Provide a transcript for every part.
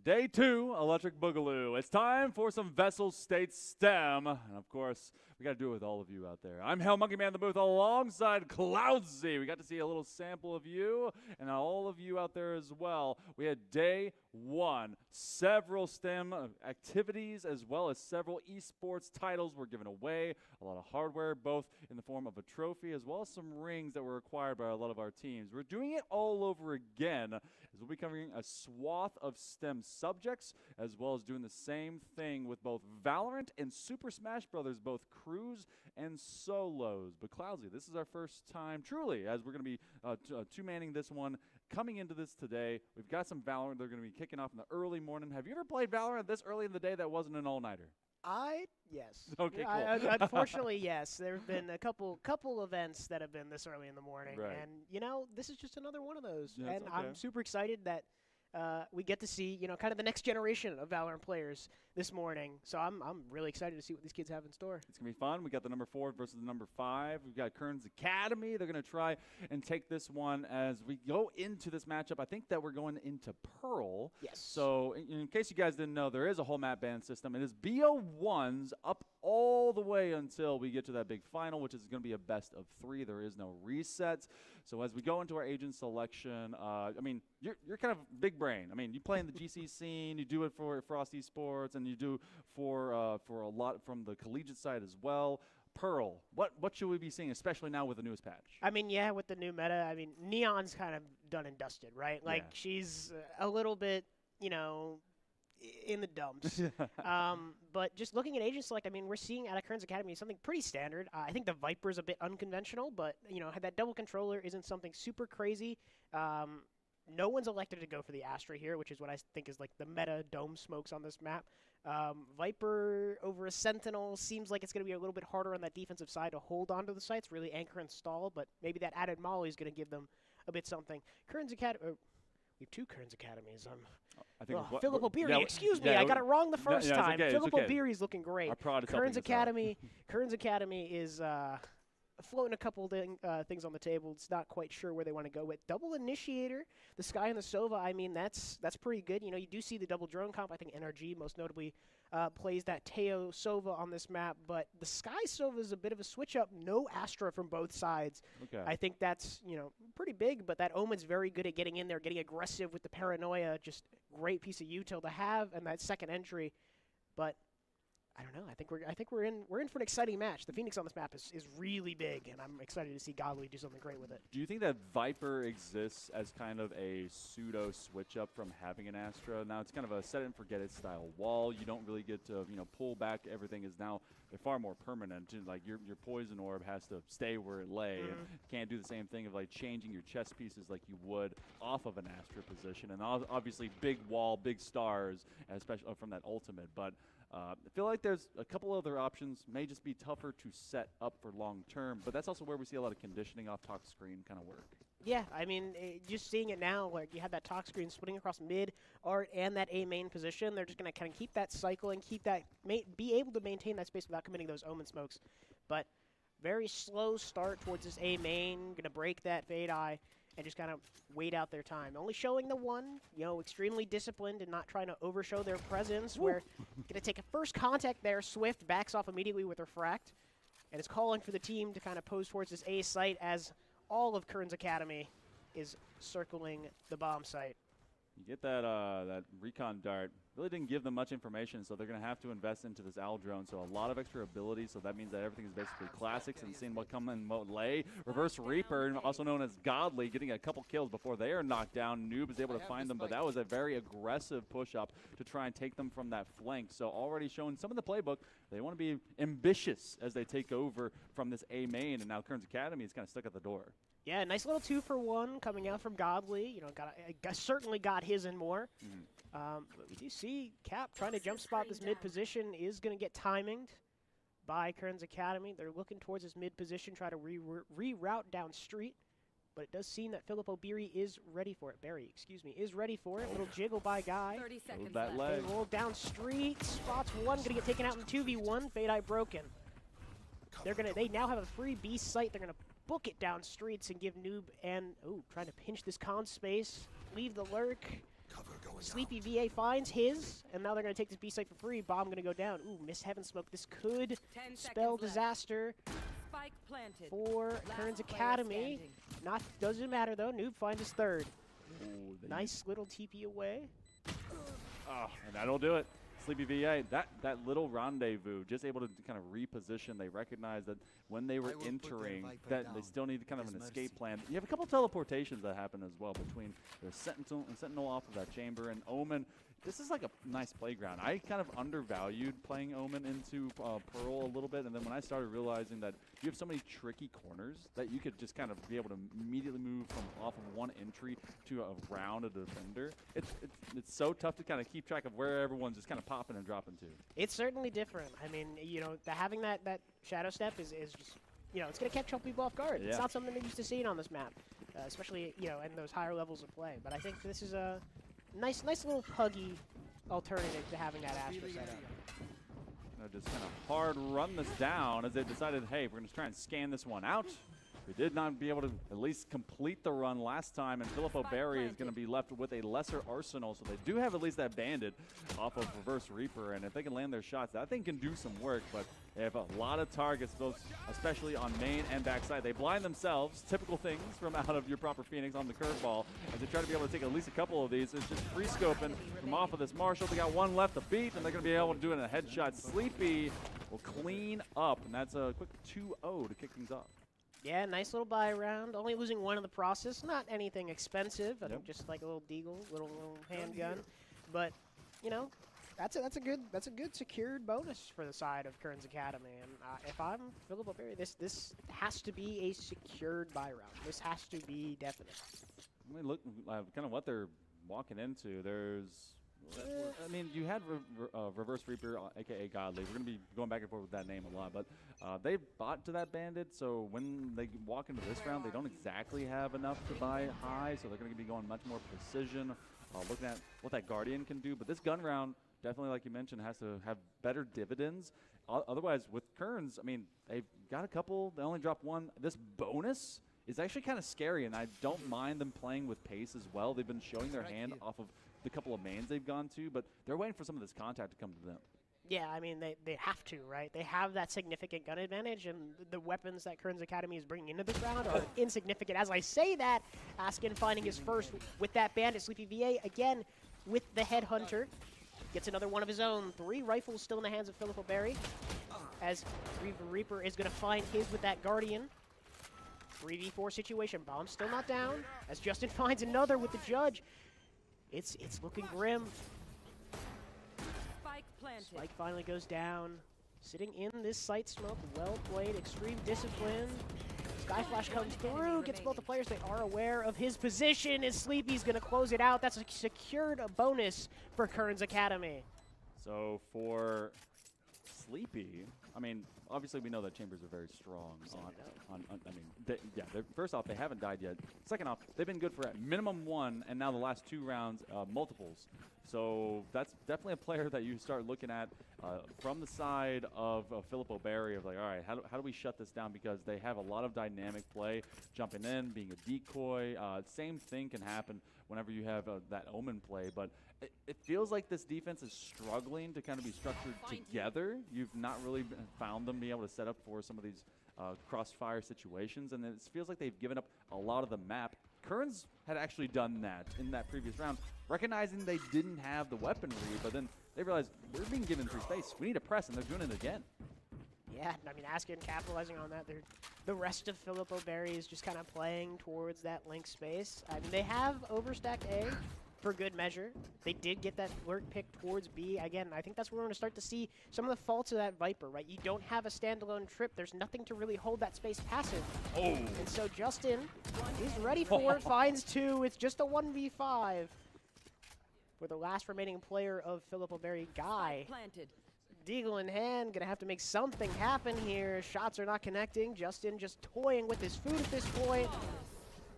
Day 2, Electric Boogaloo. It's time for some VESL State STEM. And of course, we got to do it with all of you out there. I'm Hell Monkey Man in the booth alongside Cloudsy. We got to see a little sample of you and all of you out there as well. We had Day 1. Several STEM activities as well as several esports titles were given away. A lot of hardware, both in the form of a trophy as well as some rings that were acquired by a lot of our teams. We're doing it all over again, as we'll be covering a swath of STEM subjects, as well as doing the same thing with both Valorant and Super Smash Brothers, both crews and solos. But Cloudsy, this is our first time, truly, as we're going to be two-manning this one. Coming into this today, we've got some Valorant. They're going to be kicking off in the early morning. Have you ever played Valorant this early in the day that wasn't an all-nighter? Yes. Okay, cool. Unfortunately, yes. There have been a couple events that have been this early in the morning. Right. And, this is just another one of those. Yeah, and okay. I'm super excited that we get to see, kind of the next generation of Valorant players this morning. So I'm really excited to see what these kids have in store. It's going to be fun. We got the number 4 versus the number 5. We've got Kern's Academy. They're going to try and take this one as we go into this matchup. I think that we're going into Pearl. Yes. So in case you guys didn't know, there is a whole map ban system. It is BO1s up all the way until we get to that big final, which is going to be a best of 3. There is no resets. So as we go into our agent selection, you're kind of big brain. I mean, you play in the GC scene, you do it for Frost Esports, and you do for a lot from the collegiate side as well. Pearl, what should we be seeing, especially now with the newest patch? I mean, yeah, with the new meta, Neon's kind of done and dusted, right? Like, yeah. She's a little bit, in the dumps. But just looking at agent select, we're seeing out of Kern's Academy something pretty standard. I think the Viper's a bit unconventional, but, that double controller isn't something super crazy. No one's elected to go for the Astra here, which is what I think is like the meta dome smokes on this map. Viper over a Sentinel seems like it's going to be a little bit harder on that defensive side to hold onto the sites, really anchor and stall, but maybe that added molly is going to give them a bit something. Kern's Academy... we have 2 Kern's Academies. Philip O'Beery, excuse me, I got it wrong the first time. Okay, Philip O'Beery's looking great. Kern's Academy is floating a couple things on the table. It's not quite sure where they want to go with. Double Initiator, the Sky and the Sova, that's pretty good. You do see the double drone comp. I think NRG most notably plays that Teo Sova on this map, but the Sky Sova is a bit of a switch up. No Astra from both sides. Okay. I think that's, pretty big, but that Omen's very good at getting in there, getting aggressive with the Paranoia. Just great piece of util to have, and that second entry. But I don't know. I think we're in for an exciting match. The Phoenix on this map is really big, and I'm excited to see Godly do something great with it. Do you think that Viper exists as kind of a pseudo switch up from having an Astra? Now it's kind of a set it and forget it style wall. You don't really get to pull back. Everything is now far more permanent. Like your poison orb has to stay where it lay. And can't do the same thing of like changing your chess pieces like you would off of an Astra position. And obviously big wall, big stars, especially from that ultimate. But I feel like there's a couple other options. May just be tougher to set up for long term, but that's also where we see a lot of conditioning off top screen kind of work. Yeah, just seeing it now, like you have that talk screen splitting across mid, art, and that A main position. They're just going to kind of keep that cycling, be able to maintain that space without committing those Omen smokes. But very slow start towards this A main, going to break that Fade Eye and just kind of wait out their time. Only showing the one, extremely disciplined and not trying to overshow their presence. Woo. We're going to take a first contact there. Swift backs off immediately with her fract, and is calling for the team to kind of pose towards this A site as all of Kern's Academy is circling the bomb site. You get that recon dart. Really didn't give them much information, so they're going to have to invest into this Owl drone. So a lot of extra abilities, so that means that everything is basically classics and seeing what come in what lay. Reverse Reaper, also known as Godly, getting a couple kills before they are knocked down. Noob is able to find them, but that was a very aggressive push-up to try and take them from that flank. So already showing some of the playbook, they want to be ambitious as they take over from this A main, and now Kern's Academy is kind of stuck at the door. Yeah, nice little 2-for-1 coming out from Godly. Certainly got his and more. But we do see Cap trying to jump spot this mid position is going to get timinged by Kern's Academy. They're looking towards his mid position, try to reroute down street. But it does seem that Philip O'Beery is ready for it. Barry, excuse me, is ready for it. Little jiggle by Guy. 30 seconds that left. leg. They roll down street. Spots one, going to get taken out in 2v1. Fade Eye broken. They now have a free B site. They're going to book it down streets and give Noob and trying to pinch this con space. Leave the lurk. Sleepy VA finds his, and now they're going to take this B site for free. Bomb going to go down. Ooh, miss heaven smoke. This could spell disaster for Kern's Academy. Doesn't matter though. Noob finds his third. Ooh, Nice little TP away. Oh, and that'll do it. Sleepy VA, that little rendezvous, just able to kind of reposition. They recognize that when they were entering, that they still need kind of an escape plan. You have a couple teleportations that happen as well between the Sentinel off of that chamber and Omen. This is like a nice playground. I kind of undervalued playing Omen into Pearl a little bit, and then when I started realizing that you have so many tricky corners that you could just kind of be able to immediately move from off of one entry to around a defender, it's so tough to kind of keep track of where everyone's just kind of popping and dropping to. It's certainly different. I mean, you know, having that shadow step is just, you know, it's going to catch people off guard. Yeah. It's not something they're used to seeing on this map, especially, you know, in those higher levels of play. But I think this is a nice little puggy alternative to having that Astra set up. Just kind of hard run this down as they decided, hey, we're going to try and scan this one out. We did not be able to at least complete the run last time, and Filippo Berry is going to be left with a lesser arsenal, so they do have at least that bandit off of Reverse Reaper, and if they can land their shots, that thing can do some work, but they have a lot of targets, both especially on main and backside. They blind themselves, typical things from out of your proper Phoenix on the curveball, as they try to be able to take at least a couple of these. It's just free scoping from off of this Marshall. They got one left to beat, and they're going to be able to do it in a headshot. Sleepy will clean up, and that's a quick 2-0 to kick things off. Yeah, nice little buy round. Only losing one in the process. Not anything expensive. I think just like a little deagle, little handgun. But you know, that's a good secured bonus for the side of Kern's Academy. And if I'm Filippo Berry, this has to be a secured buy round. This has to be definite. I mean, look kind of what they're walking into. There's I mean, you had Reverse Reaper, a.k.a. Godly. We're going to be going back and forth with that name a lot, but they bought to that Bandit, so when they walk into this round, they don't exactly have enough to buy high, so they're going to be going much more precision, looking at what that Guardian can do. But this gun round, definitely, like you mentioned, has to have better dividends. Otherwise, with Kerns, I mean, they've got a couple. They only dropped one. This bonus is actually kind of scary, and I don't mind them playing with pace as well. They've been showing their hand off of the couple of mains they've gone to, but they're waiting for some of this contact to come to them. Yeah, I mean, they have to, right? They have that significant gun advantage, and the weapons that Kern's Academy is bringing into this round are insignificant. As I say that, Askin finding his first with that Bandit. Sleepy VA, again, with the Headhunter. Gets another one of his own. 3 rifles still in the hands of Filippo Berry, as Reaper is going to find his with that Guardian. 3v4 situation. Bomb still not down, as Justin finds another with the Judge. It's looking grim. Spike finally goes down. Sitting in this sight smoke. Well played. Extreme discipline. Skyflash comes through. Gets both the players. They are aware of his position. As Sleepy's going to close it out. That's a secured bonus for Kern's Academy. So for Sleepy, I mean, obviously we know that Chambers are very strong. First off, they haven't died yet. Second off, they've been good for at minimum 1, and now the last 2 rounds, multiples. So that's definitely a player that you start looking at from the side of Filippo Berry of like, all right, how do we shut this down? Because they have a lot of dynamic play, jumping in, being a decoy. Same thing can happen whenever you have that Omen play, but it feels like this defense is struggling to kind of be structured together. You've not really found them be able to set up for some of these crossfire situations, and it feels like they've given up a lot of the map. Kerns had actually done that in that previous round, recognizing they didn't have the weaponry, but then they realized we're being given free space. We need to press, and they're doing it again. Yeah, I mean, Askin capitalizing on that. The rest of Filippo Berry is just kind of playing towards that link space. I mean, they have overstacked A for good measure. They did get that lurk pick towards B. Again, I think that's where we're going to start to see some of the faults of that Viper, right? You don't have a standalone trip. There's nothing to really hold that space passive. Oh. And so Justin is ready for it, finds 2. It's just a 1v5 for the last remaining player of Filippo Berry, Guy. Deagle in hand, gonna have to make something happen here. Shots are not connecting. Justin just toying with his food at this point.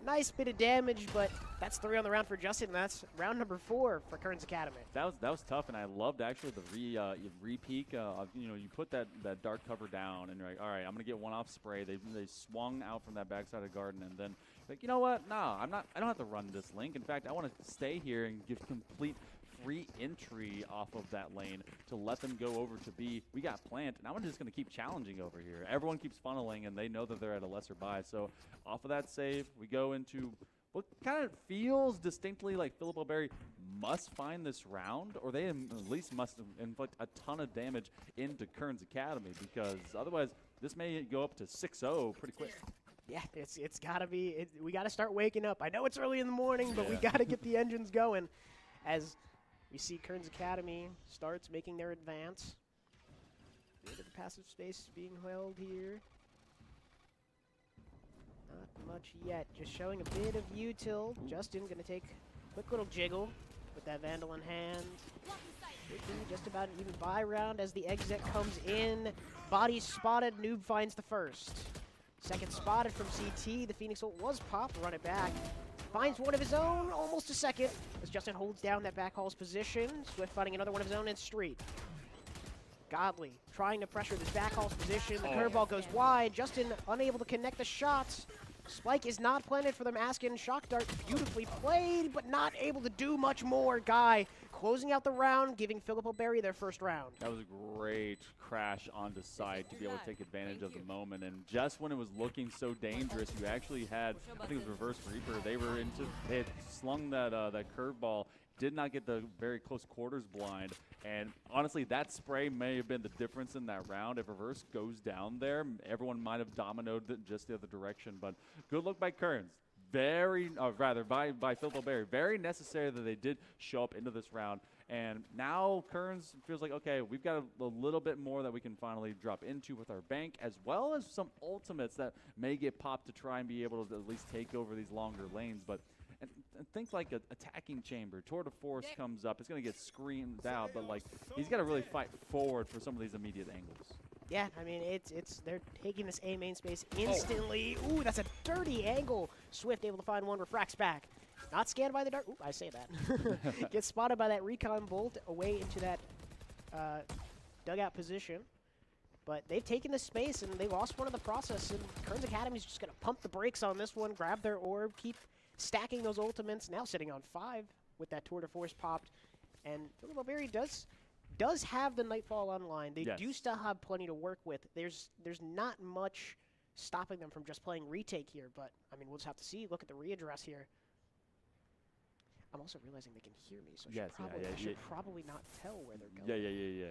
Nice bit of damage, but that's 3 on the round for Justin. And that's round number 4 for Kearns Academy. That was tough, and I loved actually the re-peek. You know, you put that dark cover down, and you're like, all right, I'm gonna get one off spray. They swung out from that backside of garden, and then like, you know what? No, I don't have to run this link. In fact, I want to stay here and give complete free entry off of that lane to let them go over to B. We got plant, and I'm just going to keep challenging over here. Everyone keeps funneling, and they know that they're at a lesser buy. So off of that save, we go into what kind of feels distinctly like Philip O'Berry must find this round, or they at least must inflict a ton of damage into Kearns Academy, because otherwise this may go up to 6-0 pretty quick. Yeah, it's got to be. We got to start waking up. I know it's early in the morning, but we got to get the engines going as we see Kearns Academy starts making their advance. Bit of the passive space being held here. Not much yet. Just showing a bit of util. Justin going to take a quick little jiggle with that Vandal in hand. Just about an even buy round as the exit comes in. Body spotted. Noob finds the first. Second spotted from CT. The Phoenix ult was popped. Run it back. Finds one of his own, almost a second, as Justin holds down that back hall's position. Swift finding another one of his own in Street. Godly trying to pressure this back hall's position. The curveball goes wide. Justin unable to connect the shots. Spike is not planted for them. Askin. Shock dart beautifully played, but not able to do much more. Guy closing out the round, giving Philip O'Berry their first round. That was a great crash onto site to be able to take advantage of the moment. And just when it was looking so dangerous, you actually had, I think it was Reverse Reaper. They had slung that curveball, did not get the very close quarters blind. And honestly, that spray may have been the difference in that round. If Reverse goes down there, everyone might have dominoed it just the other direction. But good look by Kearns. By Philip O'Berry. Very necessary that they did show up into this round. And now Kearns feels like, okay, we've got a little bit more that we can finally drop into with our bank, as well as some ultimates that may get popped to try and be able to at least take over these longer lanes. But and think like an attacking chamber. Tour de Force comes up. It's going to get screamed out, but like he's got to really fight forward for some of these immediate angles. Yeah, I mean, they're taking this A main space instantly. Ooh, that's a dirty angle. Swift able to find one, refracts back. Not scanned by the dart. Ooh, I say that. Gets spotted by that recon bolt away into that dugout position. But they've taken this space, and they lost one in the process, and Kearns Academy's just going to pump the brakes on this one, grab their orb, keep stacking those ultimates, now sitting on 5 with that Tour de Force popped. And Philip O'Berry does have the Nightfall online. They do still have plenty to work with. There's not much stopping them from just playing retake here, but I mean, we'll just have to see. Look at the readdress here. I'm also realizing they can hear me, so I should probably not tell where they're going. Yeah.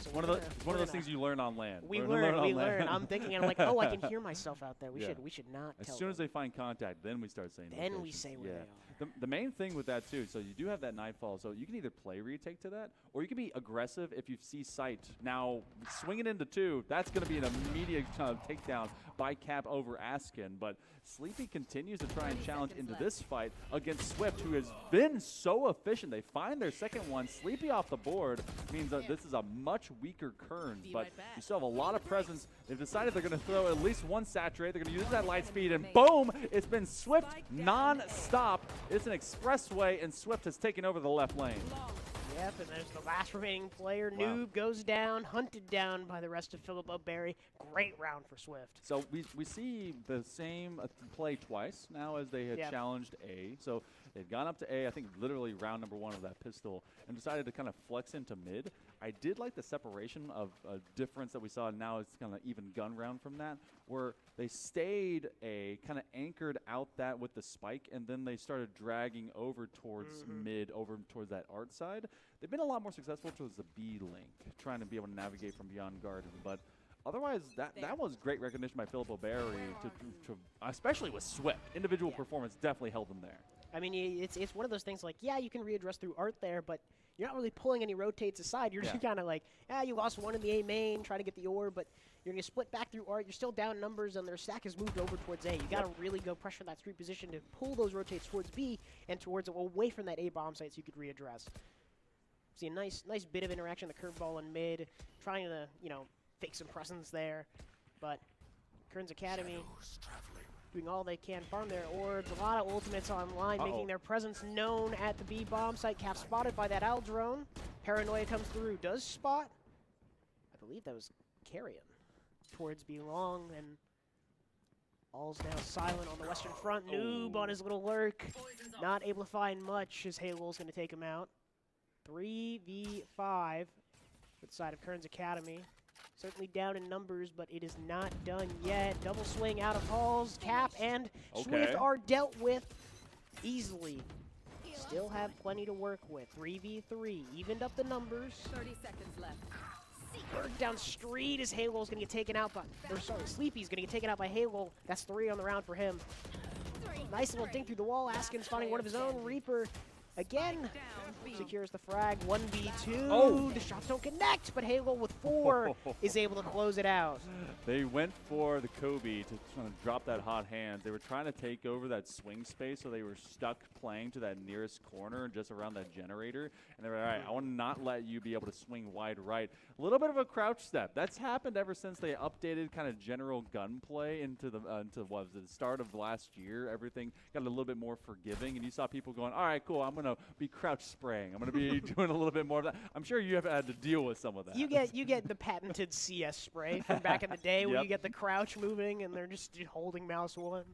So one of those things you learn on land. We learn. I'm thinking, and I'm like, oh, I can hear myself out there. We should not tell. As soon as they find contact, then we start saying. Then we say where they are. The main thing with that too, so you do have that Nightfall, so you can either play retake to that, or you can be aggressive if you see sight. Now, swinging into 2, that's going to be an immediate takedown by Cap over Askin, but Sleepy continues to try and challenge into this fight against Swift, who has been so efficient. They find their second one. Sleepy off the board means that this is a much weaker Kearns, but you still have a lot of presence. They've decided they're going to throw at least one saturate. They're going to use that light speed, and boom, it's been Swift non-stop. It's an expressway, and Swift has taken over the left lane. Yep, and there's the last remaining player. Wow. Noob goes down, hunted down by the rest of Philip O'Berry. Great round for Swift. So we see the same play twice now as they had challenged A. So they'd gone up to A, I think literally round number 1 of that pistol, and decided to kind of flex into mid. I did like the separation of a difference that we saw. Now it's kind of even gun round from that, where they stayed A, kind of anchored out that with the spike, and then they started dragging over towards mid, over towards that art side. They've been a lot more successful towards the B link, trying to be able to navigate from beyond garden. But otherwise, that was great recognition by Philip O'Berry, to especially with Swift. Individual performance definitely held them there. I mean, it's one of those things like, yeah, you can readdress through art there, but you're not really pulling any rotates aside. You're just kind of like, you lost one in the A main, trying to get the orb, but you're going to split back through art. You're still down numbers, and their stack has moved over towards A. You got to really go pressure that street position to pull those rotates towards B and towards away from that A bomb site so you could readdress. See a nice bit of interaction, the curveball in mid, trying to, fake some presence there, but Kern's Academy doing all they can farm their orbs. A lot of ultimates online, making their presence known at the B bomb site. Cap spotted by that Owl drone. Paranoia comes through, does spot. I believe that was Carrion towards B long, and all's now silent on the western front. Noob on his little lurk, not able to find much as Halo's going to take him out. 3v5 with the side of Kern's Academy. Certainly down in numbers, but it is not done yet. Double swing out of Halls. Cap and Swift are dealt with easily. Still have plenty to work with. 3v3, evened up the numbers. 30 seconds left. Berg down street as Halo's going to get taken out by, or sorry, Sleepy's going to get taken out by Halo. That's 3 on the round for him. Nice little dink through the wall. Askins finding one of his own. Reaper again secures the frag. 1v2. The shots don't connect, but Halo with 4 is able to close it out. They went for the Kobe to try to drop that hot hand. They were trying to take over that swing space, so they were stuck playing to that nearest corner just around that generator. And they were, all right, I want to not let you be able to swing wide right. A little bit of a crouch step. That's happened ever since they updated kind of general gunplay into the what was it, the start of last year. Everything got a little bit more forgiving, and you saw people going, all right, cool, I'm going to be crouch spraying. I'm going to be doing a little bit more of that. I'm sure you have had to deal with some of that. You get the patented CS spray from back in the day where you get the crouch moving and they're just holding mouse 1.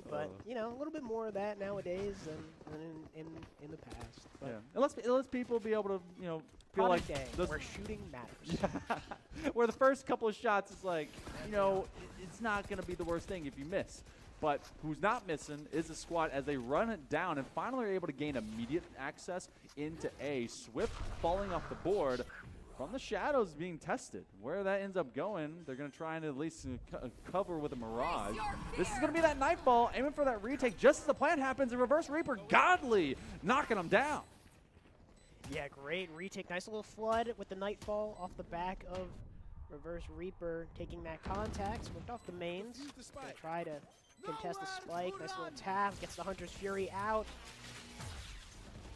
But, you know, a little bit more of that nowadays than in the past. But yeah. It lets people be able to, you know, feel like where shooting matters. Yeah. Where the first couple of shots is like, you know, it's not going to be the worst thing if you miss. But who's not missing is the squad as they run it down and finally are able to gain immediate access into A. Swift falling off the board from the shadows being tested. Where that ends up going, they're going to try and at least cover with a Mirage. This is going to be that Nightfall, aiming for that retake just as the plan happens, and Reverse Reaper godly knocking them down. Yeah, great retake. Nice little flood with the Nightfall off the back of Reverse Reaper taking that contact. Swift off the mains. Gonna try to contest the spike. Nice little tap. Gets the Hunter's Fury out.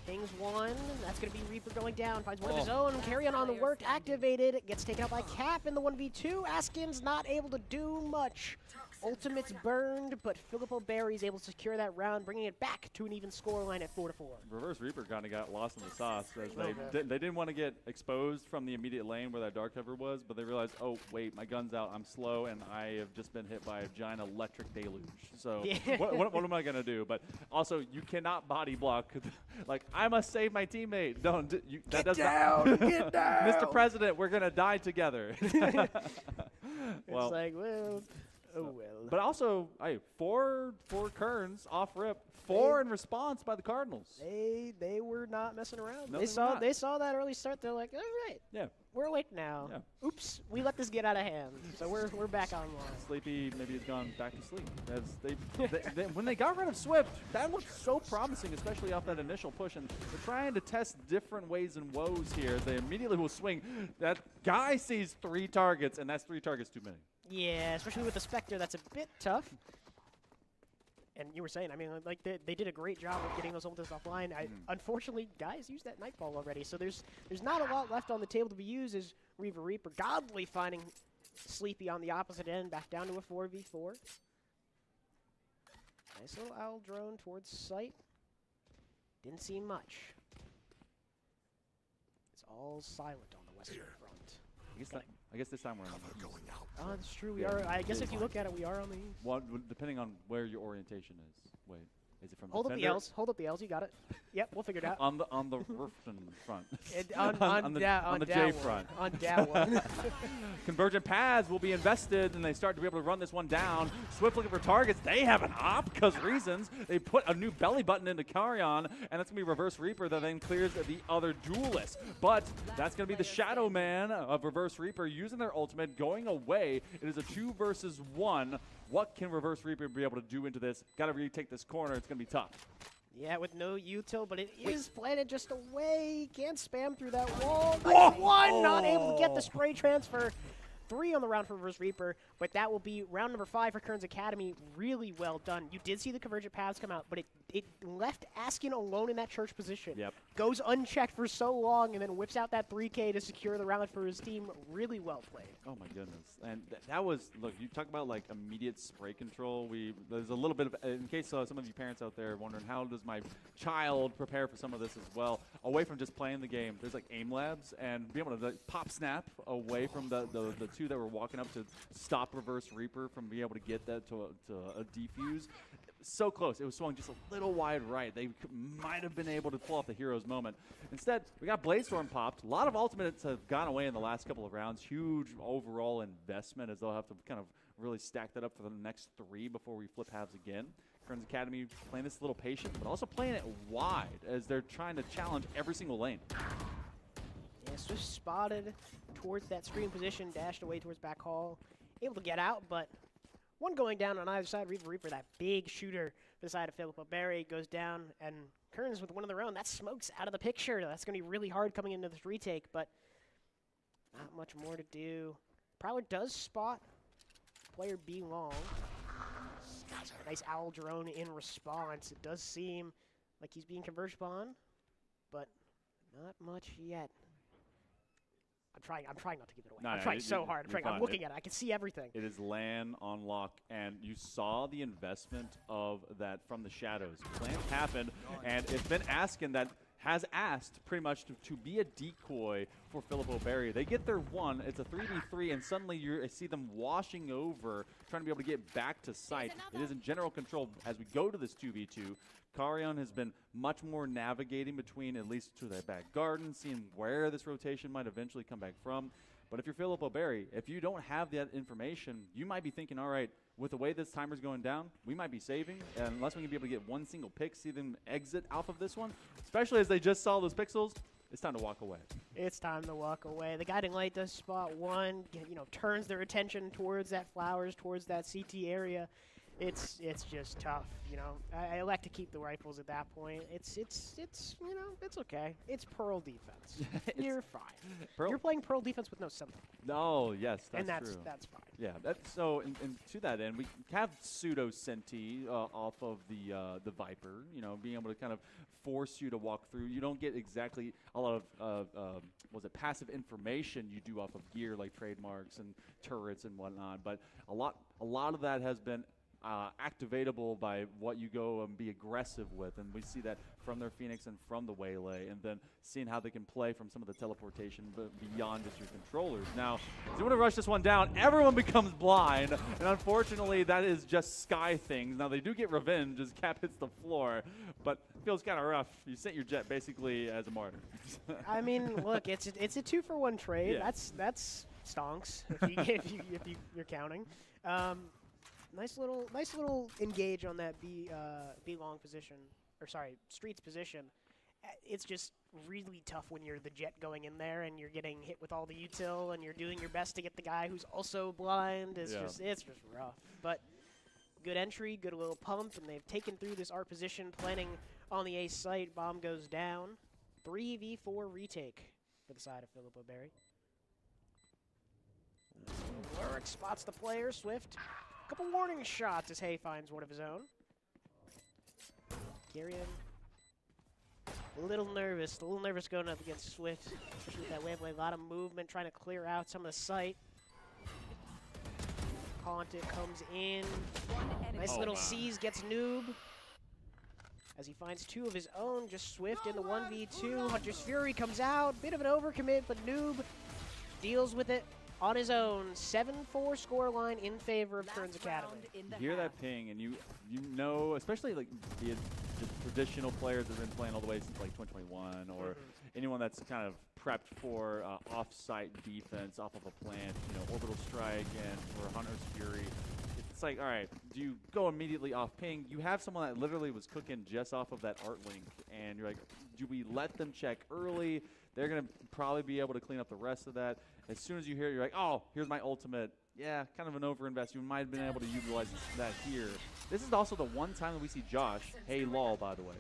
Pings 1. That's going to be Reaper going down. Finds one of his own. Carrion on the work. Activated. Gets taken out by Cap in the 1v2. Askins not able to do much. Ultimate's burned, but Filippo Berry's able to secure that round, bringing it back to an even scoreline at 4-4. Reverse Reaper kind of got lost in the sauce. They didn't want to get exposed from the immediate lane where that dark cover was, but they realized, oh, wait, my gun's out, I'm slow, and I have just been hit by a giant electric deluge. So what am I going to do? But also, you cannot body block. Like, I must save my teammate. Don't. Get down! Get down! Mr. President, we're going to die together. It's like, well... Oh, well. But also, hey, 4 Kerns off rip, 4 in response by the Cardinals. They were not messing around. No, they saw that early start. They're like, all right, yeah, we're awake now. Yeah. Oops, we let this get out of hand. So we're back online. Sleepy maybe has gone back to sleep. As when they got rid of Swift, that looked so promising, especially off that initial push. And they're trying to test different ways and woes here. They immediately will swing. That guy sees 3 targets, and that's 3 targets too many. Yeah, especially with the Spectre, that's a bit tough. And you were saying, I mean, like they did a great job of getting those ultimates offline. Unfortunately, guys used that Nightfall already, so there's not a lot left on the table to be used. As Reaper godly finding Sleepy on the opposite end, back down to a 4v4. Nice little Owl drone towards site. Didn't see much. It's all silent on the western front. I guess this time we're on the east. Oh, that's true. We are. I guess if you look at it, we are on the east. Well, depending on where your orientation is. Wait, is it from Hold the up the L's. Hold up the L's. You got it. Yep, we'll figure it out. on the Riften front. on the J front. On that one. Convergent paths will be invested, and they start to be able to run this one down. Swift looking for targets. They have an op because reasons. They put a new belly button into Carrion, and that's going to be Reverse Reaper that then clears the other duelist. But that's going to be the Shadow Man of Reverse Reaper using their ultimate, going away. It is a 2 versus 1. What can Reverse Reaper be able to do into this? Got to retake this corner. It's going to be tough. Yeah, with no util, but it is planted just away. Can't spam through that wall. Nice one, not able to get the spray transfer. 3 on the round for Reverse Reaper, but that will be round number 5 for Kern's Academy. Really well done. You did see the convergent paths come out, but it left Askin alone in that church position. Yep. Goes unchecked for so long and then whips out that 3K to secure the round for his team. Really well played. Oh my goodness. And that was, look, you talk about like immediate spray control. There's a little bit of, in case some of you parents out there are wondering, how does my child prepare for some of this as well? Away from just playing the game, there's like aim labs, and be able to like, pop snap away from the two that were walking up to stop reverse Reaper from being able to get that to a defuse. So close. It was swung just a little wide right. They might have been able to pull off the hero's moment. Instead, we got Bladestorm popped. A lot of ultimates have gone away in the last couple of rounds. Huge overall investment, as they'll have to kind of really stack that up for the next 3 before we flip halves again. Kearns Academy playing this a little patient, but also playing it wide as they're trying to challenge every single lane. Yeah, Swift spotted towards that screen position, dashed away towards back hall. Able to get out, but one going down on either side. Reaper, that big shooter for the side of Philippa Berry, goes down, and Kearns with one of their own. That smoke's out of the picture. That's going to be really hard coming into this retake, but not much more to do. Prowler does spot player B long. Nice owl drone in response. It does seem like he's being converged upon, but not much yet. I'm trying not to give it away. I'm trying so hard. I'm looking at it. I can see everything. It is LAN on lock, and you saw the investment of that from the shadows. Plans happened, and it's been Askin that has asked pretty much to be a decoy for Philippa Berry. They get their one. It's a 3v3, and suddenly you see them washing over, trying to be able to get back to site. It is in general control as we go to this 2v2. Carion has been much more navigating between at least to that back garden, seeing where this rotation might eventually come back from. But if you're Philippa Berry, if you don't have that information, you might be thinking, all right, with the way this timer's going down, we might be saving. And unless we can be able to get one single pick, see them exit off of this one, especially as they just saw those pixels, it's time to walk away. It's time to walk away. The Guiding Light does spot one, turns their attention towards that flowers, towards that CT area. It's just tough, I elect to keep the rifles at that point. It's okay. It's Pearl defense. You're fine. You're playing Pearl defense with no symbol. No, yes, that's true. And that's fine. Yeah, so to that end, we have pseudo Senti off of the Viper. Being able to kind of force you to walk through. You don't get exactly a lot of passive information you do off of gear like trademarks and turrets and whatnot. But a lot of that has been activatable by what you go and be aggressive with, and we see that from their Phoenix and from the Waylay, and then seeing how they can play from some of the teleportation beyond just your controllers. Now, as you want to rush this one down, everyone becomes blind, and unfortunately that is just Sky things. Now they do get revenge as Cap hits the floor, but it feels kind of rough. You sent your jet basically as a martyr. I mean, look, it's a 2-for-1 trade. Yeah. That's stonks if you're counting. Nice little engage on that B long position, or sorry, Street's position. It's just really tough when you're the jet going in there and you're getting hit with all the util and you're doing your best to get the guy who's also blind. It's just rough. But good entry, good little pump, and they've taken through this art position, planning on the A site. Bomb goes down. 3v4 retake for the side of Philippa Berry. Lurik spots the player. Swift. Couple warning shots as Hay finds one of his own. Carrion, a little nervous going up against Swift, especially with that wave. A lot of movement, trying to clear out some of the site. Haunted comes in. Nice little C's, gets Noob. As he finds 2 of his own, just Swift in the 1v2. Hunter's Fury comes out, bit of an overcommit, but Noob deals with it on his own. 7-4 scoreline in favor of Kearns Academy. You hear that ping, and you know, especially like the traditional players that have been playing all the way since like 2021, or anyone that's kind of prepped for off-site defense off of a plant, orbital strike, and for Hunter's Fury. It's like, all right, do you go immediately off ping? You have someone that literally was cooking just off of that art link, and you're like, do we let them check early? They're going to probably be able to clean up the rest of that. As soon as you hear it, you're like, oh, here's my ultimate. Yeah, kind of an overinvest. You might have been able to utilize that here. This is also the one time that we see Josh, hey lol, by the way,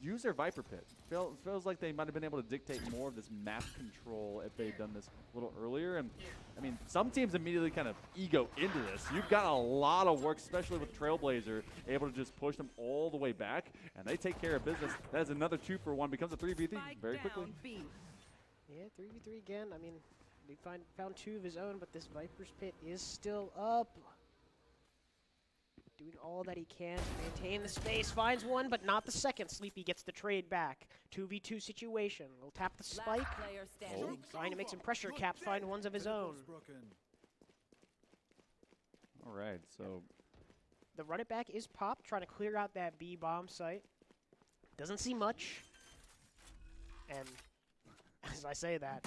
use their Viper Pit. Feels like they might have been able to dictate more of this map control if they'd done this a little earlier. And I mean, some teams immediately kind of ego into this. You've got a lot of work, especially with Trailblazer, able to just push them all the way back, and they take care of business. That is another 2-for-1, becomes a 3v3 very quickly. Yeah, 3v3 again. I mean, we found 2 of his own, but this Viper's Pit is still up. Doing all that he can to maintain the space. Finds one, but not the second. Sleepy gets the trade back. 2v2 situation. We'll tap the spike. Trying to make some pressure. Caps find ones of his own. All right, so the run it back is popped, trying to clear out that B bomb site. Doesn't see much. And as I say that,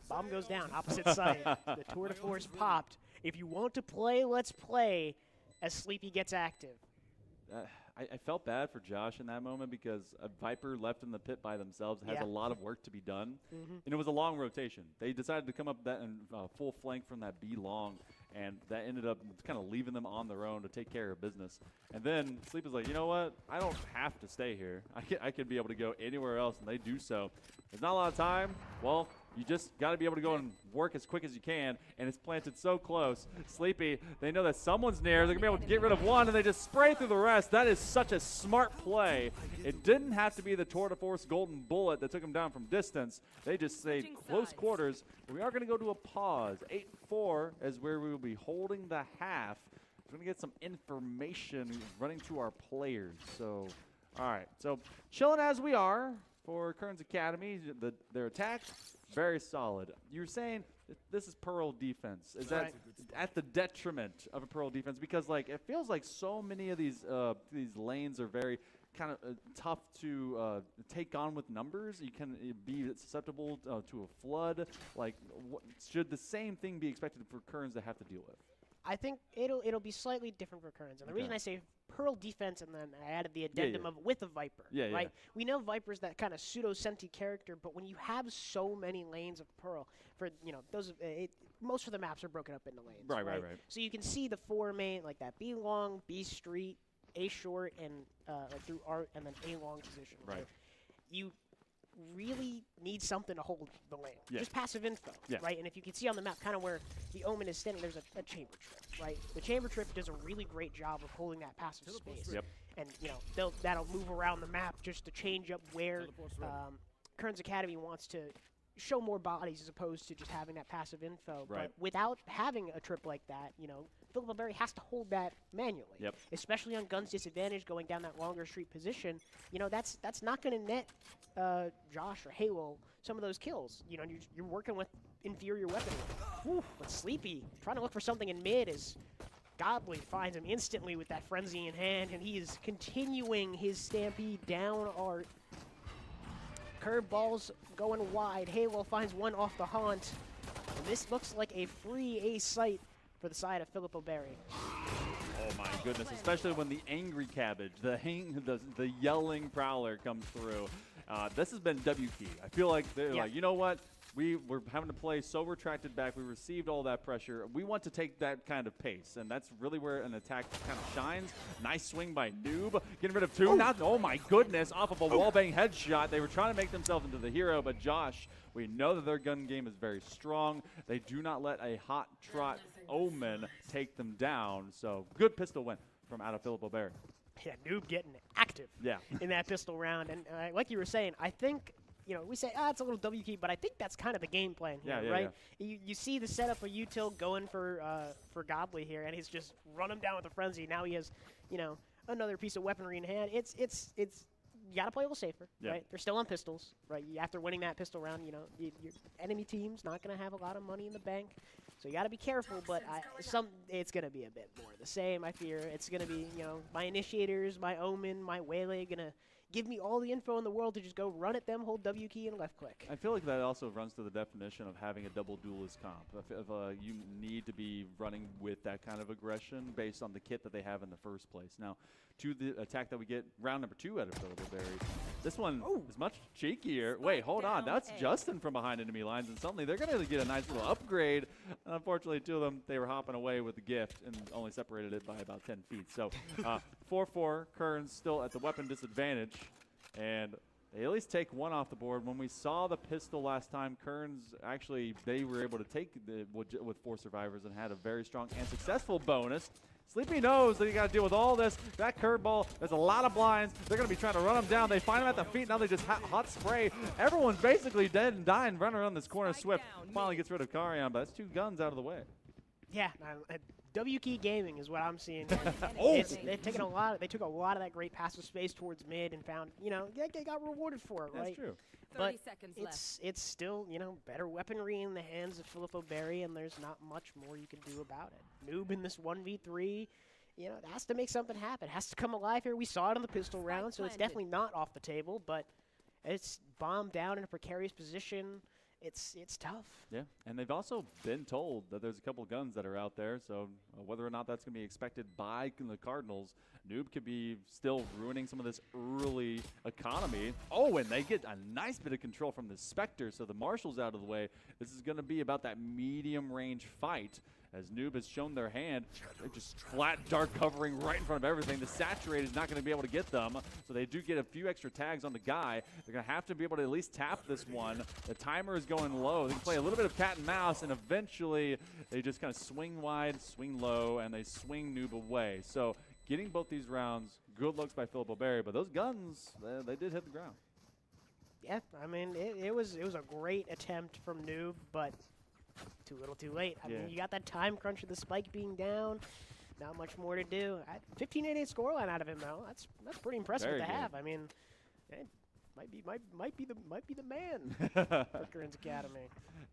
bomb goes down, opposite site. The tour de force popped. If you want to play, let's play. As Sleepy gets active. I felt bad for Josh in that moment because a Viper left in the pit by themselves has a lot of work to be done. And it was a long rotation. They decided to come up that in full flank from that B long, and that ended up kind of leaving them on their own to take care of business. And then Sleepy's like, you know what? I don't have to stay here. I could be able to go anywhere else, and they do so. There's not a lot of time. Well, you just got to be able to go and work as quick as you can, and it's planted so close. Sleepy, they know that someone's near. They're going to be able to get rid of one, and they just spray through the rest. That is such a smart play. It didn't have to be the Tour de Force golden bullet that took them down from distance. They just stayed close quarters. We are going to go to a pause. 8-4 is where we will be holding the half. We're going to get some information running to our players. So, all right. So, chilling as we are for Kern's Academy, their attack, very solid. You were saying this is Pearl defense. Is that at the detriment of a Pearl defense? Because like it feels like so many of these lanes are very kind of tough to take on with numbers. You can be susceptible to a flood. Like, should the same thing be expected for Kerns to have to deal with? I think it'll be slightly different for Kerns. And the reason I say Pearl defense, and then I added the addendum of with a Viper, right? We know Viper's that kind of pseudo-senti character, but when you have so many lanes of Pearl, for most of the maps are broken up into lanes, right? So you can see the 4 main, like that B long, B street, A short, and through art, and then A long position. Right. You really need something to hold the lane. Just passive info, right? And if you can see on the map kind of where the Omen is standing, there's a chamber trip, right? The chamber trip does a really great job of holding that passive space. And, you know, that'll move around the map just to change up where Kern's Academy wants to show more bodies as opposed to just having that passive info. But without having a trip like that, you know, Philip Berry has to hold that manually, especially on Gun's disadvantage going down that longer street position. You know, that's not going to net Josh or Halo some of those kills. You know, you're working with inferior weaponry. But Sleepy, trying to look for something in mid is Godly finds him instantly with that frenzy in hand, and he is continuing his stampede down Art. Curveballs going wide. Halo finds one off the haunt. And this looks like a free ace site for the side of Philip O'Berry. Oh my goodness, especially when the angry cabbage, the yelling prowler comes through. This has been W key. I feel like they're like, you know what? We were having to play so retracted back. We received all that pressure. We want to take that kind of pace, and that's really where an attack kind of shines. Nice swing by Noob. Getting rid of 2. Now, oh my goodness, off of a wallbang headshot. They were trying to make themselves into the hero, but Josh, we know that their gun game is very strong. They do not let a hot trot Omen take them down. So good pistol win from out of Philip O'Berry. Yeah, Noob getting active in that pistol round. And like you were saying, I think, you know, we say, it's a little W key, but I think that's kind of the game plan here, right? You see the setup of Util going for Godly here, and he's just run him down with a frenzy. Now he has, you know, another piece of weaponry in hand. It's you got to play a little safer, right? They're still on pistols, right? After winning that pistol round, you know, your enemy team's not going to have a lot of money in the bank. So you got to be careful, but it's going to be a bit more the same, I fear. It's going to be, you know, my initiators, my Omen, my Waylay going to give me all the info in the world to just go run at them, hold W key, and left click. I feel like that also runs to the definition of having a double duelist comp. If you need to be running with that kind of aggression based on the kit that they have in the first place. Now, to the attack that we get round number 2 out of Philip Berry. This one is much cheekier. Wait, hold on. That's Justin from behind enemy lines, and suddenly they're going to get a nice little upgrade. And unfortunately, 2 of them, they were hopping away with the gift and only separated it by about 10 feet. So 4-4, Kern's still at the weapon disadvantage. And they at least take one off the board. When we saw the pistol last time, Kearns actually, they were able to take the with 4 survivors and had a very strong and successful bonus. Sleepy knows that you got to deal with all this. That curveball, there's a lot of blinds. They're going to be trying to run him down. They find him at the feet. Now they just hot spray. Everyone's basically dead and dying, running around this corner. Swift finally gets rid of Karian, but that's 2 guns out of the way. Yeah, WK Gaming is what I'm seeing here. They've taken a lot. They took a lot of that great passive space towards mid and found, they got rewarded for it, right? That's true. 30 seconds left. It's still, better weaponry in the hands of Filippo Berry, and there's not much more you can do about it. Noob in this 1v3, it has to make something happen. It has to come alive here. We saw it on the pistol round, so it's definitely not off the table, but it's bombed down in a precarious position. It's tough. Yeah, and they've also been told that there's a couple of guns that are out there, so whether or not that's going to be expected by the Cardinals, Noob could be still ruining some of this early economy. Oh, and they get a nice bit of control from the Spectre, so the Marshal's out of the way. This is going to be about that medium-range fight. As Noob has shown their hand, they're just flat dark covering right in front of everything. The Saturate is not going to be able to get them, so they do get a few extra tags on the guy. They're going to have to be able to at least tap this one. The timer is going low. They can play a little bit of cat and mouse, and eventually they just kind of swing wide, swing low, and they swing Noob away. So getting both these rounds, good looks by Filippo Berry, but those guns, they did hit the ground. Yeah, I mean, it was a great attempt from Noob, but too little, too late. I mean, you got that time crunch of the spike being down. Not much more to do. 15-8 scoreline out of him, though. That's pretty impressive to have. I mean, might be the man for Kearns Academy.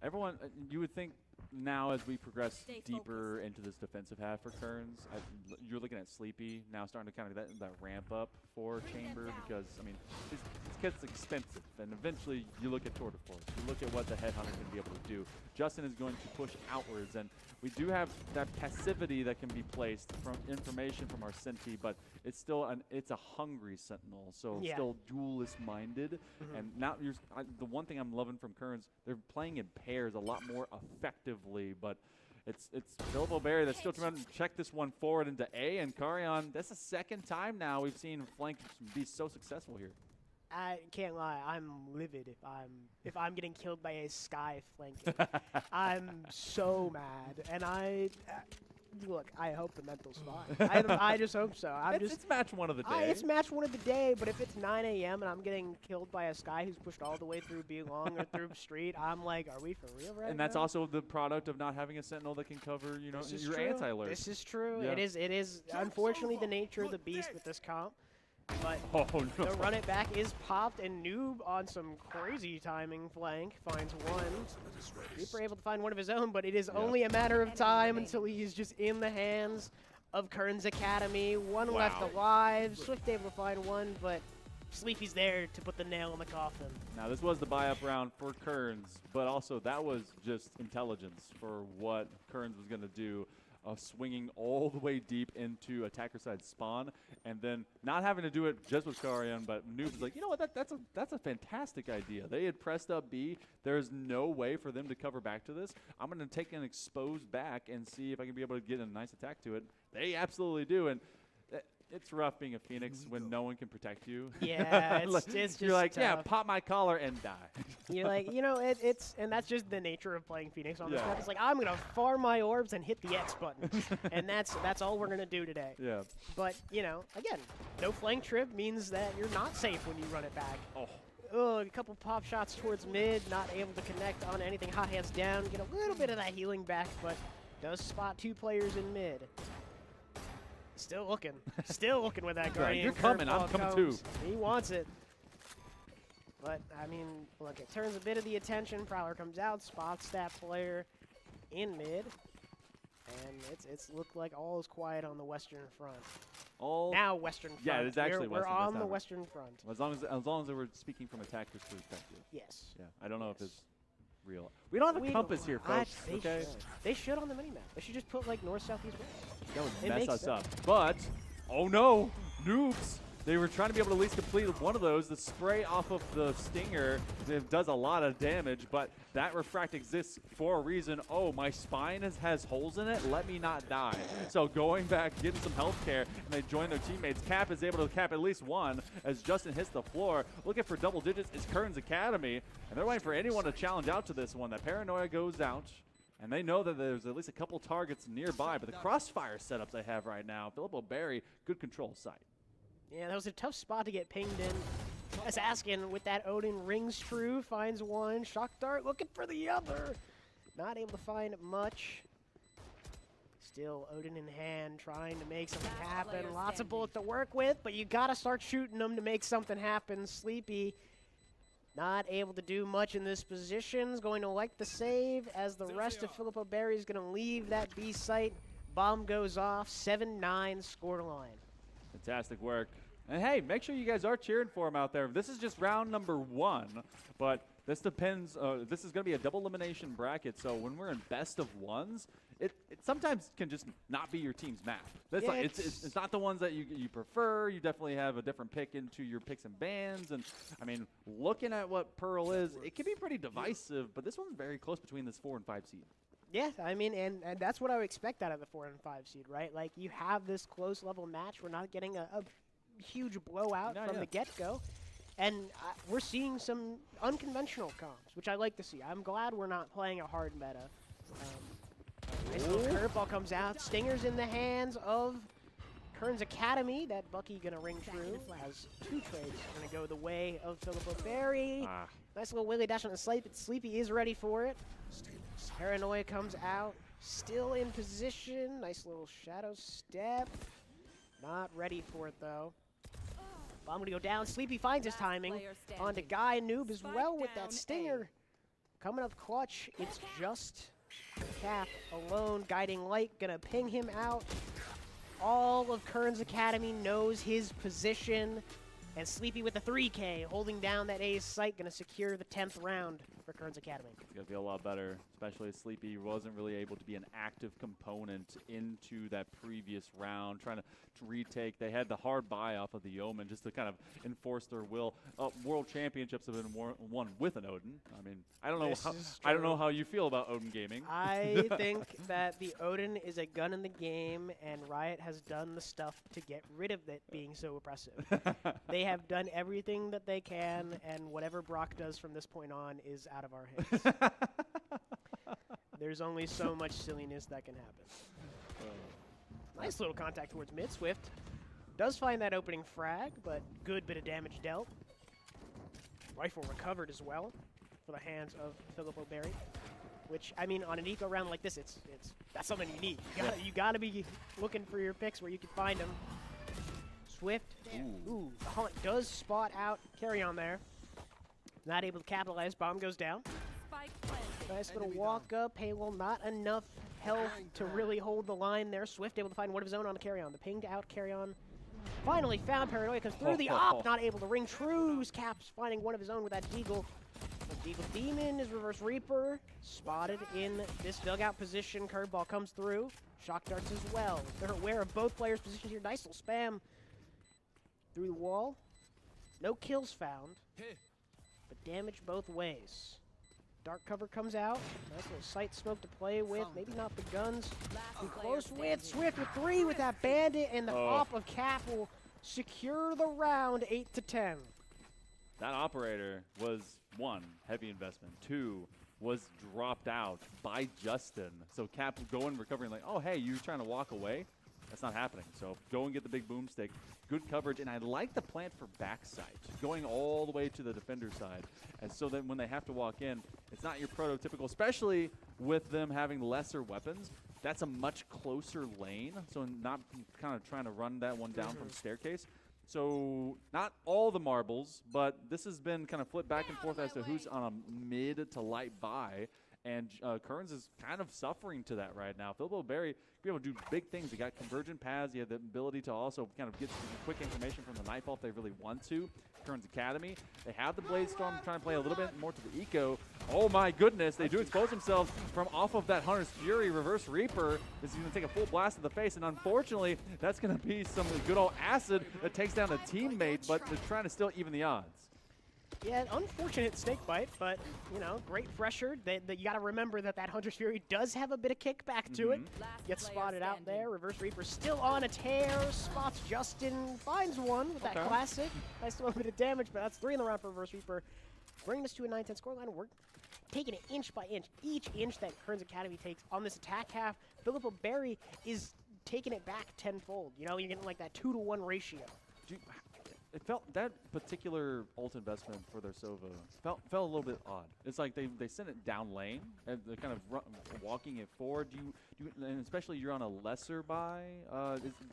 Everyone, you would think now as we progress deeper into this defensive half for Kearns, you're looking at Sleepy now starting to kind of that ramp up for Chamber because, I mean, it gets expensive. And eventually you look at Tour de Force. You look at what the Headhunter can be able to do. Justin is going to push outwards. And we do have that passivity that can be placed from information from our Senti, but it's still it's a hungry Sentinel, so still duelist-minded. And now the one thing I'm loving from Kearns, they're playing in pairs a lot more effectively, but it's Filippo Berry that's still trying to check this one forward into A, and Karian, that's the second time now we've seen Flank be so successful here. I can't lie, I'm livid if I'm getting killed by a Sky flanking. I'm so mad, and look, I hope the mental's fine. I just hope so. It's match one of the day. It's match one of the day, but if it's 9 a.m. and I'm getting killed by a Sky who's pushed all the way through B long or through street, I'm like, are we for real right now? And that's also the product of not having a Sentinel that can cover, your anti-alert. This is true. Yeah. It is unfortunately the nature of the beast with this comp. But no. the run it back is popped, and Noob on some crazy timing flank finds one. Reaper able to find one of his own, but it is only a matter of time until he is just in the hands of Kearns Academy. One left alive. Swift able to find one, but Sleepy's there to put the nail in the coffin. Now, this was the buy-up round for Kearns, but also that was just intelligence for what Kearns was going to do. Swinging all the way deep into attacker side spawn, and then not having to do it just with Karian, but Noob was like, you know what, that's a fantastic idea. They had pressed up B. There's no way for them to cover back to this. I'm going to take an exposed back and see if I can be able to get a nice attack to it. They absolutely do, and it's rough being a Phoenix when no one can protect you. Yeah, it's just you're like, tough. yeah, pop my collar and die. You're like, and that's just the nature of playing Phoenix on this map. It's like, I'm going to farm my orbs and hit the X button. And that's all we're going to do today. Yeah. But, again, no flank trip means that you're not safe when you run it back. Oh, a couple pop shots towards mid, not able to connect on anything. Hot hands down, get a little bit of that healing back, but does spot 2 players in mid. Still looking with that Guardian. You're coming, I'm coming too. He wants it. But, I mean, look, it turns a bit of the attention. Prowler comes out, spots that player in mid. And it's looked like all is quiet on the western front. Now western front. Yeah, it's actually we're on the western front. As long as we're speaking from attacker's perspective. Yes. Yeah, I don't know if it's real. We don't have a compass here, folks. They should on the minimap. They should just put, like, north, south, east, west. That would mess us up. But, oh no, Noobs They were trying to be able to at least complete one of those. The spray off of the Stinger, it does a lot of damage, but that refract exists for a reason. Oh, my spine has holes in it. Let me not die. So going back, getting some health care, and they join their teammates. Cap is able to cap at least one as Justin hits the floor. Looking for double digits is Kern's Academy, and they're waiting for anyone to challenge out to this one. That Paranoia goes out. And they know that there's at least a couple targets nearby, but the crossfire setups they have right now, Filippo Berry, good control of sight. Yeah, that was a tough spot to get pinged in. As Askin with that Odin rings true, finds one. Shock Dart looking for the other. Not able to find much. Still Odin in hand, trying to make something happen. Lots of bullets to work with, but you gotta start shooting them to make something happen. Sleepy not able to do much in this position. Is going to like the save as the rest of Filippo Berry is going to leave that B site. Bomb goes off. 7-9 scoreline. Fantastic work. And hey, make sure you guys are cheering for him out there. This is just round number 1, but this depends. This is going to be a double elimination bracket, so when we're in best of ones, it sometimes can just not be your team's map. That's Yeah, like, it's not the ones that you prefer. You definitely have a different pick into your picks and bans. And I mean, looking at what Pearl is, it can be pretty divisive, but this one's very close between this 4 and 5 seed. Yeah, I mean, and that's what I would expect out of the 4 and 5 seed, right? Like, you have this close level match. We're not getting a huge blowout from the get-go. And we're seeing some unconventional comps, which I like to see. I'm glad we're not playing a hard meta. Nice little curveball comes out. Stinger's in the hands of Kern's Academy. That Bucky gonna ring through. Has 2 trades gonna go the way of Filippo Berry. Nice little Willy dash on the slate, but Sleepy is ready for it. Paranoia comes out. Still in position. Nice little shadow step. Not ready for it though. Bomb gonna go down. Sleepy finds his timing. On to Guy Noob as well with that Stinger. Coming up clutch. It's just Cap alone. Guiding Light gonna ping him out. All of Kern's Academy knows his position. And Sleepy with the 3K, holding down that A's site, gonna secure the 10th round for Kern's Academy. It's gonna feel a lot better, especially as Sleepy wasn't really able to be an active component into that previous round, trying to retake. They had the hard buy off of the Omen just to kind of enforce their will. World Championships have been won with an Odin. I mean, I don't know how you feel about Odin gaming. I think that the Odin is a gun in the game, and Riot has done the stuff to get rid of it being so oppressive. They have done everything that they can, and whatever Brock does from this point on is out of our hands. There's only so much silliness that can happen. Nice little contact towards mid. Swift does find that opening frag, but good bit of damage dealt. Rifle recovered as well for the hands of Filippo Berry. Which, I mean, on an eco round like this, that's something you need. You gotta be looking for your picks where you can find them. Swift. Ooh, the Hunt does spot out. Carry on there. Not able to capitalize. Bomb goes down. Nice little walk up. Paywall, not enough health to really hold the line there. Swift able to find one of his own on the carry on. The pinged out carry on. Finally found Paranoia. Comes through the op. Not able to ring trues. Caps finding one of his own with that Deagle. The Deagle Demon is Reverse Reaper. Spotted in this dugout position. Curveball comes through. Shock darts as well. They're aware of both players' positions here. Nice little spam through the wall. No kills found, but damage both ways. Dark cover comes out. Nice little sight smoke to play with. Maybe not the guns. Too close with Swift with 3 with that bandit, and the op of Cap will secure the round 8-10. That operator was 1, heavy investment. 2, was dropped out by Justin. So Cap going recovering like, oh hey, you're trying to walk away? That's not happening. So go and get the big boomstick. Good coverage, and I like the plant for backside, going all the way to the defender side. And so then when they have to walk in, it's not your prototypical, especially with them having lesser weapons. That's a much closer lane, so not kind of trying to run that one down from staircase. So not all the marbles, but this has been kind of flipped back and forth as to who's on a mid to light buy. And Kearns is kind of suffering to that right now. Filippo Berry be able to do big things. He got convergent paths. He had the ability to also kind of get some quick information from the Nightfall if they really want to. Kearns Academy, they have the Blade Storm trying to play a little bit more to the eco. Oh my goodness, they do expose themselves from off of that Hunter's Fury. Reverse Reaper is going to take a full blast to the face, and unfortunately, that's going to be some good old acid that takes down a teammate, but they're trying to still even the odds. Yeah, an unfortunate snake bite, but, you know, great pressure. You got to remember that Hunter's Fury does have a bit of kickback to it. Gets spotted out there. Reverse Reaper still on a tear. Spots Justin, finds one with that classic. Nice little bit of damage, but that's 3 in the round for Reverse Reaper. Bringing us to a 9-10 scoreline. We're taking it inch by inch. Each inch that Kearns Academy takes on this attack half, Filippo Berry is taking it back tenfold. You know, you're getting like that 2-to-1 ratio. It felt that particular ult investment for their Sova felt a little bit odd. It's like they sent it down lane and they're kind of walking it forward. Do you and especially you're on a lesser buy.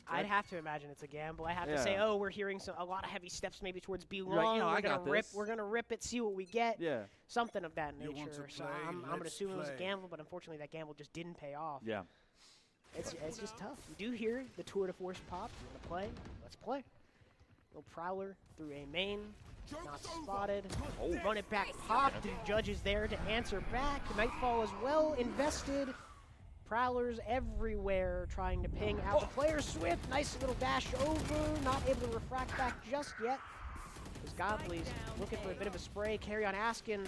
I'd have to imagine it's a gamble. I have to say, oh, we're hearing a lot of heavy steps maybe towards B long. Right, you know, We're gonna rip it, see what we get. Yeah, something of that nature. So I'm gonna assume it was a gamble, but unfortunately that gamble just didn't pay off. Yeah, it's just tough. You do hear the tour de force pop. You wanna play? Let's play. Little Prowler through a main, not spotted. Run it back, pop. The judge is there to answer back. Nightfall is well invested. Prowlers everywhere trying to ping out the player. Swift, nice little dash over. Not able to refract back just yet. As Godly's looking for a bit of a spray. Carry on Askin,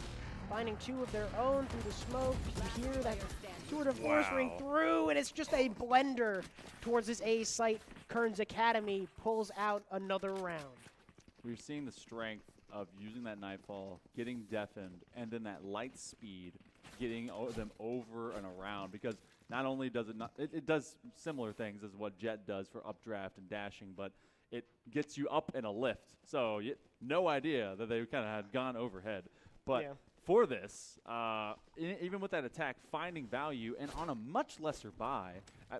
finding 2 of their own through the smoke. You hear that tour de force ring through, and it's just a blender towards this A site. Kearns Academy pulls out another round. We're seeing the strength of using that Nightfall, getting deafened, and then that light speed, getting them over and around. Because not only does it does similar things as what Jet does for updraft and dashing, but it gets you up in a lift. So no idea that they kind of had gone overhead. But for this, even with that attack, finding value, and on a much lesser buy,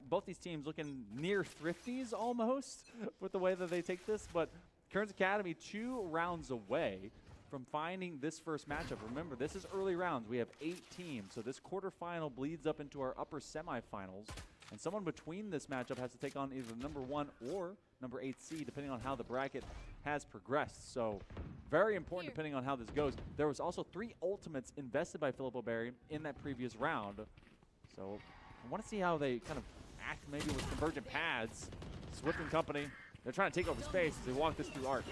both these teams looking near thrifties almost with the way that they take this, but Kearns Academy 2 rounds away from finding this first matchup. Remember, this is early rounds. We have 8 teams, so this quarterfinal bleeds up into our upper semifinals, and someone between this matchup has to take on either number 1 or number 8 seed, depending on how the bracket has progressed. So very important depending on how this goes. There was also 3 ultimates invested by Filippo Berry in that previous round. So I want to see how they kind of act maybe with convergent paths. Swift and company, they're trying to take over space as they walk this through arc.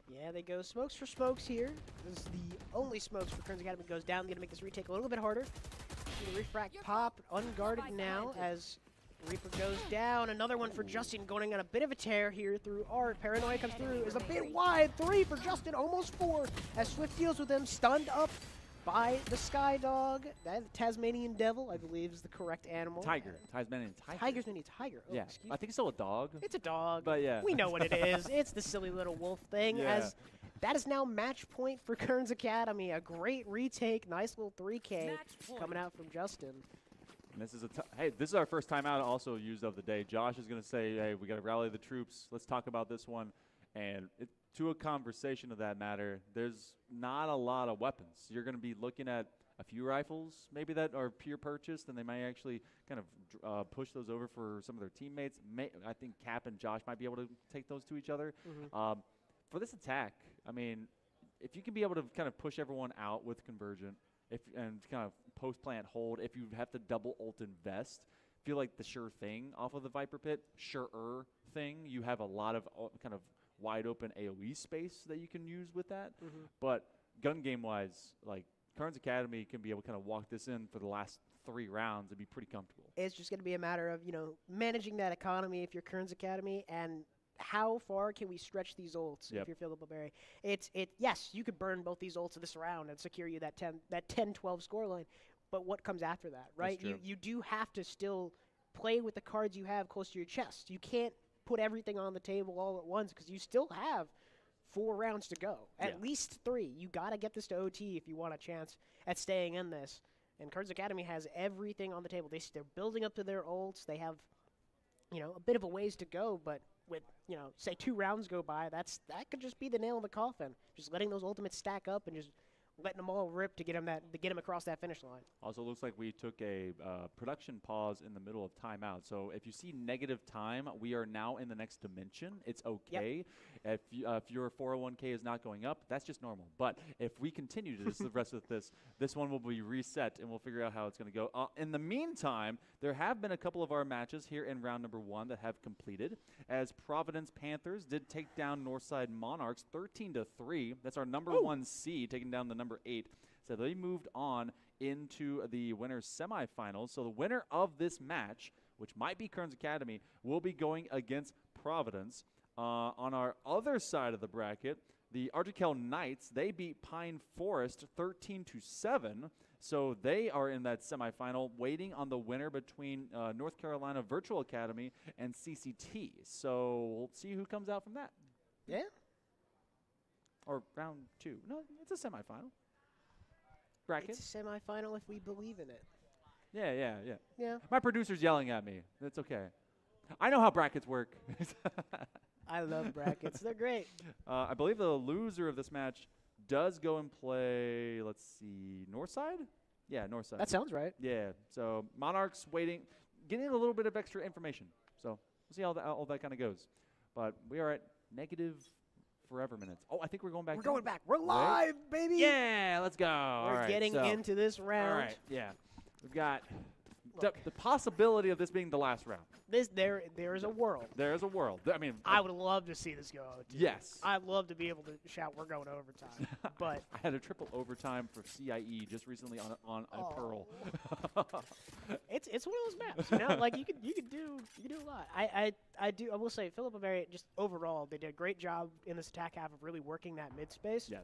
Yeah, they go smokes for smokes here. This is the only smokes for Kearns Academy goes down. Going to make this retake a little bit harder. The refract pop, unguarded now as Reaper goes down. Another one for Justin going on a bit of a tear here through art. Paranoia comes through, is a bit wide. 3 for Justin, almost 4 as Swift deals with him, stunned up by the Sky Dog. That Tasmanian Devil, I believe, is the correct animal. Tiger. Tasmanian tiger. Tasmanian tiger. Oh, yeah, excuse I think it's still a dog. It's a dog. But yeah. We know what it is. It's the silly little wolf thing. Yeah. As that is now match point for Kearns Academy. A great retake. Nice little 3K coming out from Justin. And this is hey, this is our first time out also used of the day. Josh is going to say, hey, we got to rally the troops. Let's talk about this one. And to a conversation of that matter, there's not a lot of weapons. You're going to be looking at a few rifles maybe that are peer purchased, and they might actually kind of push those over for some of their teammates. I think Cap and Josh might be able to take those to each other. For this attack, I mean, if you can be able to kind of push everyone out with Convergent and kind of post-plant hold, if you have to double ult invest, feel like the sure thing off of the Viper Pit, surer thing. You have a lot of kind of wide open AoE space that you can use with that. But gun game wise, like Kearns Academy can be able to kind of walk this in for the last 3 rounds and be pretty comfortable. It's just going to be a matter of, you know, managing that economy if you're Kearns Academy, and how far can we stretch these ults if you're Filippo Berry. Yes, you could burn both these ults this round and secure you that 10-12 scoreline, but what comes after that, right? You do have to still play with the cards you have close to your chest. You can't put everything on the table all at once because you still have 4 rounds to go, at least 3. You got to get this to OT if you want a chance at staying in this. And Kearns Academy has everything on the table. They're building up to their ults. They have, you know, a bit of a ways to go, but with, you know, say 2 rounds go by, that could just be the nail in the coffin. Just letting those ultimates stack up and just letting them all rip to get them across that finish line. Also looks like we took a production pause in the middle of timeout. So if you see negative time, we are now in the next dimension. It's okay. Yep. If your 401k is not going up, that's just normal. But if we continue to the rest of this one will be reset, and we'll figure out how it's going to go. In the meantime, there have been a couple of our matches here in round number 1 that have completed, as Providence Panthers did take down Northside Monarchs 13-3. That's our number 1 seed, taking down the number 8. So they moved on into the winners semifinals. So the winner of this match, which might be Kearns Academy, will be going against Providence. On our other side of the bracket, the Artikel Knights, they beat Pine Forest 13-7. So they are in that semifinal, waiting on the winner between North Carolina Virtual Academy and CCT. So we'll see who comes out from that. Yeah. Or round 2. No, it's a semifinal. Bracket. It's a semifinal if we believe in it. Yeah. My producer's yelling at me. That's okay. I know how brackets work. I love brackets. They're great. I believe the loser of this match does go and play, let's see, Northside? Yeah, Northside. That sounds right. Yeah. So Monarchs waiting, getting a little bit of extra information. So we'll see how all that kind of goes. But we are at negative forever minutes. Oh, I think we're going back. We're going back. We're live, baby. Yeah, let's go. We're getting into this round. All right, yeah. We've got the possibility of this being the last round. There is a world. There is a world. I mean, I would love to see this go. Yes. I'd love to be able to shout, "We're going to overtime." But I had a triple overtime for CIE just recently on a Pearl. It's one of those maps, you know. Like you could do a lot. I will say Philip and Mary, just overall, they did a great job in this attack half of really working that mid space. Yes.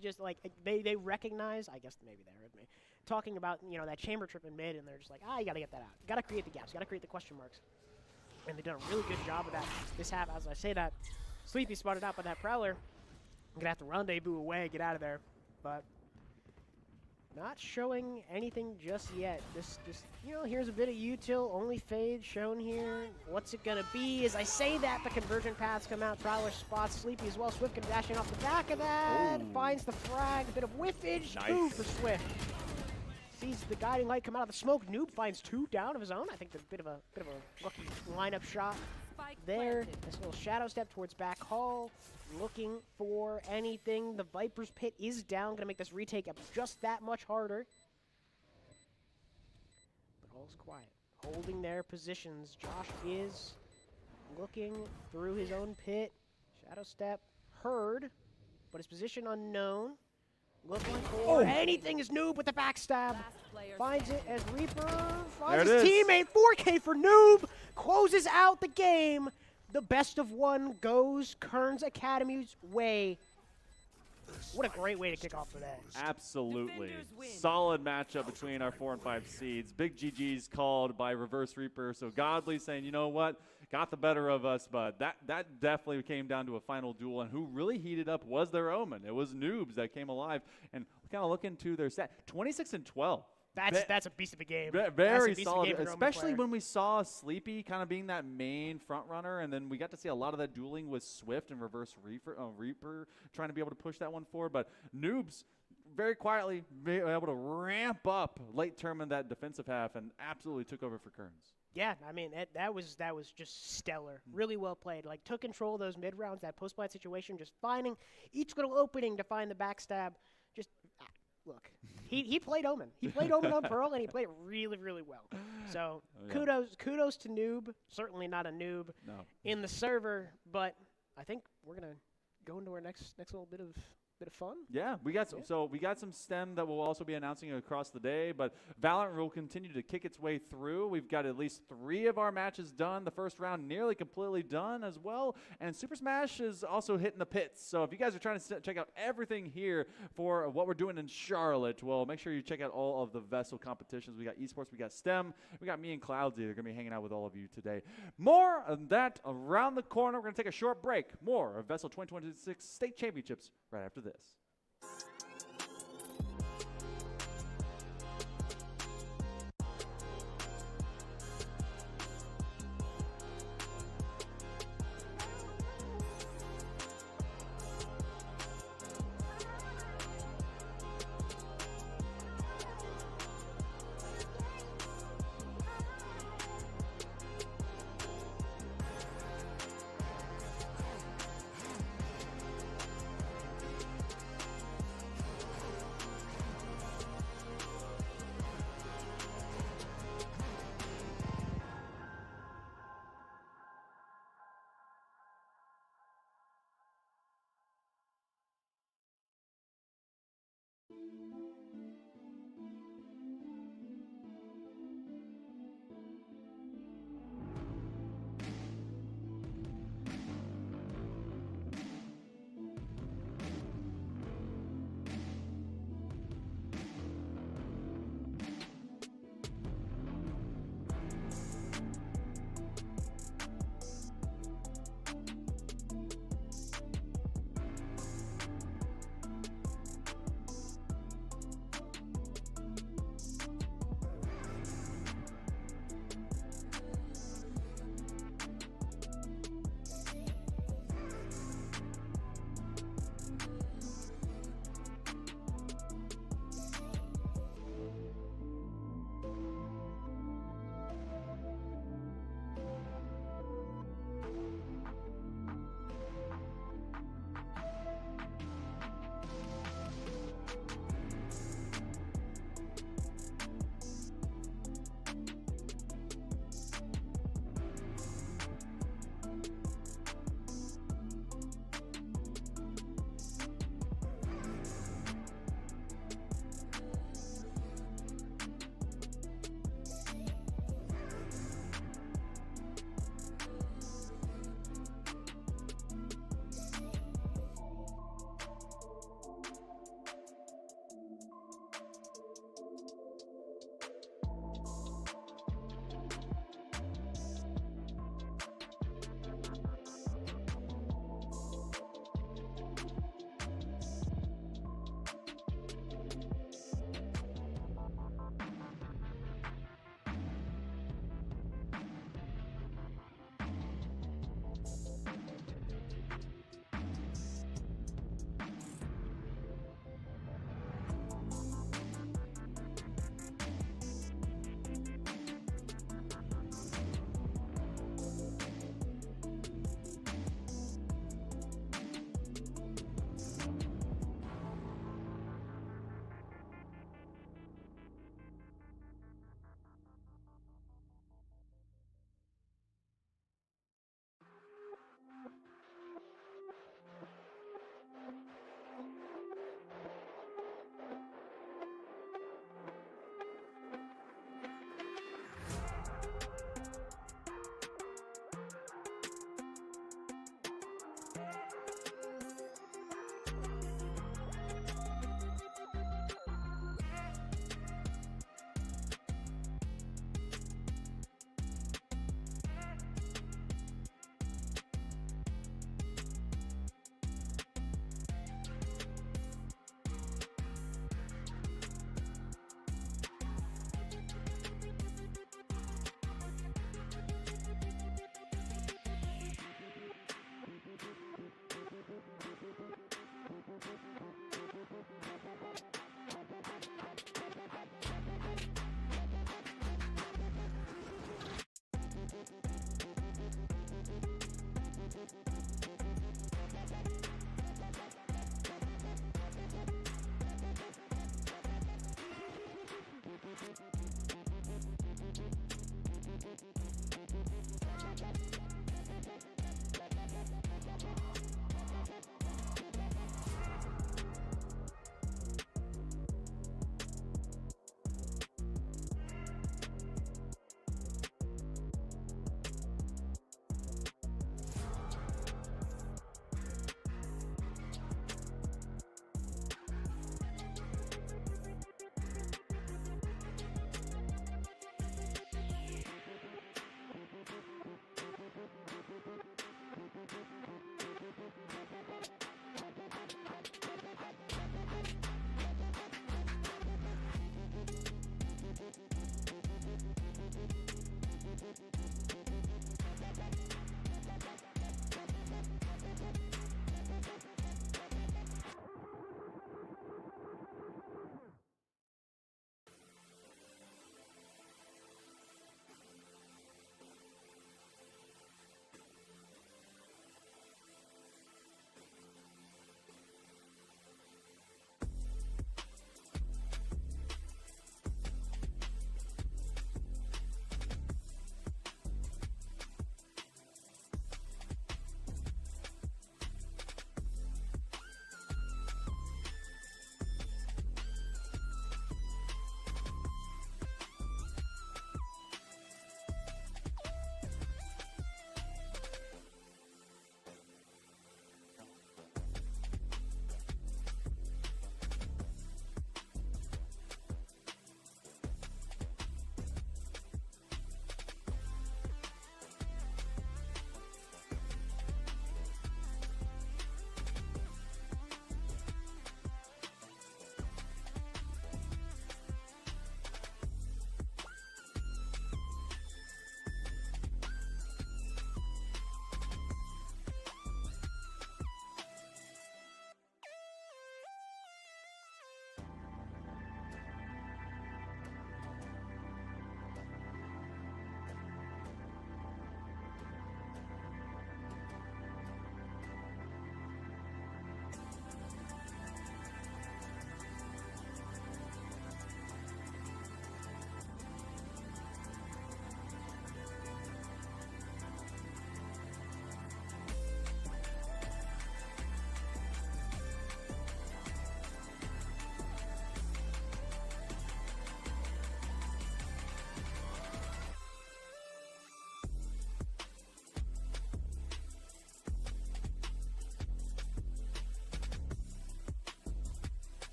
Just like they recognize, I guess maybe they heard me talking about, that chamber trip in mid, and they're just like, you got to get that out. Got to create the gaps. Got to create the question marks. And they've done a really good job of that this half. As I say that, Sleepy spotted out by that Prowler. I'm going to have to rendezvous away, get out of there. But not showing anything just yet. Here's a bit of util, only fade shown here. What's it going to be? As I say that, the conversion paths come out. Prowler spots Sleepy as well. Swift can dash in off the back of that. Ooh. Finds the frag. A bit of whiffage. Nice. 2 for Swift. Sees the guiding light come out of the smoke. Noob finds 2 down of his own. I think a bit of a lucky lineup shot there. This little shadow step towards back hall, looking for anything. The Viper's pit is down, gonna make this retake up just that much harder. But all's quiet, holding their positions. Josh is looking through his own pit. Shadow step heard, but his position unknown. Looking for anything is Noob with the backstab. Finds it as Reaper finds his teammate. 4K for Noob. Closes out the game. The best of one goes Kearns Academy's way. What a great way to kick off the day. Absolutely. Solid matchup between our 4 and 5 seeds. Big GG's called by Reverse Reaper. So Godly saying, you know what? Got the better of us, but that definitely came down to a final duel, and who really heated up was their Omen. It was Noobs that came alive, and kind of looking to their set. 26-12. That's a beast of a game. Very solid, especially when we saw Sleepy kind of being that main front runner, and then we got to see a lot of that dueling with Swift and Reverse Reaper trying to be able to push that one forward. But Noobs very quietly able to ramp up late term in that defensive half and absolutely took over for Kearns. Yeah, I mean, that was just stellar. Really well played. Like, took control of those mid-rounds, that post-plant situation, just finding each little opening to find the backstab. Just, look, he played Omen. He played Omen on Pearl, and he played it really, really well. So, kudos to Noob. Certainly not a noob in the server, but I think we're going to go into our next little bit of fun. Yeah, we got some STEM that we'll also be announcing across the day, but Valorant will continue to kick its way through. We've got at least 3 of our matches done. The first round nearly completely done as well, and Super Smash is also hitting the pits. So if you guys are trying to check out everything here for what we're doing in Charlotte, well, make sure you check out all of the VESL competitions. We got esports, we got STEM, we got me and Cloudsy. They're going to be hanging out with all of you today. More of that around the corner. We're going to take a short break. More of VESL 2026 State Championships right after this.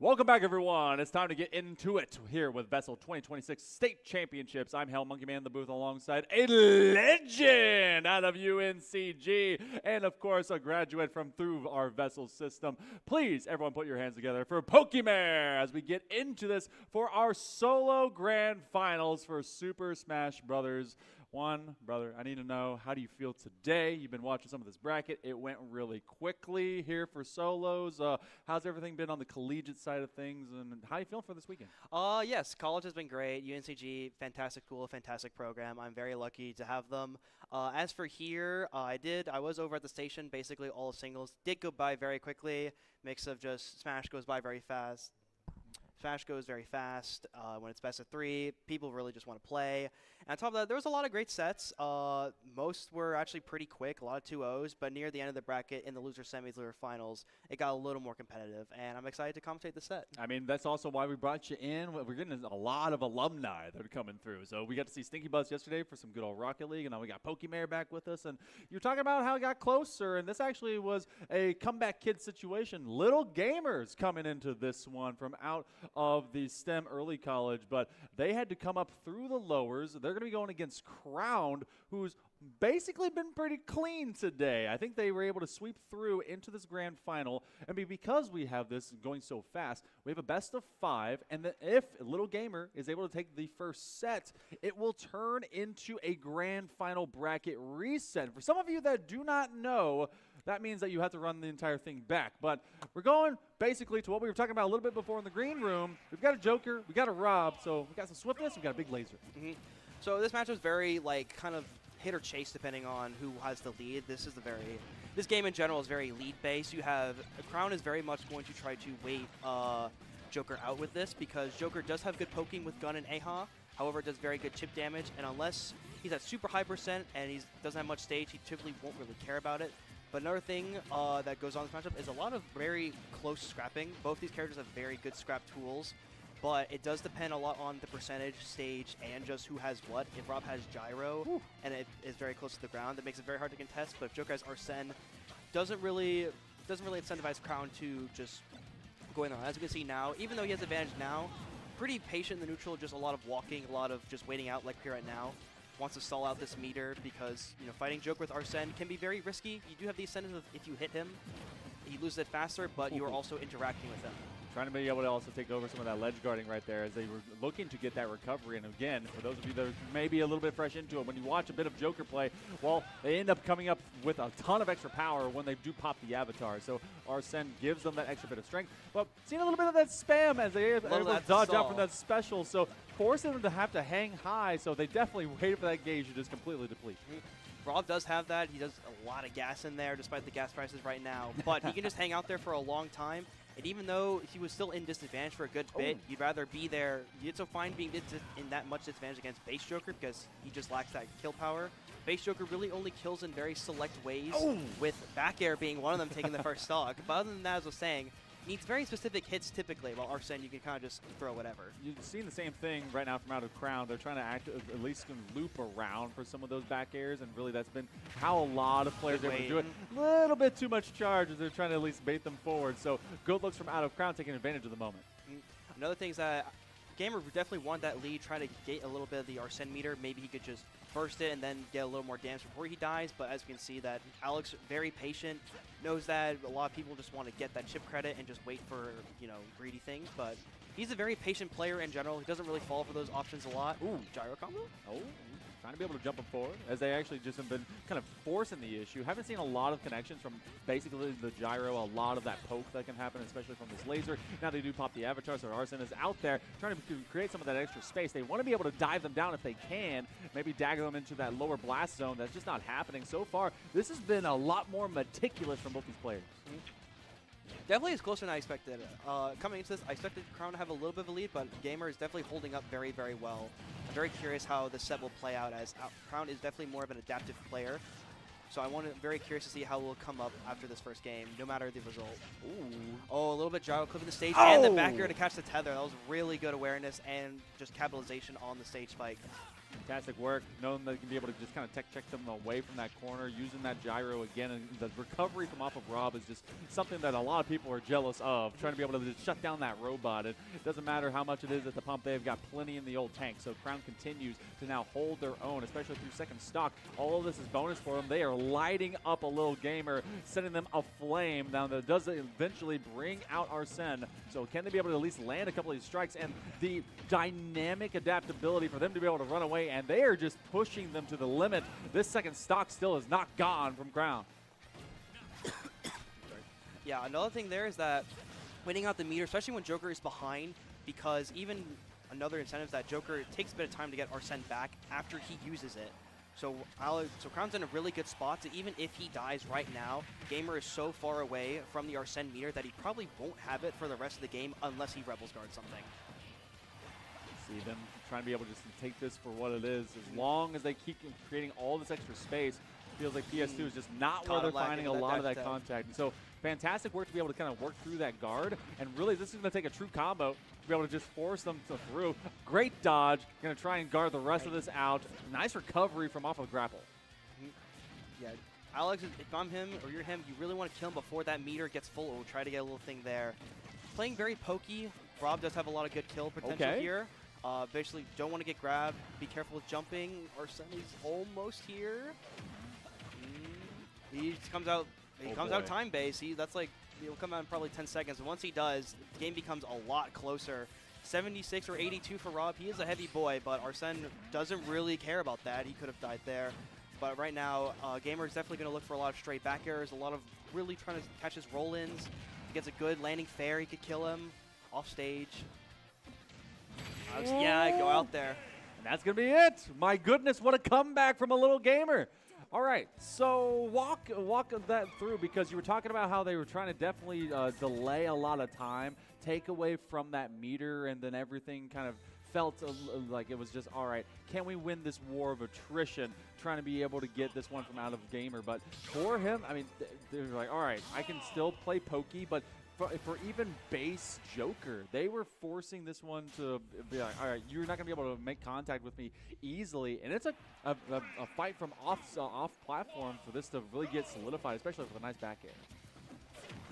Welcome back, everyone. It's time to get into it here with VESL 2026 State Championships. I'm Hell Monkey Man in the booth alongside a legend out of UNCG and, of course, a graduate from through our VESL system. Please, everyone, put your hands together for Pokemare as we get into this for our solo grand finals for Super Smash Brothers. One, brother, I need to know, how do you feel today? You've been watching some of this bracket. It went really quickly here for solos. How's everything been on the collegiate side of things, and how are you feeling for this weekend? Yes, college has been great. UNCG, fantastic school, fantastic program. I'm very lucky to have them. As for here, I was over at the station, basically all singles. Did go by very quickly. Mix of just Smash goes by very fast. Smash goes very fast. When it's best of 3, people really just want to play. And on top of that, there was a lot of great sets. Most were actually pretty quick, a lot of 2-0s, but near the end of the bracket, in the loser semis, loser finals, it got a little more competitive, and I'm excited to commentate the set. I mean, that's also why we brought you in. We're getting a lot of alumni that are coming through. So we got to see Stinky Buzz yesterday for some good old Rocket League, and now we got Pokemare back with us. And you're talking about how it got closer, and this actually was a comeback kid situation. Little gamers coming into this one from out of the STEM early college, but they had to come up through the lowers. They're going to be going against Crown, who's basically been pretty clean today. I think they were able to sweep through into this grand final, and because we have this going so fast, we have a best of 5, and then if Little Gamer is able to take the first set, it will turn into a grand final bracket reset. For some of you that do not know, that means that you have to run the entire thing back. But we're going basically to what we were talking about a little bit before in the green room. We've got a Joker, we got a Rob, so we got some swiftness, we got a big laser. So this match was very, kind of hit or chase depending on who has the lead. This game in general is very lead-based. Crown is very much going to try to wait Joker out with this, because Joker does have good poking with Gun and Aha. However, it does very good chip damage, and unless he's at super high percent and he doesn't have much stage, he typically won't really care about it. But another thing that goes on in this matchup is a lot of very close scrapping. Both these characters have very good scrap tools, but it does depend a lot on the percentage, stage, and just who has what. If Rob has Gyro and it is very close to the ground, that makes it very hard to contest. But if Joker has Arsene, doesn't really incentivize Crown to just go in there. As you can see now, even though he has advantage now, pretty patient in the neutral, just a lot of walking, a lot of just waiting out like here right now. Wants to stall out this meter because, fighting Joker with Arsene can be very risky. You do have the incentive of if you hit him, he loses it faster, but you are also interacting with him. Trying to be able to also take over some of that ledge guarding right there as they were looking to get that recovery. And again, for those of you that are maybe a little bit fresh into it, when you watch a bit of Joker play, well, they end up coming up with a ton of extra power when they do pop the avatar. So Arsene gives them that extra bit of strength. But seeing a little bit of that spam as they are able to dodge out from that special. So forcing them to have to hang high. So they definitely waited for that gauge to just completely deplete. Rob does have that. He does a lot of gas in there despite the gas prices right now. But he can just hang out there for a long time. And even though he was still in disadvantage for a good bit, you'd rather be there. It's so fine being in that much disadvantage against base Joker because he just lacks that kill power. Base Joker really only kills in very select ways, with back air being one of them taking the first stock. But other than that, as I was saying, needs very specific hits typically, while Arsene you can kind of just throw whatever. You've seen the same thing right now from out of Crown. They're trying to at least loop around for some of those back airs, and really that's been how a lot of players are able to do it. A little bit too much charge as they're trying to at least bait them forward. So good looks from out of Crown taking advantage of the moment. Another thing is that Gamer definitely wanted that lead, try to get a little bit of the Arsene meter. Maybe he could just burst it and then get a little more damage before he dies. But as you can see, that Alex, very patient, knows that a lot of people just want to get that chip credit and just wait for, greedy things. But he's a very patient player in general. He doesn't really fall for those options a lot. Ooh, gyro combo? Oh, trying to be able to jump him forward as they actually just have been kind of forcing the issue. Haven't seen a lot of connections from basically the gyro, a lot of that poke that can happen, especially from this laser. Now they do pop the avatar, so Arsene is out there trying to create some of that extra space. They want to be able to dive them down if they can, maybe dagger them into that lower blast zone. That's just not happening so far. This has been a lot more meticulous from both these players. Definitely is closer than I expected. Coming into this, I expected Crown to have a little bit of a lead, but Gamer is definitely holding up very, very well. I'm very curious how this set will play out, as Crown is definitely more of an adaptive player. So I'm very curious to see how it will come up after this first game, no matter the result. Ooh. Oh, a little bit gyro clipping the stage and the back air to catch the tether. That was really good awareness and just capitalization on the stage spike. Fantastic work, knowing they can be able to just kind of tech check them away from that corner, using that gyro again, and the recovery from off of Rob is just something that a lot of people are jealous of, trying to be able to just shut down that robot. And it doesn't matter how much it is at the pump, they've got plenty in the old tank, so Crown continues to now hold their own, especially through second stock. All of this is bonus for them. They are lighting up a little gamer, setting them aflame. Now that does eventually bring out Arsene, so can they be able to at least land a couple of these strikes, and the dynamic adaptability for them to be able to run away, and they are just pushing them to the limit. This second stock still is not gone from Crown. Yeah, another thing there is that winning out the meter, especially when Joker is behind, because even another incentive is that Joker takes a bit of time to get Arsene back after he uses it. So Crown's in a really good spot, so even if he dies right now, Gamer is so far away from the Arsene meter that he probably won't have it for the rest of the game unless he Rebels Guard something. See them trying to be able to just take this for what it is. As long as they keep creating all this extra space, it feels like PS2 is just not where they're finding a lot of that contact. And so fantastic work to be able to kind of work through that guard. And really, this is going to take a true combo to be able to just force them through. Great dodge. Going to try and guard the rest of this out. Nice recovery from off of grapple. Yeah, Alex, if I'm him or you're him, you really want to kill him before that meter gets full. Or try to get a little thing there. Playing very pokey. Rob does have a lot of good kill potential here. Basically, don't want to get grabbed. Be careful with jumping. Arsene's almost here. He just comes out. He comes out time base. That's like he'll come out in probably 10 seconds. And once he does, the game becomes a lot closer. 76 or 82 for Rob. He is a heavy boy, but Arsene doesn't really care about that. He could have died there. But right now, Gamer is definitely going to look for a lot of straight back airs, a lot of really trying to catch his roll-ins. He gets a good landing fair. He could kill him off stage. Yeah, go out there. And that's going to be it. My goodness, what a comeback from a little gamer. All right, so walk that through, because you were talking about how they were trying to definitely delay a lot of time, take away from that meter, and then everything kind of felt like it was just, all right, can we win this war of attrition, trying to be able to get this one from out of gamer. But for him, I mean, they're like, all right, I can still play pokey, but for even base Joker, they were forcing this one to be like, all right, you're not going to be able to make contact with me easily. And it's a fight from off platform for this to really get solidified, especially with a nice back air.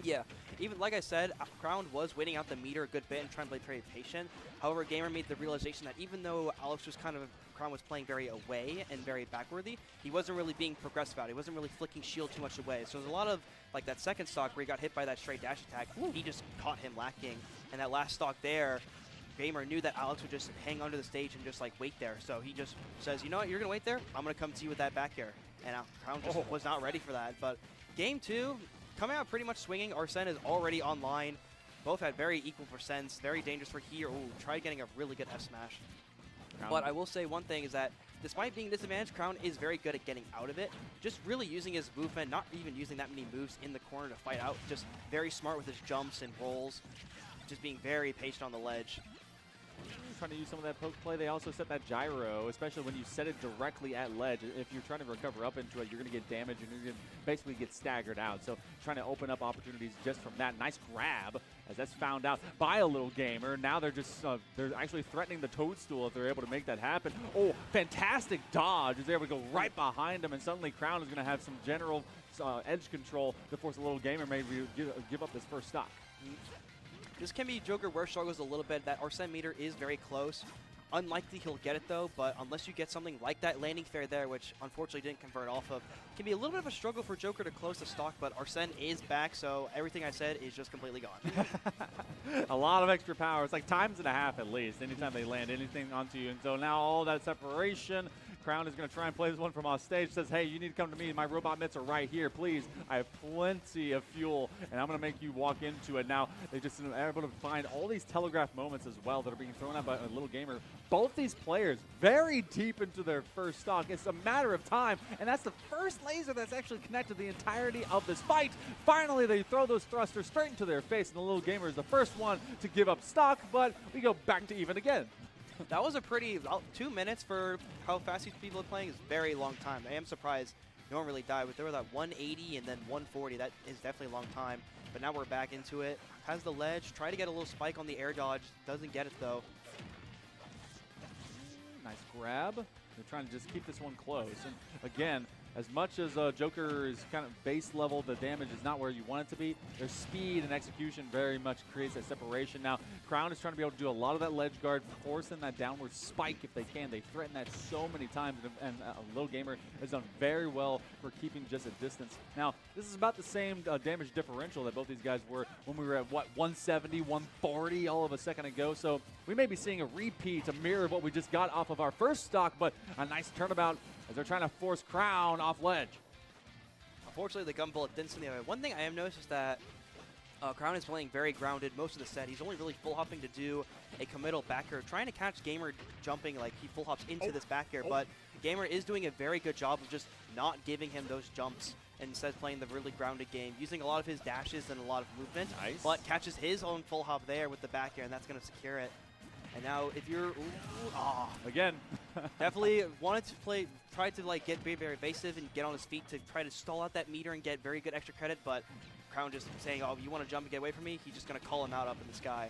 Yeah, even like I said, Crown was waiting out the meter a good bit and trying to play very patient. However, Gamer made the realization that even though Alex was Crown was playing very away and very backworthy, he wasn't really being progressive out. He wasn't really flicking shield too much away. So there's a lot of like that second stock where he got hit by that straight dash attack. He just caught him lacking. And that last stock there, Gamer knew that Alex would just hang onto the stage and just like wait there. So he just says, you know what, you're going to wait there? I'm going to come to you with that back air. And Crown just was not ready for that. But game two, coming out pretty much swinging. Arsene is already online. Both had very equal percents. Very dangerous for here. Ooh, try getting a really good F smash. But I will say one thing is that despite being disadvantaged, Crown is very good at getting out of it. Just really using his movement, not even using that many moves in the corner to fight out. Just very smart with his jumps and rolls. Just being very patient on the ledge. Trying to use some of that poke play. They also set that gyro, especially when you set it directly at ledge. If you're trying to recover up into it, you're going to get damaged and you're going to basically get staggered out. So trying to open up opportunities just from that. Nice grab, as that's found out by a little gamer. Now they're just they're actually threatening the toadstool if they're able to make that happen. Oh, fantastic dodge. Is able to go right behind him, and suddenly Crown is going to have some general edge control to force a little gamer maybe give up this first stock. This can be Joker where struggles a little bit. That Arsene meter is very close. Unlikely he'll get it though, but unless you get something like that landing fair there, which unfortunately didn't convert off of, can be a little bit of a struggle for Joker to close the stock, but Arsene is back, so everything I said is just completely gone. A lot of extra power. It's like times and a half at least, anytime they land anything onto you. And so now all that separation, Crown is going to try and play this one from off stage. Says, hey, you need to come to me. My robot mitts are right here. Please, I have plenty of fuel, and I'm going to make you walk into it. Now, they just are able to find all these telegraph moments as well that are being thrown out by a little gamer. Both these players very deep into their first stock. It's a matter of time, and that's the first laser that's actually connected the entirety of this fight. Finally, they throw those thrusters straight into their face, and the little gamer is the first one to give up stock, but we go back to even again. That was a pretty 2 minutes for how fast these people are playing is a very long time. I am surprised no one really died, but there was that 180 and then 140. That is definitely a long time. But now we're back into it. Has the ledge. Try to get a little spike on the air dodge. Doesn't get it though. Nice grab. They're trying to just keep this one close. And again, as much as Joker is kind of base level, the damage is not where you want it to be. Their speed and execution very much creates that separation. Now, Crown is trying to be able to do a lot of that ledge guard, forcing that downward spike if they can. They threaten that so many times, and Little Gamer has done very well for keeping just a distance. Now, this is about the same damage differential that both these guys were when we were at, what, 170, 140 all of a second ago. So we may be seeing a repeat, a mirror of what we just got off of our first stock, but a nice turnabout as they're trying to force Crown off ledge. Unfortunately, the gun bullet didn't send the other. One thing I have noticed is that Crown is playing very grounded most of the set. He's only really full hopping to do a committal back air, trying to catch Gamer jumping like he full hops into this back air, but Gamer is doing a very good job of just not giving him those jumps and instead playing the really grounded game, using a lot of his dashes and a lot of movement, but catches his own full hop there with the back air, and that's going to secure it. And now if you're, Again. definitely wanted to try to like get very, very evasive and get on his feet to try to stall out that meter and get very good extra credit, but Crown just saying, oh, you want to jump and get away from me? He's just going to call him out up in the sky.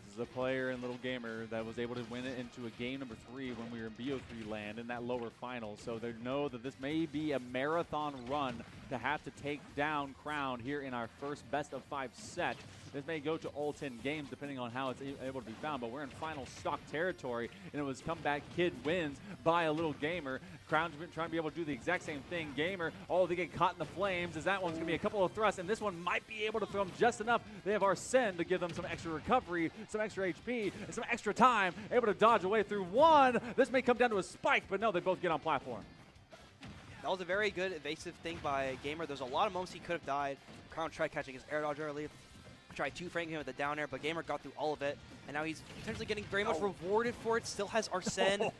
This is a player in Little Gamer that was able to win it into a game number 3 when we were in BO3 land in that lower final. So they know that this may be a marathon run to have to take down Crown here in our first best of 5 set. This may go to all 10 games depending on how it's able to be found, but we're in final stock territory, and it was Comeback Kid wins by a Little Gamer. Crown's been trying to be able to do the exact same thing. Gamer, they get caught in the flames, as that one's going to be a couple of thrusts, and this one might be able to throw them just enough. They have Arsene to give them some extra recovery, some extra HP, and some extra time, able to dodge away through one. This may come down to a spike, but no, they both get on platform. That was a very good evasive thing by Gamer. There's a lot of moments he could have died. Crown tried catching his air dodge early, tried two-framing him with the down air, but Gamer got through all of it, and now he's potentially getting very much rewarded for it. Still has Arsene,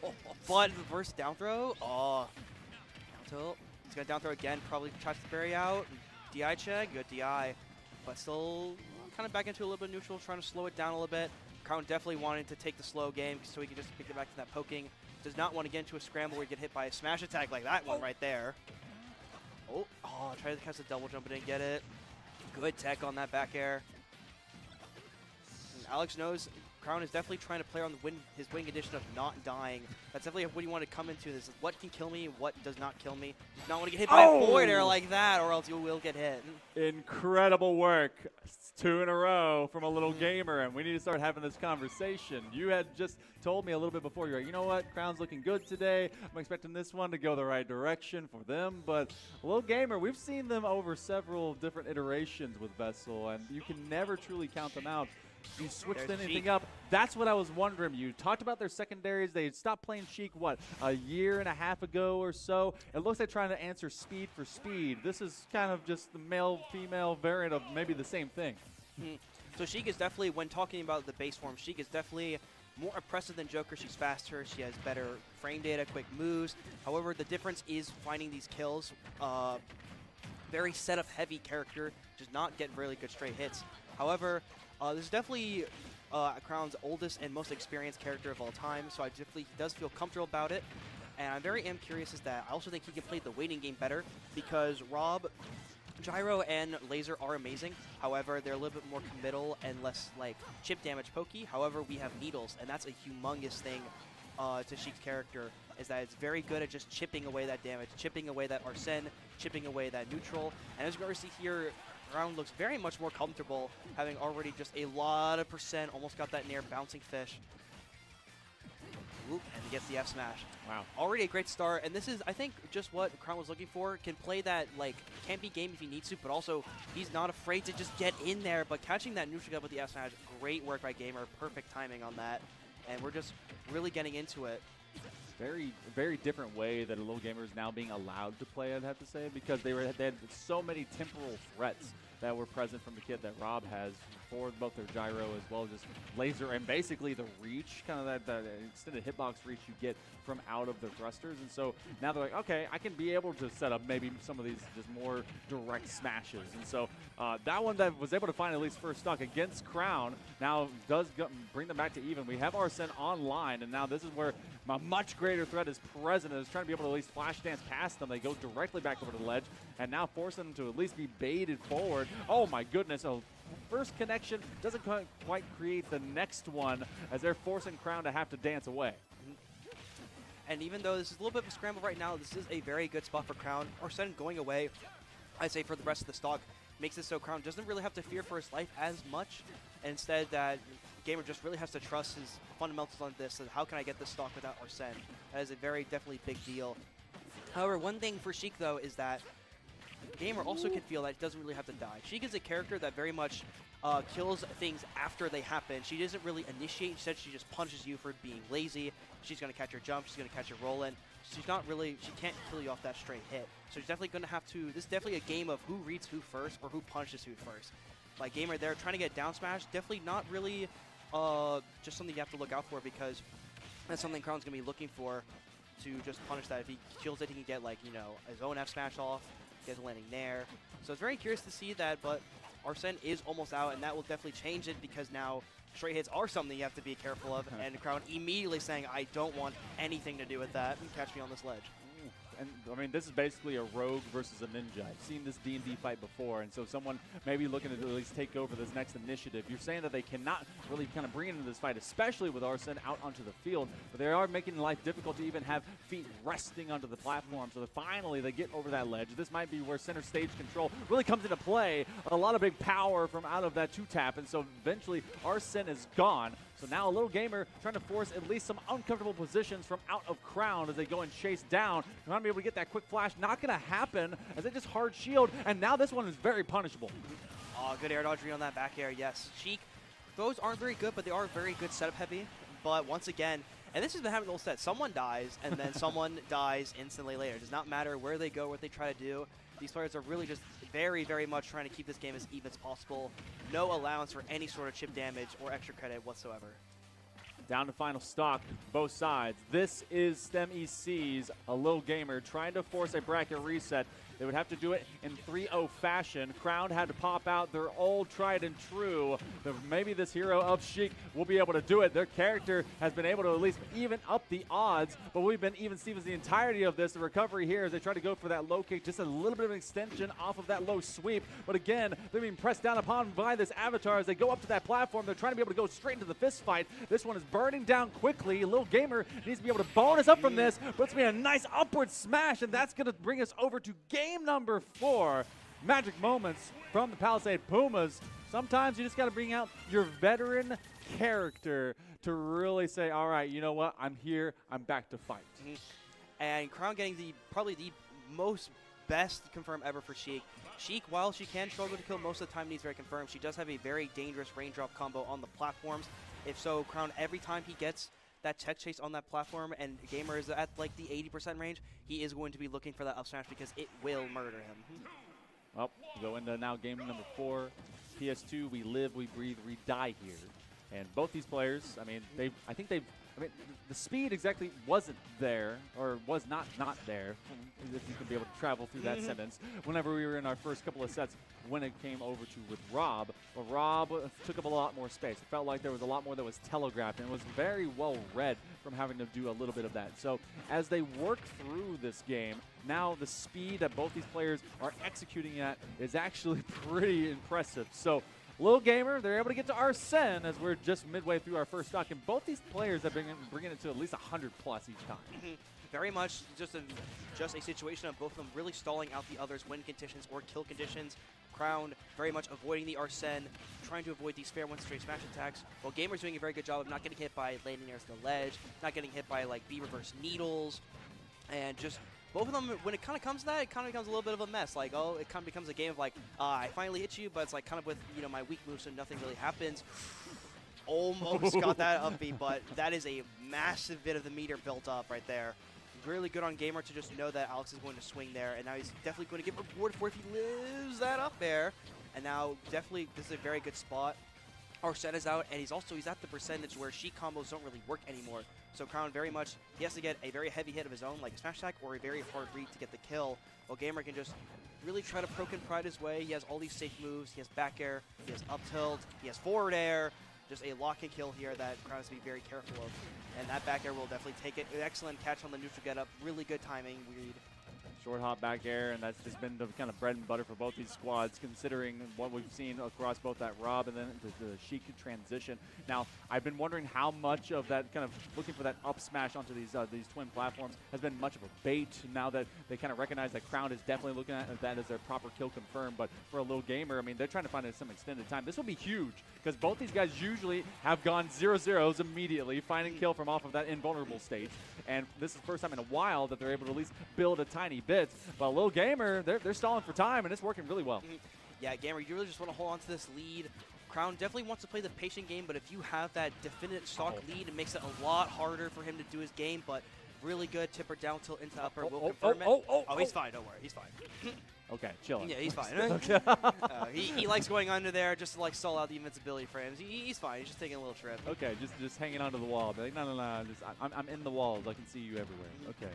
but reverse down throw. Down tilt. He's going to down throw again, probably tries to bury out. DI check, good DI, but still kind of back into a little bit neutral, trying to slow it down a little bit. Crown definitely wanted to take the slow game so he can just pick it back to that poking. Does not want to get into a scramble where you get hit by a smash attack like that one right there. Try to catch the double jump and didn't get it. Good tech on that back air. And Alex knows Crown is definitely trying to play on his wing edition of not dying. That's definitely what you want to come into. This is what can kill me, what does not kill me. You do not want to get hit by a forward air like that, or else you will get hit. Incredible work. 2 in a row from a Little Gamer, and we need to start having this conversation. You had just told me a little bit before, you're like, you know what, Crown's looking good today. I'm expecting this one to go the right direction for them, but Little Gamer, we've seen them over several different iterations with VESL, and you can never truly count them out. You switched anything up. That's what I was wondering. You talked about their secondaries. They stopped playing Sheik, what, a year and a half ago or so? It looks like trying to answer speed for speed. This is kind of just the male-female variant of maybe the same thing. So Sheik is definitely, when talking about the base form, Sheik is definitely more impressive than Joker. She's faster. She has better frame data, quick moves. However, the difference is finding these kills. Very setup-heavy character. Does not get really good straight hits. However, this is definitely Crown's oldest and most experienced character of all time, so he does feel comfortable about it. And I'm very curious is that I also think he can play the waiting game better because Rob, Gyro, and Laser are amazing. However, they're a little bit more committal and less like chip damage pokey. However, we have Needles, and that's a humongous thing to Sheik's character, is that it's very good at just chipping away that damage, chipping away that Arsene, chipping away that neutral. And as you're going to see here, Crown looks very much more comfortable, having already just a lot of percent, almost got that near bouncing fish. Oop, and he gets the F smash. Wow. Already a great start, and this is, I think, just what Crown was looking for. Can play that, like, campy game if he needs to, but also he's not afraid to just get in there. But catching that neutral up with the F smash, great work by Gamer, perfect timing on that. And we're just really getting into it. Very, very different way that a Little Gamer is now being allowed to play, I'd have to say, because they had so many temporal threats that were present from the kit that Rob has for both their gyro as well as just laser and basically the reach, kind of that extended hitbox reach you get from out of the thrusters. And so now they're like, okay, I can be able to set up maybe some of these just more direct smashes. And so that one that was able to find at least first stock against Crown now does bring them back to even. We have Arsene online, and now this is where a much greater threat is present and is trying to be able to at least flash dance past them. They go directly back over to the ledge and now force them to at least be baited forward. Oh my goodness. Oh, first connection doesn't quite create the next one as they're forcing Crown to have to dance away. And even though this is a little bit of a scramble right now, this is a very good spot for Crown. Arsene going away, I'd say for the rest of the stock, makes it so Crown doesn't really have to fear for his life as much. And instead that Gamer just really has to trust his fundamentals on this. And how can I get this stock without Arsene? That is a very definitely big deal. However, one thing for Sheik though is that Gamer also can feel that he doesn't really have to die. Sheik is a character that very much kills things after they happen. She doesn't really initiate. Instead, she just punches you for being lazy. She's going to catch your jump. She's going to catch your roll in. She's not really, she can't kill you off that straight hit. So she's definitely going to have to, this is definitely a game of who reads who first or who punches who first. Like Gamer there trying to get down smash, definitely not really just something you have to look out for, because that's something Crown's going to be looking for to just punish that. If he kills it, he can get like, you know, his own F smash off, get a landing there. So it's very curious to see that, but Arsene is almost out, and that will definitely change it, because now straight hits are something you have to be careful of, and Crown immediately saying, I don't want anything to do with that, and catch me on this ledge. And I mean, this is basically a rogue versus a ninja. I've seen this D&D fight before, and so someone maybe looking to at least take over this next initiative. You're saying that they cannot really kind of bring into this fight, especially with Arsene out onto the field, but they are making life difficult to even have feet resting onto the platform. So that finally they get over that ledge. This might be where center stage control really comes into play. A lot of big power from out of that two-tap, and so eventually Arsene is gone. So now a little Gamer trying to force at least some uncomfortable positions from out of Crown as they go and chase down. They're not be able to get that quick flash. Not going to happen as they just hard shield. And now this one is very punishable. Oh, good air dodge read on that back air, yes. Sheik, those aren't very good, but they are very good setup heavy. But once again, and this has been happening the whole set, someone dies and then someone dies instantly later. It does not matter where they go, what they try to do. These players are really just very, very much trying to keep this game as even as possible. No allowance for any sort of chip damage or extra credit whatsoever. Down to final stock, both sides. This is STEM EC's a little Gamer trying to force a bracket reset. They would have to do it in 3-0 fashion. Crown had to pop out their old tried and true. Maybe this hero of Sheik will be able to do it. Their character has been able to at least even up the odds, but we've been even Stevens the entirety of this. The recovery here as they try to go for that low kick, just a little bit of an extension off of that low sweep. But again, they're being pressed down upon by this avatar as they go up to that platform. They're trying to be able to go straight into the fist fight. This one is burning down quickly. Little Gamer needs to be able to bonus up from this, but it's going to be a nice upward smash, and that's going to bring us over to game number 4. Magic moments from the Palisade Pumas. Sometimes you just got to bring out your veteran character to really say, all right, you know what? I'm here. I'm back to fight. And Crown getting probably the most best confirm ever for Sheik. Sheik, while she can struggle to kill most of the time, needs very confirmed. She does have a very dangerous raindrop combo on the platforms. If so, Crown, every time he gets that tech chase on that platform and Gamer is at like the 80% range, he is going to be looking for that up smash because it will murder him. Well, we go into now game number 4. PS2, we live, we breathe, we die here. And both these players, I mean, the speed exactly wasn't there, or was not there, if you can be able to travel through that sentence, whenever we were in our first couple of sets when it came over to with Rob. But Rob took up a lot more space. It felt like there was a lot more that was telegraphed, and it was very well read from having to do a little bit of that. So as they work through this game, now the speed that both these players are executing at is actually pretty impressive. So Little Gamer, they're able to get to Arsene as we're just midway through our first stock, and both these players have been bringing it to at least 100 plus each time. Very much just a situation of both of them really stalling out the other's win conditions or kill conditions. Crown very much avoiding the Arsene, trying to avoid these fair one straight smash attacks, while Gamer's doing a very good job of not getting hit by landing airs to the ledge, not getting hit by like B reverse needles, and just both of them, when it kind of comes to that, it kind of becomes a little bit of a mess. Like, oh, it kind of becomes a game of like, I finally hit you, but it's like kind of with, you know, my weak moves, so nothing really happens. Almost got that upbeat, but that is a massive bit of the meter built up right there. Really good on Gamer to just know that Alex is going to swing there, and now he's definitely going to get rewarded for if he lives that up there. And now, definitely, this is a very good spot. Arsene is out, and he's at the percentage where Sheik combos don't really work anymore. So Crown very much, he has to get a very heavy hit of his own, like a smash attack, or a very hard read to get the kill. While Gamer can just really try to poke and pride his way. He has all these safe moves. He has back air, he has up tilt, he has forward air. Just a lock and kill here that Crown has to be very careful of. and that back air will definitely take it. Excellent catch on the neutral get up. Really good timing read. Short hop back air, and that's just been the kind of bread and butter for both these squads, considering what we've seen across both that Rob and then the Sheik transition. Now, I've been wondering how much of that kind of looking for that up smash onto these twin platforms has been much of a bait now that they kind of recognize that Crown is definitely looking at that as their proper kill confirmed. But for a little gamer, I mean, they're trying to find some extended time. This will be huge because both these guys usually have gone 0-0s immediately, finding kill from off of that invulnerable state. And this is the first time in a while that they're able to at least build a tiny bit. But a little gamer, they're stalling for time, and it's working really well. Yeah, gamer, you really just want to hold on to this lead. Crown definitely wants to play the patient game, but if you have that definite stock lead, it makes it a lot harder for him to do his game. But really good tipper down tilt into upper will confirm it. Oh, he's fine. Don't worry, he's fine. Okay, chilling. Yeah, he's fine. He likes going under there just to like stall out the invincibility frames. He's fine. He's just taking a little trip. Okay, just hanging onto the wall. Like, no. I'm in the walls. I can see you everywhere. Okay.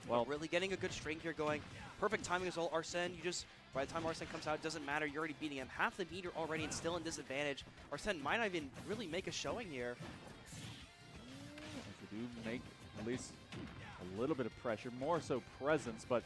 Well, really getting a good string here going. Perfect timing as well. Arsene, you just, by the time Arsene comes out, it doesn't matter. You're already beating him. Half the meter already and still in disadvantage. Arsene might not even really make a showing here. They do make at least a little bit of pressure, more so presence, but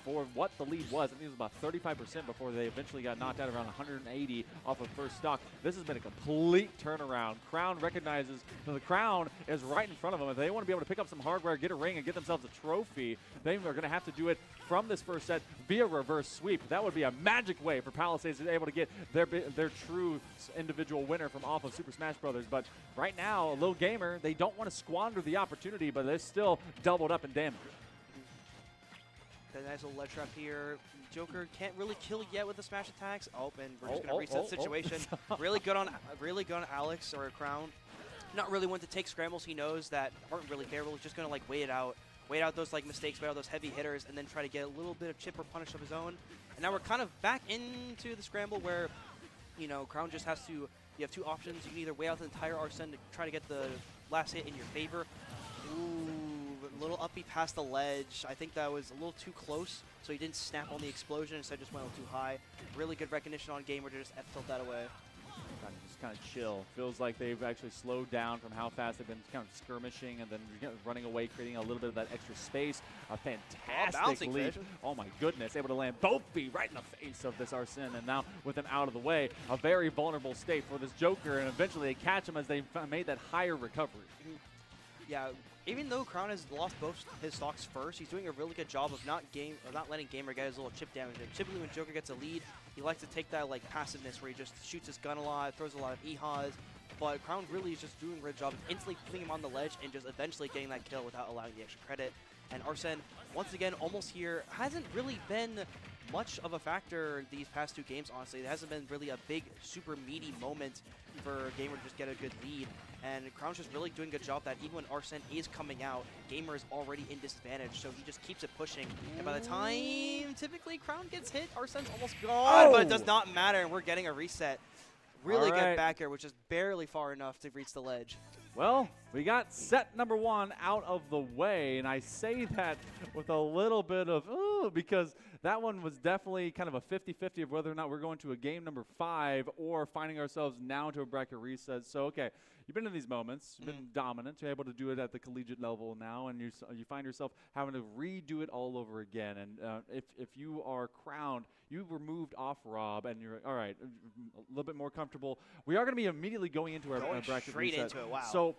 for what the lead was, I think it was about 35% before they eventually got knocked out around 180 off of first stock. This has been a complete turnaround. Crown recognizes that the crown is right in front of them. If they want to be able to pick up some hardware, get a ring, and get themselves a trophy, they are going to have to do it from this first set via reverse sweep. That would be a magic way for Palisades to be able to get their true individual winner from off of Super Smash Brothers. But right now, a little gamer, they don't want to squander the opportunity, but they're still doubled up in damage. A nice little ledge trap here. Joker can't really kill yet with the smash attacks. Oh, and we're just gonna reset the situation. Really good on Alex or Crown. Not really one to take scrambles. He knows that aren't really favorable. He's just gonna like wait out those like mistakes, wait out those heavy hitters, and then try to get a little bit of chip or punish of his own. And now we're kind of back into the scramble where, you know, Crown just has to. You have two options. You can either wait out the entire Arsene to try to get the last hit in your favor. Ooh. A little uppy past the ledge. I think that was a little too close, so he didn't snap on the explosion. Instead, just went a little too high. Really good recognition on gamer to just F-tilt that away. Just kind of chill. Feels like they've actually slowed down from how fast they've been kind of skirmishing and then running away, creating a little bit of that extra space. A fantastic lead. Oh my goodness, able to land both feet right in the face of this Arsene, and now with him out of the way, a very vulnerable state for this Joker, and eventually they catch him as they made that higher recovery. Yeah. Even though Crown has lost both his stocks first, he's doing a really good job of not letting Gamer get his little chip damage. And typically when Joker gets a lead, he likes to take that like passiveness where he just shoots his gun a lot, throws a lot of EHAs. But Crown really is just doing a great job of instantly putting him on the ledge and just eventually getting that kill without allowing the extra credit. And Arsene, once again, almost here, hasn't really been much of a factor these past two games, honestly. There hasn't been really a big, super meaty moment for Gamer to just get a good lead. And Crown's just really doing a good job that even when Arsene is coming out, Gamer is already in disadvantage, so he just keeps it pushing. And by the time typically Crown gets hit, Arsene's almost gone, but it does not matter, and we're getting a reset. Really good back air, which is barely far enough to reach the ledge. Well, we got set number one out of the way, and I say that with a little bit of, ooh, because that one was definitely kind of a 50-50 of whether or not we're going to a game number 5 or finding ourselves now into a bracket reset. So, okay, you've been in these moments, you've been dominant, you're able to do it at the collegiate level now, and you find yourself having to redo it all over again. And if you are crowned, you were moved off Rob, and you're, all right, a little bit more comfortable. We are going to be immediately going into our bracket straight reset. into it, wow. So,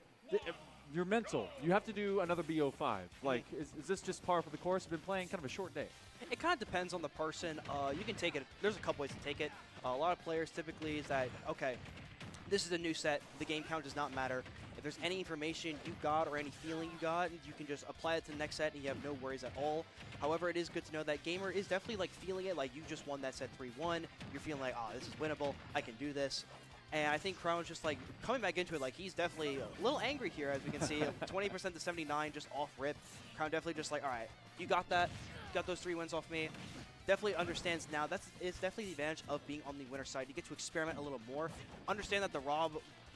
your mental, you have to do another BO5. Like, is this just par for the course? You've been playing kind of a short day. It kind of depends on the person. You can take it. There's a couple ways to take it. A lot of players typically is that, okay, this is a new set. The game count does not matter. If there's any information you got or any feeling you got, you can just apply it to the next set and you have no worries at all. However, it is good to know that Gamer is definitely like feeling it, like you just won that set 3-1. You're feeling like, oh, this is winnable. I can do this. And I think Crown's just like coming back into it, like he's definitely a little angry here, as we can see. 20% to 79 just off rip. Crown definitely just like, all right, you got that. You got those 3 wins off me. Definitely understands now. It's definitely the advantage of being on the winner side. You get to experiment a little more. Understand that the Rob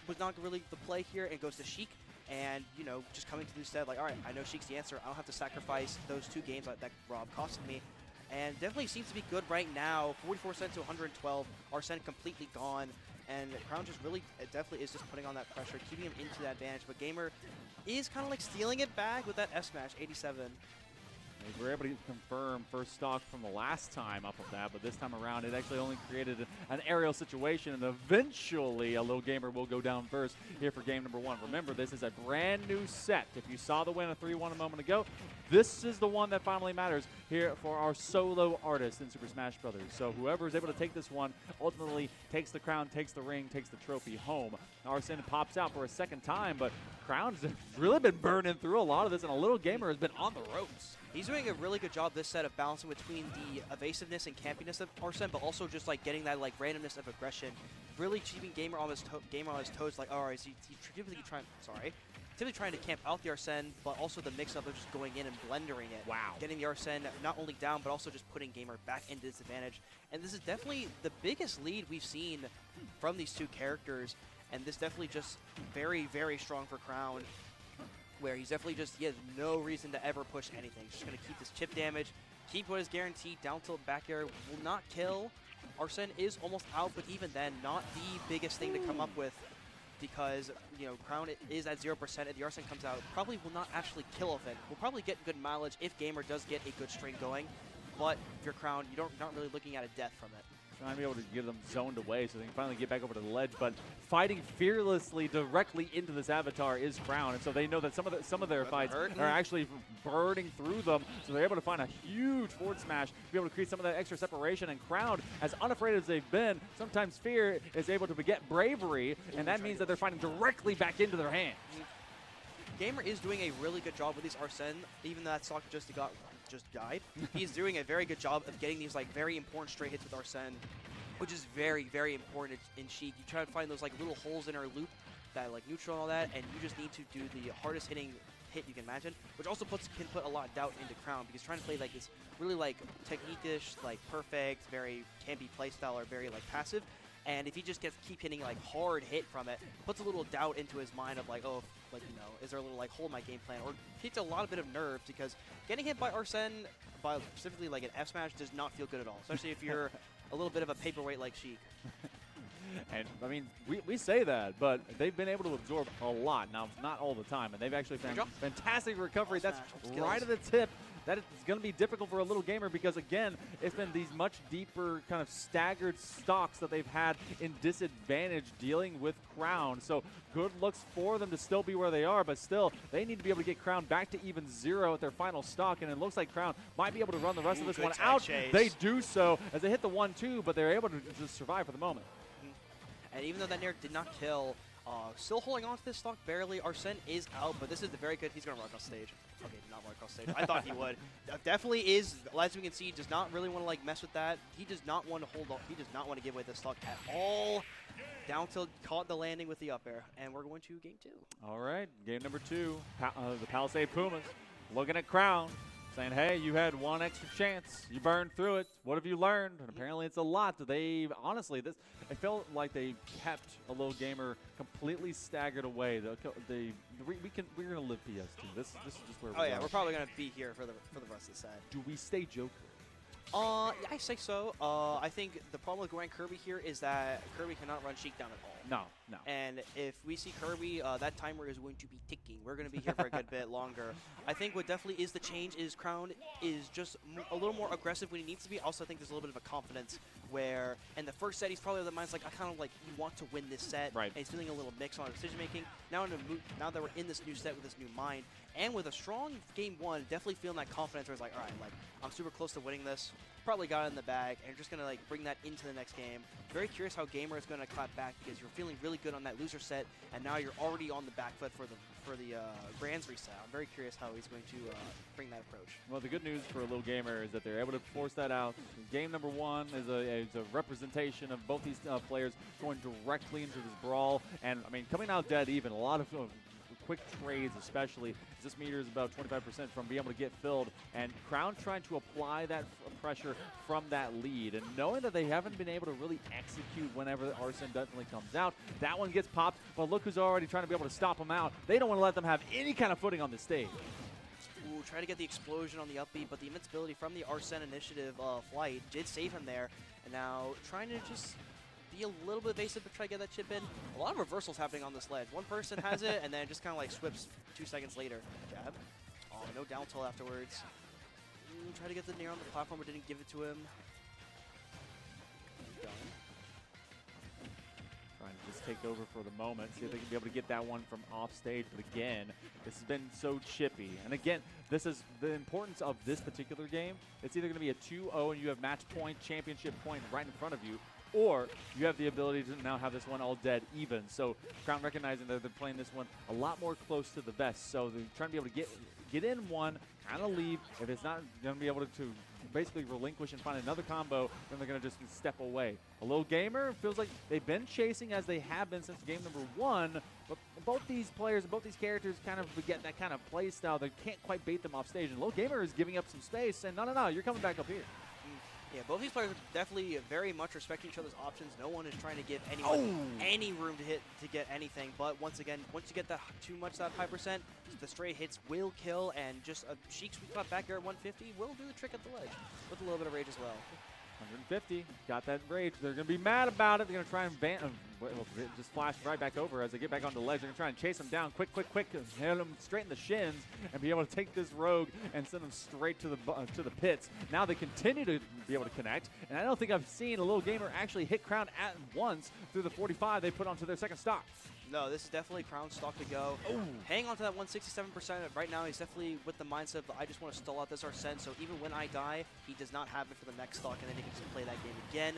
was not really the play here and goes to Sheik. And, you know, just coming to the set, like, all right, I know Sheik's the answer. I don't have to sacrifice those 2 games that Rob costed me. And definitely seems to be good right now. 44% to 112. Arsene completely gone. And Crown just really, it definitely is just putting on that pressure, keeping him into that advantage. But Gamer, is kind of like stealing it back with that F smash 87. They were able to confirm first stock from the last time up of that, but this time around it actually only created an aerial situation, and eventually a little gamer will go down first here for game number 1. Remember, this is a brand new set. If you saw the win of 3-1 a moment ago, this is the one that finally matters here for our solo artist in Super Smash Brothers. So whoever is able to take this one ultimately takes the crown, takes the ring, takes the trophy home. Arsene pops out for a second time, but Crown's really been burning through a lot of this, and a little gamer has been on the ropes. He's doing a really good job this set of balancing between the evasiveness and campiness of Arsene, but also just like getting that like randomness of aggression, really keeping gamer on his toes. Like, all right, so he's typically trying to camp out the Arsene, but also the mix-up of just going in and blendering it. Wow. Getting the Arsene not only down, but also just putting gamer back into disadvantage. And this is definitely the biggest lead we've seen from these two characters, and this definitely just very, very strong for Crown, where he's definitely just, he has no reason to ever push anything. He's just going to keep this chip damage, keep what is guaranteed, down tilt back air, will not kill. Arsene is almost out, but even then, not the biggest thing to come up with, because, you know, Crown is at 0%, and the Arsene comes out, probably will not actually kill a Finn. Will probably get good mileage if gamer does get a good string going, but if you're Crown, you're not really looking at a death from it. Trying to be able to get them zoned away so they can finally get back over to the ledge, but fighting fearlessly directly into this avatar is Crown, and so they know that some of their fights are actually burning through them, so they're able to find a huge forward smash to be able to create some of that extra separation. And Crown, as unafraid as they've been, sometimes fear is able to beget bravery, and that means that they're fighting directly back into their hands. Gamer is doing a really good job with these Arsene, even though that stock just died. He's doing a very good job of getting these like very important straight hits with Arsene, which is very, very important in Sheik. You try to find those like little holes in our loop that like neutral and all that, and you just need to do the hardest hitting hit you can imagine, which also can put a lot of doubt into Crown, because trying to play like this really like technique-ish, like perfect, very campy playstyle, or very like passive. And if he just keep hitting like hard hit from it, puts a little doubt into his mind of like, oh, like, you know, is there a little like hold my game plan, or takes a lot of bit of nerves, because getting hit by Arsene, by specifically like an F smash, does not feel good at all, especially if you're a little bit of a paperweight like Sheik. And I mean, we say that, but they've been able to absorb a lot. Now, not all the time, and they've actually found fantastic recovery. That's right at the tip. That is going to be difficult for a little gamer, because, again, it's been these much deeper kind of staggered stocks that they've had in disadvantage dealing with Crown. So good looks for them to still be where they are, but still, they need to be able to get Crown back to even 0 at their final stock, and it looks like Crown might be able to run the rest of this one out. Chase. They do so as they hit the 1-2, but they're able to just survive for the moment. And even though that Nair did not kill, still holding on to this stock barely. Arsene is out, but this is the very good. He's going to run across stage. Okay, did not run across stage. I thought he would. Definitely is, as we can see, does not really want to like mess with that. He does not want to hold on. He does not want to give away this stock at all. Down tilt, caught the landing with the up air, and we're going to game 2. All right, game number 2. The Palisade Pumas looking at Crown, saying, hey, you had one extra chance. You burned through it. What have you learned? And apparently it's a lot. They've, honestly, it felt like they kept a little gamer completely staggered away. We're going to live PS2. This is just where we're we're probably going to be here for the rest of the set. Do we stay Joker? Yeah, I say so. I think the problem with going Kirby here is that Kirby cannot run Sheik down at all. No. And if we see Kirby, that timer is going to be ticking. We're going to be here for a good bit longer. I think what definitely is the change is Crown is just a little more aggressive when he needs to be. Also, I think there's a little bit of a confidence where in the first set, he's probably the mind's like, I kind of like, you want to win this set. Right. And he's feeling a little mix on decision making. Now that we're in this new set with this new mind, and with a strong game 1, definitely feeling that confidence where it's like, all right, like, I'm super close to winning this. Probably got it in the bag, and you're just going to like bring that into the next game. Very curious how Gamer is going to clap back, because you're feeling really good on that loser set, and now you're already on the back foot for the Grands reset. I'm very curious how he's going to bring that approach. Well, the good news for a little gamer is that they're able to force that out. Game number 1 is a representation of both these players going directly into this brawl, and I mean, coming out dead even. A lot of quick trades, especially. This meter is about 25% from being able to get filled, and Crown trying to apply that pressure from that lead, and knowing that they haven't been able to really execute whenever Arsene definitely comes out. That one gets popped, but look who's already trying to be able to stop them out. They don't want to let them have any kind of footing on the stage. Ooh, trying to get the explosion on the upbeat, but the invincibility from the Arsene initiative flight did save him there, and now trying to just be a little bit evasive to try to get that chip in. A lot of reversals happening on this ledge. One person has it, and then it just kind of like swips 2 seconds later. Jab. Oh, no down tilt afterwards. Try to get the nair on the platform, but didn't give it to him. Done. Trying to just take over for the moment, see if they can be able to get that one from off stage. But again, this has been so chippy. And again, this is the importance of this particular game. It's either going to be a 2-0 and you have match point, championship point right in front of you, or you have the ability to now have this one all dead even. So Crown recognizing that they're playing this one a lot more close to the vest. So they're trying to be able to get in one, kind of leave. If it's not going to be able to basically relinquish and find another combo, then they're going to just step away. A little gamer feels like they've been chasing as they have been since game number 1, but both these players, both these characters kind of get that kind of play style. They can't quite bait them off stage, and Low Gamer is giving up some space, saying, no, you're coming back up here. Yeah, both these players are definitely very much respecting each other's options. No one is trying to give anyone any room to get anything. But once again, once you get that too much that high percent, the stray hits will kill, and just a Sheik sweet spot back here at 150 will do the trick at the ledge with a little bit of rage as well. 150, got that rage. They're going to be mad about it. They're going to try and just flash right back over as they get back onto the ledge. They're going to try and chase him down quick, and hit him straight in the shins and be able to take this rogue and send him straight to the pits. Now they continue to be able to connect, and I don't think I've seen a Little Gamer actually hit Crown at once through the 45 they put onto their second stock. No, this is definitely Crown's stock to go. Hang on to that 167% right now. He's definitely with the mindset of, I just want to stall out this Arsene, so even when I die, he does not have it for the next stock, and then he can just play that game again.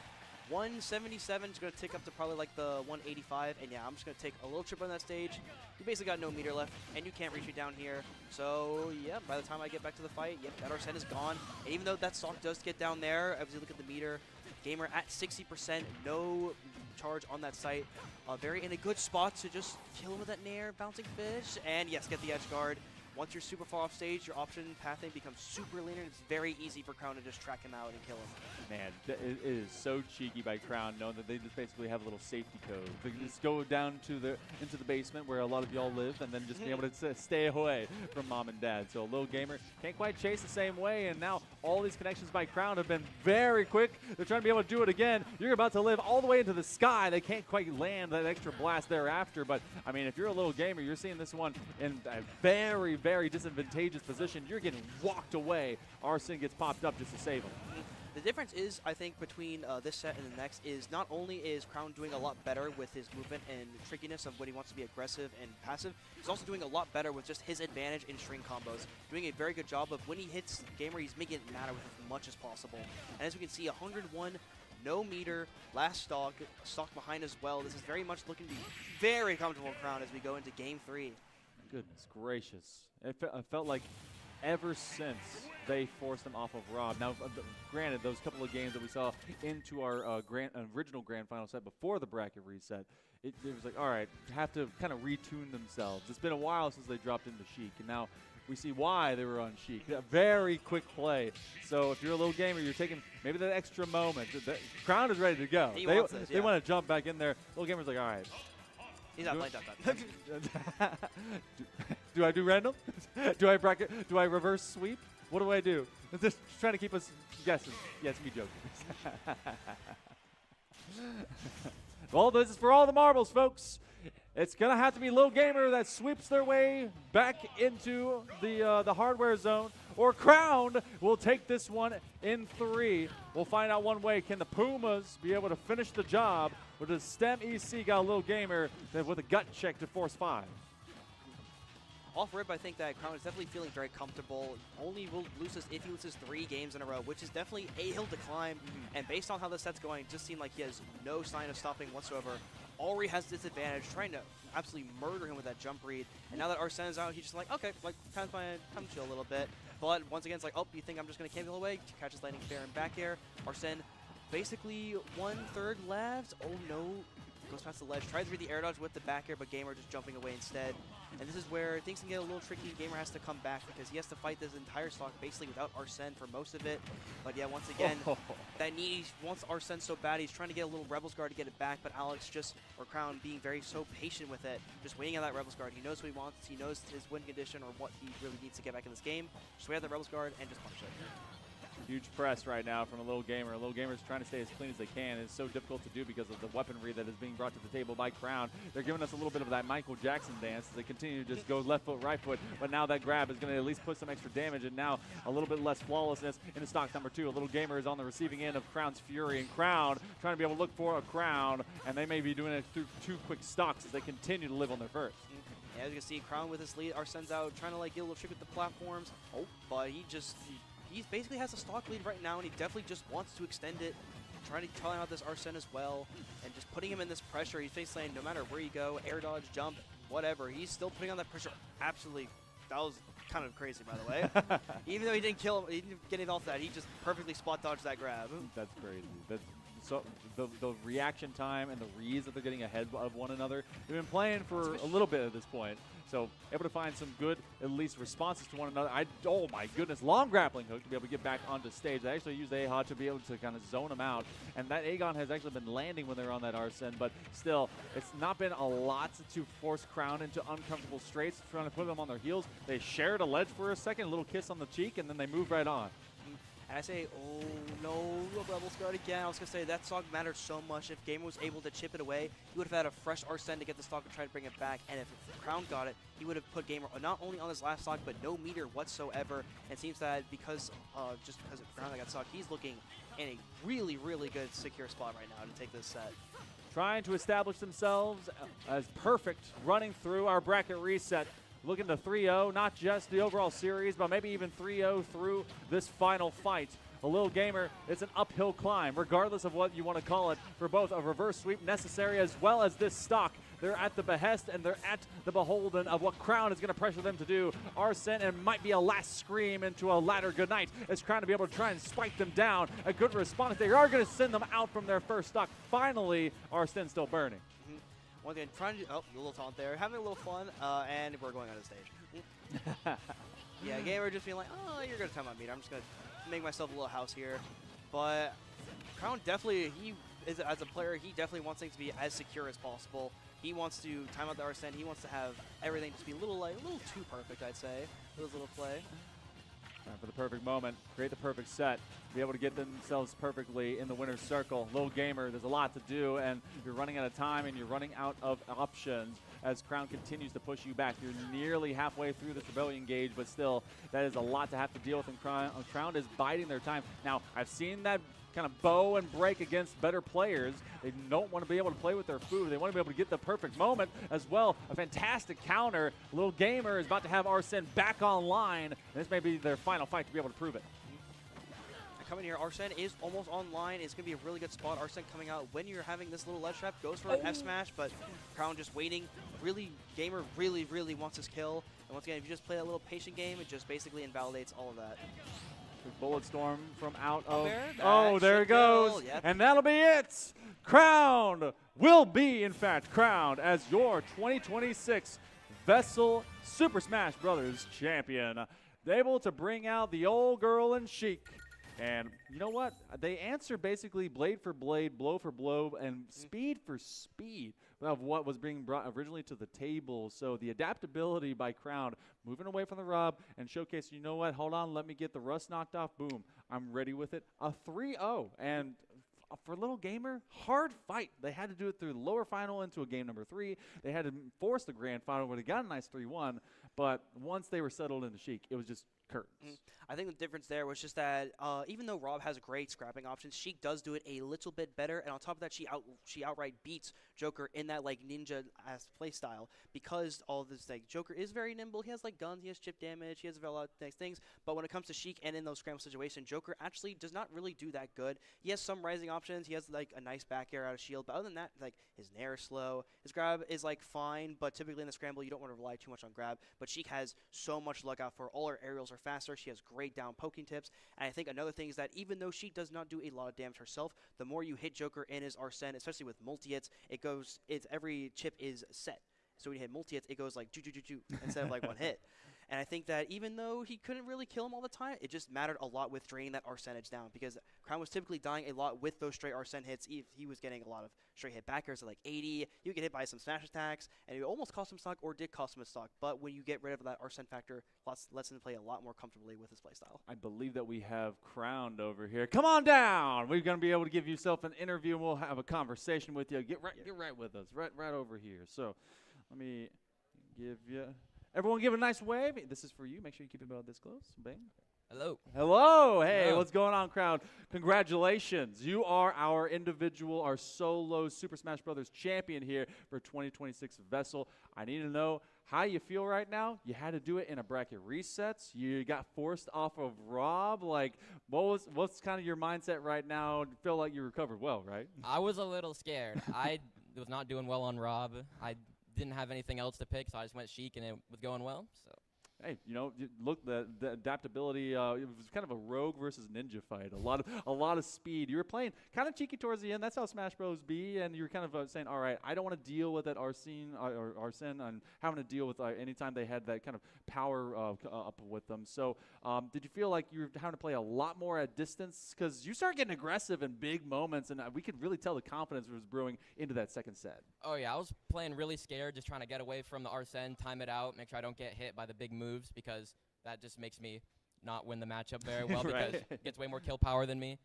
177 is going to tick up to probably like the 185, and yeah, I'm just going to take a little trip on that stage. You basically got no meter left, and you can't reach me down here. So, yeah, by the time I get back to the fight, yep, that Arsene is gone. And even though that stock does get down there, as you look at the meter, Gamer at 60%, no charge on that site. Very in a good spot to just kill him with that nair, bouncing fish, and yes, get the edge guard. Once you're super far off stage, your option pathing becomes super linear, and it's very easy for Crown to just track him out and kill him. Man, it is so cheeky by Crown, knowing that they just basically have a little safety code. They can just go down to into the basement where a lot of y'all live, and then just be able to stay away from mom and dad. So a Little Gamer can't quite chase the same way, and now all these connections by Crown have been very quick. They're trying to be able to do it again. You're about to live all the way into the sky. They can't quite land that extra blast thereafter, but I mean, if you're a Little Gamer, you're seeing this one in a very, very disadvantageous position. You're getting walked away. Arsene gets popped up just to save him. The difference is, I think, between this set and the next is not only is Crown doing a lot better with his movement and trickiness of when he wants to be aggressive and passive, he's also doing a lot better with just his advantage in string combos. Doing a very good job of when he hits Gamer, he's making it matter with as much as possible. And as we can see, 101, no meter, last stock behind as well. This is very much looking to be very comfortable Crown as we go into Game 3. Goodness gracious. It felt like ever since they forced them off of Rob. Now, granted, those couple of games that we saw into our original Grand Final set before the bracket reset, it was like, all right, have to kind of retune themselves. It's been a while since they dropped into Sheik, and now we see why they were on Sheik. A very quick play. So if you're a Little Gamer, you're taking maybe that extra moment. The Crown is ready to go. They want to jump back in there. Little Gamer's like, all right. He's not playing that. Do I do random? Do I bracket? Do I reverse sweep? What do I do? Just trying to keep us guessing. Yeah, it's me joking. Well, this is for all the marbles, folks. It's going to have to be Little Gamer that sweeps their way back into the hardware zone, or Crown will take this one in 3. We'll find out one way. Can the Pumas be able to finish the job, or does STEM EC got a Little Gamer with a gut check to force 5? Off rip, I think that Crown is definitely feeling very comfortable. Only will lose this if he loses 3 games in a row, which is definitely a hill to climb. And based on how the set's going, it just seemed like he has no sign of stopping whatsoever. Already has disadvantage, trying to absolutely murder him with that jump read. And now that Arsene is out, he's just like, okay, like time to chill a little bit. But once again, it's like, oh, you think I'm just going to cancel away? Catches landing fair and back air. Arsene basically 1/3 left. Oh no. Goes past the ledge, tries to read the air dodge with the back air, but Gamer just jumping away instead. And this is where things can get a little tricky. Gamer has to come back because he has to fight this entire stock basically without Arsene for most of it. But yeah, once again, that need, he wants Arsene so bad. He's trying to get a little Rebels Guard to get it back, but Alex or Crown being very so patient with it, just waiting on that Rebels Guard. He knows what he wants. He knows his win condition or what he really needs to get back in this game. Just wait on the Rebels Guard and just punch it. Huge press right now from a Little Gamer. A Little Gamer's trying to stay as clean as they can. It's so difficult to do because of the weaponry that is being brought to the table by Crown. They're giving us a little bit of that Michael Jackson dance as they continue to just go left foot, right foot. But now that grab is going to at least put some extra damage, and now a little bit less flawlessness into stock number 2. A Little Gamer is on the receiving end of Crown's fury, and Crown trying to be able to look for a Crown, and they may be doing it through 2 quick stocks as they continue to live on their first. Yeah, as you can see, Crown with his lead, Arsene's out trying to like get a little trick with the platforms. But he basically has a stock lead right now, and he definitely just wants to extend it, trying to tell out this Arsene as well, and just putting him in this pressure. He's basically saying no matter where you go, air dodge, jump, whatever, he's still putting on that pressure. Absolutely, that was kind of crazy, by the way. Even though he didn't kill him, he didn't get it off that, he just perfectly spot dodged that grab. That's crazy. So the reaction time and the reads that they're getting ahead of one another, they've been playing for a little bit at this point. So able to find some good, at least, responses to one another. Oh my goodness, long grappling hook to be able to get back onto stage. They actually used AHA to be able to kind of zone them out. And that Aegon has actually been landing when they're on that Arsene, but still, it's not been a lot to force Crown into uncomfortable straights, trying to put them on their heels. They shared a ledge for a second, a little kiss on the cheek, and then they move right on. And I say, oh no, Rebel Scarred again. I was going to say that stock mattered so much. If Gamer was able to chip it away, he would have had a fresh Arsene to get the stock and try to bring it back. And if Crown got it, he would have put Gamer not only on his last stock, but no meter whatsoever. And it seems that because just because of Crown that got stock, he's looking in a really, really good secure spot right now to take this set. Trying to establish themselves as perfect, running through our bracket reset. Looking to 3-0, not just the overall series, but maybe even 3-0 through this final fight. A Little Gamer, it's an uphill climb, regardless of what you want to call it, for both a reverse sweep necessary as well as this stock. They're at the behest and they're at the beholden of what Crown is going to pressure them to do. Arsene, and might be a last scream into a ladder goodnight as Crown to be able to try and spike them down. A good response. They are going to send them out from their first stock. Finally, Arsene still burning. Once again, trying to a little taunt there, having a little fun, and we're going on the stage. Yeah, Gamer just being like, oh, you're going to time out meter. I'm just going to make myself a little house here. But Crown definitely, as a player, he definitely wants things to be as secure as possible. He wants to time out the Arsene. He wants to have everything just be a little too perfect, I'd say, with his little play. Time for the perfect moment, create the perfect set, be able to get themselves perfectly in the winner's circle. Little Gamer, there's a lot to do, and you're running out of time and you're running out of options as Crown continues to push you back. You're nearly halfway through this Rebellion gauge, but still, that is a lot to have to deal with, and Crown is biding their time. Now, I've seen that kind of bow and break against better players. They don't want to be able to play with their food. They want to be able to get the perfect moment as well. A fantastic counter. Little Gamer is about to have Arsene back online, and this may be their final fight to be able to prove it. Coming here, Arsene is almost online. It's going to be a really good spot. Arsene coming out when you're having this little ledge trap, goes for an F smash, but Crown just waiting. Really, Gamer really, really wants his kill. And once again, if you just play that little patient game, it just basically invalidates all of that. Bullet storm from out of. There it goes. Yep. And that'll be it. Crowned will be, in fact, crowned as your 2026 VESL Super Smash Bros. Champion. Able to bring out the old girl in Sheik. And you know what? They answer basically blade for blade, blow for blow, and speed for speed of what was being brought originally to the table. So the adaptability by Crown, moving away from the rub and showcase, you know what? Hold on, let me get the rust knocked off. Boom. I'm ready with it. A 3-0. And for Little Gamer, hard fight. They had to do it through the lower final into a game number 3. They had to force the grand final where they got a nice 3-1. But once they were settled into Sheik, it was just curtains. I think the difference there was just that even though Rob has great scrapping options, Sheik does do it a little bit better, and on top of that, she outright beats Joker in that like ninja-ass play style because all of this like Joker is very nimble. He has like guns, he has chip damage, he has a lot of nice things. But when it comes to Sheik and in those scramble situations, Joker actually does not really do that good. He has some rising options. He has like a nice back air out of shield, but other than that, like his nair is slow, his grab is like fine. But typically in the scramble, you don't want to rely too much on grab. But Sheik has so much luck out for all her aerials are faster. She has great down poking tips. And I think another thing is that even though she does not do a lot of damage herself, the more you hit Joker in his Arsene, especially with multi-hits, every chip is set. So when you hit multi-hits, it goes like do instead of like one hit. And I think that even though he couldn't really kill him all the time, it just mattered a lot with draining that Arsene down, because Crown was typically dying a lot with those straight Arsene hits. He was getting a lot of straight hit backers at like 80. He would get hit by some smash attacks, and it almost cost him stock or did cost him a stock. But when you get rid of that Arsene factor, lets him play a lot more comfortably with his playstyle. I believe that we have Crowned over here. Come on down. We're going to be able to give yourself an interview, and we'll have a conversation with you. Get right with us, right over here. So let me give you. Everyone give a nice wave. This is for you. Make sure you keep it about this close. Bang. Hello. Hello. Hey, Hello. What's going on, Crown? Congratulations. You are our individual, our solo Super Smash Bros. Champion here for 2026 VESL. I need to know how you feel right now. You had to do it in a bracket resets. You got forced off of Rob. Like, what's kind of your mindset right now? Feel like you recovered well, right? I was a little scared. I was not doing well on Rob. I didn't have anything else to pick, so I just went Sheik, and it was going well. So. Hey, look, the adaptability. It was kind of a rogue versus ninja fight. A lot of speed. You were playing kind of cheeky towards the end. That's how Smash Bros. Be, and you were kind of saying, all right, I don't want to deal with that Arsene and having to deal with anytime they had that kind of power up with them. So, did you feel like you were having to play a lot more at distance? Because you started getting aggressive in big moments, and we could really tell the confidence was brewing into that second set. Oh, yeah, I was playing really scared, just trying to get away from the Arsene, time it out, make sure I don't get hit by the big moves, because that just makes me not win the matchup very well Right. because he gets way more kill power than me.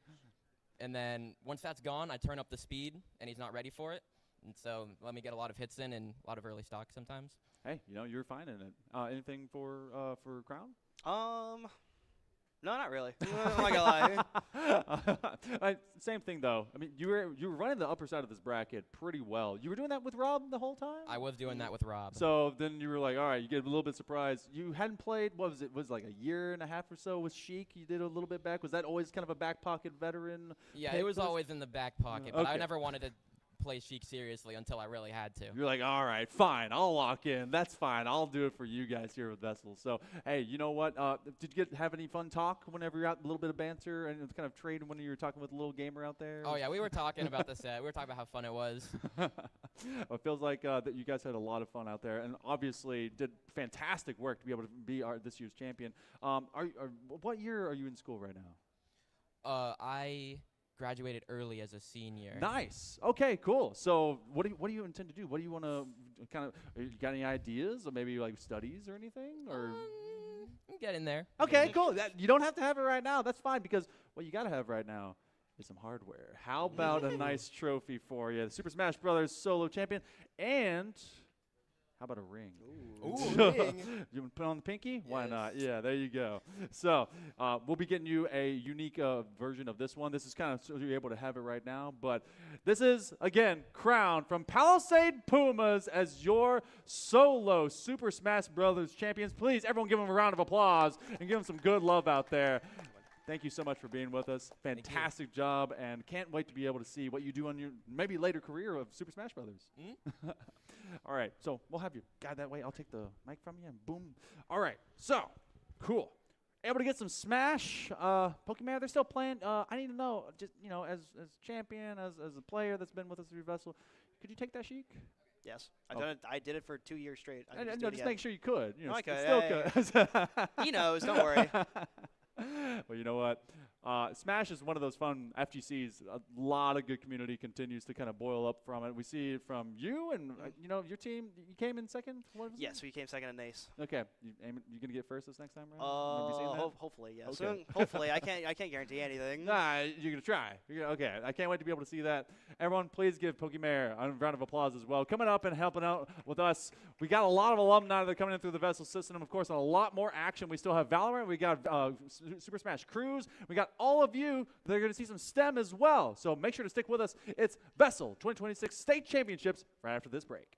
And then once that's gone, I turn up the speed, and he's not ready for it. And so let me get a lot of hits in and a lot of early stock sometimes. Hey, you're fine in it. Anything for Crown? No, not really. I'm not gonna lie. Same thing though. I mean, you were running the upper side of this bracket pretty well. You were doing that with Rob the whole time? I was doing that with Rob. So then you were like, all right, you get a little bit surprised. You hadn't played, what was it? Was it like a year and a half or so with Sheik? You did a little bit back. Was that always kind of a back pocket veteran? Yeah, pick it was for this? always in the back pocket, but I Okay. never wanted to play Sheik seriously until I really had to. You're like, all right, fine, I'll lock in. That's fine. I'll do it for you guys here with VESL. So, hey, you know what? Did you have any fun talk whenever you're out, a little bit of banter and kind of trade when you were talking with a little gamer out there? Oh, yeah, we were talking about the set. We were talking about how fun it was. It feels like that you guys had a lot of fun out there, and obviously did fantastic work to be able to be this year's champion. What year are you in school right now? I graduated early as a senior. Nice. Okay, cool. So what do you intend to do? What do you want to kind of? You got any ideas, or maybe like studies or anything? Or I'm getting there. okay, cool. You don't have to have it right now. That's fine, because what you got to have right now is some hardware. How about a nice trophy for you? The Super Smash Bros. Solo champion, and how about a ring? Ooh, ring. You want to put on the pinky? Why Yes. not? Yeah, there you go. So we'll be getting you a unique version of this one. This is kind of so you're able to have it right now. But this is, again, Crown from Palisade Pumas as your solo Super Smash Brothers champions. Please, everyone give them a round of applause and give them some good love out there. Thank you so much for being with us. Fantastic job, and can't wait to be able to see what you do on your maybe later career of Super Smash Brothers. All right, so we'll have you guide that way. I'll take the mic from you, and boom. All right, so cool. Able to get some Smash. Pokemon, they're still playing. I need to know, just as champion, as a player that's been with us through VESL, could you take that Sheik? Yes, I did it for 2 years straight. I can Just make sure you could. No, I could. Still Yeah, could. He knows. Don't worry. Well, you know what? Smash is one of those fun FGCs. A lot of good community continues to kind of boil up from it. We see it from you and your team. You came in second. What was it? Yes, we came second in Ace. Okay. You gonna get first this next time around? Have you seen that? Hopefully, yes. Okay. Soon, hopefully, I can't guarantee anything. Nah, you're gonna try. Okay, I can't wait to be able to see that. Everyone, please give Pokemare a round of applause as well. Coming up and helping out with us, we got a lot of alumni that are coming in through the VESL system. Of course, and a lot more action. We still have Valorant. We got Super Smash Cruise. We got all of you that are gonna see some STEM as well. So make sure to stick with us. It's VESL 2026 State Championships right after this break.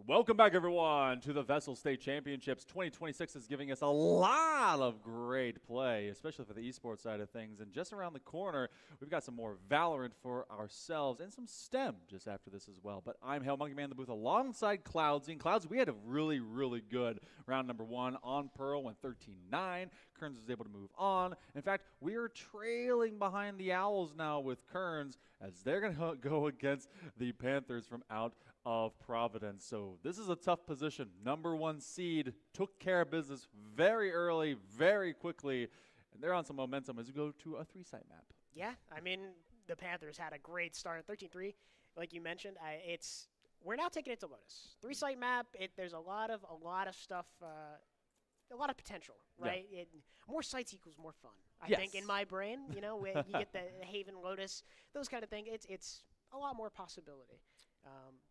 Welcome back, everyone, to the VESL State Championships. 2026 is giving us a lot of great play, especially for the esports side of things. And just around the corner, we've got some more Valorant for ourselves and some STEM just after this as well. But I'm Hail Monkey Man in the booth alongside Cloudsy. And Cloudsy, we had a really, really good round number 1 on Pearl, went 13-9. Kearns was able to move on. In fact, we are trailing behind the Owls now with Kearns as they're going to go against the Panthers from out of Providence. So this is a tough position. Number 1 seed took care of business very early, very quickly, and they're on some momentum as we go to a 3-site map. Yeah, I mean, the Panthers had a great start at 13-3, like you mentioned. We're now taking it to Lotus. 3-site map. There's a lot of stuff. A lot of potential, right? Yeah. More sites equals more fun. I Yes. think in my brain, you get the Haven, Lotus, those kind of things. It's a lot more possibility.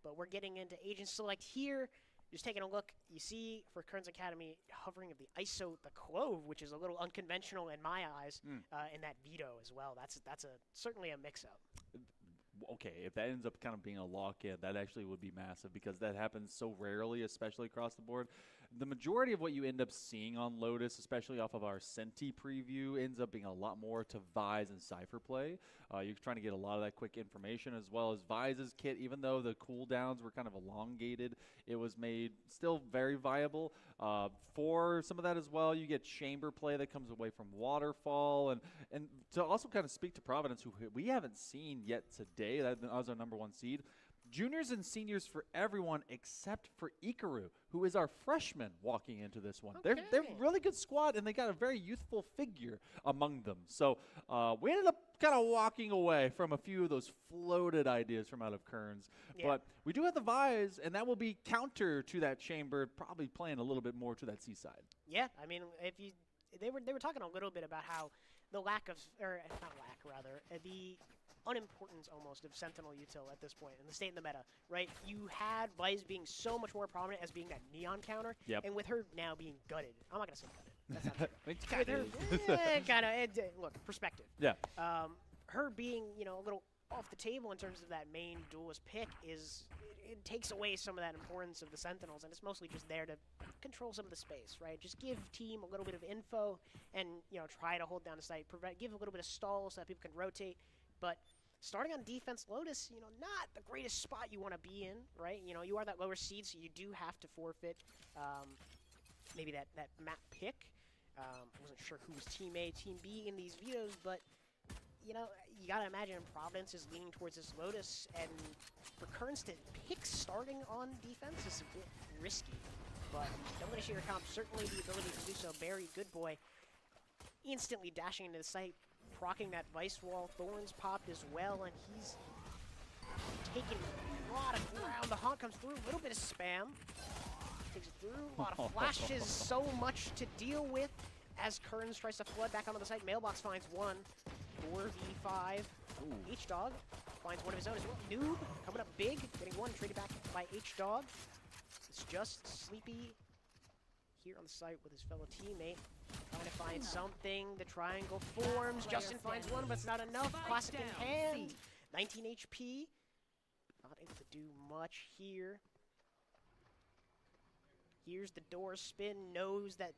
But we're getting into Agent Select here. Just taking a look, you see for Kearns Academy hovering of the ISO, the Clove, which is a little unconventional in my eyes, and that Veto as well. That's certainly a mix-up. Okay, if that ends up kind of being a lock-in, that actually would be massive because that happens so rarely, especially across the board. The majority of what you end up seeing on Lotus, especially off of our Senti preview, ends up being a lot more to Vise and Cypher play. You're trying to get a lot of that quick information, as well as Vise's kit. Even though the cooldowns were kind of elongated, it was made still very viable. For some of that as well, you get chamber play that comes away from Waterfall. And to also kind of speak to Providence, who we haven't seen yet today, that was our number 1 seed. Juniors and seniors for everyone except for Ikaru, who is our freshman walking into this one. Okay. They're a really good squad, and they got a very youthful figure among them. So we ended up kind of walking away from a few of those floated ideas from out of Kearns. Yeah. But we do have the Vise, and that will be counter to that chamber, probably playing a little bit more to that seaside. Yeah, I mean, they were talking a little bit about how the the unimportance almost of Sentinel Util at this point in the state and the meta, right? You had Vice being so much more prominent as being that neon counter, and with her now being gutted. I'm not gonna say gutted. That's not true. Look, perspective. Yeah. Her being a little off the table in terms of that main duelist pick it takes away some of that importance of the Sentinels, and it's mostly just there to control some of the space, right? Just give team a little bit of info and try to hold down the site, give a little bit of stall so that people can rotate. But starting on defense, Lotus, not the greatest spot you want to be in, right? You are that lower seed, so you do have to forfeit maybe that map pick. I wasn't sure who was Team A, Team B in these vetoes, but you got to imagine Providence is leaning towards this Lotus, and for Kearns to pick starting on defense is a bit risky. But don't let your comp, certainly the ability to do so. Barry, good boy, instantly dashing into the site, proccing that Vice wall. Thorns popped as well, and he's taking a lot of ground. The Haunt comes through, a little bit of spam. Takes it through, a lot of flashes, so much to deal with as Kearns tries to flood back onto the site. Mailbox finds one. 4v5. H-Dog finds one of his own as well. Noob coming up big, getting one traded back by H-Dog. It's just Sleepy here on the site with his fellow teammate. Trying to find something. The triangle forms. Justin finds one, but it's not enough. Classic in hand. 19 HP. Not able to do much here. Here's the door spin. Knows that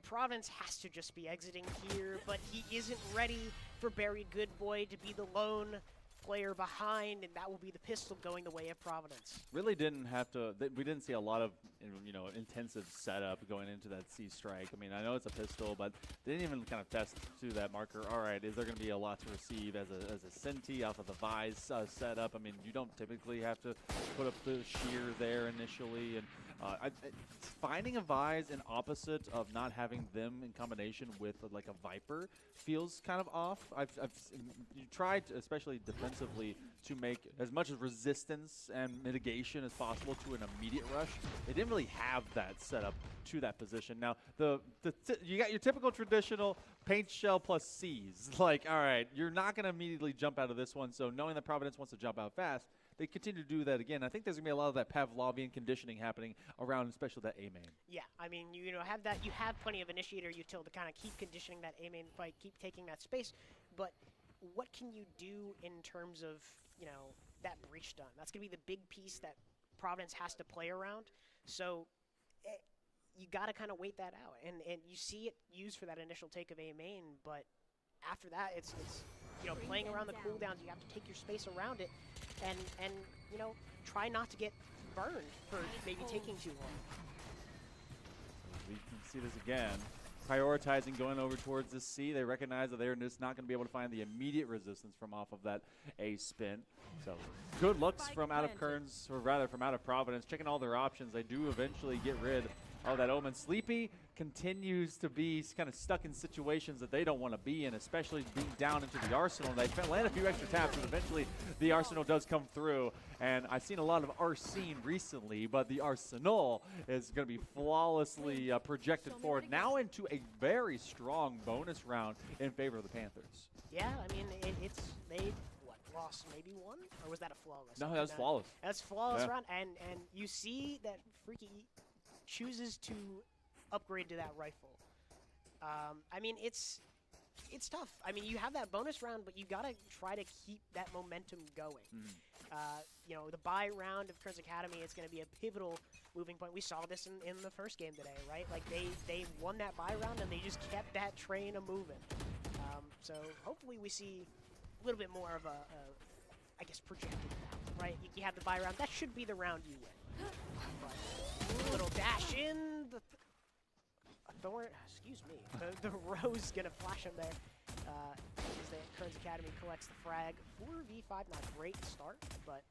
Providence has to just be exiting here, but he isn't ready for Barry Goodboy to be the lone player behind, and that will be the pistol going the way of Providence. Really didn't have to. We didn't see a lot of intensive setup going into that C strike. I mean, I know it's a pistol, but they didn't even kind of test to that marker. All right, is there going to be a lot to receive as a Senti off of the Vise setup? I mean, you don't typically have to put up the shear there initially, and finding a Vise in opposite of not having them in combination with like a Viper feels kind of off. You tried, especially defensively, to make as much resistance and mitigation as possible to an immediate rush. They didn't really have that set up to that position. Now, you got your typical traditional paint shell plus C's. Like, all right, you're not going to immediately jump out of this one, so knowing that Providence wants to jump out fast, they continue to do that again. I think there's going to be a lot of that Pavlovian conditioning happening around, especially that A main. Yeah, I mean, you have that. You have plenty of initiator util to kind of keep conditioning that A main fight, keep taking that space. But what can you do in terms of that breach stun? That's going to be the big piece that Providence has to play around. So you got to kind of wait that out. And you see it used for that initial take of A main, but after that, it's playing around the cooldowns. You have to take your space around it and try not to get burned for maybe taking too long. We can see this again. Prioritizing going over towards the C. They recognize that they're just not going to be able to find the immediate resistance from off of that A spin. So good looks from out of Kearns, or rather from out of Providence. Checking all their options. They do eventually get rid of that Omen. Sleepy continues to be kind of stuck in situations that they don't want to be in, especially being down into the Arsenal. They land a few extra taps, and eventually the Arsenal does come through. And I've seen a lot of Arsene recently, but the Arsenal is going to be flawlessly projected forward now into a very strong bonus round in favor of the Panthers. Yeah, I mean, they lost maybe one? Or was that a flawless? No, that was flawless. That's flawless round, and you see that Freaky chooses to upgrade to that rifle. I mean, it's tough. I mean, you have that bonus round, but you got to try to keep that momentum going. The bye round of Kearns Academy is going to be a pivotal moving point. We saw this in the first game today, right? Like, they won that bye round, and they just kept that train a-moving. So hopefully we see a little bit more of I guess, projected round, right? You have the bye round. That should be the round you win. But a little dash in. Thorn, excuse me. The Rose gonna flash him there. As the Kearns Academy collects the frag. 4v5, not a great start, but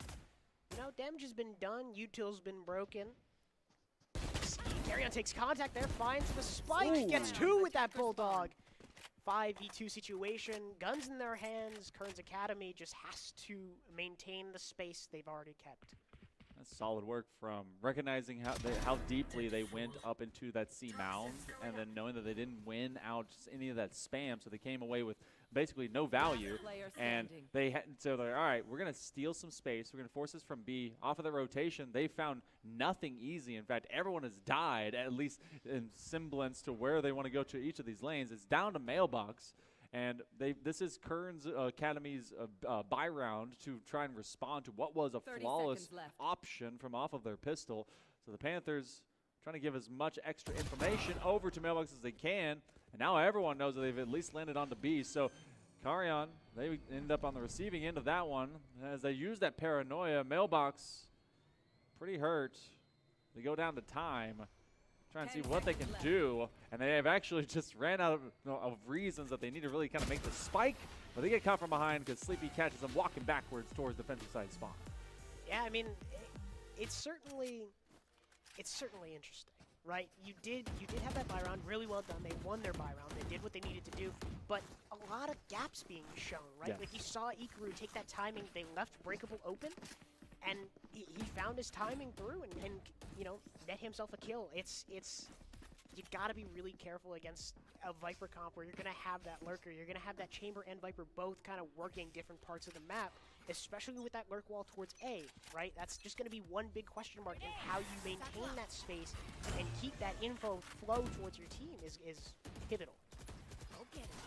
damage has been done. Util's been broken. Carrion takes contact there, finds the spike, gets two with that Bulldog. 5v2 situation, guns in their hands. Kearns Academy just has to maintain the space they've already kept. That's solid work from recognizing how deeply they went up into that C mound, and then knowing that they didn't win out any of that spam, so they came away with basically no value. And so they're all right. We're gonna steal some space. We're gonna force this from B off of the rotation. They found nothing easy. In fact, everyone has died, at least in semblance to where they want to go to each of these lanes. It's down to Mailbox. And this is Kearns Academy's bye round to try and respond to what was a flawless option from off of their pistol. So the Panthers trying to give as much extra information over to Mailbox as they can. And now everyone knows that they've at least landed on the B. So Carrion, they end up on the receiving end of that one. As they use that paranoia, Mailbox pretty hurt. They go down to time. Try and see what they can do, and they have actually just ran out of reasons that they need to really kind of make the spike, but they get caught from behind because Sleepy catches them walking backwards towards defensive side spawn. Yeah, I mean, it's certainly interesting, right? You did have that bye round, really well done. They won their bye round. They did what they needed to do, but a lot of gaps being shown, right? Yeah. Like you saw Ikaru take that timing. They left Breakable open, and he found his timing through and net himself a kill. It's you got to be really careful against a Viper comp where you're going to have that lurker. You're going to have that Chamber and Viper both kind of working different parts of the map, especially with that lurk wall towards A, right? That's just going to be one big question mark, and how you maintain that space and keep that info flow towards your team is pivotal.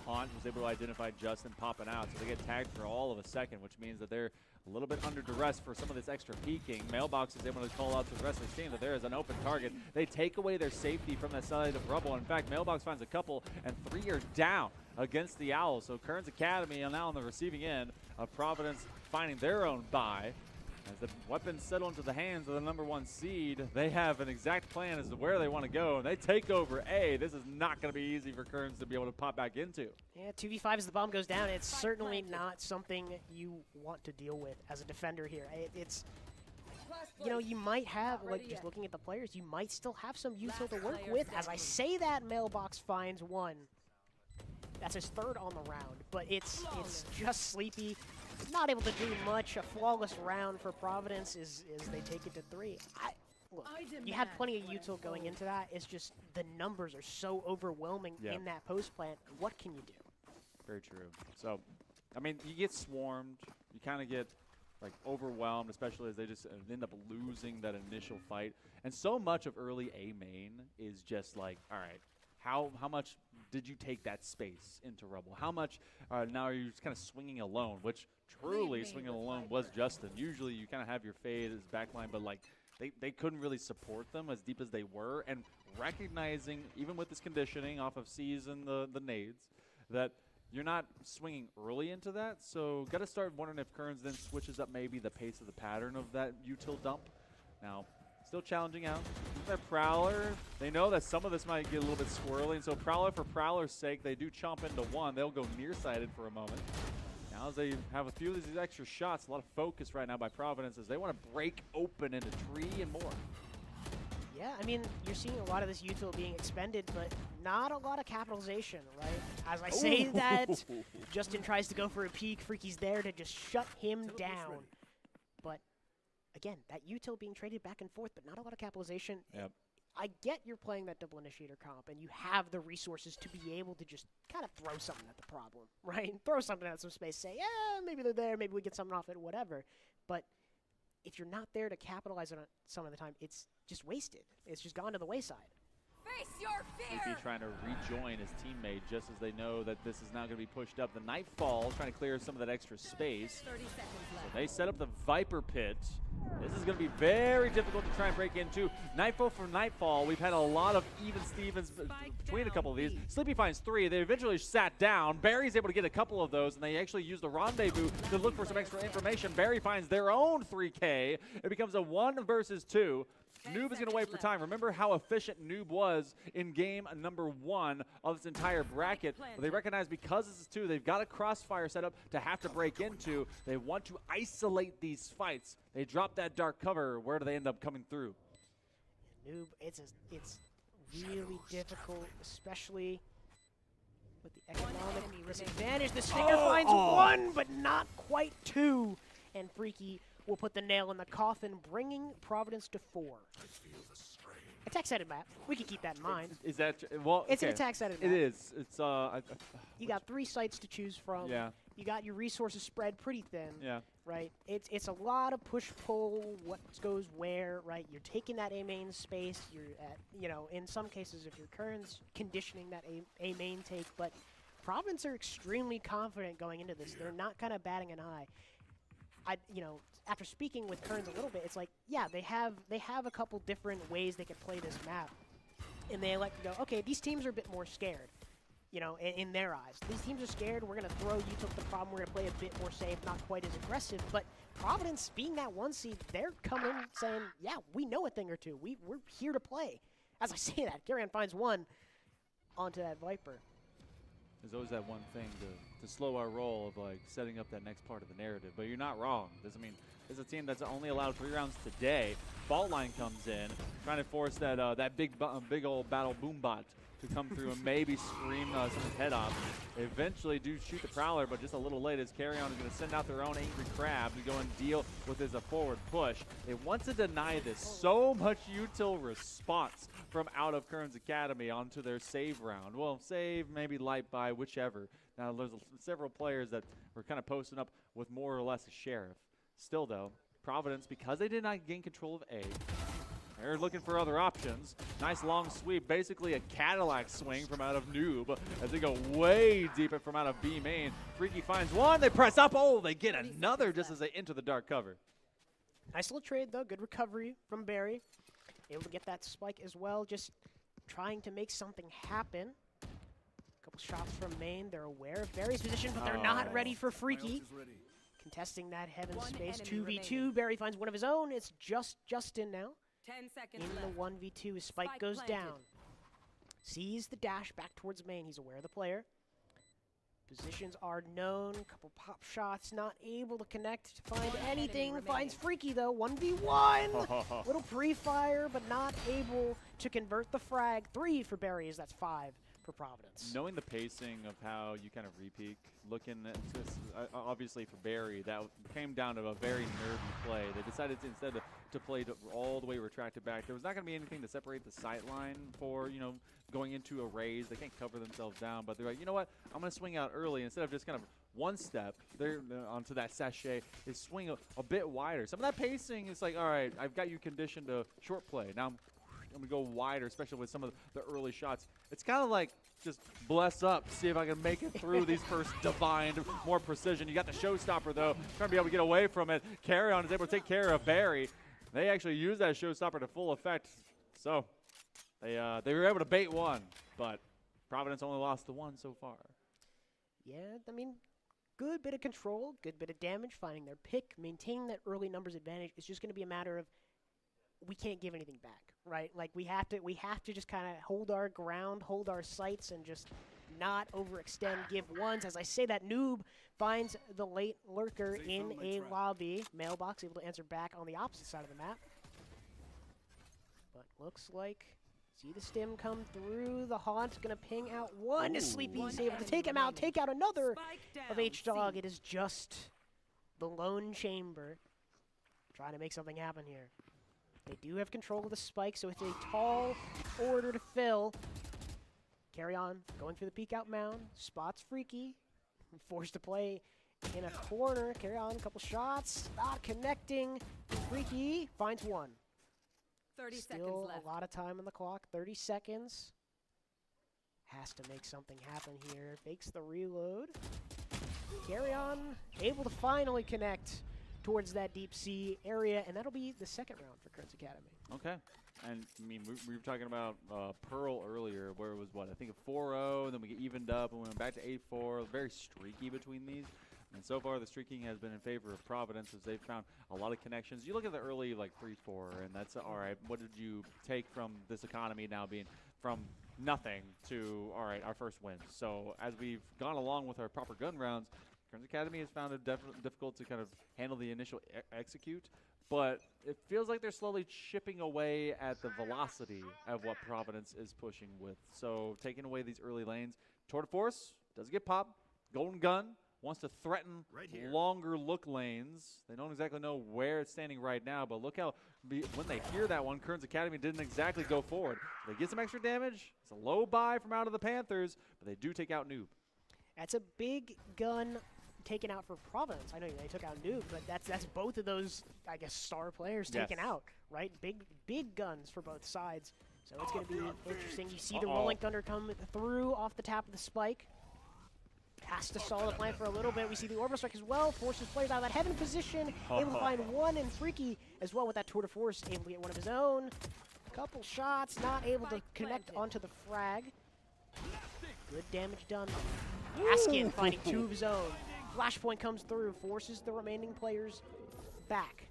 Haunt was able to identify Justin popping out, so they get tagged for all of a second, which means that they're a little bit under duress for some of this extra peeking. Mailbox is able to call out to the rest of the team that there is an open target. They take away their safety from that side of rubble. In fact, Mailbox finds a couple, and 3 are down against the Owls. So Kearns Academy are now on the receiving end of Providence finding their own bye. As the weapons settle into the hands of the #1 seed, they have an exact plan as to where they want to go, and they take over A. This is not going to be easy for Kearns to be able to pop back into. Yeah, 2v5 as the bomb goes down. It's certainly not something you want to deal with as a defender here. It's, you might have, like, just looking at the players, you might still have some util to work with. As I say that, Mailbox finds one. That's his third on the round, but it's just Sleepy. Not able to do much. A flawless round for Providence is they take it to 3. Look, you had plenty of util going into that. It's just the numbers are so overwhelming in that post plant. What can you do? Very true. So, I mean, you get swarmed. You kind of get overwhelmed, especially as they just end up losing that initial fight. And so much of early A main is just like, all right, how much did you take that space into rubble? How much now are you just kind of swinging alone, which truly swinging alone was Justin. Usually you kind of have your fade as backline, but they couldn't really support them as deep as they were, and recognizing, even with this conditioning off of C's and the nades, that you're not swinging early into that. So got to start wondering if Kearns then switches up maybe the pace of the pattern of that util dump. Now, still challenging out. That Prowler, they know that some of this might get a little bit squirrely, and so Prowler, for Prowler's sake, they do chomp into one. They'll go nearsighted for a moment. Now as they have a few of these extra shots, a lot of focus right now by Providence as they want to break open into tree and more. Yeah, I mean, you're seeing a lot of this util being expended, but not a lot of capitalization, right? As I say that, Justin tries to go for a peek. Freaky's there to just shut him down. But again, that util being traded back and forth, but not a lot of capitalization. Yep. I get you're playing that double initiator comp, and you have the resources to be able to just kind of throw something at the problem, right? Throw something at some space, say, yeah, maybe they're there, maybe we get something off it, whatever. But if you're not there to capitalize on it some of the time, it's just wasted. It's just gone to the wayside. Face your fear! Freaky trying to rejoin his teammate just as they know that this is now going to be pushed up. The Nightfall trying to clear some of that extra space. 30 seconds left. They set up the Viper Pit. This is going to be very difficult to try and break into. Nightfall for Nightfall, we've had a lot of even Stevens between a couple of these. Sleepy finds 3. They eventually sat down. Barry's able to get a couple of those, and they actually use the rendezvous to look for some extra information. Barry finds their own 3K. It becomes a 1 versus 2. Noob is going to wait for time. Remember how efficient Noob was in game number 1 of this entire bracket. But they recognize because this is 2, they've got a crossfire set up to have to break into. They want to isolate these fights. They drop that dark cover. Where do they end up coming through? Noob, it's really difficult, especially with the economic disadvantage. The Stinger finds 1, but not quite 2. And Freaky will put the nail in the coffin, bringing Providence to 4. Attack-sided map. We can keep that in mind. Is that well? It's okay. an attack-sided map. It is. It's You got 3 sites to choose from. Yeah. You got your resources spread pretty thin. Yeah. Right. It's a lot of push-pull. What goes where? Right. You're taking that A main space. You're at in some cases if you're Kearns conditioning that A main take, but Providence are extremely confident going into this. They're not kind of batting an eye. After speaking with Kearns a little bit, it's like, yeah, they have a couple different ways they could play this map, and they like to go, okay, these teams are a bit more scared, in their eyes. These teams are scared. We're gonna throw you took the problem. We're gonna play a bit more safe, not quite as aggressive. But Providence, being that 1 seed, they're coming saying, yeah, we know a thing or two. We're here to play. As I say that, Carrion finds 1 onto that Viper. There's always that one thing to slow our roll of like setting up that next part of the narrative. But you're not wrong. This is a team that's only allowed 3 rounds today. Fault Line comes in, trying to force that big old battle boom bot to come through and maybe scream someone's head off. They eventually do shoot the Prowler, but just a little late as Carrion is going to send out their own Angry Crab to go and deal with his forward push. They want to deny this. So much util response from out of Kearns Academy onto their save round. Well, save, maybe light buy, whichever. Now, there's several players that were kind of posting up with more or less a sheriff. Still, though, Providence, because they did not gain control of A, they're looking for other options. Nice long sweep, basically a Cadillac swing from out of Noob as they go way deep from out of B main. Freaky finds 1, they press up, they get another just as they enter the dark cover. Nice little trade, though. Good recovery from Barry. Able to get that spike as well, just trying to make something happen. A couple shots from main. They're aware of Barry's position, but they're not ready for Freaky. Contesting that heaven space, 2v2. Barry finds 1 of his own. It's just Justin now. 10 seconds In left. the 1v2, Spike goes planted. down. Sees the dash back towards main. He's aware of the player. Positions are known. Couple pop shots. Not able to connect to find anything. Finds Freaky, though. 1v1. Little pre-fire, but not able to convert the frag. 3 for Barry, as that's 5 for Providence. Knowing the pacing of how you kind of repeak, looking at this, obviously for Barry, that came down to a very nervy play. They decided to, instead to play all the way retracted back. There was not going to be anything to separate the sight line for, going into a raise. They can't cover themselves down, but they're like, you know what? I'm going to swing out early instead of just kind of one step there onto that sachet. They swing a bit wider. Some of that pacing is like, all right, I've got you conditioned to short play. Now I'm going to go wider, especially with some of the early shots. It's kind of like just bless up, see if I can make it through these first divine, more precision. You got the showstopper, though, trying to be able to get away from it. Carrion is able to take care of Barry. They actually used that showstopper to full effect. So they were able to bait one, but Providence only lost the one so far. Yeah, I mean, good bit of control, good bit of damage, finding their pick, maintaining that early numbers advantage. It's just going to be a matter of we can't give anything back, right? Like we have to just kind of hold our ground, hold our sights, and just not overextend, give ones. As I say that, Noob finds the late lurker in a lobby. Mailbox able to answer back on the opposite side of the map. But looks like, see the stim come through. The Haunt's going to ping out one. Sleepy's able to take him out, take out another of H-Dog. It is just the lone chamber trying to make something happen here. They do have control of the spike, so it's a tall order to fill. Carry on, going through the peek out mound. Spots Freaky, forced to play in a corner. Carry on, a couple shots, not connecting. Freaky finds one. 30 Still seconds left. a lot of time on the clock, 30 seconds. Has to make something happen here. Fakes the reload. Carry on, able to finally connect towards that deep sea area, and that'll be the second round for Kearns Academy. Okay. And, I mean, we were talking about Pearl earlier, where it was, what, I think a 4-0, then we get evened up, and we went back to 8-4. Very streaky between these. And so far, the streaking has been in favor of Providence as they've found a lot of connections. You look at the early, like, 3-4, and that's, all right, what did you take from this economy now being from nothing to, all right, our first win? So as we've gone along with our proper gun rounds, Kearns Academy has found it difficult to kind of handle the initial execute, but it feels like they're slowly chipping away at the velocity of what Providence is pushing with. So taking away these early lanes. Tour de Force doesn't get popped. Golden Gun wants to threaten longer look lanes. They don't exactly know where it's standing right now, but look how when they hear that one, Kearns Academy didn't exactly go forward. They get some extra damage. It's a low buy from out of the Panthers, but they do take out Noob. That's a big gun taken out for Providence. I know they took out Noob, but that's both of those, I guess, star players taken out, right? Big guns for both sides. So it's going to be interesting. You see the Rolling Thunder come through off the tap of the spike. Has to stall the plan for a little bit. We see the Orbital Strike as well. Forces players out of that heaven position. Able to find one, and Freaky as well with that Tour de Force. Able to get one of his own. Couple shots. Not able to connect onto the frag. Good damage done. Askin finding two of his own. Flashpoint comes through. Forces the remaining players back.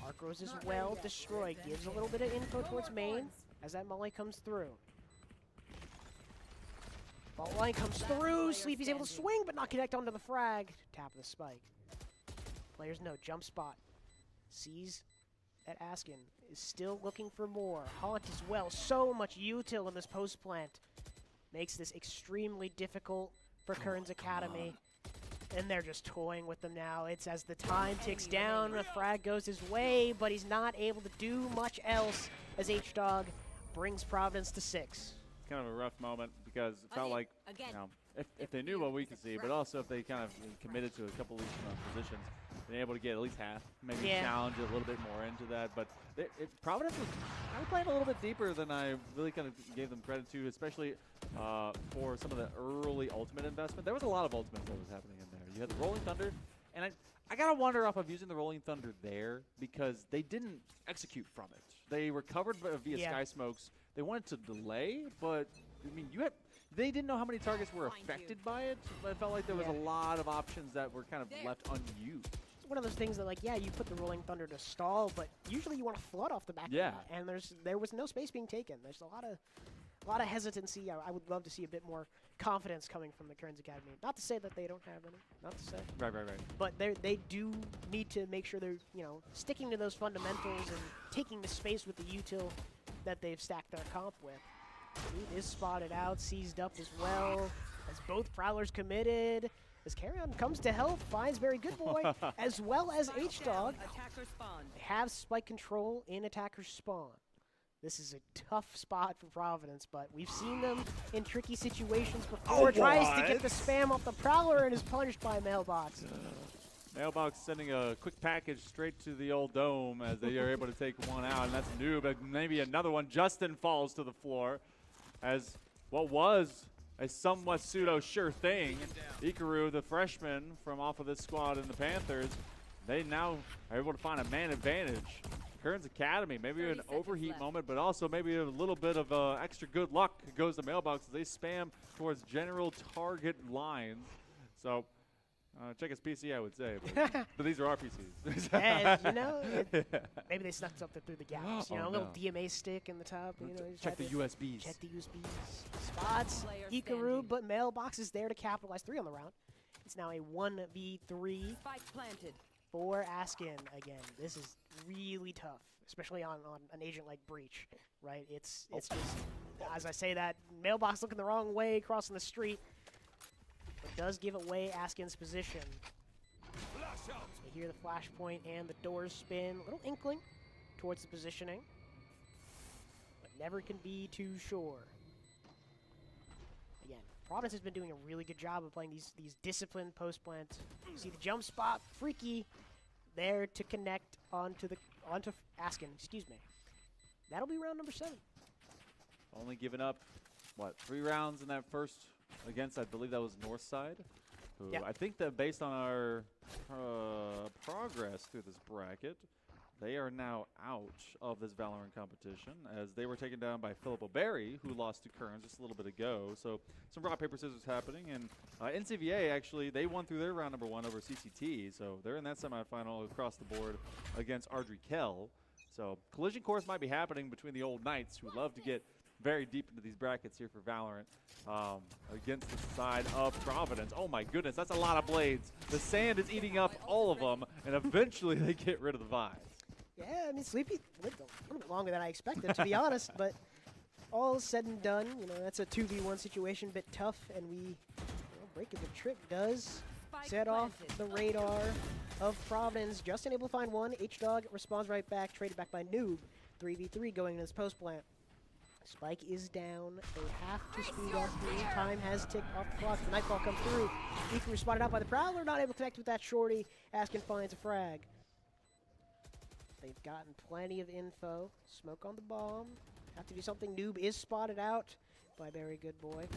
Arc Rose as well. Destroyed. Gives a little bit of info towards main as that Molly comes through. Fault line comes through. Sleepy's able to swing, but not connect onto the frag. Tap of the spike. Players know. Jump spot. Sees that Askin is still looking for more. Haunt as well. So much util in this post plant. Makes this extremely difficult for Kearns Academy. And they're just toying with them now. It's as the time ticks down. The frag goes his way, but he's not able to do much else as H-Dog brings Providence to 6. Kind of a rough moment because it felt like, you know, if they knew what we could see, but also if they kind of committed to a couple of these positions, been able to get at least half, maybe challenge a little bit more into that. But Providence was kind of playing a little bit deeper than I really kind of gave them credit to, especially for some of the early ultimate investment. There was a lot of ultimate that was happening in there. You had the Rolling Thunder, and I got to wonder off of using the Rolling Thunder there because they didn't execute from it. They were covered via Sky Smokes. They wanted to delay, but I mean, they didn't know how many targets were affected by it. But it felt like there was a lot of options that were kind of left unused. It's one of those things that, like, yeah, you put the Rolling Thunder to stall, but usually you want to flood off the back of that, and there was no space being taken. There's a lot of hesitancy. I would love to see a bit more confidence coming from the Kearns Academy. Not to say that they don't have any. Not to say. Right. But they do need to make sure they're, you know, sticking to those fundamentals and taking the space with the util that they've stacked their comp with. He is spotted out, seized up as well, as both Prowlers committed. As Carrion comes to help, finds Very Good Boy, as well as H-Dog. They have spike control in attacker's spawn. This is a tough spot for Providence, but we've seen them in tricky situations before. Tries to get the spam off the Prowler and is punished by Mailbox. Mailbox sending a quick package straight to the old dome as they are able to take one out, and that's new, but maybe another one. Justin falls to the floor as what was a somewhat pseudo sure thing. Ikaru, the freshman from off of this squad in the Panthers, they now are able to find a man advantage. Kearns Academy, maybe 30 an seconds overheat left. moment, but also maybe a little bit of extra good luck goes to Mailbox as they spam towards general target lines. So check his PC, I would say, but these are our PCs. And, you know, maybe they snuck something through the gaps. You Oh, know, a little no. DMA stick in the top. You know, just Check had the to USBs. check the USBs. Spots. Player Hikaru, standing. but Mailbox is there to capitalize 3 on the round. It's now a 1v3 Spike planted. for Askin again. This is really tough, especially on an agent like Breach, right? It's just, as I say that, Mailbox looking the wrong way, crossing the street, but does give away Askin's position. They hear the flashpoint and the doors spin. A little inkling towards the positioning, but never can be too sure. Again, Providence has been doing a really good job of playing these disciplined post plant. You see the jump spot, Freaky, there to connect onto Askin. Excuse me. That'll be round number 7. Only giving up, what, 3 rounds in that first against, I believe that was Northside. Who Yeah. I think that based on our progress through this bracket, they are now out of this Valorant competition as they were taken down by Philip O'Barry, who lost to Kearns just a little bit ago. So some rock, paper, scissors happening. And NCVA, actually, they won through their round number 1 over CCT. So they're in that semifinal across the board against Ardrey Kell. So collision course might be happening between the old Knights, who love to get very deep into these brackets here for Valorant, against the side of Providence. Oh my goodness, that's a lot of blades. The sand is eating up all of them, and eventually they get rid of the vines. Yeah, I mean, Sleepy lived a little bit longer than I expected, to be honest, but all said and done, you know, that's a 2v1 situation, bit tough, and breaking the trick does Spike set off planted. the radar of Providence. Justin able to find one. H-Dog responds right back, traded back by Noob. 3v3 going into this post plant. Spike is down. They have to speed up. Time has ticked off the clock. The Nightfall comes through. Hikaru spotted out by the Prowler, not able to connect with that shorty. Askin finds a frag. They've gotten plenty of info. Smoke on the bomb. Have to do something. Noob is spotted out by Very Good Boy.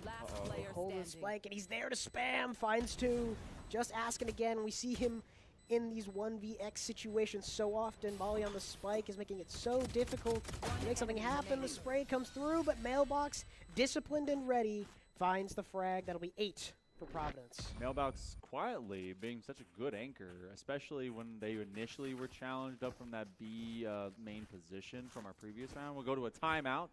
Last Uh-oh. player Hold standing. the Spike, and he's there to spam. Finds 2. Just Askin again. We see him in these 1vx situations so often. Molly on the Spike is making it so difficult to make something happen. The spray comes through, but Mailbox, disciplined and ready, finds the frag. That'll be 8 for Providence. Mailbox quietly being such a good anchor, especially when they initially were challenged up from that B main position from our previous round. We'll go to a timeout.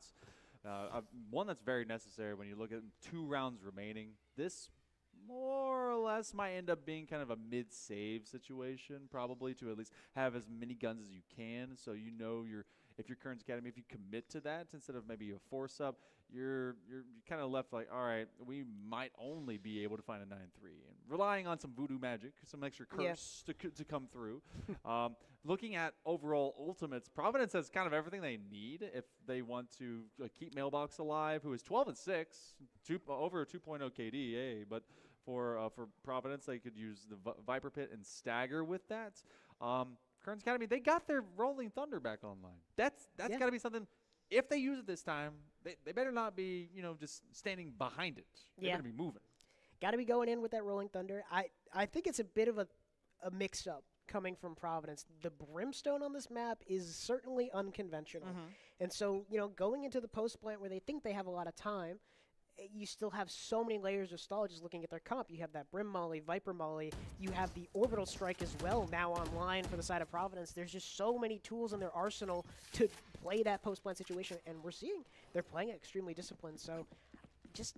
One that's very necessary when you look at 2 rounds remaining. This more or less might end up being kind of a mid-save situation, probably, to at least have as many guns as you can, so you know if you're Kearns Academy, if you commit to that instead of maybe a force-up, you're kind of left like, all right, we might only be able to find a 9-3. And relying on some voodoo magic, some extra curse to come through. Looking at overall ultimates, Providence has kind of everything they need if they want to keep Mailbox alive, who is 12-6, over a 2.0 KD, but for Providence, they could use the Viper Pit and stagger with that. Kearns Academy, they got their Rolling Thunder back online. That's Yeah. got to be something. If they use it this time, they better not be just standing behind it. They're Yeah. going to be moving. Got to be going in with that Rolling Thunder. I think it's a bit of a mix-up coming from Providence. The Brimstone on this map is certainly unconventional. And so, going into the post plant where they think they have a lot of time, you still have so many layers of stall just looking at their comp. You have that Brim Molly, Viper Molly. You have the Orbital Strike as well now online for the side of Providence. There's just so many tools in their arsenal to play that post-plant situation, and we're seeing they're playing it extremely disciplined. So it's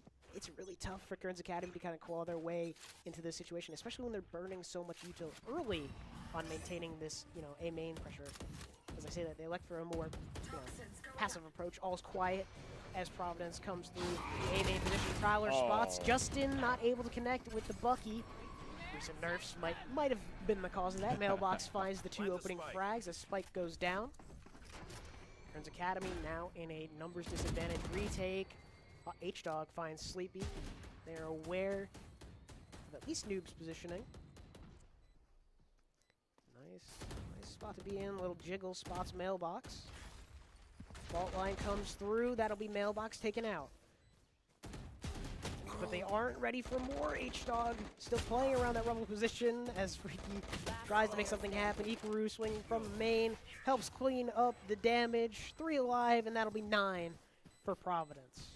really tough for Kearns Academy to kind of claw their way into this situation, especially when they're burning so much util early on maintaining this, A main pressure. As I say that, they elect for a more passive approach. All's quiet as Providence comes through the A main position. Prowler spots Justin, not able to connect with the Bucky. Recent nerfs might have been the cause of that. Mailbox finds the 2 opening frags as Spike goes down. Kearns Academy now in a numbers disadvantage retake. H-Dog finds Sleepy. They're aware of at least Noob's positioning. Nice spot to be in. Little jiggle spots Mailbox. Fault line comes through. That'll be Mailbox taken out. but they aren't ready for more. H-Dog still playing around that rumble position as Freaky tries to make something happen. Ikaru swinging from the main, helps clean up the damage. 3 alive, and that'll be 9 for Providence.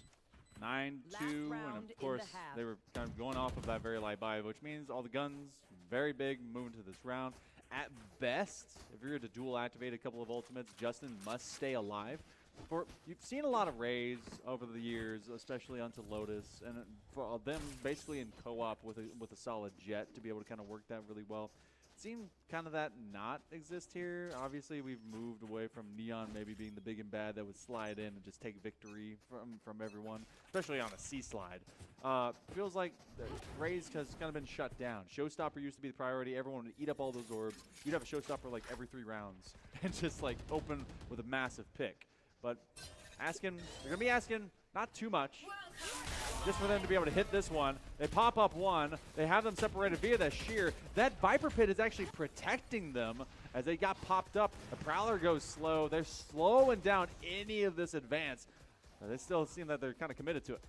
9-2, and round of in course the half. they were kind of going off of that very light buy, which means all the guns very big moving to this round. At best, if you're to dual activate a couple of ultimates, Justin must stay alive. You've seen a lot of Rays over the years, especially onto Lotus, and for them basically in co-op with a solid Jet to be able to kind of work that really well. It seemed kind of that not exist here. Obviously, we've moved away from Neon maybe being the big and bad that would slide in and just take victory from everyone, especially on a C slide. Feels like the Rays has kind of been shut down. Showstopper used to be the priority. Everyone would eat up all those orbs. You'd have a Showstopper like every 3 rounds and just like open with a massive pick. But they're going to be asking not too much, just for them to be able to hit this one. They pop up one. They have them separated via that shear. That Viper Pit is actually protecting them as they got popped up. The Prowler goes slow. They're slowing down any of this advance. But they still seem that they're kind of committed to it.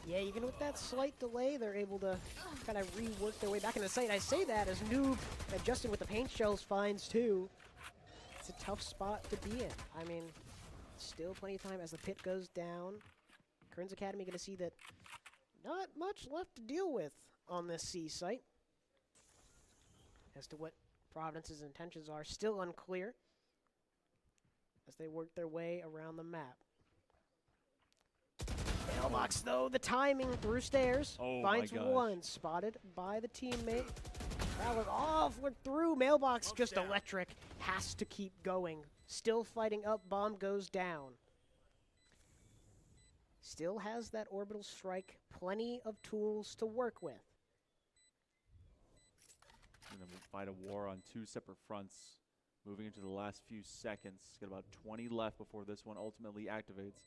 Yeah, even with that slight delay, they're able to kind of rework their way back in the site. I say that as Noob and Justin with the paint shells finds too. It's a tough spot to be in. I mean, still plenty of time as the pit goes down. Kearns Academy going to see that not much left to deal with on this C site. As to what Providence's intentions are, still unclear as they work their way around the map. Mailbox, though, the timing through stairs. Oh finds my gosh. one, spotted by the teammate. Prowler off, look through. Mailbox just electric. Has to keep going. Still fighting up, bomb goes down. Still has that orbital strike, plenty of tools to work with. Going to fight a war on 2 separate fronts, moving into the last few seconds. Got about 20 left before this one ultimately activates.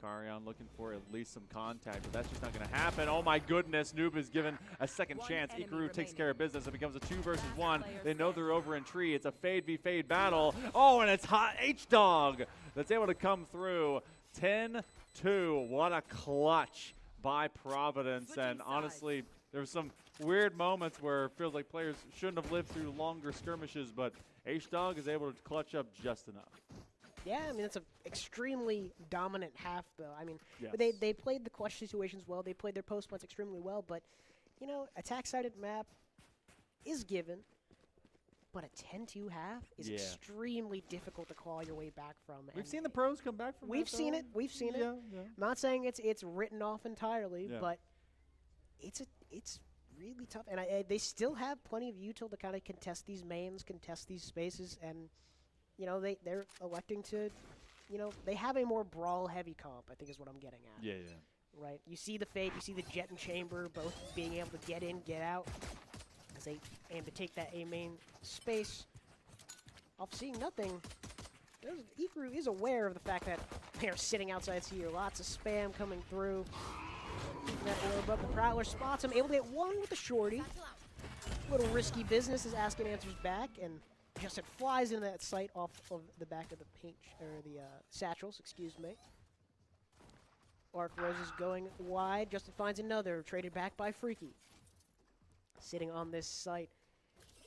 Carrion looking for at least some contact, but that's just not going to happen. Oh my goodness, Noob is given a second chance. Ikaru takes care of business. It becomes a 2 versus 1. They know they're over in tree. It's a Fade v Fade battle. Oh, and it's hot H-Dog that's able to come through. 10-2. What a clutch by Providence. And honestly, there were some weird moments where it feels like players shouldn't have lived through longer skirmishes, but H-Dog is able to clutch up just enough. Yeah, I mean, it's an extremely dominant half, though. I mean, Yes. they played the clutch situations well. They played their post points extremely well. But, you know, attack-sided map is given. But a 10-2 half is extremely difficult to claw your way back from. We've and seen the pros come back from We've seen it. We've seen it. Yeah. I'm not saying it's written off entirely, Yeah. but it's really tough. And they still have plenty of util to kind of contest these mains, contest these spaces, and you know they're electing to, you know, they have a more brawl-heavy comp, I think is what I'm getting at. Yeah. Right. You see the Fade, you see the Jet and Chamber both being able to get in, get out, as they aim to take that A main space. Off seeing nothing, Ikaru is aware of the fact that they're sitting outside here. Lots of spam coming through. Keeping that orb up. The Prowler spots him, able to get one with the shorty. Little risky business as Askin answers back, and Justin flies into that sight off of the back of the paint, or the satchels, excuse me. Arc Rose is going wide. Justin finds another, traded back by Freaky. Sitting on this site.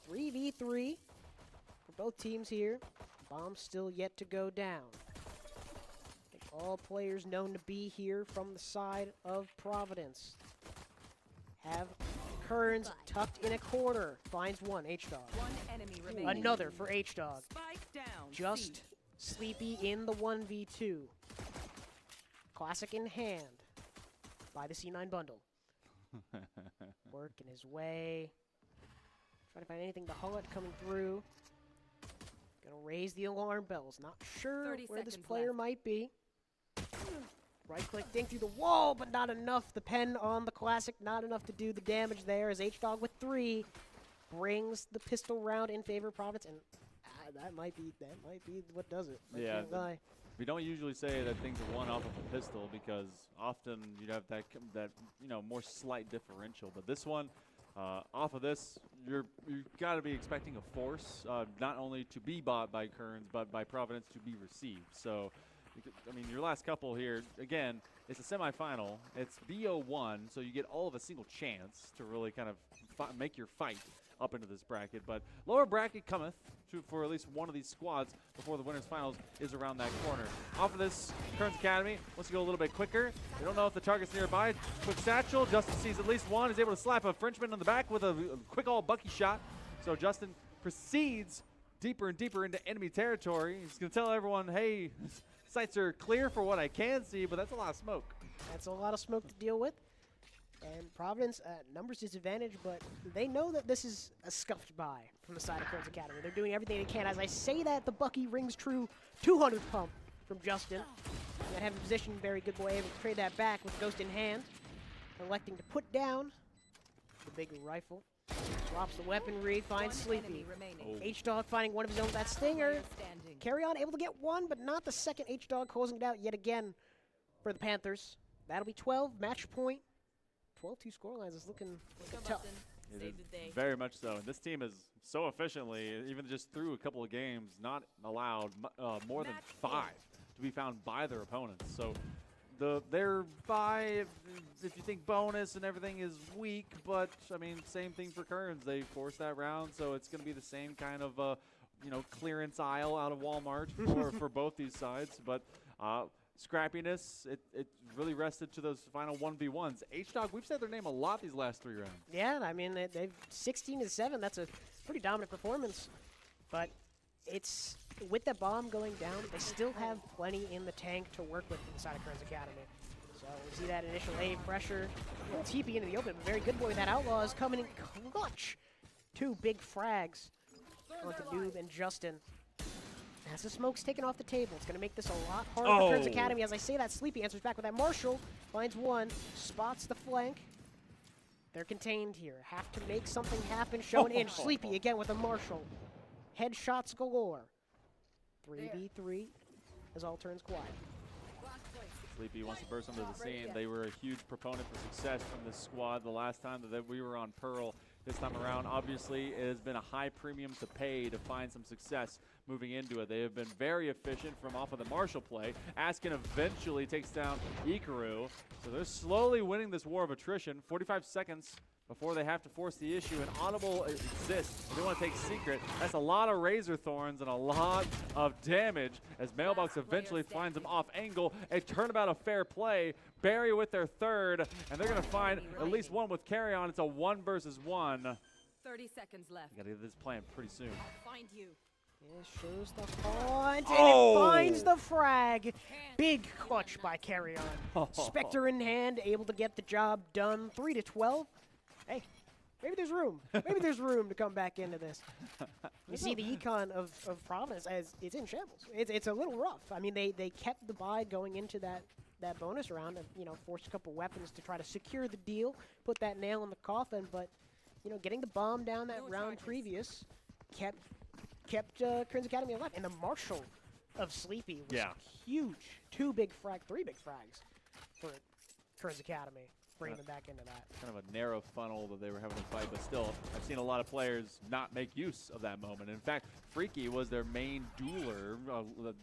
3v3 for both teams here. Bomb still yet to go down. I think all players known to be here from the side of Providence have Kearns tucked in a corner. Finds one, H-Dog. One enemy remaining. Another for H-Dog. Spike down. Just Sleepy in the 1v2. Classic in hand by the C9 bundle. Working his way. Trying to find anything to haul it coming through. Gonna raise the alarm bells. Not sure 30 where this seconds player left. might be. Right click, ding through the wall, but not enough. The pen on the classic, not enough to do the damage there as H-Dog with 3 brings the pistol round in favor of Providence, and that might be what does it. I Yeah, can't lie. We don't usually say that things are won off of a pistol because often you'd have that you know, more slight differential. But this one, off of this, you've got to be expecting a force, not only to be bought by Kearns, but by Providence to be received. So I mean, your last couple here, again, it's a semifinal. It's BO1, so you get all of a single chance to really kind of make your fight up into this bracket. But lower bracket cometh for at least one of these squads before the winners finals is around that corner. Off of this, Kearns Academy wants to go a little bit quicker. They don't know if the target's nearby. Quick satchel. Justin sees at least one. Is able to slap a Frenchman on the back with a quick all Bucky shot. So Justin proceeds deeper and deeper into enemy territory. He's going to tell everyone, hey, sights are clear for what I can see, but that's a lot of smoke. That's a lot of smoke to deal with. And Providence, numbers disadvantage, but they know that this is a scuffed by from the side of Kearns Academy. They're doing everything they can. As I say that, the Bucky rings true. 200 pump from Justin. That have a position, very good boy, able to trade that back with Ghost in hand. Electing to put down the big rifle. Drops the weaponry, finds Sleepy. H-Dog finding one of his own, that Stinger. Carry on, able to get one, but not the second. H-Dog closing it out yet again for the Panthers. That'll be 12, match point. 12-2 scorelines is looking tough. It is very much so. And this team is so efficiently, even just through a couple of games, not allowed more than 5 to be found by their opponents. So their bye, if you think bonus and everything is weak, but I mean, same thing for Kearns. They forced that round, so it's going to be the same kind of clearance aisle out of Walmart for both these sides. But scrappiness, it really rested to those final 1v1s. H-Dog, we've said their name a lot they've last 3 rounds. Yeah, I mean, they've 16-7. That's a pretty dominant performance. But it's, with that bomb going down, they still have plenty in the tank to work with inside of Kearns Academy. So we see that initial A pressure. TP into the open, but very good boy with that Outlaw is coming in clutch. 2 big frags onto Noob and Justin. As the smoke's taken off the table, it's going to make this a lot harder for Kearns Academy. As I say that, Sleepy answers back with that Marshall. Finds one, spots the flank. They're contained here. Have to make something happen. Showing in. Sleepy again with a Marshall. Headshots galore. 3v3 as all turns quiet. Sleepy wants to burst onto the scene. They were a huge proponent for success from this squad the last time that we were on Pearl. This time around, obviously, it has been a high premium to pay to find some success moving into it. They have been very efficient from off of the Marshall play. Askin eventually takes down Ikaru. So they're slowly winning this war of attrition. 45 seconds before they have to force the issue. An audible exists. They want to take secret. That's a lot of Razor Thorns and a lot of damage as Mailbox eventually finds them off angle. A turnabout of fair play. Barry with their third, and they're going to find at least one with carry on. It's a 1 versus 1. 30 seconds left. Got to get this plan pretty soon. I'll find you. Yeah, shows the font, and it finds the frag. Big clutch by Carry On. Spectre in hand, able to get the job done. 3-12. Hey, maybe there's room. Maybe there's room to come back into this. You see the econ of Providence as it's in shambles. It's a little rough. I mean, they kept the bye going into that bonus round and, forced a couple weapons to try to secure the deal, put that nail in the coffin, but, getting the bomb down that round previous kept Kearns Academy alive. And the Marshall of Sleepy was huge. 3 big frags for Kearns Academy, bringing them back into that. Kind of a narrow funnel that they were having to fight, but still, I've seen a lot of players not make use of that moment. In fact, Freaky was their main dueler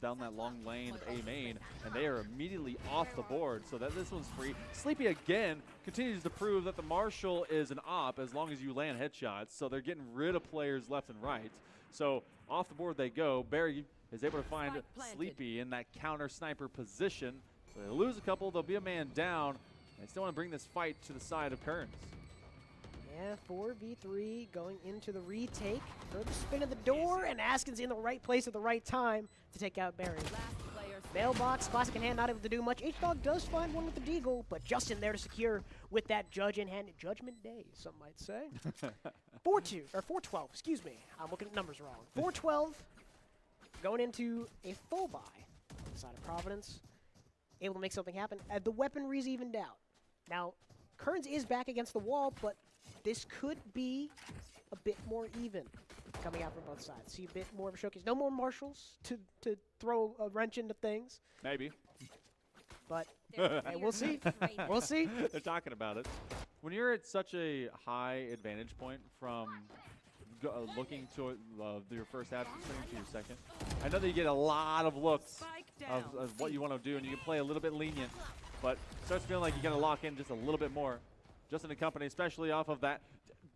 down that long lane of A main, and they are immediately off the board, so that this one's free. Sleepy, again, continues to prove that the Marshall is an op as long as you land headshots, so they're getting rid of players left and right. So off the board they go. Barry is able to find Sleepy in that counter sniper position. So they lose a couple, there'll be a man down. They still want to bring this fight to the side of Kearns. Yeah, 4v3 going into the retake. Heard the spin of the door, and Askin's in the right place at the right time to take out Barry. Mailbox, classic in hand, not able to do much. H-Dog does find one with the deagle, but Justin there to secure with that judge in hand. Judgment Day, some might say. 4-12, excuse me. I'm looking at numbers wrong. 4-12 going into a full buy. Side of Providence, able to make something happen. The weaponry's evened out. Now, Kearns is back against the wall, but this could be a bit more even coming out from both sides. See a bit more of a showcase. No more Marshalls to throw a wrench into things. Maybe. But hey, we'll see. We'll see. They're talking about it. When you're at such a high advantage point from looking to your first half, turning to your second? I know that you get a lot of looks of what you want to do, and you can play a little bit lenient, but it starts feeling like you got to lock in just a little bit more. Just in the company, especially off of that.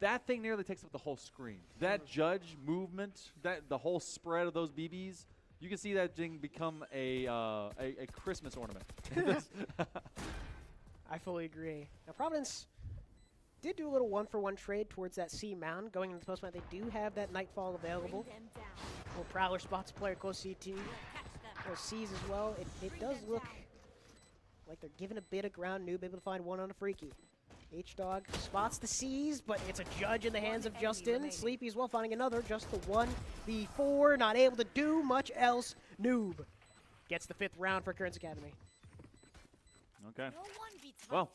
That thing nearly takes up the whole screen. That judge movement, the whole spread of those BBs, you can see that thing become a Christmas ornament. I fully agree. Now, Providence did do a little one-for-one trade towards that C mound. Going into the post mount, they do have that Nightfall available. Little Prowler spots player close CT. Little C's as well. It does look like they're giving a bit of ground. Noob able to find one on a Freaky. H-Dog spots the C's, but it's a judge in the hands of Justin. Sleepy as well, finding another. Just the 1v4, not able to do much else. Noob gets the 5th round for Kearns Academy. Okay. Well,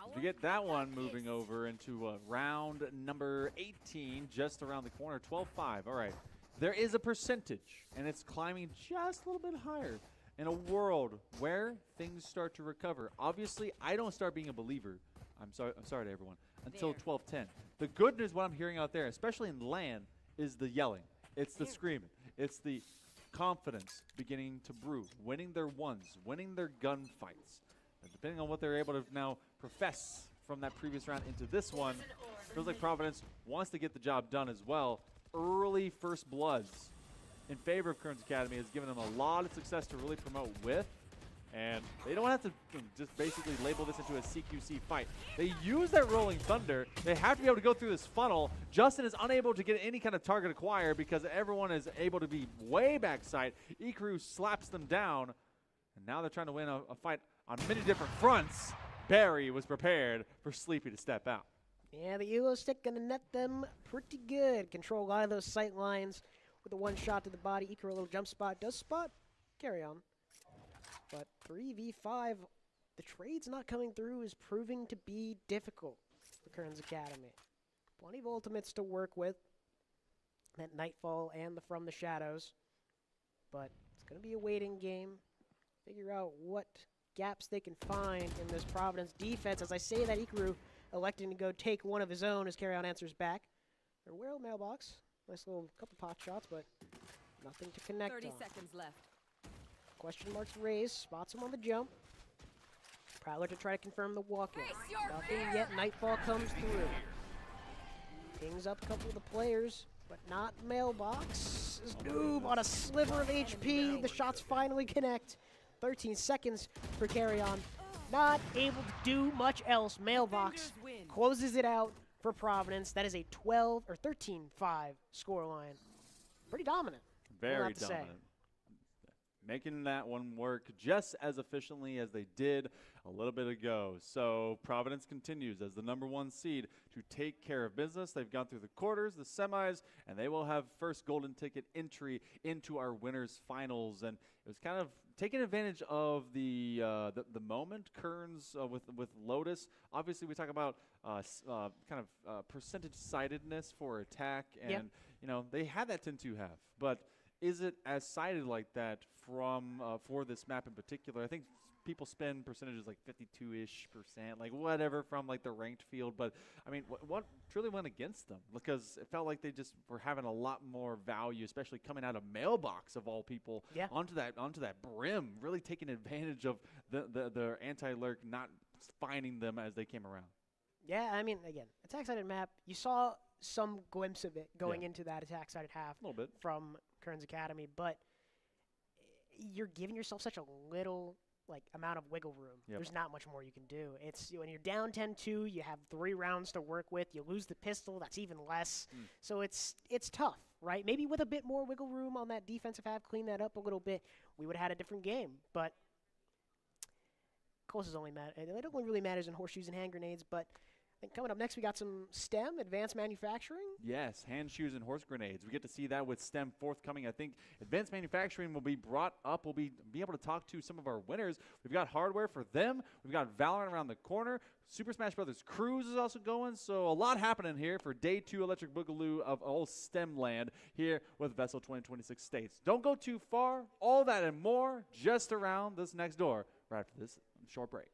if you get that one moving over into round number 18, just around the corner, 12-5. All right. There is a percentage, and it's climbing just a little bit higher in a world where things start to recover. Obviously, I don't start being a believer. I'm sorry to everyone. Until 12-10. The good news, what I'm hearing out there, especially in LAN, is the yelling. It's the screaming. It's the confidence beginning to brew, winning their ones, winning their gunfights. And depending on what they're able to now profess from that previous round into this one, feels like Providence wants to get the job done as well. Early first bloods in favor of Kearns Academy has given them a lot of success to really promote with. And they don't have to just basically label this into a CQC fight. They use that Rolling Thunder. They have to be able to go through this funnel. Justin is unable to get any kind of target acquire because everyone is able to be way backside. Ikaru slaps them down. And now they're trying to win a fight on many different fronts. Barry was prepared for Sleepy to step out. Yeah, the Elo stick going to net them pretty good. Control a lot of those sight lines with a one shot to the body. Ikaru a little jump spot. Does spot. Carry on. But 3v5, the trade's not coming through is proving to be difficult for Kearns Academy. Plenty of ultimates to work with. That Nightfall and the From the Shadows. But it's going to be a waiting game. Figure out what gaps they can find in this Providence defense. As I say that, Ikaru electing to go take one of his own as Carry On answers back. Their World Mailbox. Nice little couple pot shots, but nothing to connect 30 on. seconds left. Question marks raised, spots him on the jump. Prowler to try to confirm the walk-in. Nothing yet, Nightfall comes through. Pings up a couple of the players, but not Mailbox. Is Noob on a sliver of HP. The shots finally connect. 13 seconds for Carry On. Not able to do much else. Mailbox closes it out for Providence. That is a 12 or 13-5 scoreline. Pretty dominant. Very dominant. Making that one work just as efficiently as they did a little bit ago. So Providence continues as the #1 seed to take care of business. They've gone through the quarters, the semis, and they will have first golden ticket entry into our winners finals. And it was kind of taking advantage of the moment. Kearns with Lotus. Obviously, we talk about kind of percentage sidedness for attack, and you know they had that 10-2 half, but is it as sided like that from for this map in particular? I think people spend percentages like 52-ish%, like whatever from like the ranked field. But I mean, what truly went against them? Because it felt like they just were having a lot more value, especially coming out of Mailbox of all people onto that brim, really taking advantage of the anti-lurk not finding them as they came around. Yeah, I mean, again, attack-sided map, you saw some glimpse of it going into that attack-sided half a little bit from Kearns Academy, but you're giving yourself such a little amount of wiggle room. There's not much more you can do. It's when you're down 10-2, you have 3 rounds to work with. You lose the pistol, that's even less. So it's tough, right? Maybe with a bit more wiggle room on that defensive half, clean that up a little bit, we would have had a different game. But closest only matter. It only really matters in horseshoes and hand grenades, but I think coming up next, we got some STEM, advanced manufacturing. Yes, hand shoes and horse grenades. We get to see that with STEM forthcoming. I think advanced manufacturing will be brought up. We'll be able to talk to some of our winners. We've got hardware for them. We've got Valorant around the corner. Super Smash Brothers Cruise is also going. So a lot happening here for Day 2 Electric Boogaloo of all STEM land here with VESL 2026 States. Don't go too far. All that and more just around this next door right after this short break.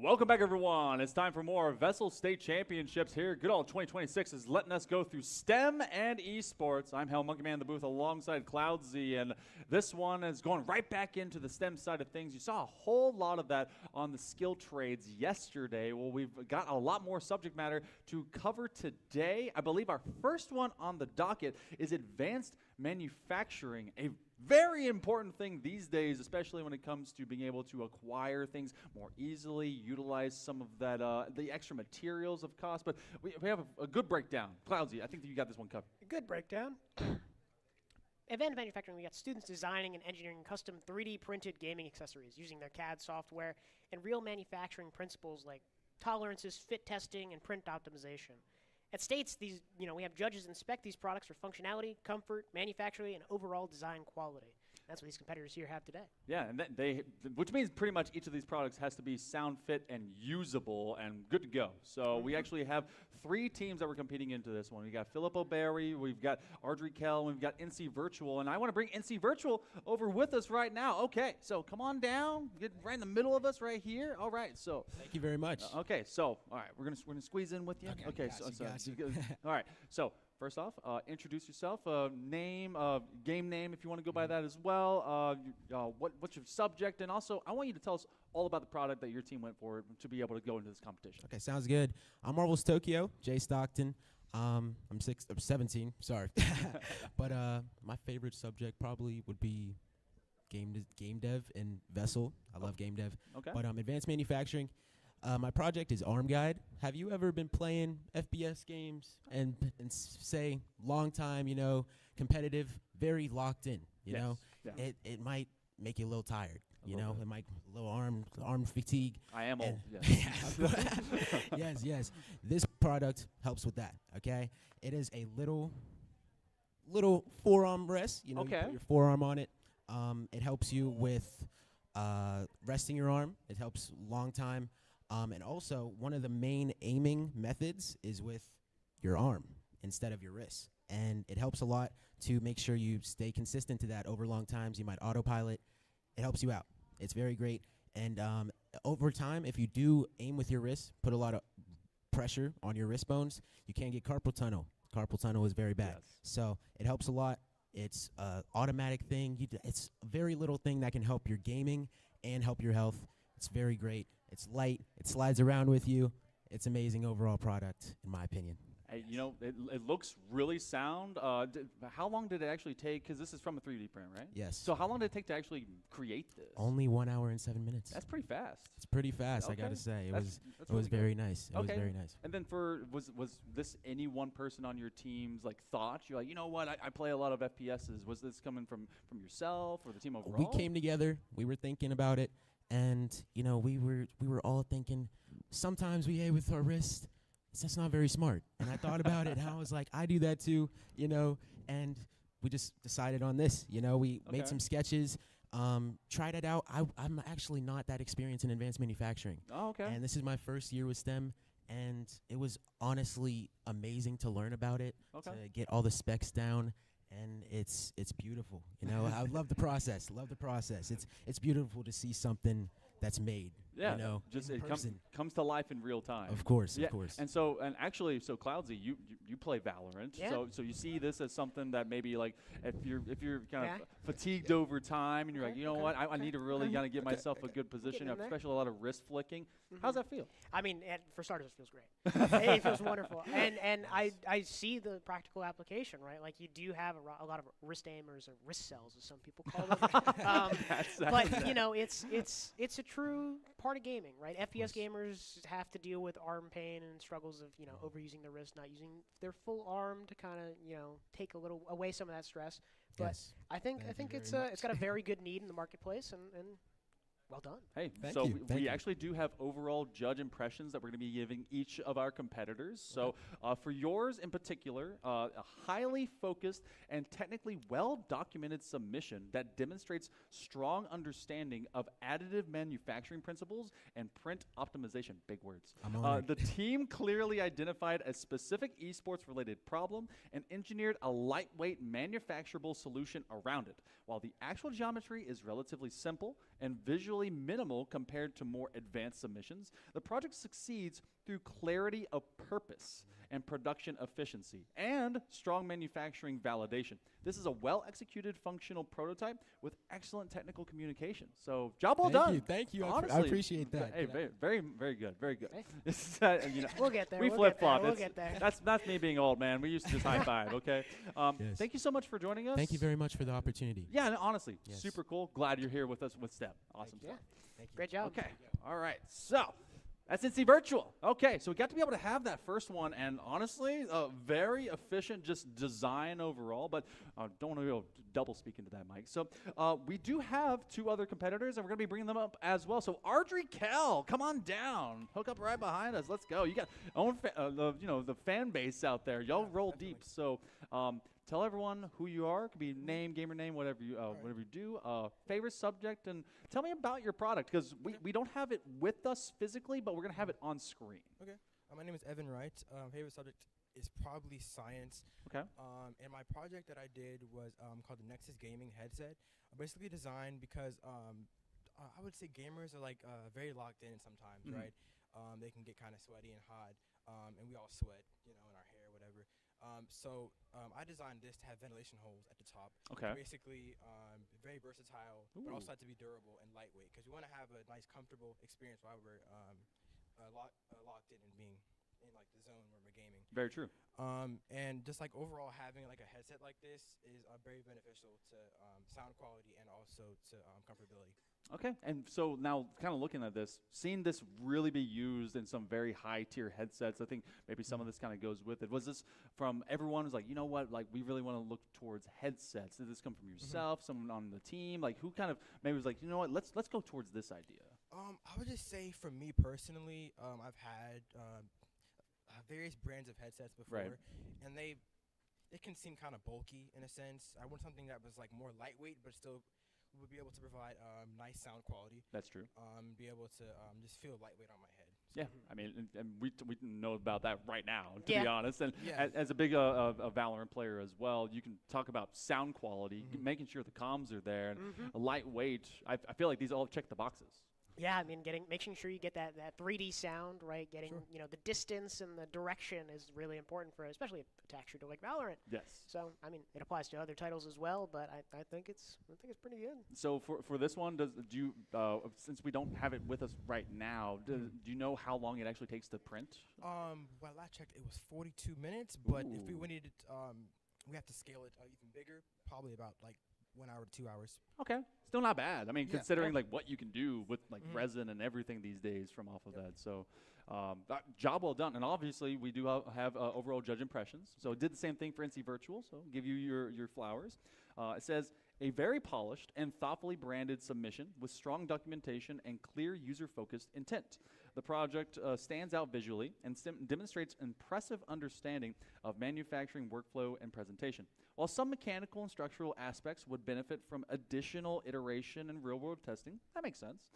Welcome back, everyone. It's time for more VESL State Championships here. Good old 2026 is letting us go through STEM and esports. I'm Hell Monkey Man in the booth alongside Cloudsy, and this one is going right back into the STEM side of things. You saw a whole lot of that on the skill trades yesterday. Well, we've got a lot more subject matter to cover today. I believe our first one on the docket is advanced manufacturing, a very important thing these days, especially when it comes to being able to acquire things more easily, utilize some of that, the extra materials of cost. But we have a good breakdown. Cloudsy, I think that you got this one covered. Good breakdown. Advanced manufacturing, we got students designing and engineering custom 3D printed gaming accessories using their CAD software and real manufacturing principles like tolerances, fit testing, and print optimization. At States, we have judges inspect these products for functionality, comfort, manufacturing, and overall design quality. That's what these competitors here have today. Yeah, and which means pretty much each of these products has to be sound fit and usable and good to go. So we actually have 3 teams that we're competing into this one. We got Philip O'Barry, we've got Ardrey Kell, and we've got NC Virtual. And I want to bring NC Virtual over with us right now. Okay, so come on down, get right in the middle of us right here. All right, so thank you very much. Okay, so all right, we're gonna squeeze in with you. Okay, all right, so. First off, introduce yourself, name, game name if you want to go by that as well. What's your subject? And also, I want you to tell us all about the product that your team went for to be able to go into this competition. Okay, sounds good. I'm Marvel's Tokyo, Jay Stockton. I'm 17, sorry. But my favorite subject probably would be game dev and VESL. I love game dev. Okay. But advanced manufacturing. My project is Arm Guide. Have you ever been playing FPS games and say long time, competitive, very locked in, you know? Yeah. It might make you a little tired, you know? It might a little arm fatigue. I am old. Yes. Yes. This product helps with that, okay? It is a little forearm rest, you put your forearm on it. It helps you with resting your arm. It helps long time. And also, one of the main aiming methods is with your arm instead of your wrist. And it helps a lot to make sure you stay consistent to that over long times. You might autopilot. It helps you out. It's very great. And over time, if you do aim with your wrist, put a lot of pressure on your wrist bones, you can get carpal tunnel. Carpal tunnel is very bad. Yes. So it helps a lot. It's an automatic thing. It's a very little thing that can help your gaming and help your health. It's very great. It's light. It slides around with you. It's amazing overall product, in my opinion. Hey, it looks really sound. How long did it actually take? Because this is from a 3D print, right? Yes. So how long did it take to actually create this? Only 1 hour and 7 minutes. That's pretty fast. It's pretty fast, I gotta say. It was very nice. It was very nice. And then was this any one person on your team's thought? You're like, you know what? I play a lot of FPSs. Was this coming from yourself or the team overall? We came together. We were thinking about it, and we were all thinking. Sometimes we aim with our wrist. That's not very smart. And I thought about it, and I was like, I do that too, and we just decided on this. We made some sketches, tried it out. I'm actually not that experienced in advanced manufacturing. Oh, okay. And this is my first year with STEM, and it was honestly amazing to learn about it, to get all the specs down, and it's beautiful. I love the process. It's beautiful to see something that's made. Yeah, You know, just in it person. comes to life in real time. Of course, Yeah, of course. and actually, so Cloudsy, you play Valorant, Yeah. so you see this as something that maybe like if you're kind Yeah. of fatigued over time and you're like, Okay, you know okay, what, I okay, need to really okay. kind of get myself a good position, in there. especially a lot of wrist flicking. How's that feel? I mean, for starters, it feels great. It feels wonderful, and I see the practical application, right? Like you do have a lot of wrist aimers or wrist cells, as some people call them. But you know, it's a true part of gaming, right? FPS gamers have to deal with arm pain and struggles of overusing their wrist, not using their full arm to kind of take a little away some of that stress. But Yes. I think Thank you it's very it's got a very good need in the marketplace, and well done. Hey, Thank so you, thank we you. actually do have overall judge impressions that we're going to be giving each of our competitors. So for yours in particular, a highly focused and technically well-documented submission that demonstrates strong understanding of additive manufacturing principles and print optimization. Big words. I'm honored. The team clearly identified a specific esports-related problem and engineered a lightweight manufacturable solution around it. While the actual geometry is relatively simple and visually minimal compared to more advanced submissions, the project succeeds through clarity of purpose and production efficiency and strong manufacturing validation. This is a well-executed functional prototype with excellent technical communication. So, job well done. Thank you. I Honestly, appreciate that. Hey, very good, very good. Hey. This is, We'll get there. we we'll flip-flop. We'll It's- get there. That's me being old, man. We used to just high five, okay? Yes. Thank you so much for joining us. Thank you very much for the opportunity. Yeah, and honestly, Yes. super cool. Glad you're here with us with Step. Awesome Yeah. stuff. Great job. Okay. All right. So that's NC Virtual. Okay. So we got to be able to have that first one, and honestly, very efficient just design overall. But don't want to go double speak into that, Mike. So we do have two other competitors, and we're going to be bringing them up as well. So Ardrey Kell, come on down. Hook up right behind us. Let's go. You got own the fan base out there. Y'all roll deep. So tell everyone who you are. Could be name, gamer name, whatever you do. Favorite subject, and tell me about your product, because we don't have it with us physically, but we're gonna have it on screen. Okay. My name is Evan Wright. Favorite subject is probably science. Okay. And my project that I did was called the Nexus Gaming Headset. Basically designed because I would say gamers are like very locked in sometimes, right? They can get kind of sweaty and hot, and we all sweat, in our hair, whatever. So I designed this to have ventilation holes at the top. Okay. Basically, very versatile, but also had to be durable and lightweight, because we want to have a nice, comfortable experience while we're locked in and being in like the zone where we're gaming. Very true. And just like overall having like a headset like this is very beneficial to sound quality and also to comfortability. Okay. And so now, kind of looking at this, seeing this really be used in some very high-tier headsets, I think maybe some of this kind of goes with it. Was this from everyone who's like, you know what, like we really want to look towards headsets? Did this come from yourself, someone on the team? Like who kind of maybe was like, you know what, let's go towards this idea? I would just say for me personally, I've had various brands of headsets before, Right. and it can seem kind of bulky in a sense. I want something that was like more lightweight, but still would be able to provide nice sound quality. That's true. Be able to just feel lightweight on my head. Yeah, I mean, and we know about that right now, to be Yeah. honest. And Yeah. as a big a Valorant player as well, you can talk about sound quality, making sure the comms are there, and lightweight. I feel like these all check the boxes. Yeah, I mean, making sure you get that 3D sound, right? Getting the distance and the direction is really important for especially a tech shooter like Valorant. Yes. So I mean, it applies to other titles as well, but I think it's pretty good. So for this one, do you since we don't have it with us right now, do you know how long it actually takes to print? Well, I checked, it was 42 minutes, but if we Ooh. wanted it, we have to scale it even bigger, probably about like 1 hour to 2 hours. Okay, still not bad. I mean, Yeah. considering like what you can do with like resin and everything these days from off of that. So, job well done. And obviously, we do have overall judge impressions. So, it did the same thing for NC Virtual. So, give you your flowers. It says a very polished and thoughtfully branded submission with strong documentation and clear user-focused intent. The project stands out visually and demonstrates impressive understanding of manufacturing workflow and presentation. While some mechanical and structural aspects would benefit from additional iteration and real-world testing, that makes sense.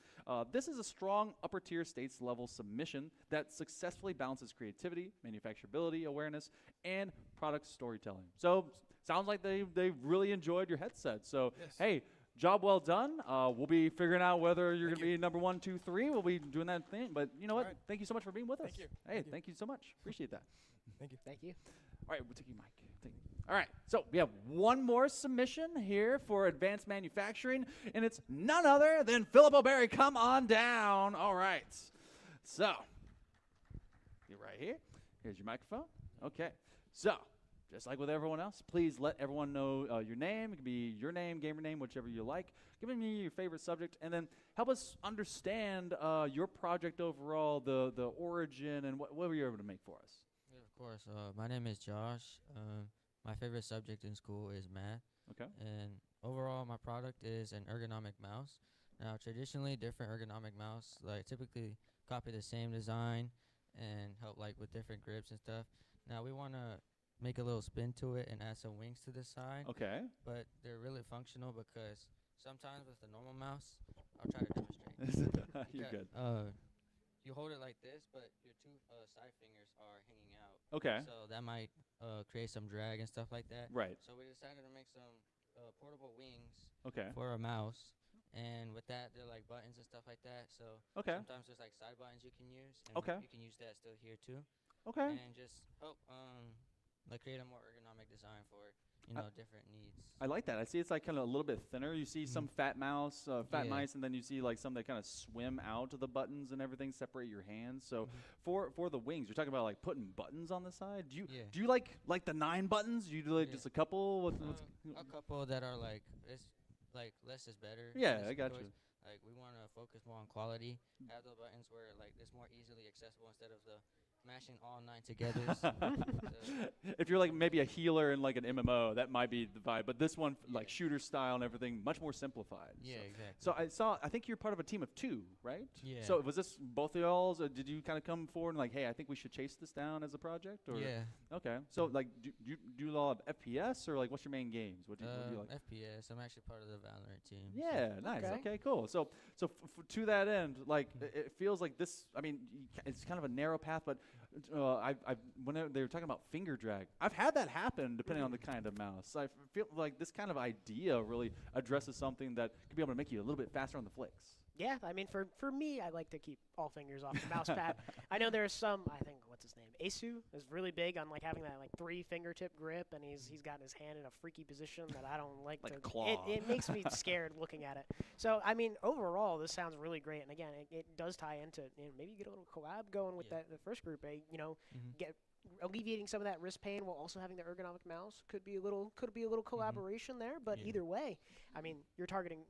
This is a strong upper-tier states level submission that successfully balances creativity, manufacturability, awareness, and product storytelling. So, sounds like they really enjoyed your headset. So, Yes. hey, job well done. We'll be figuring out whether you're going to be number 1, 2, 3. We'll be doing that thing. But you know what? Alright. Thank you so much for being with us. Thank you. Hey, Thank you. thank you so much. Appreciate that. Thank you. Thank you. All right, we'll take you, Mike. All right, so we have one more submission here for advanced manufacturing, and it's none other than Philip O'Barry. Come on down. All right. So, you're right here. Here's your microphone. Okay. So, just like with everyone else, please let everyone know your name. It can be your name, gamer name, whichever you like. Give me your favorite subject, and then help us understand your project overall, the origin, and what were you able to make for us? Yeah, of course. My name is Josh. My favorite subject in school is math. Okay. And overall, my product is an ergonomic mouse. Now, traditionally, different ergonomic mouse, like typically copy the same design and help like with different grips and stuff. Now, we want to make a little spin to it and add some wings to the side. Okay. But they're really functional because sometimes with the normal mouse, I'll try to demonstrate. You're good. You hold it like this, but your two side fingers are hanging out. Okay. So that might create some drag and stuff like that. Right. So we decided to make some portable wings Okay. for a mouse. And with that, they're like buttons and stuff like that. So Okay. sometimes there's like side buttons you can use. And Okay. you can use that still here too. Okay. And just help like create a more ergonomic design for, different needs. I like that. I see it's like kind of a little bit thinner. You see some fat mouse, fat Yeah. mice, and then you see like some that kind of swim out to the buttons and everything, separate your hands. So for the wings, you're talking about like putting buttons on the side. Do you like the 9 buttons? Do you do like Yeah. just a couple? What's A couple that are like, it's like less is better. Yeah, Less I is got choice. you. Like we want to focus more on quality. Have the buttons where like it's more easily accessible instead of the mashing all 9 together. If you're like maybe a healer in like an MMO, that might be the vibe. But this one, like shooter style and everything, much more simplified. Yeah, exactly. So I think you're part of a team of 2, right? Yeah. So was this both of y'all's? Or did you kind of come forward and like, hey, I think we should chase this down as a project? Or? Yeah. Okay. So like, do you do a lot of FPS or like, what's your main games? What do you like? FPS. I'm actually part of the Valorant team. Yeah, nice. Okay. Okay, cool. So to that end, like it feels like this. I mean, it's kind of a narrow path, but when they were talking about finger drag, I've had that happen depending on the kind of mouse. I feel like this kind of idea really addresses something that could be able to make you a little bit faster on the flicks. Yeah, I mean, for me, I like to keep all fingers off the mouse pad. I know there's some, I think, what's his name? Asu is really big on like having that like 3 fingertip grip, and he's got his hand in a freaky position that I don't like. Like to, a claw. It makes me scared looking at it. So I mean, overall, this sounds really great, and again, it does tie into maybe get a little collab going with the first group. Get alleviating some of that wrist pain while also having the ergonomic mouse could be a little collaboration there. But either way, I mean, you're targeting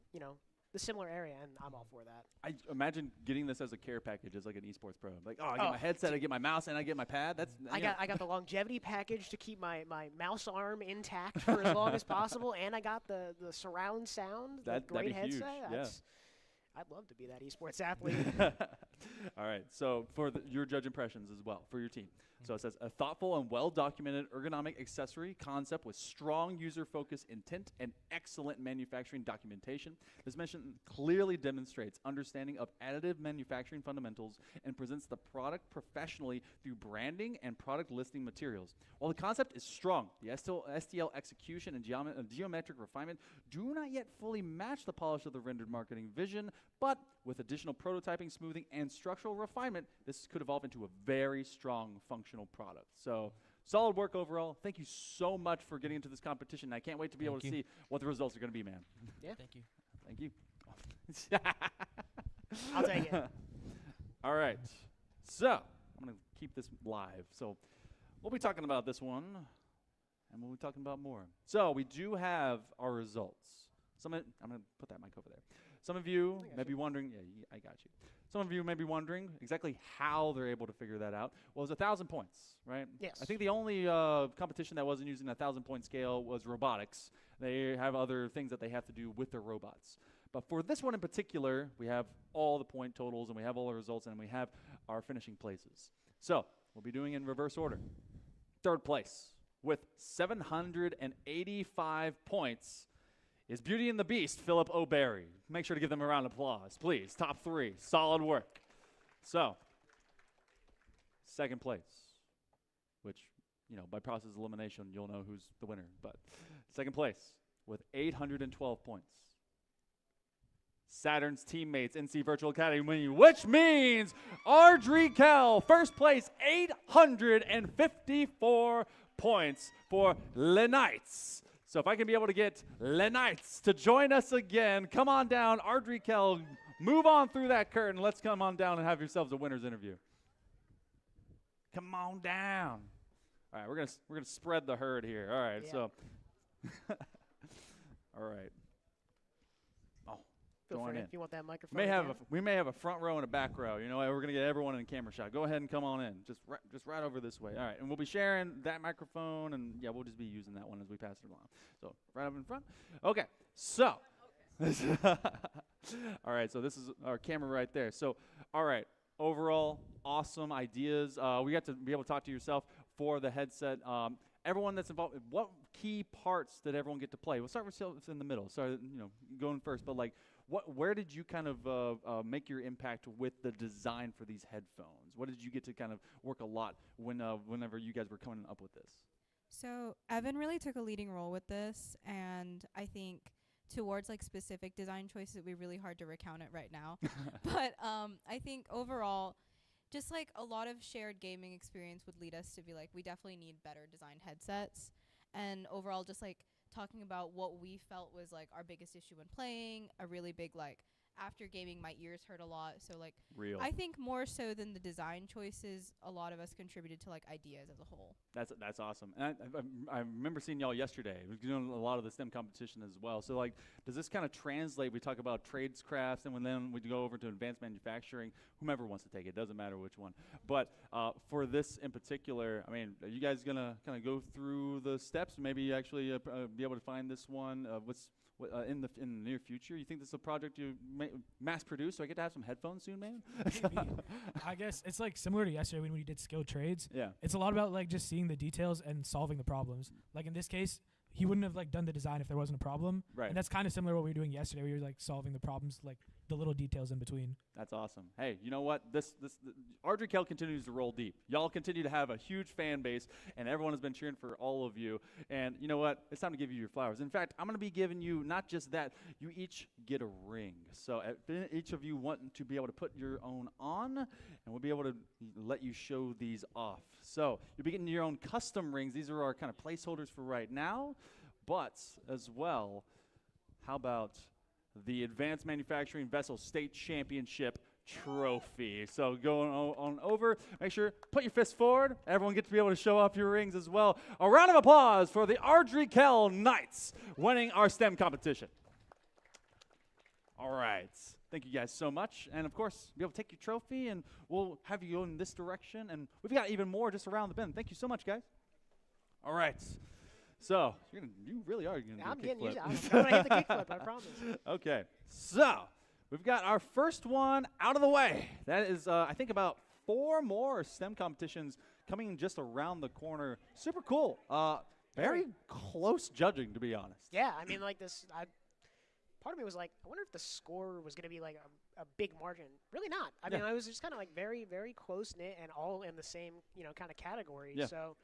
the similar area, and I'm all for that. I imagine getting this as a care package as like an esports pro. Like, I get my headset, I get my mouse, and I get my pad. That's I got the longevity package to keep my mouse arm intact for as long as possible, and I got the surround sound, the that'd great be huge, headset. yeah. I'd love to be that esports athlete. All right. So for your judge impressions as well for your team. So it says a thoughtful and well-documented ergonomic accessory concept with strong user-focused intent and excellent manufacturing documentation. This mission clearly demonstrates understanding of additive manufacturing fundamentals and presents the product professionally through branding and product listing materials. While the concept is strong, the STL execution and geometric refinement do not yet fully match the polish of the rendered marketing vision, but with additional prototyping, smoothing, and structural refinement, this could evolve into a very strong functional product. So solid work overall. Thank you so much for getting into this competition. I can't wait to be able to see what the results are going to be, man. Yeah. Thank you. Thank you. I'll take it. All right. So I'm going to keep this live. So we'll be talking about this one, and we'll be talking about more. So we do have our results. I'm going to put that mic over there. Some of you may be wondering, I got you. Some of you may be wondering exactly how they're able to figure that out. Well, it was 1,000 points, right? Yes. I think the only competition that wasn't using a 1,000-point scale was robotics. They have other things that they have to do with their robots. But for this one in particular, we have all the point totals, and we have all the results, and we have our finishing places. So we'll be doing in reverse order. Third place with 785 points is Beauty and the Beast, Philip O'Barry. Make sure to give them a round of applause, please. Top 3, solid work. So, second place, which, by process of elimination, you'll know who's the winner. But second place with 812 points Saturn's teammates, NC Virtual Academy, which means Ardrekel, first place, 854 points for Le Knights. So if I can be able to get Le Knights to join us again, come on down, Ardrekel, move on through that curtain. Let's come on down and have yourselves a winner's interview. Come on down. All right, we're gonna spread the herd here. All right, Yeah. so all right. Oh, Feel going free in. if you want that microphone. We may have a front row and a back row. You know, we're gonna get everyone in a camera shot. Go ahead and come on in. Just right over this way. All right, and we'll be sharing that microphone, and yeah, we'll just be using that one as we pass it along. So right up in front. Okay, so. All right, so this is our camera right there. So, all right, overall, awesome ideas. We got to be able to talk to yourself for the headset. Everyone that's involved, what key parts did everyone get to play? We'll start with yourself in the middle. Sorry, going first, but like, where did you kind of make your impact with the design for these headphones? What did you get to kind of work a lot whenever you guys were coming up with this? So Evan really took a leading role with this, and I think towards like specific design choices, it'd be really hard to recount it right now. But I think overall, just like a lot of shared gaming experience would lead us to be like, we definitely need better designed headsets. And overall, just like talking about what we felt was like our biggest issue when playing, a really big like after gaming, my ears hurt a lot. So like, Real. I think more so than the design choices, a lot of us contributed to like ideas as a whole. That's awesome. And I remember seeing y'all yesterday. We were doing a lot of the STEM competition as well. So like, does this kind of translate? We talk about tradescrafts, and then we go over to advanced manufacturing. Whomever wants to take it, doesn't matter which one. But for this in particular, I mean, are you guys gonna kind of go through the steps? Maybe actually be able to find this one. In the near future, you think this is a project you mass produce? So I get to have some headphones soon, man. Maybe. I guess it's like similar to yesterday when we did skilled trades. Yeah. It's a lot about like just seeing the details and solving the problems. Like in this case, he wouldn't have like done the design if there wasn't a problem. Right. And that's kind of similar to what we were doing yesterday. We were like solving the problems, like the little details in between. That's awesome. Hey, you know what? Ardrekel continues to roll deep. Y'all continue to have a huge fan base, and everyone has been cheering for all of you. And you know what? It's time to give you your flowers. In fact, I'm going to be giving you not just that. You each get a ring. So each of you want to be able to put your own on, and we'll be able to let you show these off. So you'll be getting your own custom rings. These are our kind of placeholders for right now. But as well, how about the Advanced Manufacturing VESL State Championship trophy? So going on over, make sure, put your fists forward. Everyone gets to be able to show off your rings as well. A round of applause for the Ardrekel Knights winning our STEM competition. All right. Thank you guys so much. And of course, be able to take your trophy, and we'll have you go in this direction. And we've got even more just around the bend. Thank you so much, guys. All right. So, you really are going to do I'm a getting used kickflip. to it. I'm going to hit the kickflip, I promise. Okay. So, we've got our first one out of the way. That is, I think, about 4 more STEM competitions coming just around the corner. Super cool. Very close judging, to be honest. Yeah, I mean, like this, part of me was like, I wonder if the score was going to be like a big margin. Really not. I mean, it was just kind of like very, very close-knit and all in the same, kind of category. Yeah. So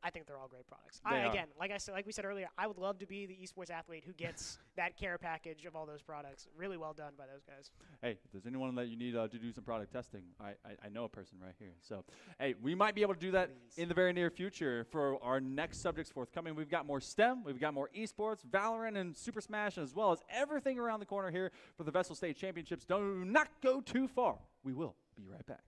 I think they're all great products. They are. Again, like we said earlier, I would love to be the esports athlete who gets that care package of all those products. Really well done by those guys. Hey, if there's anyone that you need to do some product testing, I know a person right here. So, hey, we might be able to do that in the very near future for our next subjects forthcoming. We've got more STEM, we've got more esports, Valorant, and Super Smash, as well as everything around the corner here for the VESL State Championships. Do not go too far. We will be right back.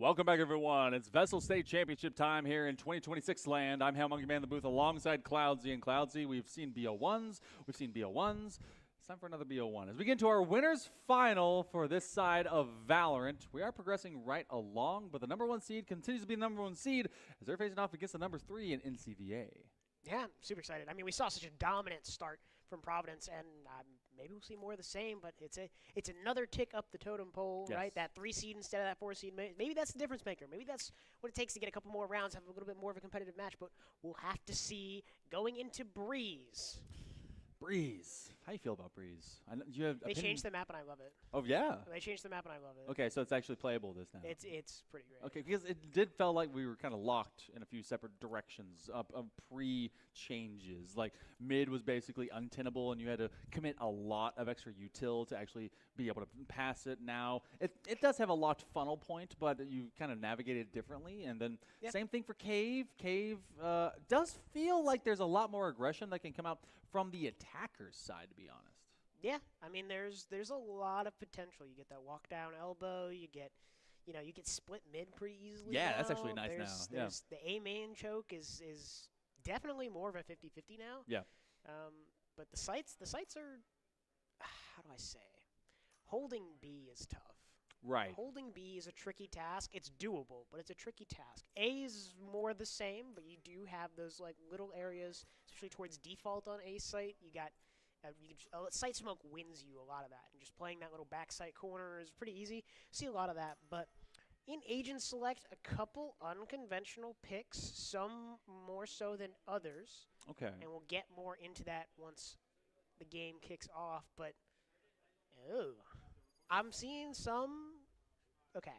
Welcome back, everyone. It's VESL State Championship time here in 2026 land. I'm Hale Monkey Man in the booth alongside Cloudsy. And Cloudsy, we've seen BO1s. We've seen BO1s. It's time for another BO1. As we get into our winners final for this side of Valorant, we are progressing right along, but the number 1 seed continues to be the number 1 seed as they're facing off against the number 3 in NCVA. Yeah, super excited. I mean, we saw such a dominant start from Providence, and maybe we'll see more of the same, but it's another tick up the totem pole, Yes. right? That 3 seed instead of that 4 seed. Maybe that's the difference maker. Maybe that's what it takes to get a couple more rounds, have a little bit more of a competitive match, but we'll have to see going into Breeze. Breeze. How do you feel about Breeze? I know, do you have They opinion? changed the map, and I love it. Oh, yeah. They changed the map, and I love it. Okay, so it's actually playable this now. It's pretty great. Okay, because it did feel like we were kind of locked in a few separate directions pre-changes. Like, mid was basically untenable, and you had to commit a lot of extra util to actually be able to pass it. Now, it does have a locked funnel point, but you kind of navigate it differently. And then same thing for Cave. Cave does feel like there's a lot more aggression that can come out from the attacker's side, to be honest. Yeah, I mean, there's a lot of potential. You get that walk down elbow. You get split mid pretty easily. Yeah, now. that's actually nice now. There's the A main choke is definitely more of a 50-50 now. Yeah. But the sites are, how do I say, holding B is tough. Right. Holding B is a tricky task. It's doable, but it's a tricky task. A is more the same, but you do have those like little areas, especially towards default on A site. You got site smoke wins you a lot of that, and just playing that little back site corner is pretty easy. See a lot of that, but in Agent Select, a couple unconventional picks, some more so than others. Okay. And we'll get more into that once the game kicks off, but I'm seeing some. Okay,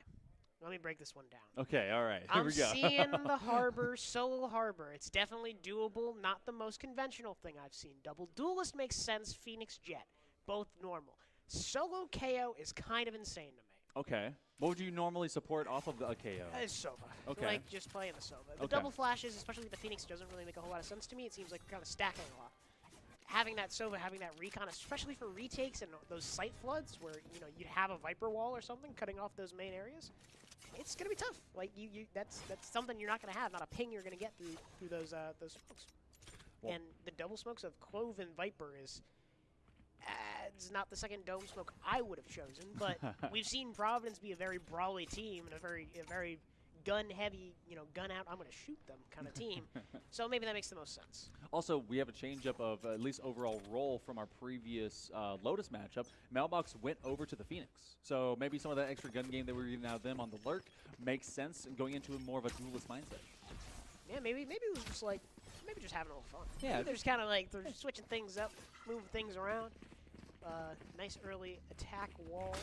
let me break this one down. Okay, all right. Here I'm we go. seeing the Harbor, solo Harbor. It's definitely doable, not the most conventional thing I've seen. Double Duelist makes sense, Phoenix Jet, both normal. Solo KO is kind of insane to me. Okay. What would you normally support off of the KO? It's Sova. Okay. Like, just playing the Sova. The Okay. double flashes, especially the Phoenix, doesn't really make a whole lot of sense to me. It seems like we're kind of stacking a lot. Having that Sova, having that recon, especially for retakes and those site floods where, you'd have a Viper wall or something cutting off those main areas, it's going to be tough. Like, that's something you're not going to have, not a ping you're going to get through those smokes. Well, and the double smokes of Clove and Viper is it's not the second dome smoke I would have chosen, but we've seen Providence be a very brawly team and a very gun-heavy, gun out, I'm going to shoot them kind of team. So maybe that makes the most sense. Also, we have a change-up of at least overall role from our previous Lotus matchup. Mailbox went over to the Phoenix. So maybe some of that extra gun game that we were getting out of them on the lurk makes sense and going into more of a duelist mindset. Yeah, maybe it was just like, maybe just having a little fun. Yeah. Maybe they're just kind of like, they're switching things up, moving things around. Nice early attack wall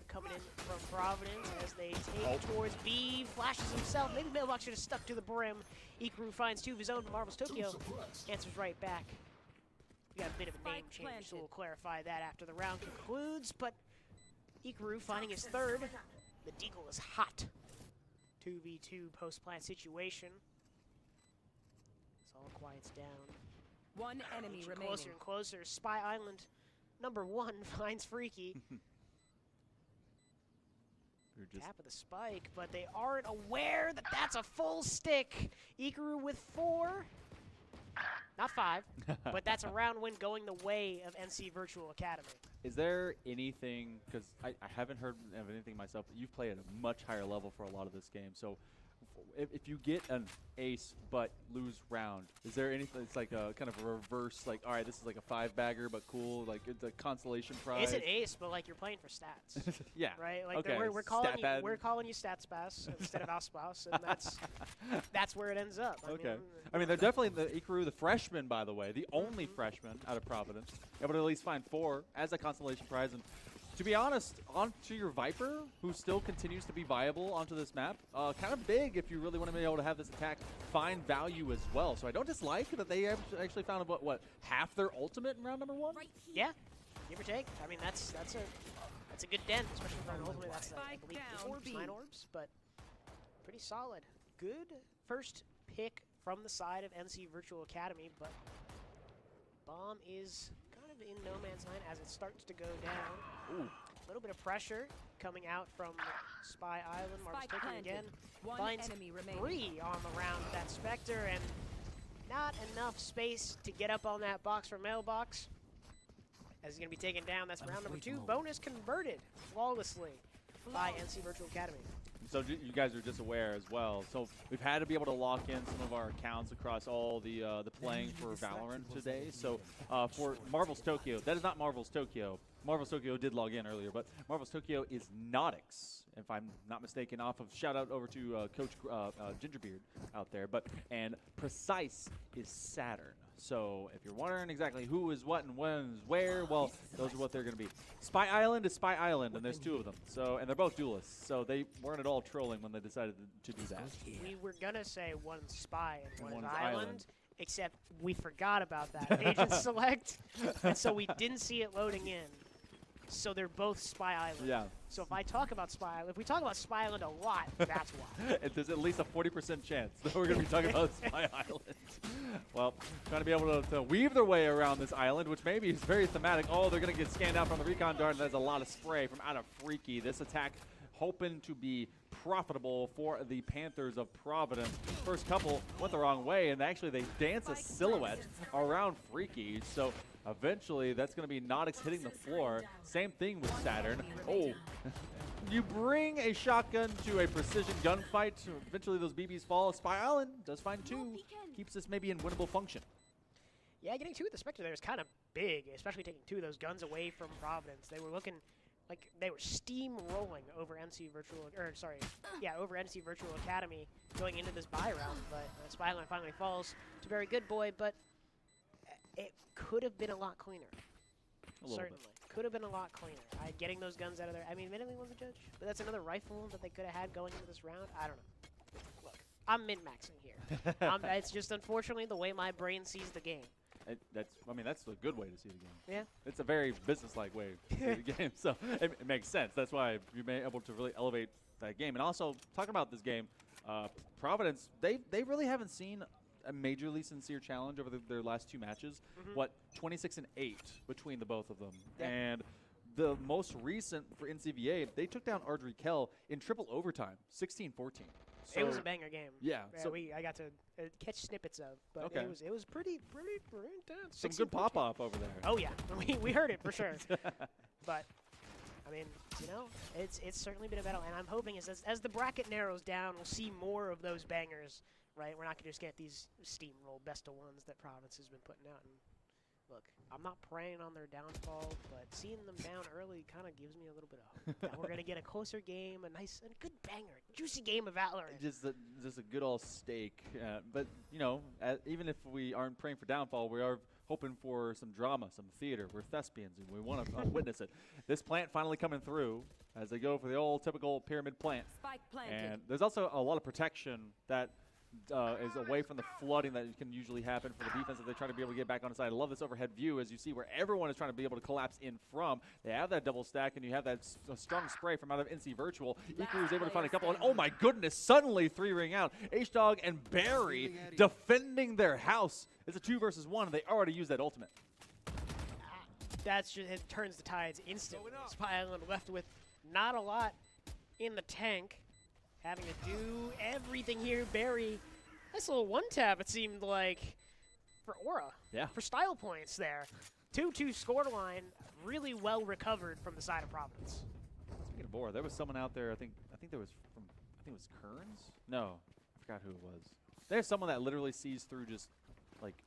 coming in from Providence as they take towards B, flashes himself. Maybe Mailbox should have stuck to the brim. Ikaru finds 2 of his own, Marvel's Tokyo answers right back. We got a bit of a name change, so we'll clarify that after the round concludes. But Ikaru finding his 3rd. The Deagle is hot. 2v2 post-plant situation. As all quiets down. One enemy Inching remaining. closer and closer. Spy Island number 1 finds Freaky. Tap of the spike, but they aren't aware that that's a full stick. Ikaru with 4. Not 5, but that's a round win going the way of NC Virtual Academy. Is there anything, because I haven't heard of anything myself, but you've played at a much higher level for a lot of this game. So if you get an ace but lose round, is there anything, it's like a kind of a reverse, like, all right, this is like a 5-bagger, but cool, like it's a consolation prize? It's an ace, but like you're playing for stats. Yeah. Right? Like okay. we're calling you stat spass instead of Auspass, and that's where it ends up. I mean, they're definitely the Ikaru, the freshman, by the way, the only freshman out of Providence, able to at least find 4 as a consolation prize. And to be honest, onto your Viper, who still continues to be viable onto this map, kind of big if you really want to be able to have this attack find value as well. So I don't dislike that they actually found what half their ultimate in round number 1. Yeah, give or take. I mean, that's a good dent, especially for an ultimate. That's I believe 9 orbs, but pretty solid. Good first pick from the side of NC Virtual Academy, but bomb is kind of in no man's land as it starts to go down. Ooh. A little bit of pressure coming out from Spy Island. Marvel's Spike taking planted. again. One Finds enemy remaining. 3 on the round with that Spectre, and not enough space to get up on that box for Mailbox. As he's going to be taken down. That's round number 2. Bonus converted flawlessly by NC Virtual Academy. So you guys are just aware as well. So we've had to be able to lock in some of our accounts across all the playing for Valorant today. So for Marvel's Tokyo, that is not Marvel's Tokyo. Marvel's Tokyo did log in earlier, but Marvel's Tokyo is Nautix, if I'm not mistaken. Off of shout out over to Coach Gingerbeard out there. And Precise is Saturn. So if you're wondering exactly who is what and when is where, well, those are what they're going to be. Spy Island is Spy Island, and there's 2 of them. So, and they're both duelists. So they weren't at all trolling when they decided to do that. We were going to say one's Spy and one's one's Island. Island, except we forgot about that. Agent select, and so we didn't see it loading in. So they're both Spy Island. Yeah. So if I talk about Spy Island, if we talk about Spy Island a lot, that's why. There's at least a 40% chance that we're going to be talking about Spy Island. Well, trying to be able to weave their way around this island, which maybe is very thematic. Oh, they're going to get scanned out from the recon dart, and there's a lot of spray from out of Freaky. This attack hoping to be profitable for the Panthers of Providence. First couple went the wrong way, and actually they dance a silhouette around Freaky. So eventually that's going to be Nautix hitting the floor. Same thing with Saturn. Oh, you bring a shotgun to a precision gunfight. Eventually those BBs fall. Spy Island does find 2. Keeps this maybe in winnable function. Yeah, getting 2 with the Spectre there is kind of big, especially taking 2 of those guns away from Providence. They were looking like they were steamrolling over NC Virtual, over NC Virtual Academy going into this bye round. But Spy Island finally falls to Very Good Boy, but it could have been a lot cleaner. Certainly. Could have been a lot cleaner. Getting those guns out of there. I mean, admittedly was a judge, but that's another rifle that they could have had going into this round. I don't know. Look, I'm min-maxing here. It's just unfortunately the way my brain sees the game. That's a good way to see the game. Yeah. It's a very business-like way to see the game, so it makes sense. That's why you've been able to really elevate that game. And also, talking about this game, Providence, they really haven't seen a majorly sincere challenge over their last 2 matches. 26-8 between the both of them. Yeah. And the most recent for NCVA, they took down Ardrey Kell in triple overtime, 16-14. So it was a banger game. Yeah. So I got to catch snippets of, but okay. it was pretty intense. Some good pop-off over there. Oh yeah, we heard it for sure. But I mean, it's certainly been a battle, and I'm hoping as the bracket narrows down, we'll see more of those bangers. Right, we're not gonna just get these steamroll best of ones that Providence has been putting out. And look, I'm not preying on their downfall, but seeing them down early kind of gives me a little bit of hope that we're gonna get a closer game, a nice and good banger, juicy game of Valorant. Just a good old steak. But even if we aren't praying for downfall, we are hoping for some drama, some theater. We're thespians, and we want to witness it. This plant finally coming through as they go for the old typical pyramid plant. Spike planted. And there's also a lot of protection that is away from the flooding that can usually happen for the defense if they try to be able to get back on the side. I love this overhead view as you see where everyone is trying to be able to collapse in from. They have that double stack, and you have that strong spray from out of NC Virtual. Iku is able to find a couple, and oh my goodness, suddenly 3 ring out. H-Dog and Barry defending their house. It's a 2 versus 1, and they already used that ultimate. That's just, it turns the tides instantly. Spy Island left with not a lot in the tank. Having to do everything here. Barry, nice little 1-tap it seemed like for Aura. Yeah. For style points there. 2-2 scoreline, really well recovered from the side of Providence. Speaking of Aura, there was someone out there, I think there was it was Kearns? No, I forgot who it was. There's someone that literally sees through just like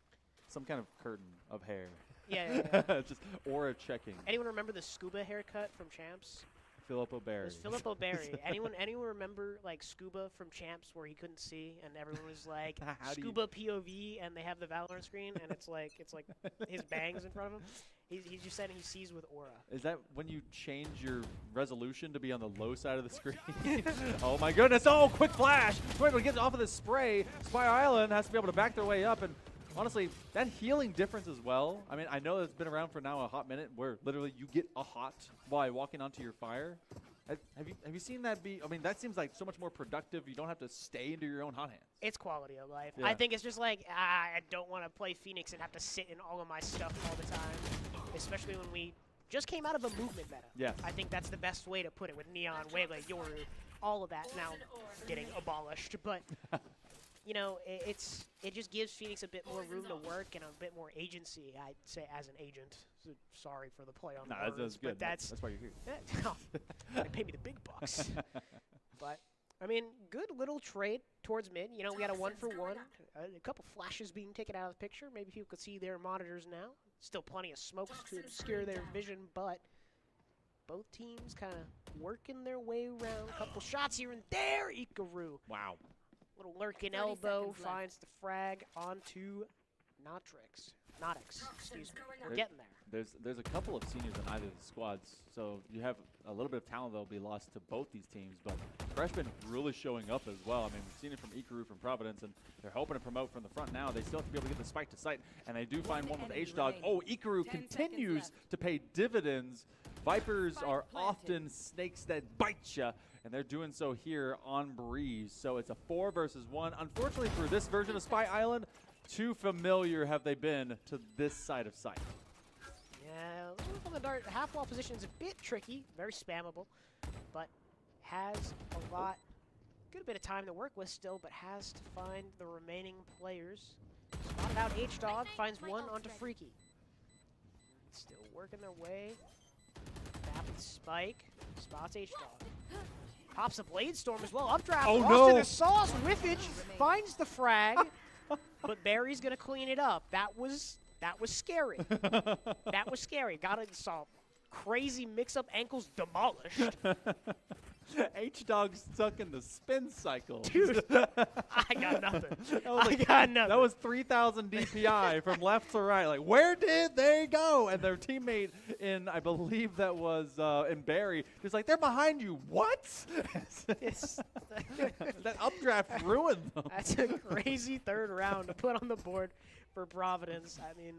some kind of curtain of hair. Yeah. Just Aura checking. Anyone remember the scuba haircut from Champs? Philip O'Berry. It was Philip O'Berry. Anyone remember like Scuba from Champs where he couldn't see and everyone was like Scuba POV and they have the Valorant screen and it's like his bangs in front of him. He's just saying he sees with Aura. Is that when you change your resolution to be on the low side of the screen? Oh my goodness! Oh, quick flash! We're able to get off of this spray. Spy Island has to be able to back their way up, and honestly, that healing difference as well. I mean, I know it's been around for now a hot minute, where literally you get a hot while walking onto your fire. Have you seen that be? I mean, that seems like so much more productive. You don't have to stay into your own hot hands. It's quality of life. Yeah. I think it's just like I don't want to play Phoenix and have to sit in all of my stuff all the time, especially when we just came out of a movement meta. Yes. I think that's the best way to put it with Neon, Waylay, Yoru, all of that now getting abolished. But, you know, it just gives Phoenix a bit more room to work and a bit more agency, I'd say, as an agent. So sorry for the play on words, that's good. but that's why you're here. they pay me the big bucks. But, I mean, good little trade towards mid. You know, we had a 1-for-1, a couple flashes being taken out of the picture. Maybe people could see their monitors now. Still plenty of smokes to obscure their vision, but both teams kind of working their way around. A couple shots here and there. Ikaru. Wow. Little lurking elbow finds the frag onto Notrix. Notix, excuse me. We're getting there. There's a couple of seniors in either of the squads, so you have a little bit of talent that will be lost to both these teams, but freshmen really showing up as well. I mean, we've seen it from Ikaru, from Providence, and they're hoping to promote from the front now. They still have to be able to get the spike to sight, and they do find one with H-Dog. Oh, Ikaru continues to pay dividends. Vipers are often snakes that bite you, and they're doing so here on Breeze. So it's a 4 versus 1. Unfortunately for this version of Spy Island, too familiar have they been to this side of sight. Yeah, a little on the dart. Half-wall position is a bit tricky, very spammable, but has a good bit of time to work with still, but has to find the remaining players. Spotted out H-Dog, finds one onto Freaky. Still working their way. Rapid spike, spots H-Dog. Pops a Blade Storm as well. Updraft, oh lost no! to the sauce. Whiffage finds the frag, but Barry's gonna clean it up. That was scary. That was scary. Got it. Saw crazy mix-up ankles demolished. H-Dog stuck in the spin cycle. Dude, I got nothing. I got nothing. That was 3,000 DPI from left to right. Like, where did they go? And their teammate in, I believe that was in Barry, just like, they're behind you. What? That updraft ruined them. That's a crazy third round to put on the board for Providence. I mean,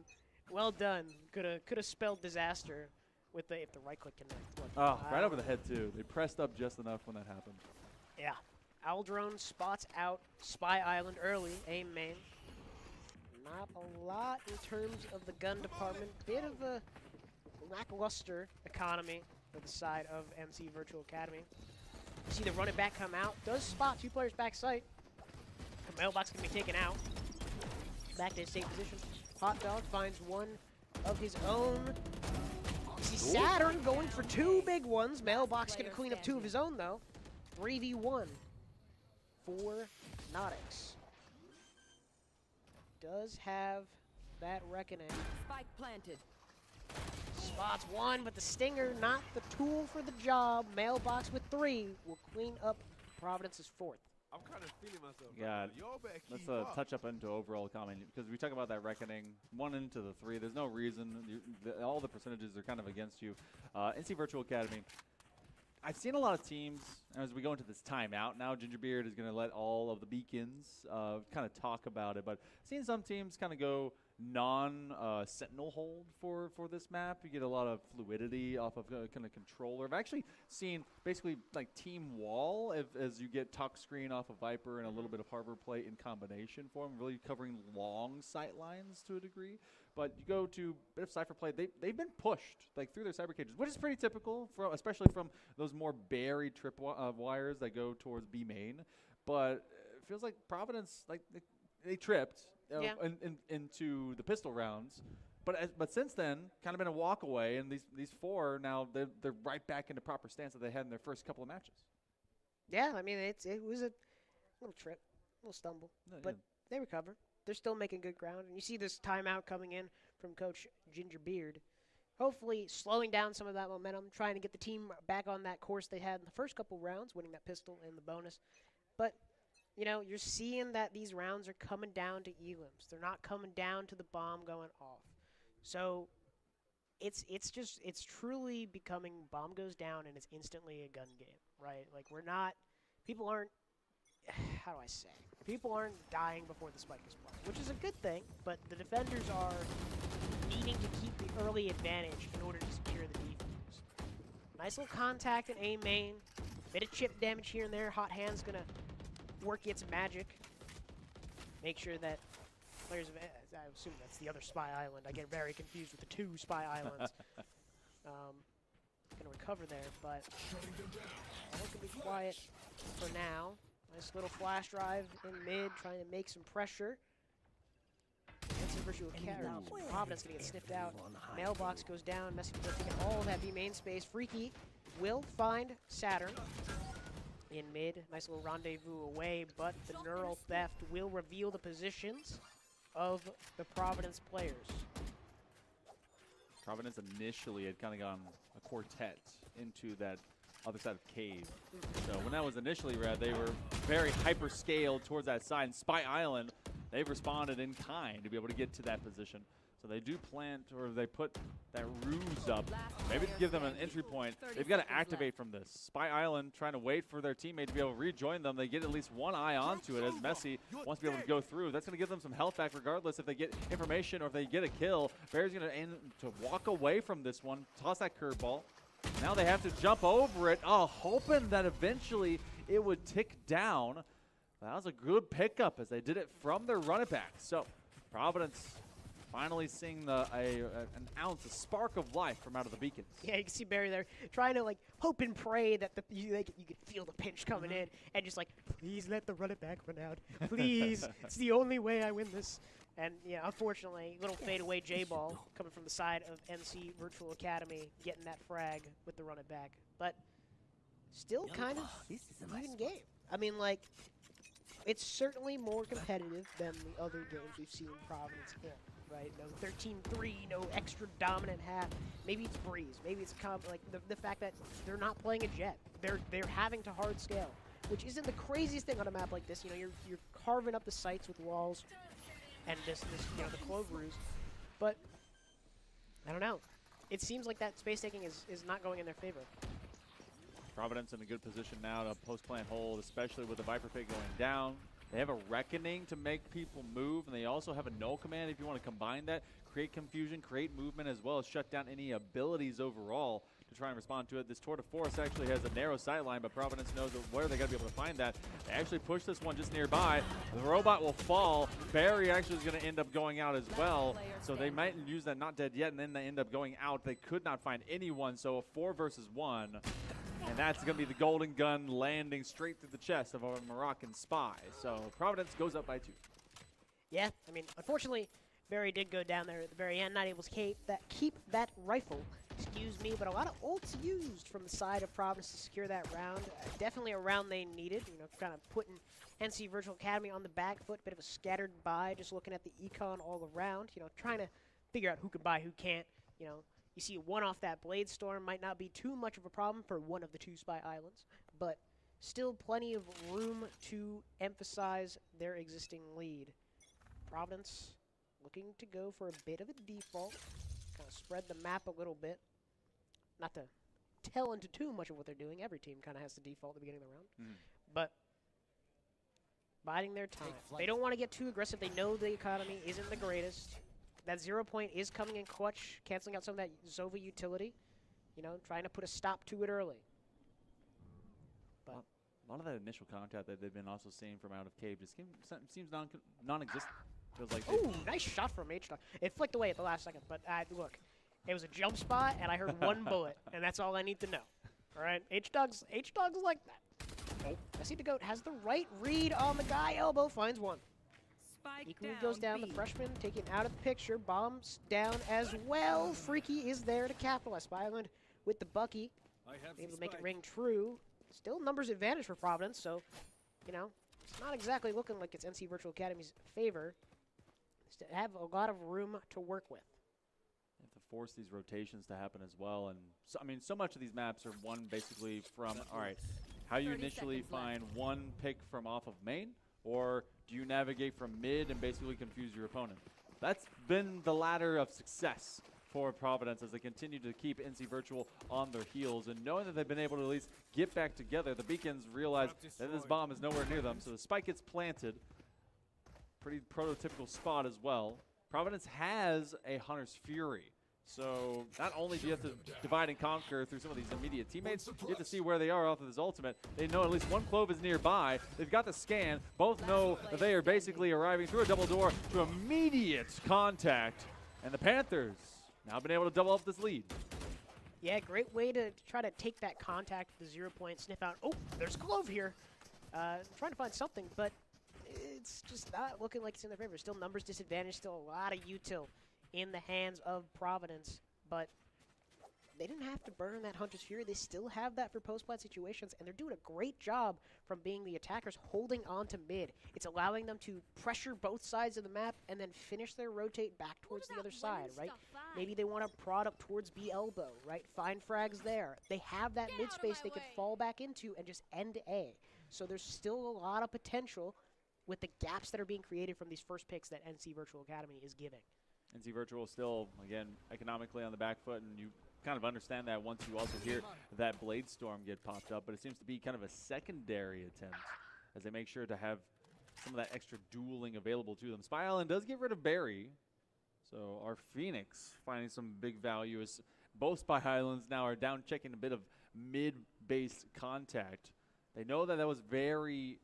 well done. Could have spelled disaster. If the right click connect. Oh, right over the head, too. They pressed up just enough when that happened. Yeah. Aldrone spots out Spy Island early, aim main. Not a lot in terms of the gun department. Bit of a lackluster economy for the side of MC Virtual Academy. You see the run it back come out. Does spot 2 players back sight. The mailbox can be taken out. Back to his safe position. Hot Dog finds one of his own. See Saturn going for 2 big ones. Mailbox going to clean up 2 of his own, though. 3v1 for Notix. Does have that reckoning. Spike planted. Spots 1, but the Stinger not the tool for the job. Mailbox with 3 will clean up Providence's 4th. I'm kind of feeling myself. Yeah, y'all better keep let's up. touch up into overall comment, because we talk about that reckoning 1 into the 3. There's no reason. All the percentages are kind of against you. NC Virtual Academy, I've seen a lot of teams, as we go into this timeout now, Gingerbeard is going to let all of the beacons kind of talk about it, but I've seen some teams kind of go non-sentinel hold for this map. You get a lot of fluidity off of kind of controller. I've actually seen basically like team wall as you get tuck screen off of Viper and a little bit of harbor plate in combination for them, really covering long sight lines to a degree. But you go to a bit of Cypher play, they've been pushed like through their cyber cages, which is pretty typical, especially from those more buried trip wires that go towards B main. But it feels like Providence, like they tripped. Yeah. Into the pistol rounds, but since then, kind of been a walk away, and these 4 now they're right back into proper stance that they had in their first couple of matches. Yeah, I mean it was a little trip, a little stumble, but they recover. They're still making good ground, and you see this timeout coming in from Coach Gingerbeard, hopefully slowing down some of that momentum, trying to get the team back on that course they had in the first couple rounds, winning that pistol and the bonus, but. You know, you're seeing that these rounds are coming down to elims. They're not coming down to the bomb going off. So it's truly becoming bomb goes down and it's instantly a gun game, right? Like people aren't, how do I say? People aren't dying before the spike is planted, which is a good thing, but the defenders are needing to keep the early advantage in order to secure the defense. Nice little contact in A main, bit of chip damage here and there. Hot Hand's gonna work its magic. Make sure that players of, I assume that's the other Spy Island. I get very confused with the 2 Spy Islands. Gonna recover there, but all can be quiet for now. Nice little flash drive in mid, trying to make some pressure. That's a virtual carry. Providence gonna get sniffed out. Mailbox goes down. Messi taking all of that B main space. Freaky will find Saturn in mid. Nice little rendezvous away, but the neural theft will reveal the positions of the Providence players. Providence initially had kind of gone a quartet into that other side of cave. So when that was initially read, they were very hyper-scaled towards that side. And Spy Island, they've responded in kind to be able to get to that position. So they do plant, or they put that ruse up, maybe to give them an entry point. They've got to activate from this. Spy Island trying to wait for their teammate to be able to rejoin them. They get at least one eye onto it as Messi wants to be able to go through. That's going to give them some health back regardless if they get information or if they get a kill. Barry's going to aim to walk away from this one, toss that curveball. Now they have to jump over it, hoping that eventually it would tick down. That was a good pickup as they did it from their run it back. So Providence finally seeing an ounce, a spark of life from out of the beacons. Yeah, you can see Barry there trying to like hope and pray that you could feel the pinch coming in and just like, please let the run it back run out. Please, it's the only way I win this. And yeah, unfortunately, little fadeaway J-ball coming from the side of NC Virtual Academy, getting that frag with the run it back. But still kind of even game. I mean, like, it's certainly more competitive than the other games we've seen Providence in. Right, no 13-3, no extra dominant half. Maybe it's Breeze. Maybe it's like the fact that they're not playing a jet. They're having to hard scale, which isn't the craziest thing on a map like this. You know, you're carving up the sites with walls and this the clove ruse. But I don't know. It seems like that space taking is not going in their favor. Providence in a good position now to post-plant hold, especially with the Viper Pit going down. They have a Reckoning to make people move, and they also have a null command if you want to combine that, create confusion, create movement, as well as shut down any abilities overall to try and respond to it. This Tour de Force actually has a narrow sight line, but Providence knows where they got to be able to find that. They actually push this one just nearby. The robot will fall. Barry actually is going to end up going out as well, so they might use that not dead yet, and then they end up going out. They could not find anyone, so a 4 versus 1. And that's going to be the golden gun landing straight through the chest of a Moroccan spy. So Providence goes up by 2. Yeah, I mean, unfortunately, Barry did go down there at the very end, not able to keep that rifle. Excuse me, but a lot of ults used from the side of Providence to secure that round. Definitely a round they needed. You know, kind of putting NC Virtual Academy on the back foot, bit of a scattered buy, just looking at the econ all around. You know, trying to figure out who can buy, who can't. You know. You see one off that Blade Storm might not be too much of a problem for one of the 2 Spy Islands, but still plenty of room to emphasize their existing lead. Providence looking to go for a bit of a default, kind of spread the map a little bit. Not to tell into too much of what they're doing. Every team kind of has to default at the beginning of the round. But biding their time. They don't want to get too aggressive. They know the economy isn't the greatest. That 0 point is coming in clutch, canceling out some of that Zova utility. You know, trying to put a stop to it early. But a lot of that initial contact that they've been also seeing from out of cave just seems non-existent. Feels like ooh, nice shot from H-Dog. It flicked away at the last second, but look, it was a jump spot, and I heard one bullet, and that's all I need to know. All right, H-Dog's like that. Oh, Messi the Goat has the right read on the guy. Elbow finds one. Equally goes down, the freshman taken out of the picture, bombs down as well. Freaky is there to capitalize. Spy Island with the Bucky, able to make it ring true. Still numbers advantage for Providence, so, you know, it's not exactly looking like it's NC Virtual Academy's favor. Still have a lot of room to work with. You have to force these rotations to happen as well, and so, I mean, so much of these maps are won basically from, all right, how you initially find one pick from off of main, or do you navigate from mid and basically confuse your opponent? That's been the ladder of success for Providence as they continue to keep NC Virtual on their heels. And knowing that they've been able to at least get back together, the Beacons realize that this bomb is nowhere near them. So the spike gets planted. Pretty prototypical spot as well. Providence has a Hunter's Fury. So not only do you have to divide and conquer through some of these immediate teammates, you have to see where they are off of this ultimate. They know at least one clove is nearby. They've got the scan. Both know that they are basically arriving through a double door to immediate contact. And the Panthers now been able to double up this lead. Yeah, great way to try to take that contact with the 0 point, sniff out. Oh, there's Glove here. Trying to find something, but it's just not looking like it's in their favor. Still numbers disadvantage, still a lot of util in the hands of Providence, but they didn't have to burn that Hunter's Fury. They still have that for post-plant situations, and they're doing a great job from being the attackers holding on to mid. It's allowing them to pressure both sides of the map and then finish their rotate back towards the other side, right? Maybe they want to prod up towards B elbow, right? Find frags there. They have that mid space they can fall back into and just end A. So there's still a lot of potential with the gaps that are being created from these first picks that NC Virtual Academy is giving. NC Virtual still, again, economically on the back foot, and you kind of understand that once you also hear that Blade Storm get popped up, but it seems to be kind of a secondary attempt as they make sure to have some of that extra dueling available to them. Spy Island does get rid of Barry, so our Phoenix finding some big value as both Spy Islands now are down checking a bit of mid-base contact. They know that that was very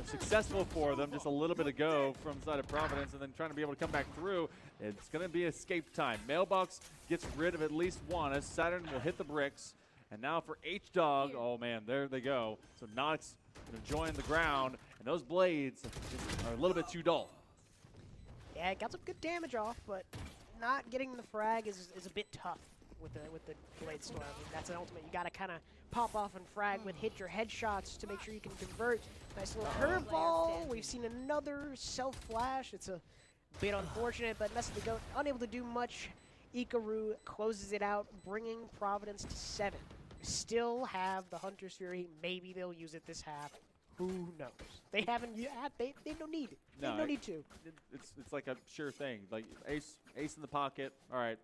successful for them just a little bit ago from the side of Providence, and then trying to be able to come back through. It's going to be escape time. Mailbox gets rid of at least one as Saturn will hit the bricks. And now for H-Dog, oh man, there they go. So Nox going to join the ground, and those blades are a little bit too dull. Yeah, got some good damage off, but not getting the frag is a bit tough with the Blade Storm. I mean, that's an ultimate. You got to kind of pop off and frag with hit your headshots to make sure you can convert. Nice little curveball. We've seen another self-flash. It's a bit unfortunate, but Mess of the Goat unable to do much. Ikaru closes it out, bringing Providence to 7. Still have the Hunter's Fury. Maybe they'll use it this half. Who knows? They haven't. They don't need it. They don't need to. It's like a sure thing. Like ace in the pocket. All right.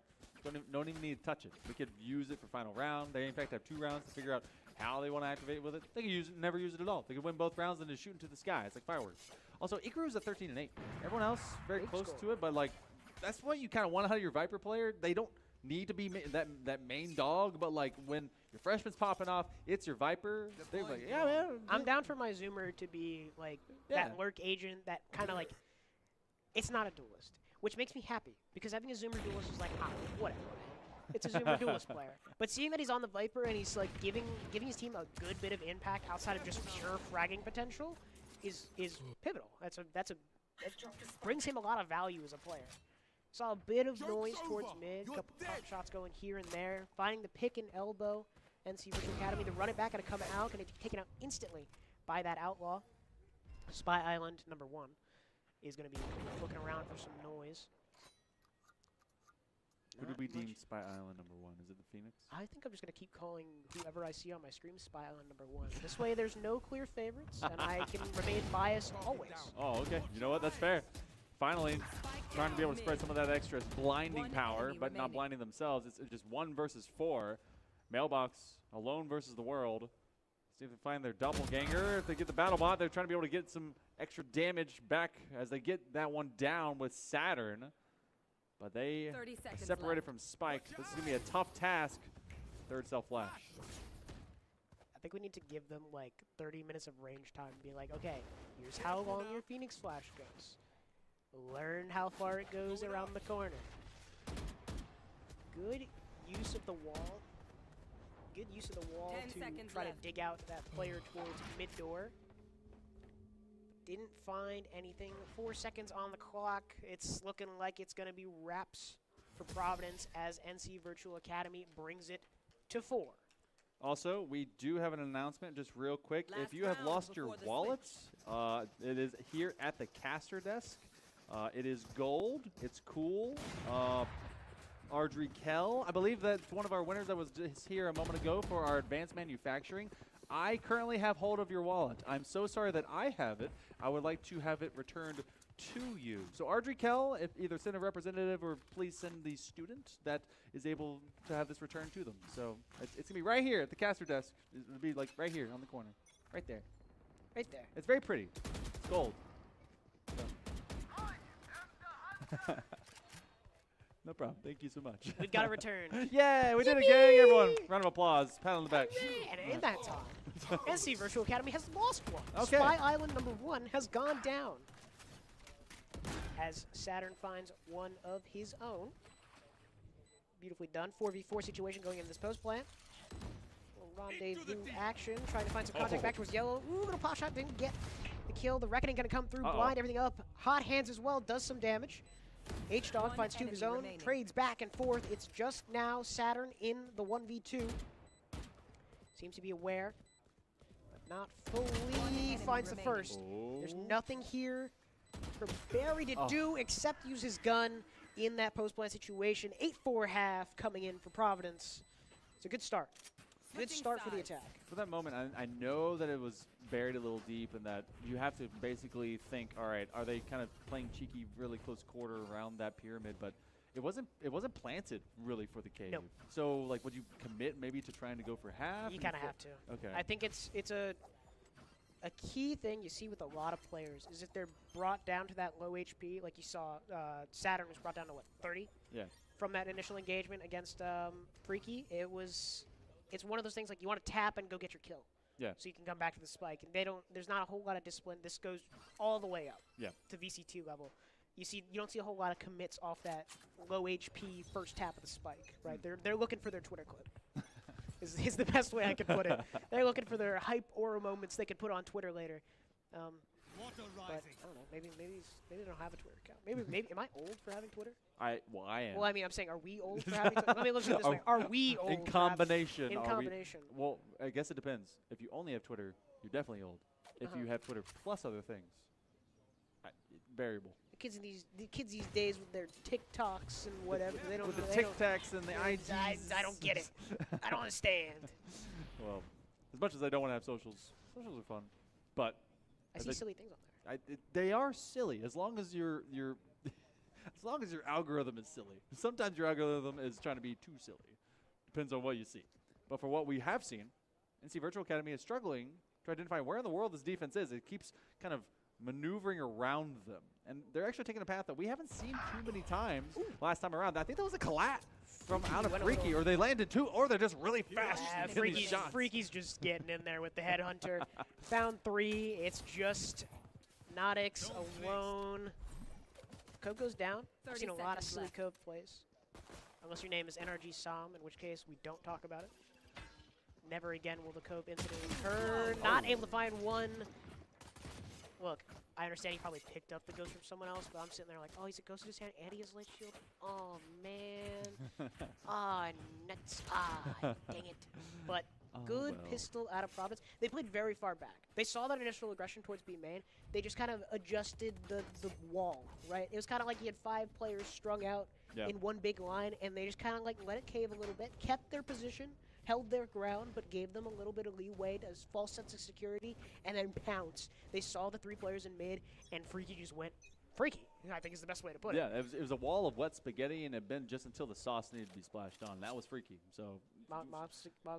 Don't even need to touch it. We could use it for final round. They in fact have 2 rounds to figure out how they want to activate with it. They could use it, never use it at all. They could win both rounds and just shoot into the sky. It's like fireworks. Also, Ikaru's at 13-8. Everyone else very close to it, but like that's what you kind of want out of your Viper player. They don't need to be that main dog, but like when your freshman's popping off, it's your Viper. They're like, yeah, man. I'm down for my Zoomer to be like that lurk agent, that kind of like, it's not a duelist. Which makes me happy, because having a Zoomer duelist is like, whatever. It's a Zoomer duelist player. But seeing that he's on the Viper and he's like giving his team a good bit of impact outside of just pure fragging potential is pivotal. That brings him a lot of value as a player. Saw a bit of noise towards mid, couple pop shots going here and there, finding the pick and elbow. NC Virtual Academy to run it back, gonna come out, gonna be taken out instantly by that outlaw. Spy Island #1. Is going to be looking around for some noise. Who did we deem Spy Island #1? Is it the Phoenix? I think I'm just going to keep calling whoever I see on my screen Spy Island #1. This way there's no clear favorites, and I can remain biased always. Oh, okay. You know what? That's fair. Finally, trying to be able to spread some of that extra blinding power, but not blinding themselves. It's just 1 versus 4. Mailbox alone versus the world. See if they find their doppelganger. If they get the battle bot, they're trying to be able to get some extra damage back as they get that one down with Saturn. But they are separated from Spike. This is going to be a tough task. Third self-flash. I think we need to give them like 30 minutes of range time and be like, okay, here's how long your Phoenix Flash goes. Learn how far it goes around the corner. Good use of the wall. Good use of the wall to try to dig out that player towards mid-door. Didn't find anything. 4 seconds on the clock. It's looking like it's going to be wraps for Providence as NC Virtual Academy brings it to 4. Also, we do have an announcement just real quick. If you have lost your wallets, it is here at the caster desk. It is gold. It's cool. Ardry Kell. I believe that's one of our winners that was just here a moment ago for our advanced manufacturing. I currently have hold of your wallet. I'm so sorry that I have it. I would like to have it returned to you. So Ardry Kell, if either send a representative or please send the student that is able to have this returned to them. So it's going to be right here at the caster desk. It'll be like right here on the corner. Right there. Right there. It's very pretty. It's gold. So. No problem. Thank you so much. We've got a return. Yeah, we did it, gang. Everyone, round of applause. Pat on the back. And in that time, NC Virtual Academy has lost one. Okay. Spy Island #1 has gone down. As Saturn finds one of his own. Beautifully done. 4v4 situation going into this post plant. Rendezvous action, trying to find some contact back towards yellow. Ooh, little pop shot, didn't get the kill. The Reckoning gonna come through, blind everything up. Hot hands as well, does some damage. H-Dog finds 2 of his own, trades back and forth. It's just now Saturn in the 1v2. Seems to be aware, but not fully. Finds the first. There's nothing here for Barry to do except use his gun in that post-plant situation. 8-4 half coming in for Providence. It's a good start. Good start for the attack. For that moment, I know that it was buried a little deep and that you have to basically think, all right, are they kind of playing cheeky, really close quarter around that pyramid? But it wasn't planted really for the cave. Nope. So, like, would you commit maybe to trying to go for half? You kind of have to. Okay. I think it's a key thing you see with a lot of players is if they're brought down to that low HP, like you saw Saturn was brought down to, what, 30? Yeah. From that initial engagement against Freaky. It's one of those things like you want to tap and go get your kill. Yeah. So you can come back to the spike. And there's not a whole lot of discipline. This goes all the way up to VC2 level. You don't see a whole lot of commits off that low HP first tap of the spike, right? They're looking for their Twitter clip. is the best way I can put it. They're looking for their hype aura moments they can put on Twitter later. But I don't know. Maybe they don't have a Twitter account. Maybe am I old for having Twitter? I am. Well, I mean, I'm saying, are we old for having Twitter? Let me look at it this way. Are we old? In combination. In combination. Well, I guess it depends. If you only have Twitter, you're definitely old. If you have Twitter plus other things, variable. The kids these days with their TikToks and whatever, they don't. With the Tic Tacs and the IGs. I don't get it. I don't understand. Well, as much as I don't want to have socials are fun, but I see silly things on there. They are silly as long as your as long as your algorithm is silly. Sometimes your algorithm is trying to be too silly. Depends on what you see. But for what we have seen, NC Virtual Academy is struggling to identify where in the world this defense is. It keeps kind of maneuvering around them. And they're actually taking a path that we haven't seen too many times last time around. I think that was a collat from out of Freaky, or they landed two, or they're just really fast. Freaky's just getting in there with the headhunter. Found 3. It's just Nodix alone. Cove goes down. I've seen a lot of silly Cove plays. Unless your name is NRG Som, in which case we don't talk about it. Never again will the Cove incident recur. Not able to find one. Look, I understand he probably picked up the ghost from someone else, but I'm sitting there like, oh, he's a ghost in his hand and he has light shield. Oh, man. Nuts. Dang it. But good pistol out of Providence. They played very far back. They saw that initial aggression towards B main. They just kind of adjusted the wall, right? It was kind of like he had 5 players strung out in one big line, and they just kind of like let it cave a little bit, kept their position, held their ground, but gave them a little bit of leeway to false sense of security, and then pounced. They saw the 3 players in mid, and Freaky just went freaky, I think is the best way to put it. Yeah, it was a wall of wet spaghetti, and it had been just until the sauce needed to be splashed on. That was Freaky. So Mob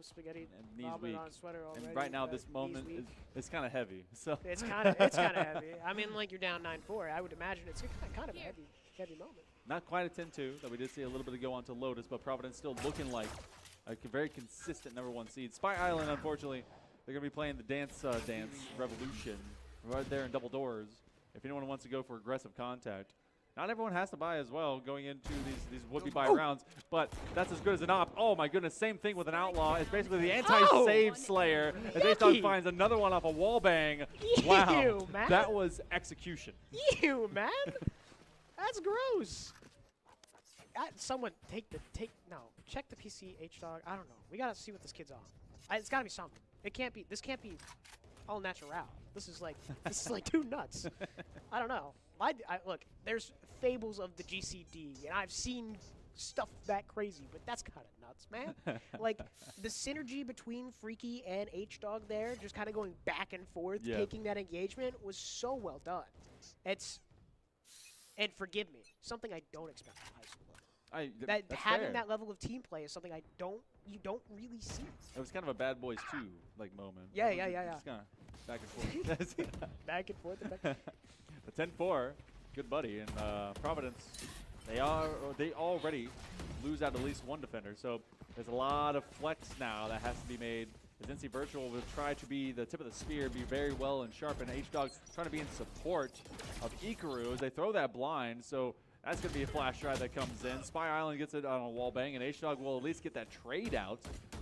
spaghetti, and knees weak. on sweater already. And right now, this moment is kind of heavy. So it's kind of heavy. I mean, like you're down 9-4. I would imagine it's kind of a heavy moment. Not quite a 10-2, that we did see a little bit of go on to Lotus, but Providence still looking like a very consistent #1 seed. Spy Island, unfortunately, they're going to be playing the Dance Revolution right there in double doors. If anyone wants to go for aggressive contact, not everyone has to buy as well going into these would-be buy rounds, but that's as good as an op. Oh my goodness, same thing with an outlaw. It's basically the anti-save slayer. As H-Dog finds another one off a wall bang. Wow, Ew, man. That was execution. Ew, man. That's gross. Someone check the PC H-Dog. I don't know. We gotta see what this kid's on. It's gotta be something. This can't be all natural. This is like too nuts. I don't know. Look, there's fables of the GCD, and I've seen stuff that crazy, but that's kind of nuts, man. Like the synergy between Freaky and H-Dog there, just kind of going back and forth, taking that engagement was so well done. And forgive me, something I don't expect from high school. Having that level of team play is something you don't really see. It was kind of a Bad Boys 2 moment. Yeah. Just kind of back and forth. Back and forth. The 10-4, good buddy, and Providence, they already lose out at least one defender, so there's a lot of flex now that has to be made. As NC Virtual will try to be the tip of the spear, be very well and sharp, and H-Dog trying to be in support of Ikaru as they throw that blind. So That's going to be a flash drive that comes in. Spy Island gets it on a wall bang, and H-Dog will at least get that trade out.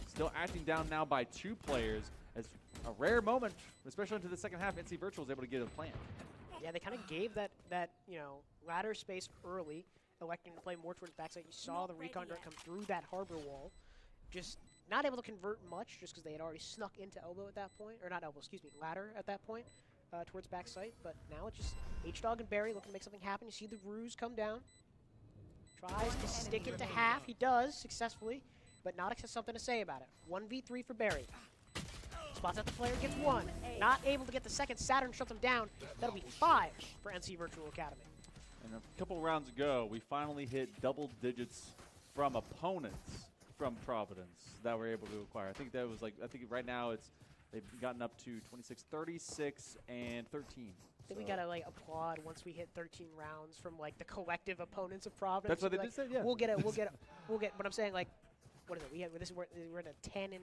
Still acting down now by 2 players. As a rare moment, especially into the second half, NC Virtual is able to get a plan. Yeah, they kind of gave that ladder space early, electing to play more towards backside. You saw the recon dart come through that harbor wall. Just not able to convert much just because they had already snuck into elbow at that point. Or not elbow, excuse me, ladder at that point towards backside. But now it's just H-Dog and Barry looking to make something happen. You see the ruse come down. Tries to stick it to half. He does successfully, but Nodix has something to say about it. 1v3 for Barry. Spots out the player, gets 1. Not able to get the second. Saturn shuts him down. That'll be 5 for NC Virtual Academy. And a couple rounds ago, we finally hit double digits from opponents from Providence that we're able to acquire. I think that was like, I think right now they've gotten up to 26, 36, and 13. I think we gotta like applaud once we hit 13 rounds from like the collective opponents of Providence. That's what they Like, just said, yeah. We'll get. But I'm saying like, what is it? We're at a 10 and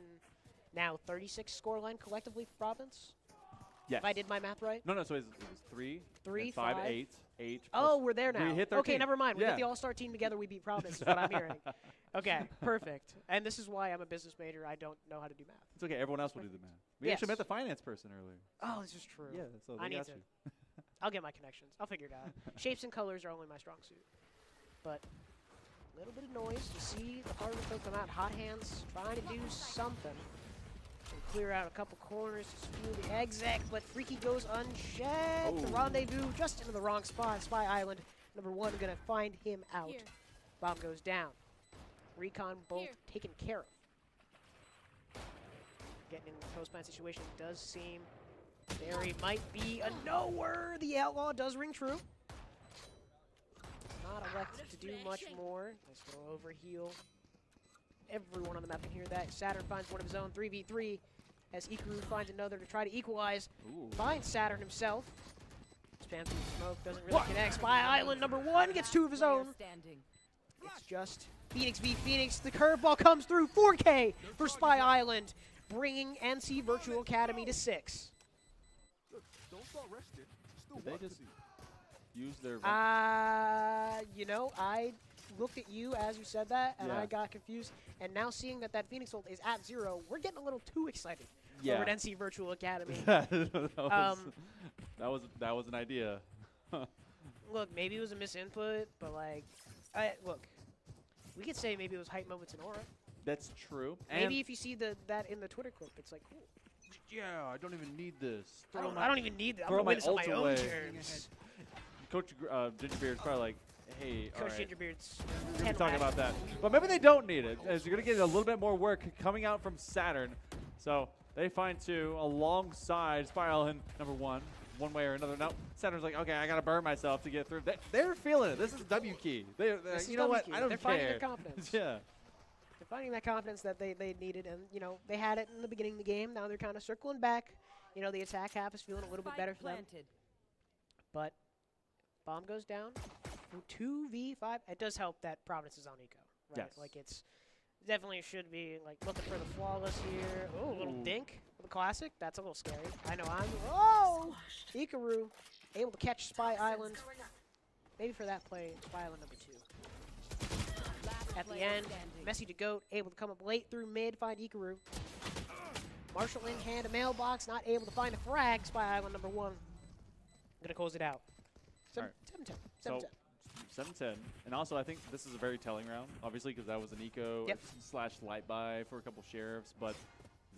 now 36 scoreline collectively for Providence. Yes. If I did my math right. No, so it was 3, 3, 5, 5. 8. Oh, we're there now. We hit 13. Okay, never mind. We Yeah. get the all-star team together. We beat Providence. Is what I'm hearing. Okay, perfect. And this is why I'm a business major. I don't know how to do math. It's okay. Everyone else will do the math. We Yes. actually met the finance person earlier. Oh, this is true. Yeah, so I they need got to. you. I'll get my connections. I'll figure it out. Shapes and colors are only my strong suit. But a little bit of noise. You see the hard folk come out. Hot hands trying to do something. And clear out a couple corners to spool the exec, but Freaky goes unchecked. The rendezvous just into the wrong spot. Spy Island, number 1, gonna find him out. Here. Bomb goes down. Recon both taken care of. Getting in the post-plant situation does seem Barry might be a knower. The outlaw does ring true. Not elected to do much more. Nice little overheal. Everyone on the map can hear that. Saturn finds one of his own, 3v3, as Ikaru finds another to try to equalize. Finds Saturn himself. Spam through the smoke, doesn't really connect. Spy Island, number 1, gets 2 of his own. It's just Phoenix v Phoenix. The curveball comes through. 4K for Spy Island, bringing NC Virtual Academy to 6. Don't start resting. Did they just use their... I looked at you as you said that, and Yeah. I got confused. And now seeing that Phoenix ult is at 0, we're getting a little too excited Yeah. over at NC Virtual Academy. that was an idea. Look, maybe it was a misinput, but like, look, we could say maybe it was hype moments in aura. That's true. Maybe if you see that in the Twitter clip, it's like, cool. Yeah, I don't even need this. I don't even need that. I'm throw gonna my win this on my ult own away. terms. Coach Gingerbeard's probably like, hey, all Coach right. Gingerbeard's We're gonna 10 be talking rash. about that. But maybe they don't need it, as you're going to get a little bit more work coming out from Saturn. So they find 2 alongside Spy Island, number 1, one way or another. No, Saturn's like, okay, I got to burn myself to get through. They're feeling it. This is W key. This You is know what? WQ. I don't They're care. finding their confidence. Yeah. They're finding that confidence that they needed, and, they had it in the beginning of the game. Now they're kind of circling back. The attack half is feeling a little bit better for them. But bomb goes down. 2v5. It does help that Providence is on eco, right? Yes. Like it's definitely should be like looking for the flawless here. Oh, a little dink with a classic. That's a little scary. I know Oh, Ikaru able to catch Spy Island. Maybe for that play, Spy Island number 2. At the end, Messi to Goat able to come up late through mid, find Ikaru. Marshall in hand, a mailbox, not able to find a frag. Spy Island number 1. Gonna close it out. 7-10. 7-10. 7-10. And also, I think this is a very telling round, obviously, because that was an eco / light buy for a couple sheriffs. But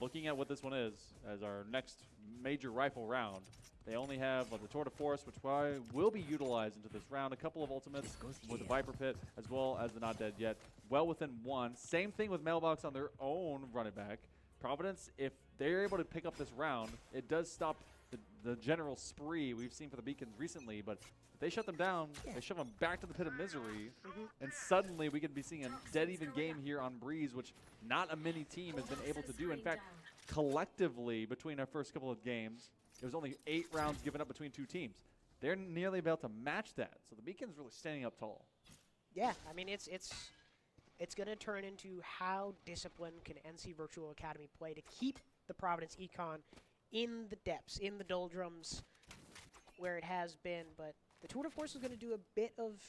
looking at what this one is, as our next major rifle round, they only have the Tour de Force, which will be utilized into this round. A couple of ultimates with the Viper Pit, as well as the Not Dead Yet. Well within 1. Same thing with Mailbox on their own running back. Providence, if they're able to pick up this round, it does stop the general spree we've seen for the Beacons recently. But if they shut them down, they shove them back to the pit of misery, and suddenly we could be seeing a dead even game here on Breeze, which not a mini team has been able to do. In fact, collectively, between our first couple of games, it was only 8 rounds given up between 2 teams. They're nearly about to match that. So the Beacon's really standing up tall. Yeah, I mean, it's going to turn into how disciplined can NC Virtual Academy play to keep the Providence Econ in the depths, in the doldrums, where it has been. But the Tour de Force is going to do a bit of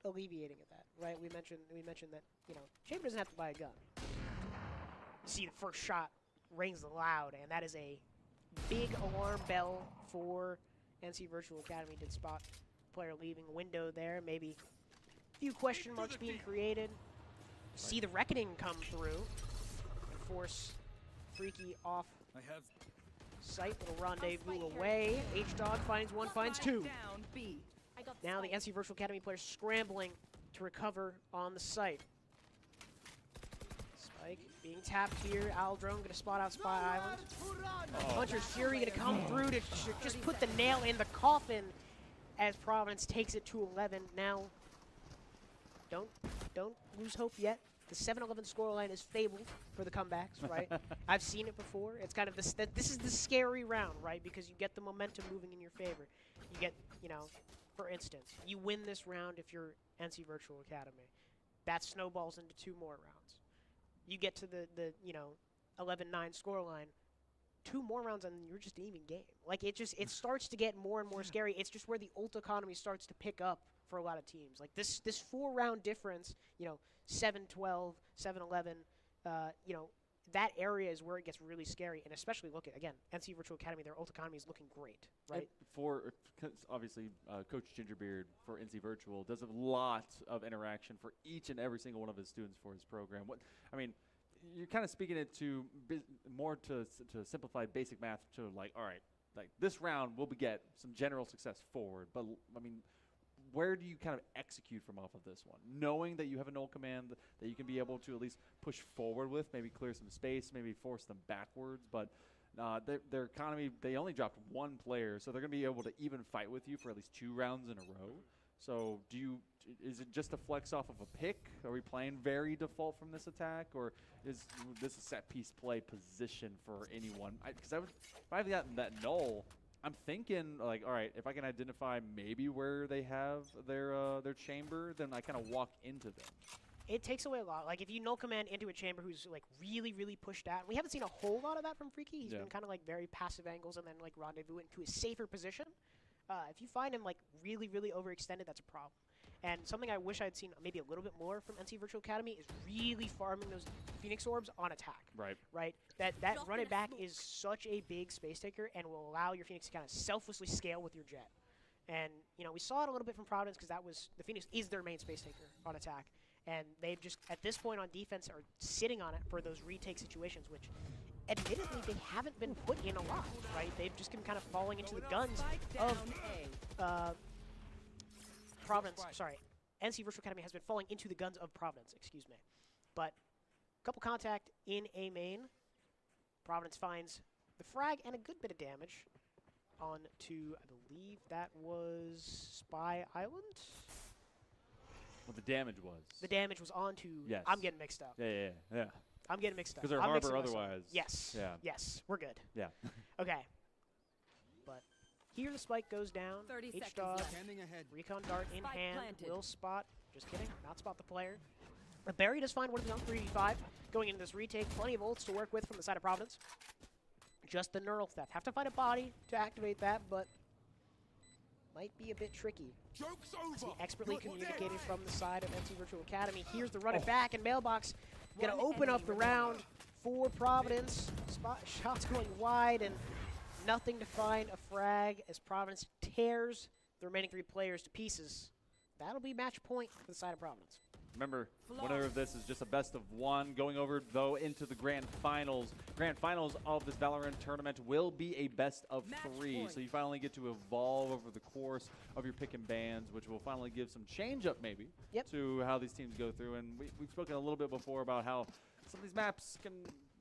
alleviating of that, right? We mentioned that, you know, Chamber doesn't have to buy a gun. You see the first shot rings loud, and that is a big alarm bell for NC Virtual Academy. Did spot player leaving window there, maybe a few question marks being created. See the Reckoning come through and force Freaky off sight. Little rendezvous away. H-Dog finds one, finds two. Now the NC Virtual Academy players scrambling to recover on the site. Spike being tapped here. Aldrone gonna spot out Spy Island. Puncher's Fury gonna come through to just put the nail in the coffin as Providence takes it to 11. Now, don't lose hope yet. The 7-11 scoreline is fabled for the comebacks, right? I've seen it before. It's kind of this is the scary round, right? Because you get the momentum moving in your favor. You get, you know, for instance, you win this round if you're NC Virtual Academy. That snowballs into 2 more rounds. You get to the you know, 11-9 scoreline, 2 more rounds and you're just an even game. Like, it starts to get more and more scary. It's just where the ult economy starts to pick up for a lot of teams. Like this 4-round difference, you know, 7-12, 7-11, you know, that area is where it gets really scary. And especially look at, again, NC Virtual Academy, their ult economy is looking great, right? Obviously, Coach Gingerbeard for NC Virtual does a lot of interaction for each and every single one of his students for his program. You're kind of speaking it to more to simplify basic math to like, all right, like this round will get some general success forward. But I mean, where do you kind of execute from off of this one? Knowing that you have an ult command that you can be able to at least push forward with, maybe clear some space, maybe force them backwards. But their economy, they only dropped 1 player, so they're going to be able to even fight with you for at least 2 rounds in a row. So is it just a flex off of a pick? Are we playing very default from this attack, or is this a set piece play position for anyone? Because if I have that null, I'm thinking like, all right, if I can identify maybe where they have their chamber, then I kind of walk into them. It takes away a lot. Like, if you null command into a chamber who's, like, really, really pushed out. We haven't seen a whole lot of that from Freaky. He's been kind of, like, very passive angles and then, like, rendezvous into a safer position. If you find him, like, really, really overextended, that's a problem. And something I wish I'd seen maybe a little bit more from NC Virtual Academy is really farming those Phoenix Orbs on attack. Right? That run it back is such a big space taker and will allow your Phoenix to kind of selflessly scale with your jet. And, you know, we saw it a little bit from Providence because the Phoenix is their main space taker on attack. And they've just, at this point on defense, are sitting on it for those retake situations, which admittedly they haven't been put in a lot, right? They've just been kind of falling into the guns of Providence. Sorry, NC Virtual Academy has been falling into the guns of Providence, excuse me. But couple contact in A main. Providence finds the frag and a good bit of damage on to, I believe that was Spy Island? Well, the damage was. The damage was on to, yes. I'm getting mixed up. Yeah. I'm getting mixed up. Because they're harbor otherwise. Yes. Yeah. Yes, we're good. Yeah. Okay. But here the spike goes down. 30 H-Dog, seconds recon dart in Spike hand, planted. will spot. Just kidding, not spot the player. But Barry does find one of his own 3v5 going into this retake. Plenty of ults to work with from the side of Providence. Just the neural theft. Have to find a body to activate that, but might be a bit tricky. Joke's As he over. expertly communicated from the side of NC Virtual Academy. Here's the run it back, and Mailbox gonna open up the round for Providence. Shots going wide, and nothing to find a frag as Providence tears the remaining 3 players to pieces. That'll be match point for the side of Providence. Remember, winner of this is just a best of 1. Going over, though, into the grand finals. Grand finals of this Valorant tournament will be a best of 3. So you finally get to evolve over the course of your pick and bans, which will finally give some change up maybe to how these teams go through. And we've spoken a little bit before about how some of these maps can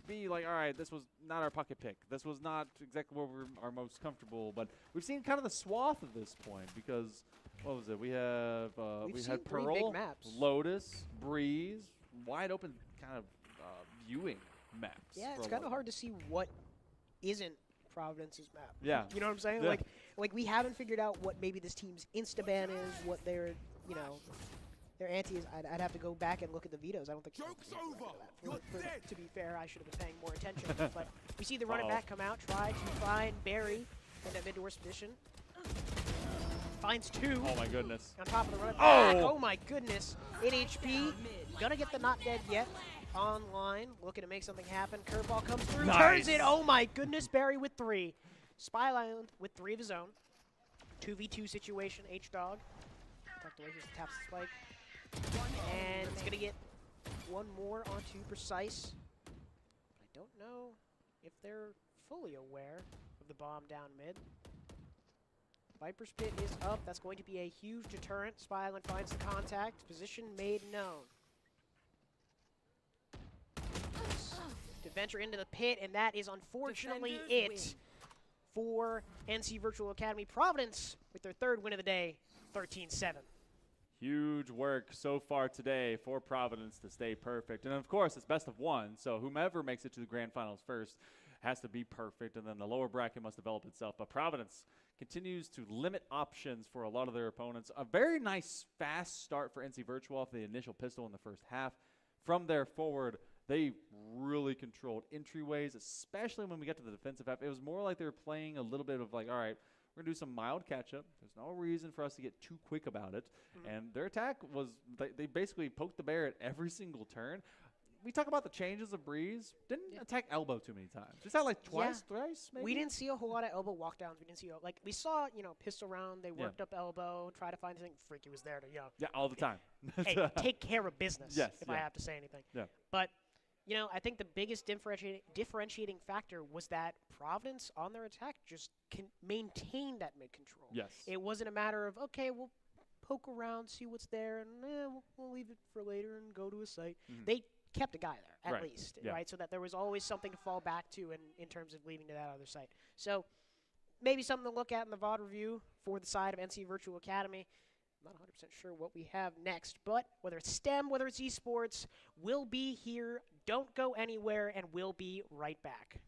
be like, all right, this was not our pocket pick. This was not exactly where we are most comfortable. But we've seen kind of the swath at this point because, what was it? We have we had Pearl, Lotus, Breeze, wide open kind of viewing maps. Yeah, it's kind of hard to see what isn't Providence's map. Yeah. You know what I'm saying? Yeah. Like we haven't figured out what maybe this team's insta-ban is, what their, you know, their anti is. I'd have to go back and look at the vetoes. I don't think Joke's over. to be fair, I should have been paying more attention. But we see the run it back come out, try to find Barry in that mid-doors position. finds 2. Oh my goodness. On top of the run Oh! back. Oh my goodness. 8 HP. Gonna get the not dead yet. Online. Looking to make something happen. Curveball comes through. Nice. Turns it. Oh my goodness. Barry with 3. Spy Island with 3 of his own. 2v2 situation. H-Dog. Tucked away. Here's the taps the spike. And he's gonna get one more onto Precise. I don't know if they're fully aware of the bomb down mid. Viper's Pit is up. That's going to be a huge deterrent. Spy Island finds the contact. Position made known. To venture into the pit, and that is unfortunately it for NC Virtual Academy. Providence with their 3rd win of the day, 13-7. Huge work so far today for Providence to stay perfect. And of course, it's best of 1, so whomever makes it to the grand finals first has to be perfect, and then the lower bracket must develop itself. But Providence continues to limit options for a lot of their opponents. A very nice, fast start for NC Virtual off the initial pistol in the first half. From there forward, they really controlled entryways, especially when we get to the defensive half. It was more like they were playing a little bit of like, all right, we're going to do some mild catch-up. There's no reason for us to get too quick about it. And their attack was, they basically poked the bear at every single turn. We talk about the changes of Breeze. Didn't attack elbow too many times. Just that like twice, thrice, maybe? We didn't see a whole lot of elbow walkdowns. We didn't see, like, we saw, pistol round. They worked up elbow, try to find something. Freaky was there to, Yeah, all the time. hey, take care of business, if I have to say anything. Yeah. But, I think the biggest differentiating factor was that Providence on their attack just can maintain that mid-control. Yes. It wasn't a matter of, okay, we'll poke around, see what's there, and we'll leave it for later and go to a site. They kept a guy there, at least, right? So that there was always something to fall back to in terms of leaving to that other site. So maybe something to look at in the VOD review for the side of NC Virtual Academy. I'm not 100% sure what we have next, but whether it's STEM, whether it's esports, we'll be here. Don't go anywhere, and we'll be right back.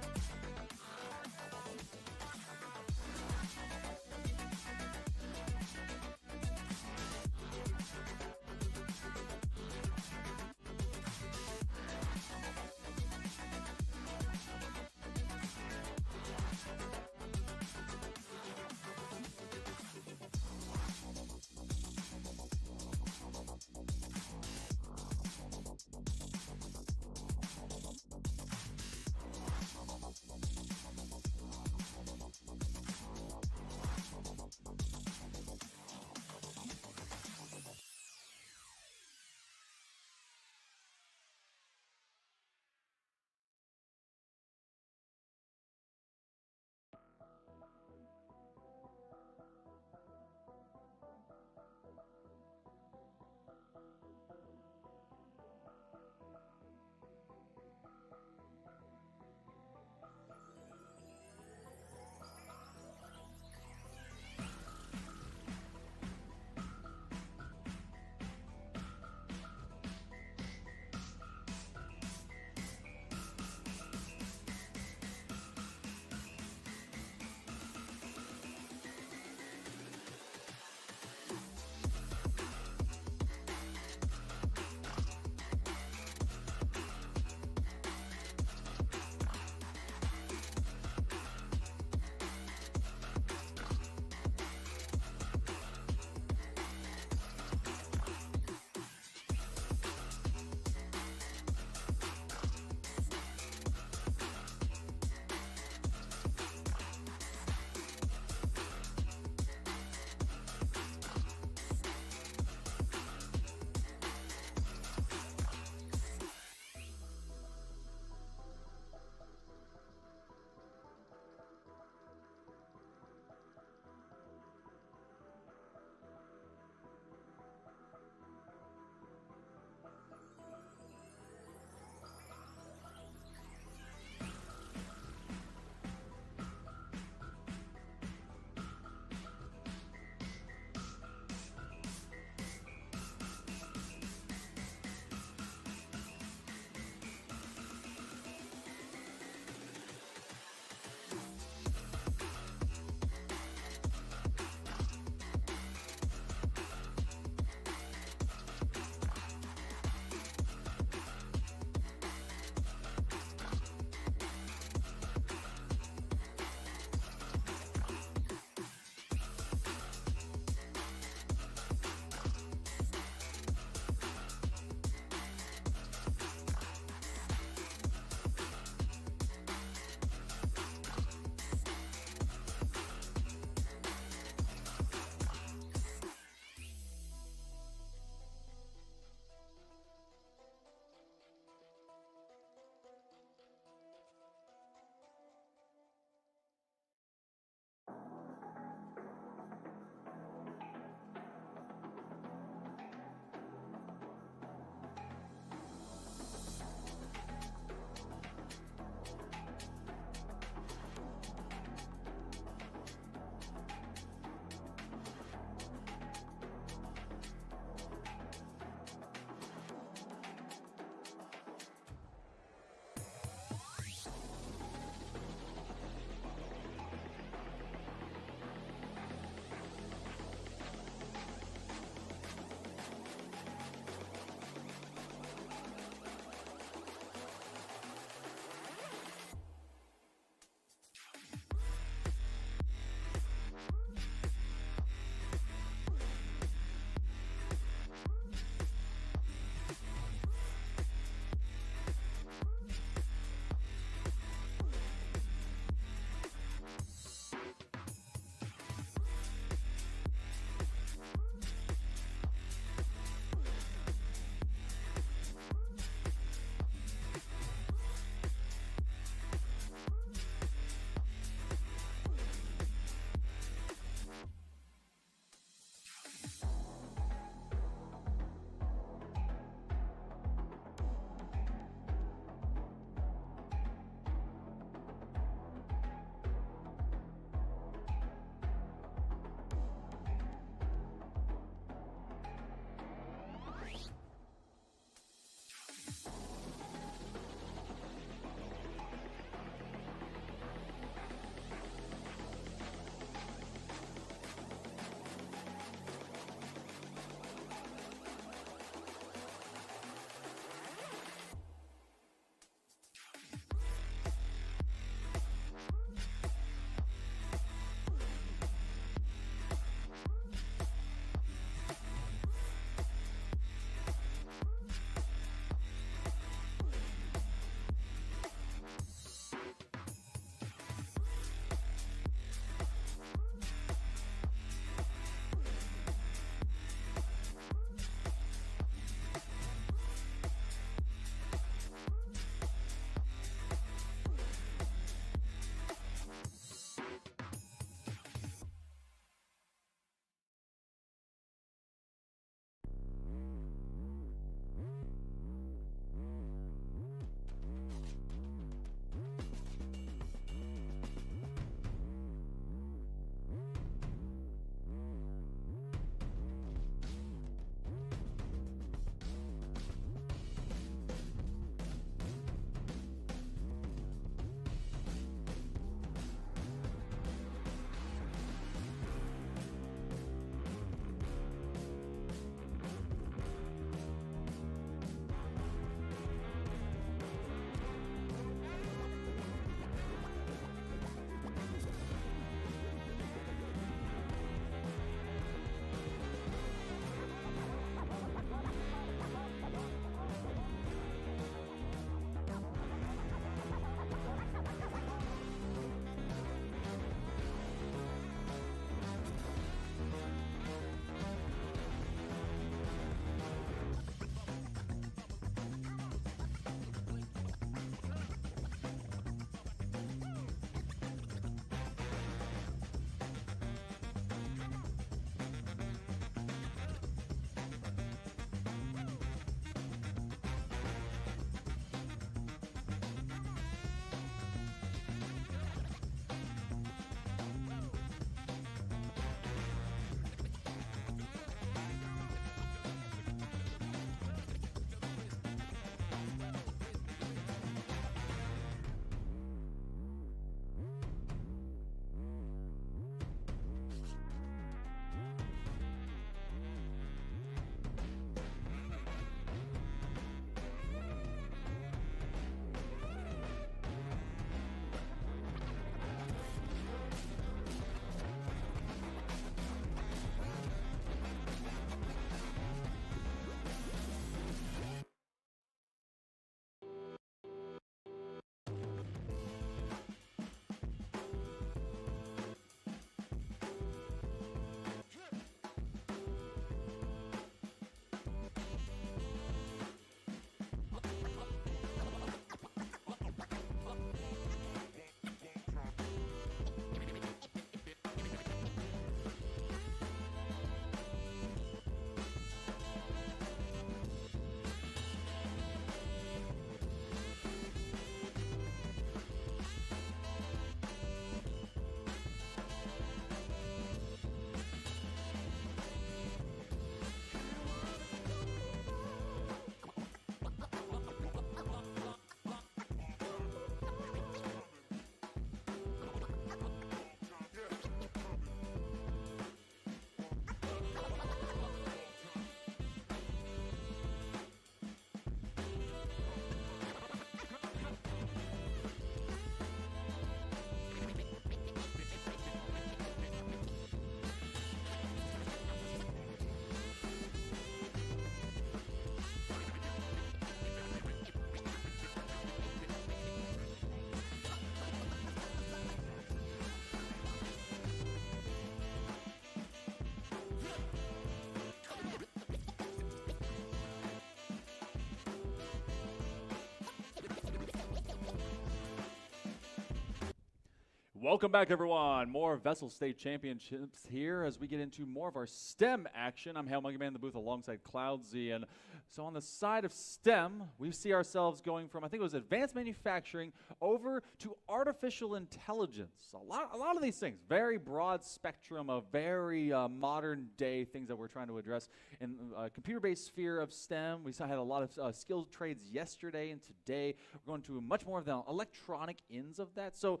Welcome back, everyone. More VESL State Championships here as we get into more of our STEM action. I'm Hail Monkey Man in the booth alongside Cloudsy. And so on the side of STEM, we see ourselves going from, I think it was advanced manufacturing over to artificial intelligence. A lot of these things, very broad spectrum of very modern day things that we're trying to address in computer-based sphere of STEM. We had a lot of skilled trades yesterday and today. We're going to much more of the electronic ends of that. So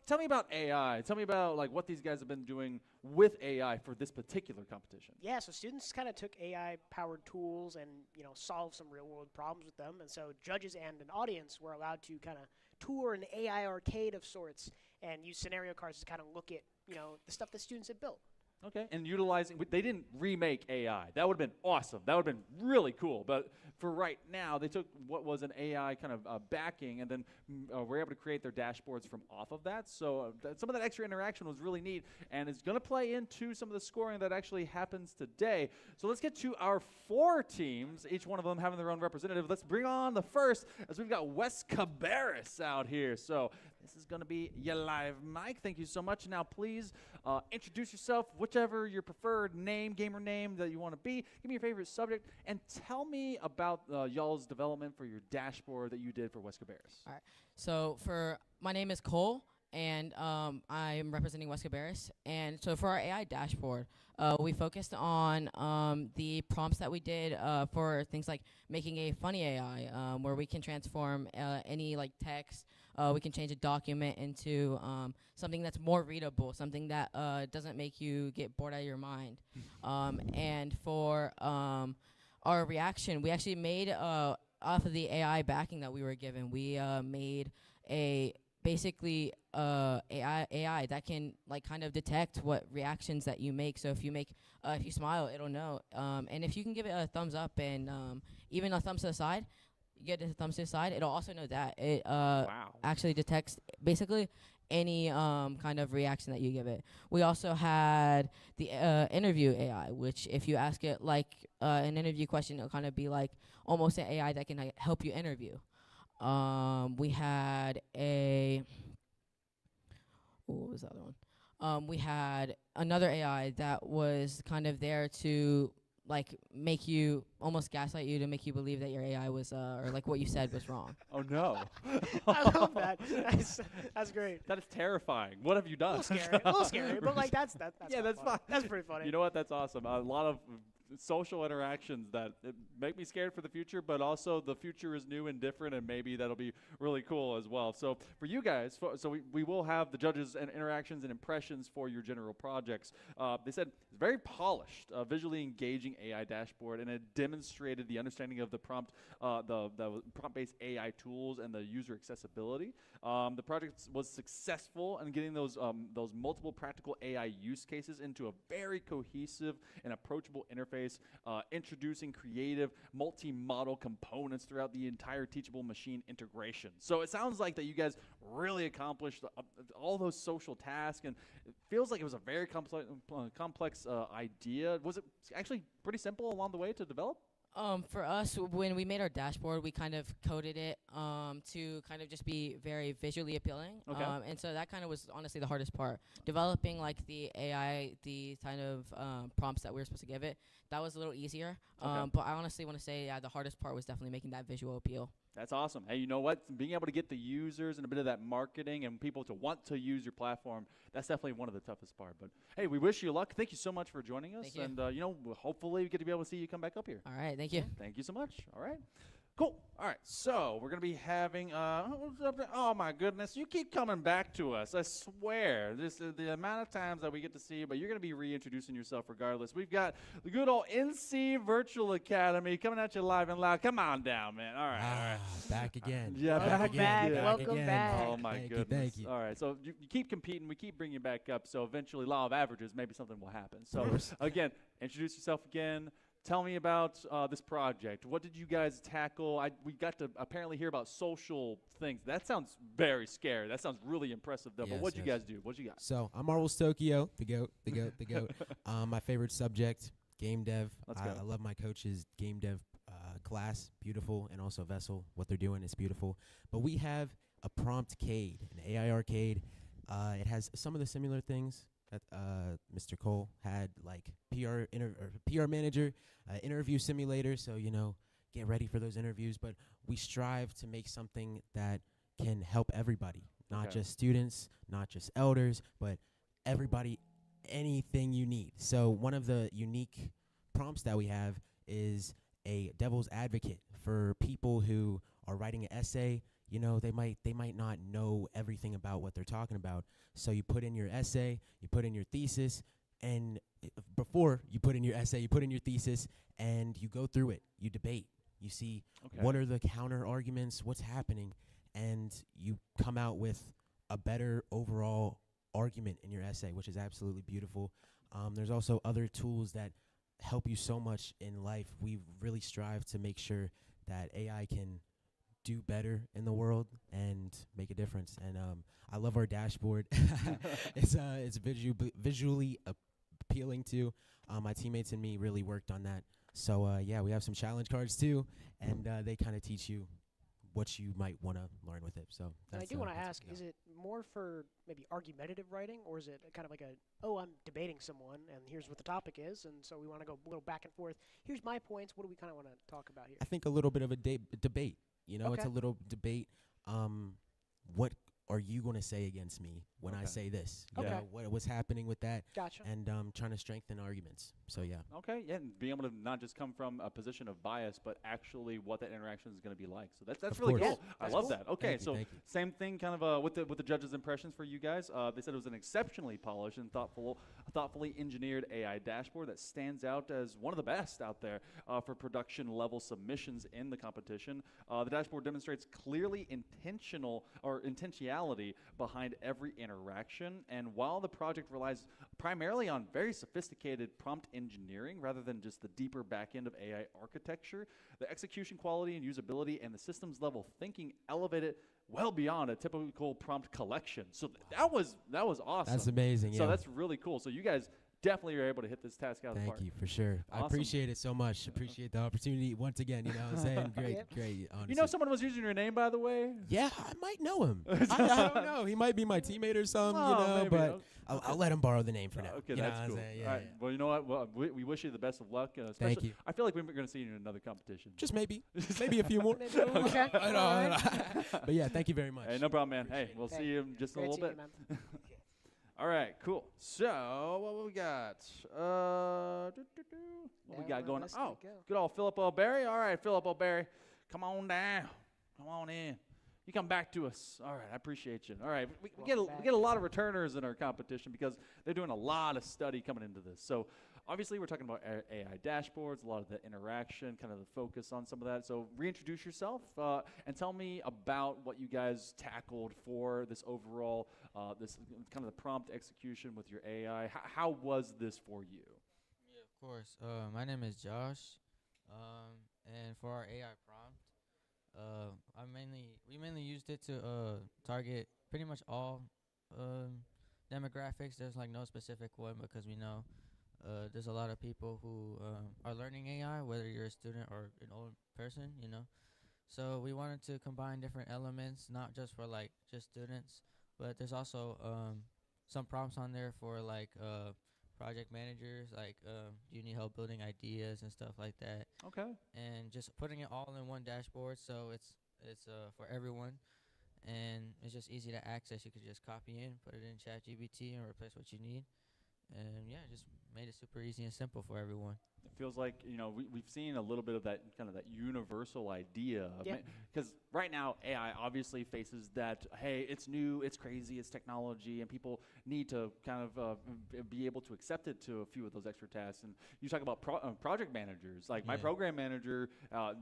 tell me about AI. Tell me about like what these guys have been doing with AI for this particular competition. Yeah, so students kind of took AI-powered tools and solve some real-world problems with them, and so judges and an audience were allowed to kind of tour an AI arcade of sorts and use scenario cards to kind of look at the stuff that students had built. Okay, and utilizing, they didn't remake AI. That would have been awesome. That would have been really cool. But for right now, they took what was an AI kind of backing and then were able to create their dashboards from off of that. So some of that extra interaction was really neat, and it's going to play into some of the scoring that actually happens today. So let's get to our 4 teams, each one of them having their own representative. Let's bring on the first, as we've got Wes Cabarrus out here. So this is going to be your live mic. Thank you so much. Now, please introduce yourself, whichever your preferred name, gamer name that you want to be. Give me your favorite subject, and tell me about y'all's development for your dashboard that you did for Wes Cabarrus. All right. So my name is Cole, and I'm representing Wes Cabarrus. And so for our AI dashboard, we focused on the prompts that we did for things like making a funny AI, where we can transform any like text. We can change a document into something that's more readable, something that doesn't make you get bored out of your mind. And for our reaction, we actually made, off of the AI backing that we were given, we made a basically AI that can like kind of detect what reactions that you make. So if you smile, it'll know. And if you can give it a thumbs up and even a thumbs to the side, you get a thumbs to the side, it'll also know that. It actually detects basically any kind of reaction that you give it. We also had the interview AI, which if you ask it like an interview question, it'll kind of be like almost an AI that can help you interview. We had what was the other one? We had another AI that was kind of there to like make you almost gaslight you to make you believe that your AI was or like what you said was wrong. Oh no. I love that. That's great. That is terrifying. What have you done? A little scary, but like that's yeah, that's fine. That's pretty funny. You know what? That's awesome. A lot of social interactions that make me scared for the future, but also the future is new and different, and maybe that'll be really cool as well. So for you guys, we will have the judges and interactions and impressions for your general projects. They said it's very polished, visually engaging AI dashboard, and it demonstrated the understanding of the prompt, the prompt-based AI tools and the user accessibility. The project was successful in getting those multiple practical AI use cases into a very cohesive and approachable interface, introducing creative multi-model components throughout the entire teachable machine integration. So it sounds like that you guys really accomplished all those social tasks, and it feels like it was a very complex idea. Was it actually pretty simple along the way to develop? For us, when we made our dashboard, we kind of coded it to kind of just be very visually appealing. Okay. And so that kind of was honestly the hardest part. Developing like the AI, the kind of prompts that we were supposed to give it, that was a little easier. Okay. But I honestly want to say, yeah, the hardest part was definitely making that visual appeal. That's awesome. Hey, you know what? Being able to get the users and a bit of that marketing and people to want to use your platform, that's definitely one of the toughest part. But hey, we wish you luck. Thank you so much for joining us. Thank you. And hopefully we get to be able to see you come back up here. All right, thank you. Thank you so much. All right. Cool. All right. So we're going to be having, oh my goodness, you keep coming back to us. I swear. This is the amount of times that we get to see you, but you're going to be reintroducing yourself regardless. We've got the good old NC Virtual Academy coming at you live and loud. Come on down, man. All right. All right. Back again. Yeah, Welcome back back. again. Welcome back. Oh my Thank you, goodness. thank you. All right. So you keep competing. We keep bringing you back up. So eventually, law of averages, maybe something will happen. So again, introduce yourself again. Tell me about this project. What did you guys tackle? We got to apparently hear about social things. That sounds very scary. That sounds really impressive, though. But what did you guys do? What did you got? So I'm Marvel's Tokyo, the goat. My favorite subject, game dev. Let's go. I love my coach's game dev class. Beautiful. And also VESL. What they're doing is beautiful. But we have a prompt-cade, an AI arcade. It has some of the similar things that Mr. Cole had, like PR manager, interview simulator. So get ready for those interviews. But we strive to make something that can help everybody, not just students, not just elders, but everybody, anything you need. So one of the unique prompts that we have is a devil's advocate for people who are writing an essay. They might not know everything about what they're talking about. So you put in your essay, you put in your thesis, and before you put in your essay, you put in your thesis, and you go through it. You debate. You see what are the counter arguments, what's happening, and you come out with a better overall argument in your essay, which is absolutely beautiful. There's also other tools that help you so much in life. We really strive to make sure that AI can do better in the world and make a difference. And I love our dashboard. It's visually appealing too. My teammates and me really worked on that. So we have some challenge cards too, and they kind of teach you what you might want to learn with it. So I do want to ask, is it more for maybe argumentative writing, or is it kind of like I'm debating someone, and here's what the topic is, and so we want to go a little back and forth. Here's my points. What do we kind of want to talk about here? I think a little bit of a debate. It's a little debate. What are you going to say against me when I say this? What's happening with that? Gotcha. And trying to strengthen arguments. So, yeah. Okay, yeah, and being able to not just come from a position of bias, but actually what that interaction is going to be like. So that's really cool. I love that. Okay, so same thing kind of with the judges' impressions for you guys. They said it was an exceptionally polished and thoughtfully engineered AI dashboard that stands out as one of the best out there for production-level submissions in the competition. The dashboard demonstrates clearly intentionality behind every interaction, and while the project relies primarily on very sophisticated prompt engineering rather than just the deeper back end of AI architecture, the execution quality and usability and the systems level thinking elevated well beyond a typical prompt collection. So that was awesome. That's amazing. So that's really cool. So you guys definitely are able to hit this task out of the park. Thank you, for sure. Awesome. I appreciate it so much. Appreciate the opportunity once again. You know what I'm saying? Great. Honestly. You know someone was using your name, by the way? Yeah, I might know him. I don't know. He might be my teammate or something, maybe. But I'll let him borrow the name for now. Okay, that's cool. Yeah, all right. Well, you know what? Well, we wish you the best of luck. Thank you. I feel like we're going to see you in another competition. Just maybe. Maybe a few more. Okay. But yeah, thank you very much. Hey, no problem, man. Hey, we'll see you in just a little bit. All right, cool. So, what we got? What we got going on? Oh, good old Philip O'Berry. All right, Philip O'Berry, come on down. Come on in. You come back to us. All right, I appreciate you. All right, we get a lot of returners in our competition because they're doing a lot of study coming into this. So, obviously, we're talking about AI dashboards, a lot of the interaction, kind of the focus on some of that. So reintroduce yourself and tell me about what you guys tackled for this overall, this kind of the prompt execution with your AI. How was this for you? Yeah, of course. My name is Josh, and for our AI prompt, we mainly used it to target pretty much all demographics. There's like no specific one because we know there's a lot of people who are learning AI, whether you're a student or an old person, So we wanted to combine different elements, not just for like just students, but there's also some prompts on there for like project managers, like do you need help building ideas and stuff like that. Okay. And just putting it all in one dashboard, so it's for everyone, and it's just easy to access. You could just copy in, put it in ChatGPT, and replace what you need. And yeah, just made it super easy and simple for everyone. It feels like, we've seen a little bit of that kind of that universal idea. Because right now, AI obviously faces that, hey, it's new, it's crazy, it's technology, and people need to kind of be able to accept it to a few of those extra tasks. And you talk about project managers. Like my program manager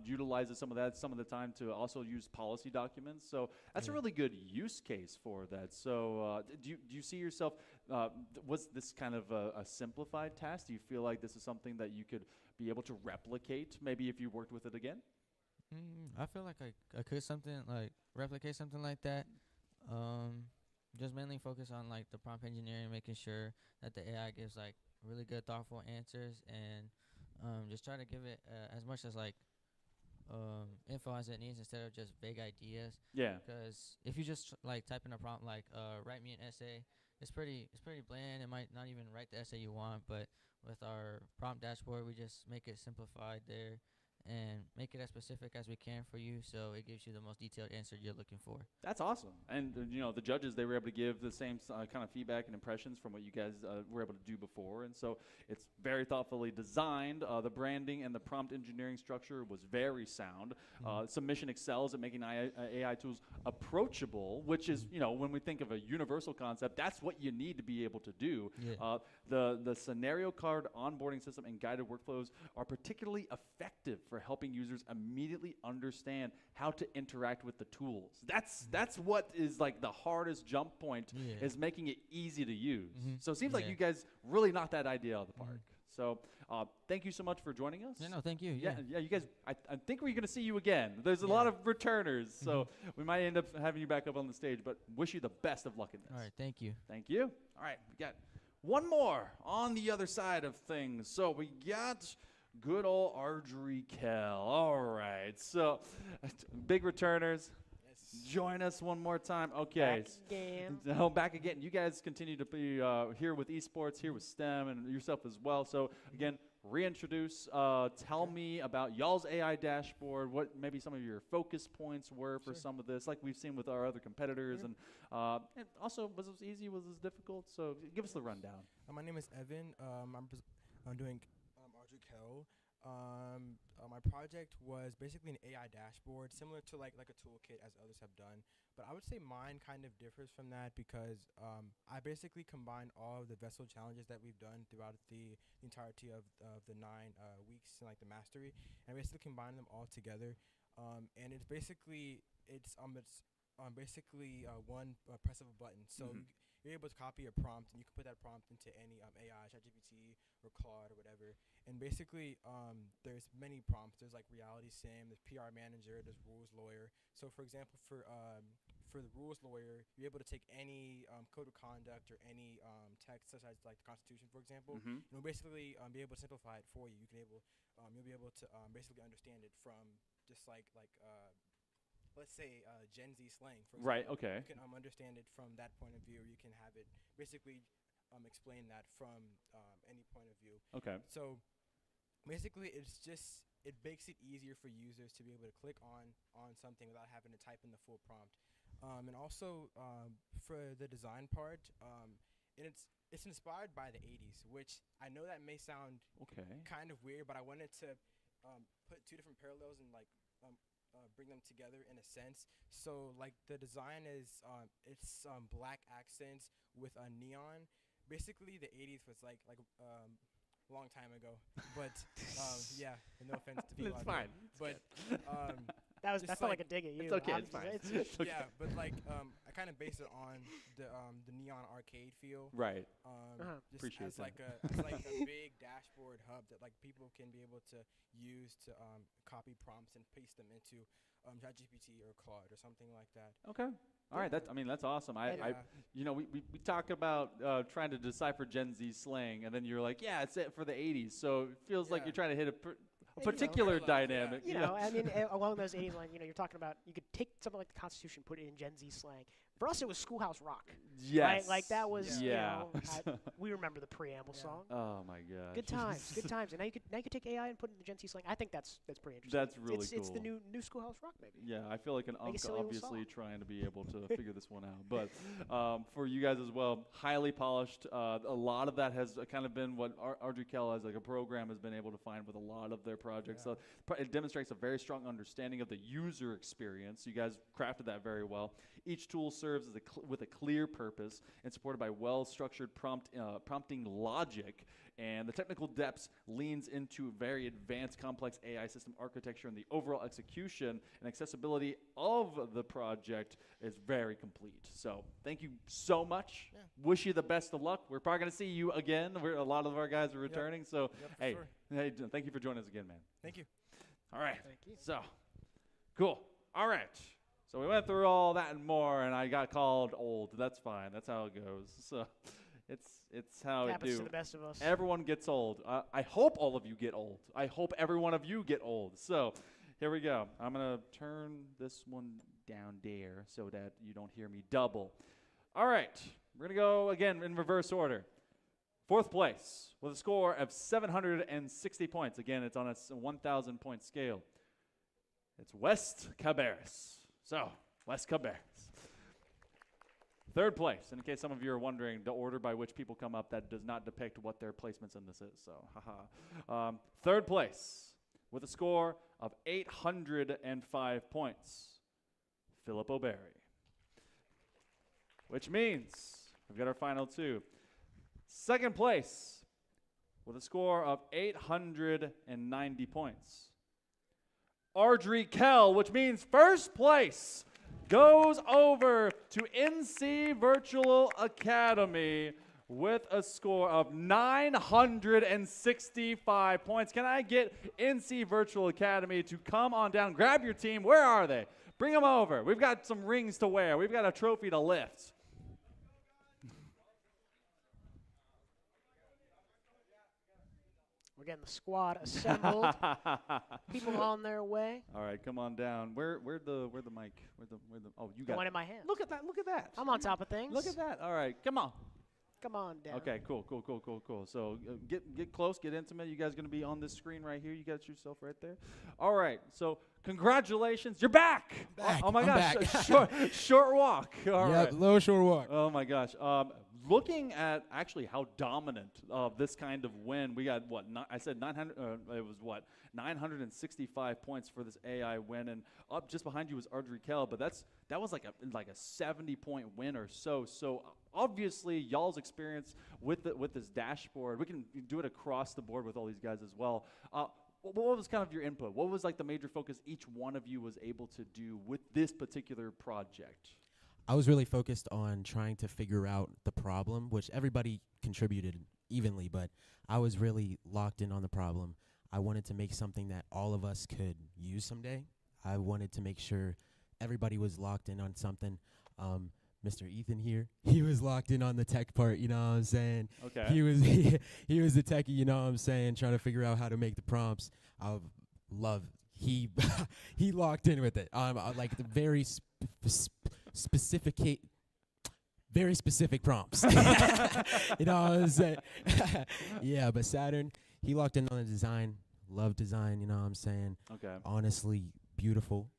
utilizes some of the time to also use policy documents. So that's a really good use case for that. So do you see yourself, was this kind of a simplified task? Do you feel like this is something that you could be able to replicate maybe if you worked with it again? I feel like I could replicate something like that. Just mainly focus on like the prompt engineering, making sure that the AI gives like really good thoughtful answers, and just try to give it as much as like info as it needs instead of just vague ideas. Yeah. Because if you just like type in a prompt like write me an essay, it's pretty bland. It might not even write the essay you want, but with our prompt dashboard, we just make it simplified there and make it as specific as we can for you, so it gives you the most detailed answer you're looking for. That's awesome. And, the judges, they were able to give the same kind of feedback and impressions from what you guys were able to do before. And so it's very thoughtfully designed. The branding and the prompt engineering structure was very sound. Submission excels at making AI tools approachable, which is, when we think of a universal concept, that's what you need to be able to do. Yeah. The scenario card onboarding system and guided workflows are particularly effective for helping users immediately understand how to interact with the tools. That's what is like the hardest jump point, is making it easy to use. So it seems like you guys really knocked that idea out of the park. So thank you so much for joining us. Yeah, no, thank you. Yeah, you guys, I think we're going to see you again. There's a lot of returners, so we might end up having you back up on the stage, but wish you the best of luck in this. All right, thank you. Thank you. All right, we got one more on the other side of things. So we got good old Archery Kell. All right, so big returners. Join us one more time. Okay. Back again. No, back again. You guys continue to be here with esports, here with STEM, and yourself as well. So again, reintroduce. Tell me about y'all's AI dashboard. What maybe some of your focus points were for some of this, like we've seen with our other competitors, and also was this easy? Was this difficult? So give us the rundown. My name is Evan. I'm doing Archery Kell. My project was basically an AI dashboard, similar to like a toolkit as others have done. But I would say mine kind of differs from that because I basically combined all of the VESL challenges that we've done throughout the entirety of the 9 weeks in like the mastery, and I basically combined them all together. And it's basically one press of a button. So you're able to copy a prompt, and you can put that prompt into any AI, ChatGPT or Claude or whatever. And basically, there's many prompts. There's like reality sim, there's PR manager, there's rules lawyer. So for example, for the rules lawyer, you're able to take any code of conduct or any text, such as like the Constitution, for example, and we'll basically be able to simplify it for you. You'll be able to basically understand it from just like let's say Gen Z slang, for example. Right, okay. You can understand it from that point of view, or you can have it basically explain that from any point of view. Okay. So basically, it makes it easier for users to be able to click on something without having to type in the full prompt. And also for the design part, it's inspired by the 80s, which I know that may sound kind of weird, but I wanted to put two different parallels and like bring them together in a sense. So like the design is it's black accents with a neon. Basically the 80s was like a long time ago, but yeah, no offense to people. It's fine. But that felt like a dig at you. It's okay. It's fine. It's okay. Yeah, but like I kind of based it on the neon arcade feel. Right. Just Appreciate as that. like a big dashboard hub that like people can be able to use to copy prompts and paste them into ChatGPT or Claude or something like that. Okay. All right. That's awesome. We talk about trying to decipher Gen Z slang, and then you're like, yeah, it's it for the 80s. So it feels like you're trying to hit a particular dynamic. I mean, along those 80s lines, you're talking about, you could take something like the Constitution, put it in Gen Z slang. For us, it was Schoolhouse Rock. Yes. Right? Like that was, yeah. We remember the preamble song. Oh my gosh. Good times, good times. And now you could take AI and put it in the Gen Z slang. I think that's pretty interesting. That's really cool. It's the new Schoolhouse Rock, maybe. Yeah, I feel like an Make a uncle silly little obviously song. trying to be able to figure this one out. But for you guys as well, highly polished. A lot of that has kind of been what Archery Kell as like a program has been able to find with a lot of their projects. So it demonstrates a very strong understanding of the user experience. You guys crafted that very well. Each tool serves as with a clear purpose and supported by well-structured prompting logic. And the technical depths leans into very advanced, complex AI system architecture, and the overall execution and accessibility of the project is very complete. So thank you so much. Yeah. Wish you the best of luck. We're probably going to see you again. A lot of our guys are returning. So hey, thank you for joining us again, man. Thank you. All right. Thank you. So cool. All right. So we went through all that and more, and I got called old. That's fine. That's how it goes. So it's how it happens do. to the best of us. Everyone gets old. I hope all of you get old. I hope every one of you get old. So Here we go. I'm going to turn this one down there so that you don't hear me double. All right. We're going to go again in reverse order. Fourth place with a score of 760 points. Again, it's on a 1,000 point scale. It's West Cabarrus. So, West Cabarrus. Third place, in case some of you are wondering, the order by which people come up, that does not depict what their placements in this is. So, haha. Third place with a score of 805 points, Philip O'Barry. Which means we've got our final two. Second place with a score of 890 points, Ardrey Kell, which means first place goes over to NC Virtual Academy with a score of 965 points. Can I get NC Virtual Academy to come on down? Grab your team. Where are they? Bring them over. We've got some rings to wear. We've got a trophy to lift. We're getting the squad assembled. People on their way. All right, come on down. Where'd the mic? Oh, you got The one it. in my hand. Look at that. Look at that. I'm on top of things. Look at that. All right, come on. Come on down. Okay, cool. So get close, get intimate. You guys going to be on this screen right here. You got yourself right there. All right, so congratulations. You're back. Oh my I'm gosh. back. short walk. All right. Little short walk. Oh my gosh. Looking at actually how dominant this kind of win, we got what? I said 900. It was what? 965 points for this AI win, and up just behind you was Ardrey Kell. But that was like a 70-point win or so. So obviously, y'all's experience with this dashboard, we can do it across the board with all these guys as well. What was kind of your input? What was like the major focus each one of you was able to do with this particular project? I was really focused on trying to figure out the problem, which everybody contributed evenly, but I was really locked in on the problem. I wanted to make something that all of us could use someday. I wanted to make sure everybody was locked in on something. Mr. Ethan here, he was locked in on the tech part, you know what I'm saying? Okay. He was the techie, you know what I'm saying, trying to figure out how to make the prompts. He locked in with it. Like the very very specific prompts. You know what I'm saying? Yeah, but Saturn, he locked in on the design. Love design, you know what I'm saying? Okay. Honestly, beautiful.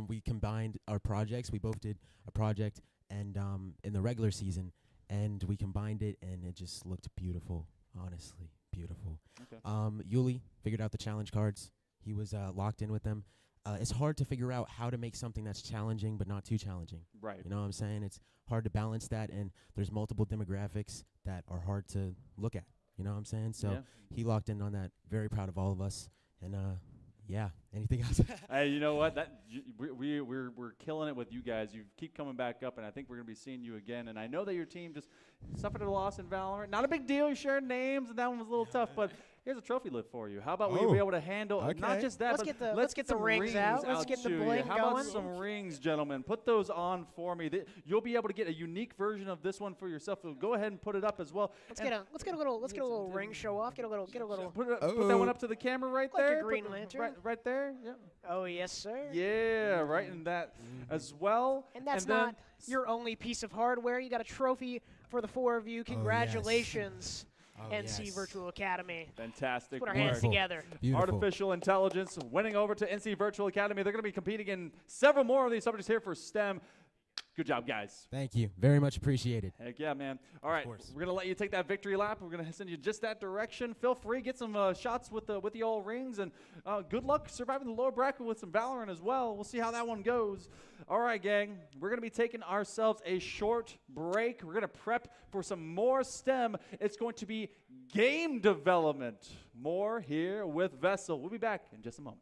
We combined our projects. We both did a project and in the regular season, and we combined it, and it just looked beautiful. Honestly, beautiful. Okay. Yuli figured out the challenge cards. He was locked in with them. It's hard to figure out how to make something that's challenging but not too challenging. Right. You know what I'm saying? It's hard to balance that, and there's multiple demographics that are hard to look at. You know what I'm saying? So he locked in on that. Very proud of all of us. And yeah, anything else? Hey, you know what? We're killing it with you guys. You keep coming back up, and I think we're going to be seeing you again. And I know that your team just suffered a loss in Valorant. Not a big deal. You shared names, and that one was a little tough, but here's a trophy lift for you. How about we be able to handle not just that, let's but let's get the some rings out. Let's get the to you. bling How going. about some rings, gentlemen? Put those on for me. You'll be able to get a unique version of this one for yourself. So go ahead and put it up as well. Let's get a little ring show off. Get a little. Put that one up to the camera right like there. A Green Lantern. Right there. Yeah. Oh yes, sir. Yeah, right in that as well. And that's not your only piece of hardware. You got a trophy for the four of you. Congratulations, NC Virtual Academy. Fantastic. Let's put our hands together. Beautiful. Artificial intelligence winning over to NC Virtual Academy. They're going to be competing in several more of these subjects here for STEM. Good job, guys. Thank you. Very much appreciated. Heck yeah, man. All right, we're going to let you take that victory lap. We're going to send you just that direction. Feel free, get some shots with the old rings, and good luck surviving the lower bracket with some Valorant as well. We'll see how that one goes. All right, gang, we're going to be taking ourselves a short break. We're going to prep for some more STEM. It's going to be game development. More here with VESL. We'll be back in just a moment.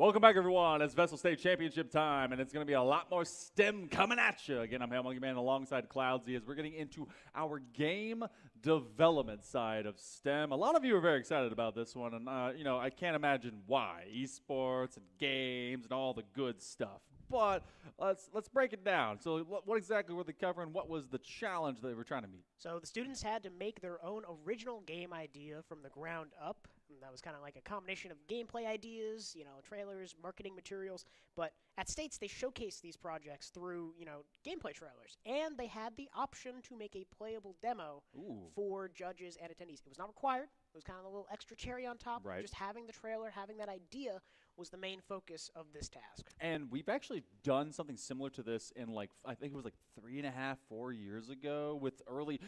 Welcome back, everyone. It's VESL State Championship time, and it's going to be a lot more STEM coming at you. Again, I'm Hail Monkey Man alongside Cloudsy as we're getting into our game development side of STEM. A lot of you are very excited about this one, and I can't imagine why. Esports and games and all the good stuff. But let's break it down. So what exactly were they covering? What was the challenge they were trying to meet? So the students had to make their own original game idea from the ground up. And that was kind of like a combination of gameplay ideas, trailers, marketing materials. But at States, they showcased these projects through, gameplay trailers. And they had the option to make a playable demo for judges and attendees. It was not required. It was kind of a little extra cherry on top. Right. Just having the trailer, having that idea was the main focus of this task. And we've actually done something similar to this in I think it was 3.5, 4 years ago with early,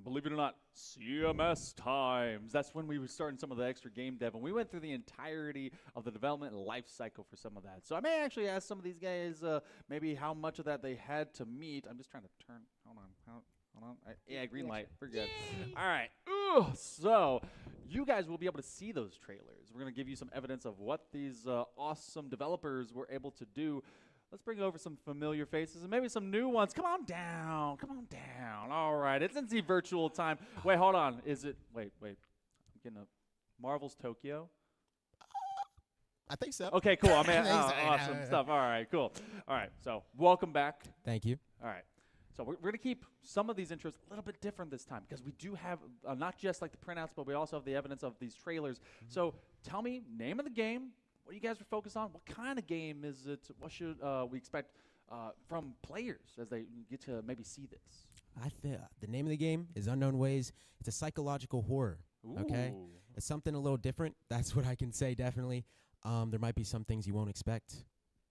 believe it or not, CMS times. That's when we were starting some of the extra game dev, and we went through the entirety of the development life cycle for some of that. So I may actually ask some of these guys maybe how much of that they had to meet. I'm just trying to turn, hold on. Yeah, green light. We're good. All right. So you guys will be able to see those trailers. We're going to give you some evidence of what these awesome developers were able to do. Let's bring over some familiar faces and maybe some new ones. Come on down. Come on down. All right. It's NC virtual time. Wait, hold on. Is it? Wait. I'm getting a Marvel's Tokyo. I think so. Okay, cool. I mean, awesome stuff. All right, cool. All right. So welcome back. Thank you. All right. So we're going to keep some of these intros a little bit different this time because we do have not just the printouts, but we also have the evidence of these trailers. So tell me, name of the game, what you guys are focused on, what kind of game is it, what should we expect from players as they get to maybe see this? I feel the name of the game is Unknown Ways. It's a psychological horror. Okay, it's something a little different. That's what I can say. Definitely, there might be some things you won't expect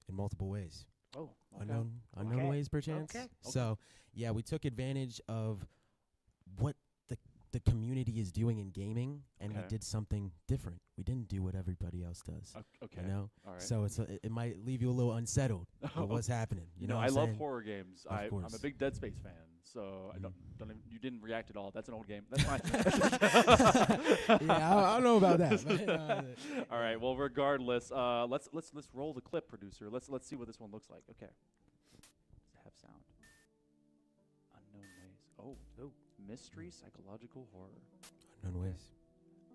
in multiple ways. Oh, okay. Unknown ways, perchance. Okay. So, yeah, we took advantage of what the community is doing in gaming, and we did something different. We didn't do what everybody else does. Okay. All right. So it might leave you a little unsettled with what's happening. You know, I love horror games. Of I'm course. a big Dead Space fan, so I don't even, you didn't react at all. That's an old game. That's fine. Yeah, I don't know about that. All right. Well, regardless, let's roll the clip, producer. Let's see what this one looks like. Okay. Does it have sound? Unknown Ways. Oh. Mystery, psychological horror. Unknown Ways.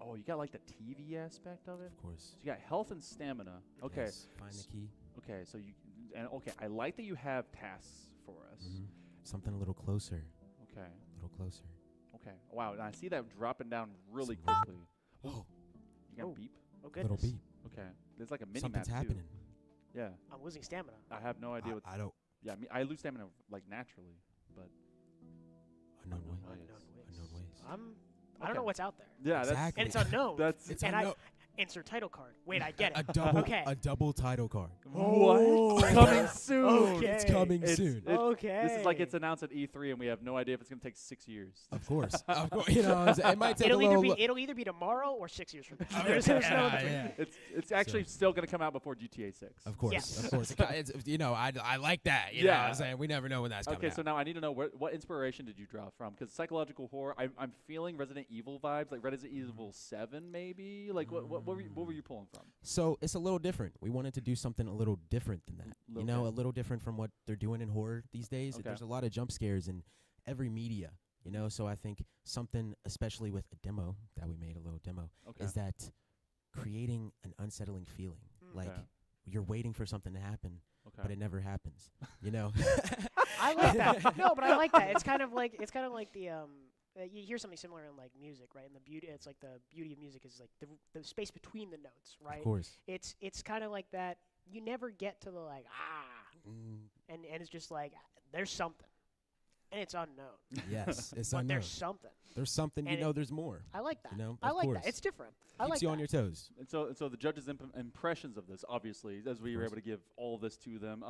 Oh, you got the TV aspect of it? Of course. So you got health and stamina. Okay. Yes, find the key. Okay, so I like that you have tasks for us. Something a little closer. Okay. A little closer. Okay. Wow, and I see that dropping down really Some quickly. Oh. You got a beep? Oh, goodness. Little beep. Okay. There's like a mini Something's map happening. Too. Yeah. I'm losing stamina. I have no idea what. I don't. Yeah, I lose stamina naturally, but. Unknown Ways. Unknown Ways. Unknown Ways. I don't know what's out there. Yeah, Exactly. And it's unknown. It's unknown. Insert title card. Wait, I get it. A double title card. What? Coming soon. Okay. It's coming soon. Okay. This is like it's announced at E3, and we have no idea if it's going to take 6 years. Of course. Of course. You know, it might take It'll either be tomorrow or 6 years from now. There's no in between. Yeah. It's actually still going to come out before GTA 6. Of course. Yes. Of course. I like that. You know what I'm saying? We never know when that's coming Okay, out. so now I need to know what inspiration did you draw from? Because psychological horror, I'm feeling Resident Evil vibes, like Resident Evil 7 maybe. Like what were you pulling from? So it's a little different. We wanted to do something a little different than that. A little different from what they're doing in horror these days. Okay. There's a lot of jump scares in every media, so I think something, especially with a demo that we made, a little demo, is that creating an unsettling feeling. Like you're waiting for something to happen, but it never happens. I like that. No, but I like that. It's kind of like the you hear something similar in music, right? And the beauty of music is the space between the notes, right? Of course. It's kind of like that. You never get to the and it's just there's something, and it's unknown. Yes, it's but unknown. there's something. There's something. There's more. I like that. I like course. that. It's different. I Keeps like you that. on your toes. And so the judges' impressions of this, obviously, as we were able to give all this to them.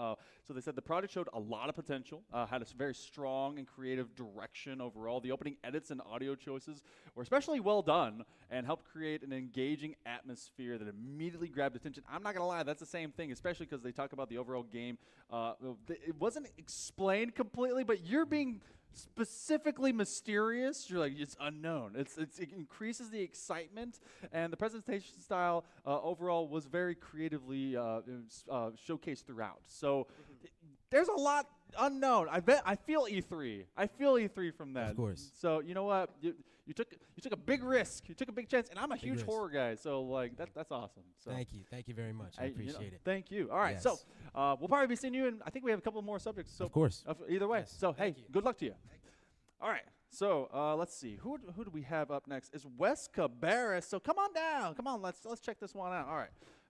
So they said the project showed a lot of potential, had a very strong and creative direction overall. The opening edits and audio choices were especially well done and helped create an engaging atmosphere that immediately grabbed attention. I'm not going to lie, that's the same thing, especially because they talk about the overall game. It wasn't explained completely, but you're being specifically mysterious. You're like, it's unknown. It increases the excitement, and the presentation style overall was very creatively showcased throughout. So there's a lot unknown. I feel E3. I feel E3 from that. Of course. So you know what? You took a big risk. You took a big chance, and I'm a huge risk. horror guy. So like that's awesome. So Thank you very much. I appreciate it. Thank you. All right. Yes. So we'll probably be seeing you, and I think we have a couple more subjects. So Of course. either way. Yes. So hey, Thank you. good luck to you. All right. So let's see. Who do we have up next? It's Wes Cabarrus. So come on down. Come on. Let's check this one out. All right.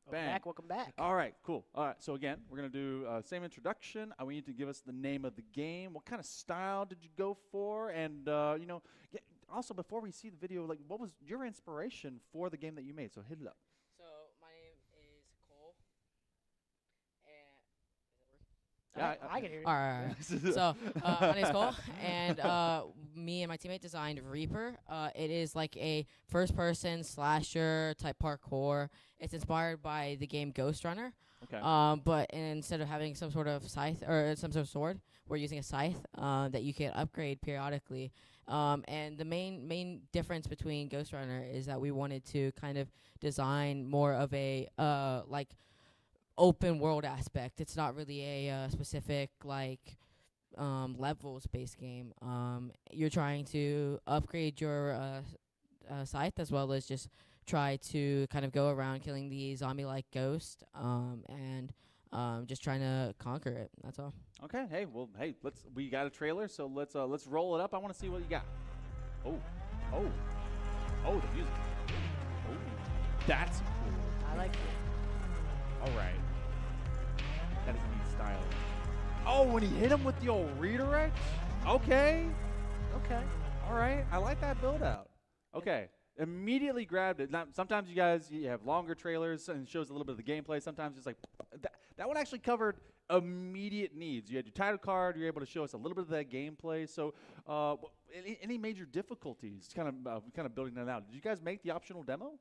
Bang. Welcome back. All right, cool. All right, so again, we're going to do same introduction. I want you to give us the name of the game. What kind of style did you go for? And, also, before we see the video, like, what was your inspiration for the game that you made? So hit it up. So my name is Cole. I can hear you. All right. So my name's Cole, and me and my teammate designed Reaper. It is like a first-person slasher type parkour. It's inspired by the game Ghost Runner. Okay. But instead of having some sort of scythe or some sort of sword, we're using a scythe that you can upgrade periodically. And the main difference between Ghost Runner is that we wanted to kind of design more of a like open world aspect. It's not really a specific like levels based game. You're trying to upgrade your scythe as well as just try to kind of go around killing the zombie like ghost and just trying to conquer it. That's all. Okay. Hey, we got a trailer, so let's roll it up. I want to see what you got. Oh, the music. Oh, that's cool. I like it. All right. That is neat style. Oh, when he hit him with the old redirect? Okay. All right. I like that build out. Okay. Immediately grabbed it. Now, sometimes you guys, you have longer trailers and it shows a little bit of the gameplay. Sometimes it's like, that one actually covered immediate needs. You had your title card. You're able to show us a little bit of that gameplay. So any major difficulties kind of building that out? Did you guys make the optional demo?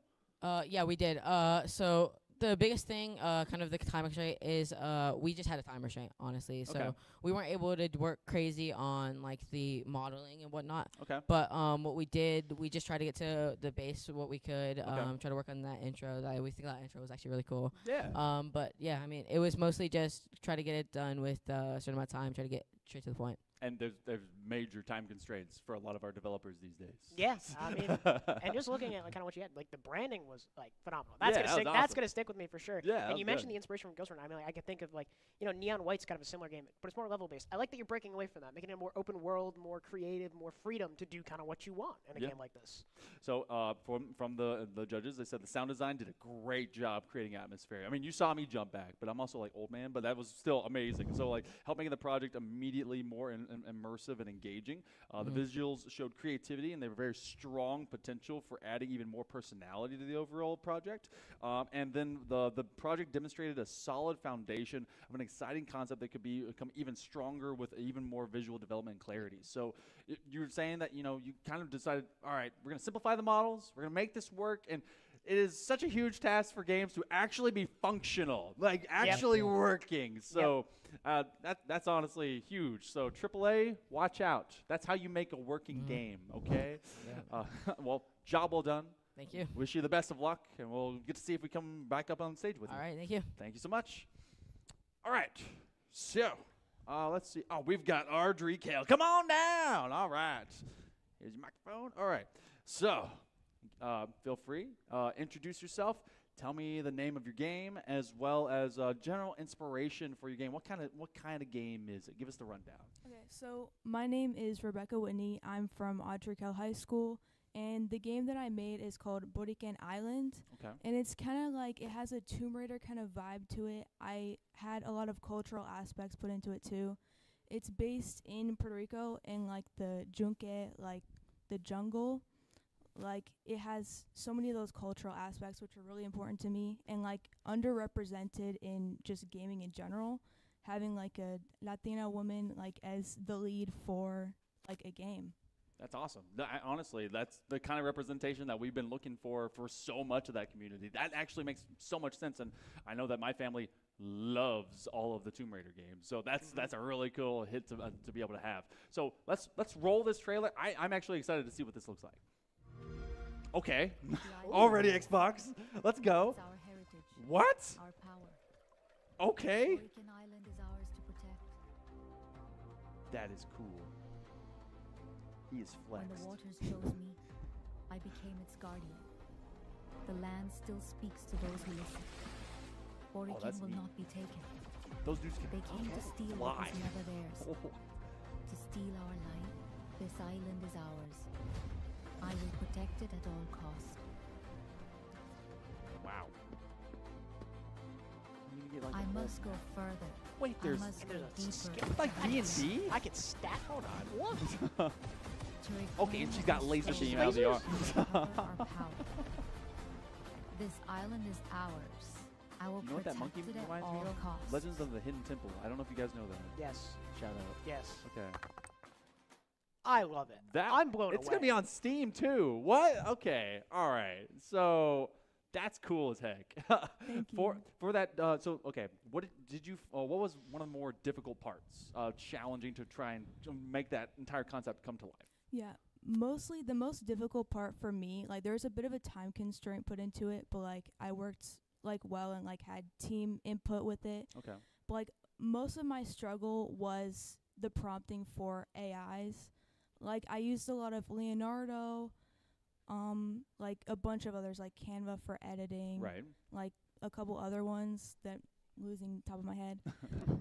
Yeah, we did. So the biggest thing, kind of the time constraint, is we just had a time constraint, honestly. So Okay. we weren't able to work crazy on like the modeling and whatnot. Okay. But what we did, we just tried to get to the base of what we could. Okay. Try to work on that intro. We think that intro was actually really cool. Yeah. But yeah, I mean, it was mostly just try to get it done with a certain amount of time. Try to get straight to the point. And there's major time constraints for a lot of our developers these days. Yeah, I mean, and just looking at like kind of what you had, like the branding was like phenomenal. Yeah, That's gonna that stick. was That's awesome. gonna stick with me for sure. Yeah, that and was you mentioned good. the inspiration from Ghost Runner. I mean, like, I could think of like Neon White's kind of a similar game, but it's more level based. I like that you're breaking away from that, making it a more open world, more creative, more freedom to do kind of what you want in a game like this. So from the judges, they said the sound design did a great job creating atmosphere. I mean, you saw me jump back, but I'm also like old man, but that was still amazing. So like helped making the project immediately more immersive and engaging. The visuals showed creativity, and they were very strong potential for adding even more personality to the overall project. And then the project demonstrated a solid foundation of an exciting concept that could become even stronger with even more visual development and clarity. So you're saying that you kind of decided, all right, we're going to simplify the models, we're going to make this work, and it is such a huge task for games to actually be functional, like actually working. So that's honestly huge. So AAA, watch out. That's how you make a working game, okay? Well, job well done. Thank you. Wish you the best of luck, and we'll get to see if we come back up on stage with you. All right, thank you. Thank you so much. All right. So, let's see. Oh, we've got Ardrey Kale. Come on down. All right. Here's your microphone. All right. So, feel free. Introduce yourself. Tell me the name of your game as well as general inspiration for your game. What kind of game is it? Give us the rundown. Okay, so my name is Rebecca Whitney. I'm from Audrey-Kell High School, and the game that I made is called Borican Island. Okay. And it's kind of like, it has a Tomb Raider kind of vibe to it. I had a lot of cultural aspects put into it too. It's based in Puerto Rico in like the Yunque, like the jungle. Like, it has so many of those cultural aspects which are really important to me, and like underrepresented in just gaming in general. Having like a Latina woman like as the lead for like a game. That's awesome. Honestly, that's the kind of representation that we've been looking for so much of that community. That actually makes so much sense, and I know that my family loves all of the Tomb Raider games. So that's a really cool hit to be able to have. So let's roll this trailer. I'm actually excited to see what this looks like. Okay, already Xbox. Let's go. It's our heritage. What? Our power. Okay. Hurricane Island is ours to protect. That is cool. He is flexed. When the waters chose me, I became its guardian. The land still speaks to those who listen. Hurricane will not be taken. Those dudes can They came to steal what was never theirs. Oh. To steal our life, this island is ours. I will protect it at all costs. Wow. I must go further. Wait, I there's must go deeper. skip like D&D? I can stat. Hold on. What? Okay, and she's got laser beam out of the arm. Our power. This island is ours. I will You know what that protect monkey it at reminds me all of? costs. Legends of the Hidden Temple. I don't know if you guys know that. Yes. Shout out. Yes. Okay. I love it. I'm blown It's away. gonna be on Steam too. What? Okay. All right. So that's cool as heck. Thank for that. So okay. What did you? What was one of the more difficult parts? Challenging to try and to make that entire concept come to life. Yeah, mostly the most difficult part for me, like there's a bit of a time constraint put into it, but like I worked like well and like had team input with it. Okay. But like most of my struggle was the prompting for AIs. Like I used a lot of Leonardo, like a bunch of others like Canva for editing. Right. Like a couple other ones that losing top of my head.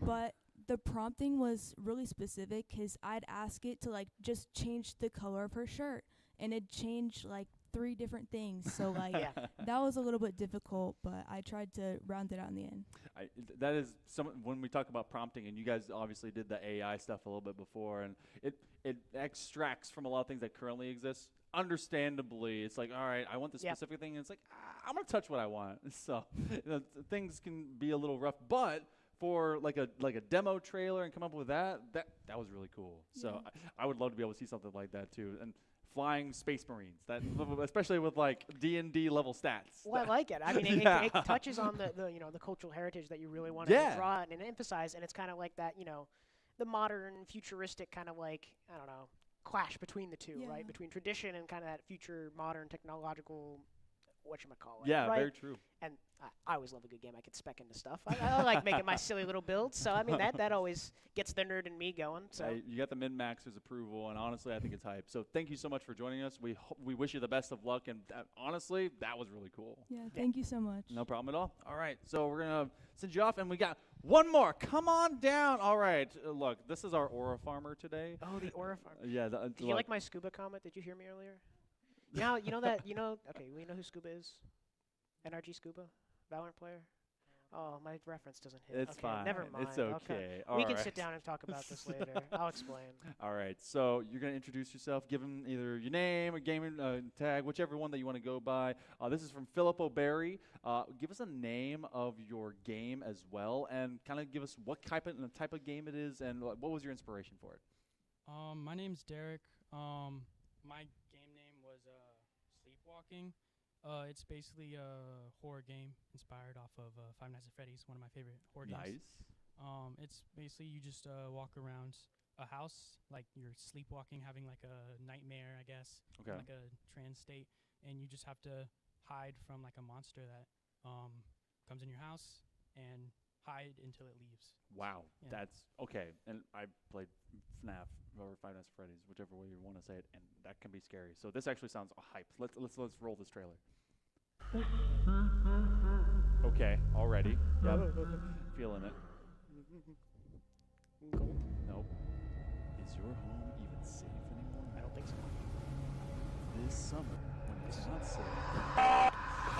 But the prompting was really specific because I'd ask it to like just change the color of her shirt, and it'd change like 3 different things. So like that was a little bit difficult, but I tried to round it out in the end. That is when we talk about prompting, and you guys obviously did the AI stuff a little bit before, and it extracts from a lot of things that currently exist. Understandably, it's like, all right, I want this specific thing, and it's like, I'm gonna touch what I want. So things can be a little rough, but for like a demo trailer and come up with that was really cool. So I would love to be able to see something like that too. And flying space marines, that especially with like D&D level stats. Well, I like it. I mean, it touches on the cultural heritage that you really want to draw and emphasize, and it's kind of like that, the modern futuristic kind of like, I don't know, clash between the two, right? Between tradition and kind of that future modern technological whatchamacallit. Yeah, right? very true. And I always love a good game. I can spec into stuff. I like making my silly little builds. So, I mean, that always gets the nerd in me going. So you got the min-maxers approval, and honestly, I think it's hype. So thank you so much for joining us. We wish you the best of luck, and honestly, that was really cool. Yeah, thank you so much. No problem at all. All right, so we're going to send you off, and we got one more. Come on down. All right, look, this is our Aura Farmer today. Oh, the Aura Farmer. Yeah. Did you like my scuba comment? Did you hear me earlier? Okay, we know who Scuba is? NRG Scuba? Valorant player? Oh, my reference doesn't hit. It's fine. Never mind. It's okay. We can sit down and talk about this later. I'll explain. All right. So you're going to introduce yourself, give them either your name or gaming tag, whichever one that you want to go by. This is from Philip O'Barry. Give us a name of your game as well, and kind of give us what type of game it is, and what was your inspiration for it? My name's Derek. My game name was Sleepwalking. It's basically a horror game inspired off of Five Nights at Freddy's, one of my favorite horror games. Nice. It's basically you just walk around a house, like you're sleepwalking, having like a nightmare, I guess, like a trance state, and you just have to hide from like a monster that comes in your house and hide until it leaves. Wow, that's okay. And I played FNAF or Five Nights at Freddy's, whichever way you want to say it, and that can be scary. So this actually sounds hype. Let's roll this trailer. Okay, already. Yep. Feeling it. Nope. Is your home even safe anymore? I don't think so. This summer, when it's not safe.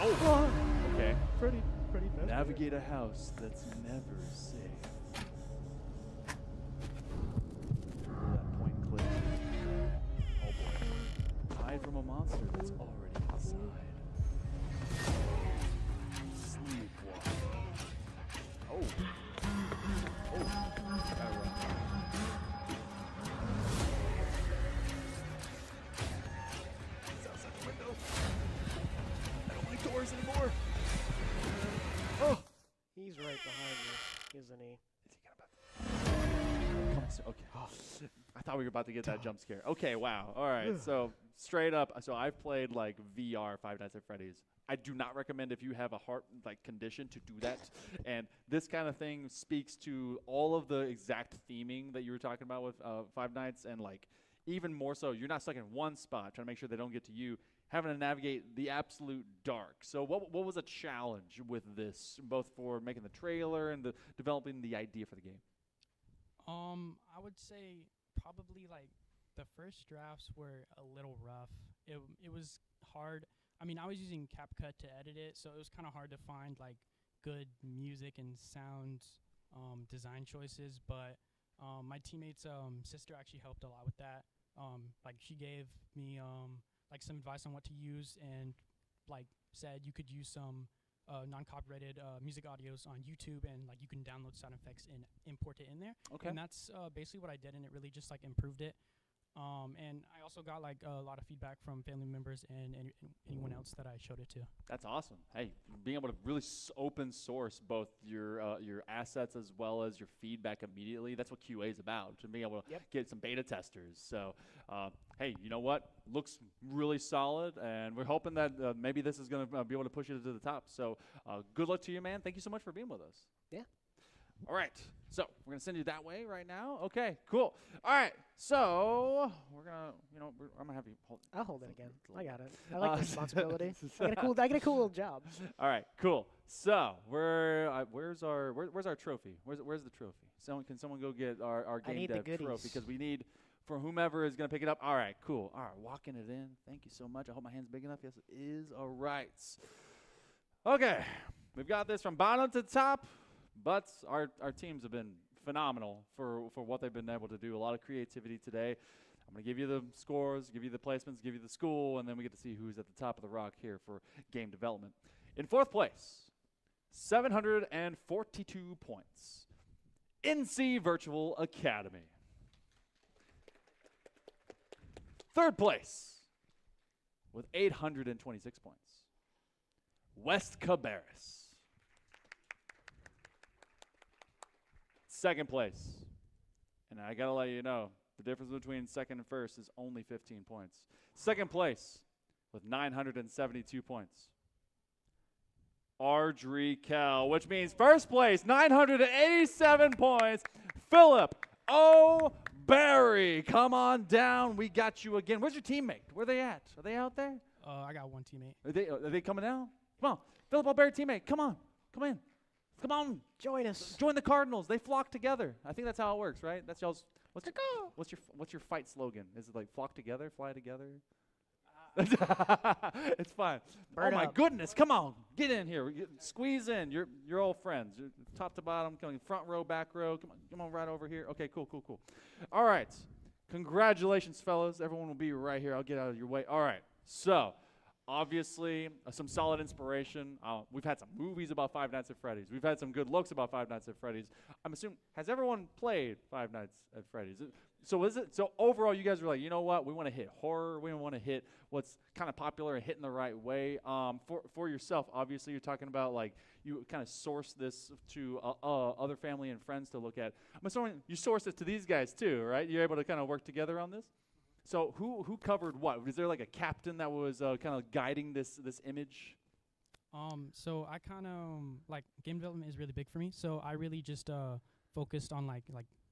Oh! Okay. Pretty fast. Navigate a house that's never safe. That point click. Oh boy. Hide from a monster that's already inside. Sleepwalk. Oh. Gotta run. He's right behind you, isn't he? Okay. I thought we were about to get that jump scare. Okay, wow. All right. So straight up, so I've played like VR Five Nights at Freddy's. I do not recommend if you have a heart condition to do that. And this kind of thing speaks to all of the exact theming that you were talking about with Five Nights, and like even more so, you're not stuck in one spot trying to make sure they don't get to you, having to navigate the absolute dark. So what was a challenge with this, both for making the trailer and developing the idea for the game? I would say probably like the first drafts were a little rough. It was hard. I mean, I was using CapCut to edit it, so it was kind of hard to find like good music and sound design choices. But my teammate's sister actually helped a lot with that. Like she gave me like some advice on what to use, and like said you could use some non-copyrighted music audios on YouTube, and like you can download sound effects and import it in there. Okay. And that's basically what I did, and it really just like improved it. And I also got like a lot of feedback from family members and anyone else that I showed it to. That's awesome. Hey, being able to really open source both your assets as well as your feedback immediately, that's what QA is about, to being able to get some beta testers. So, hey, you know what? Looks really solid, and we're hoping that maybe this is going to be able to push it to the top. So good luck to you, man. Thank you so much for being with us. Yeah. All right, so we're going to send you that way right now. Okay, cool. All right, so we're going to, I'm going to have you hold it. I'll hold it again. I got it. I like the responsibility. I get a cool little job. All right, cool. So where's our trophy? Where's the trophy? Can someone go get our game dev trophy? Because we need, for whomever is going to pick it up. All right, cool. All right, walking it in. Thank you so much. I hope my hand's big enough. Yes, it is. All right. Okay, we've got this from bottom to top. But our teams have been phenomenal for what they've been able to do. A lot of creativity today. I'm going to give you the scores, give you the placements, give you the school, and then we get to see who's at the top of the rock here for game development. In fourth place, 742 points, NC Virtual Academy. Third place, with 826 points, West Cabarrus. Second place, and I gotta let you know, the difference between second and first is only 15 points. Second place, with 972 points, Ardrey Kell, which means first place, 987 points, Philip O'Barry. Come on down, we got you again. Where's your teammate? Where are they at? Are they out there? I got one teammate. Are they coming down? Come on, Philip O'Barry teammate, come on, come in. Come on, join us. Join the Cardinals. They flock together. I think that's how it works, right? That's y'all's. What's your fight slogan? Is it like flock together, fly together? It's fine. Bird oh my up. goodness! Come on, get in here. Squeeze in. You're all friends. You're top to bottom, coming front row, back row. Come on, right over here. Okay, cool. All right. Congratulations, fellas. Everyone will be right here. I'll get out of your way. All right. So. Obviously, some solid inspiration. We've had some movies about Five Nights at Freddy's. We've had some good looks about Five Nights at Freddy's. I'm assuming, has everyone played Five Nights at Freddy's? So overall, you guys were like, you know what? We want to hit horror. We want to hit what's kind of popular and hitting the right way. For yourself, obviously, you're talking about like you kind of source this to other family and friends to look at. I'm assuming you source it to these guys too, right? You're able to kind of work together on this? So who covered what? Was there like a captain that was kind of guiding this image? So I kind of like game development is really big for me. So I really just focused on like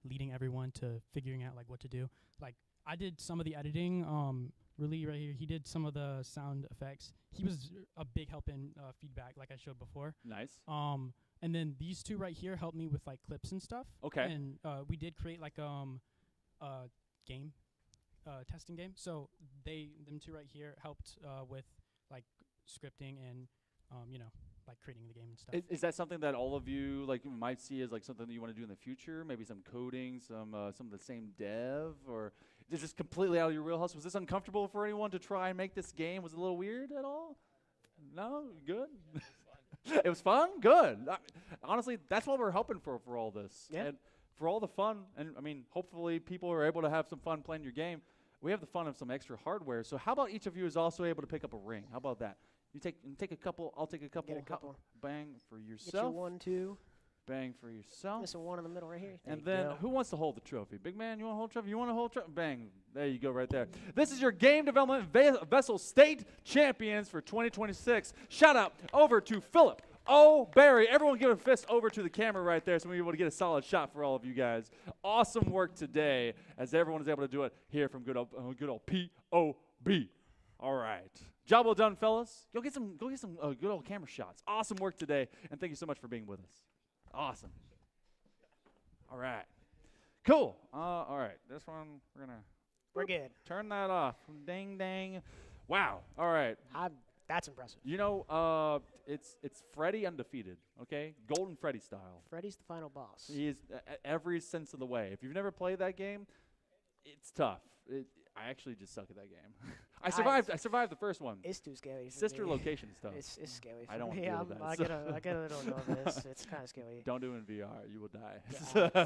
leading everyone to figuring out like what to do. Like I did some of the editing. Really right here, he did some of the sound effects. He was a big help in feedback, like I showed before. Nice. And then these two right here helped me with like clips and stuff. Okay. And we did create like game. Testing game. So them two right here helped with like scripting and like creating the game and stuff. Is that something that all of you like might see as like something that you want to do in the future? Maybe some coding, some of the same dev, or is it just completely out of your wheelhouse? Was this uncomfortable for anyone to try and make this game? Was it a little weird at all? No, good. It was fun. Good. Honestly, that's what we're hoping for all this. Yeah. And for all the fun, and I mean, hopefully people are able to have some fun playing your game. We have the fun of some extra hardware. So how about each of you is also able to pick up a ring? How about that? You take a couple. I'll take a couple. Get a couple. Bang for yourself. Get your 1, 2. Bang for yourself. Missing one in the middle right here. There And you then go. who wants to hold the trophy? Big man, you want to hold the trophy? You want to hold the trophy? Bang. There you go right there. This is your game development VESL State Champions for 2026. Shout out over to Philip Barry. Everyone give a fist over to the camera right there so we'll be able to get a solid shot for all of you guys. Awesome work today as everyone is able to do it here from good old POB. All right. Job well done, fellas. Go get some good old camera shots. Awesome work today, and thank you so much for being with us. Awesome. All right. Cool. All right. This one, we're good. Turn that off. Dang, dang. Wow. All right. That's impressive. You know, it's Freddy undefeated, okay? Golden Freddy style. Freddy's the final boss. He is every sense of the way. If you've never played that game, it's tough. I actually just suck at that game. I survived the first one. It's too scary. For Sister me. location stuff. It's scary. For I don't me. deal with that. I get a little nervous. It's kind of scary. Don't do it in VR. You will die. Yeah.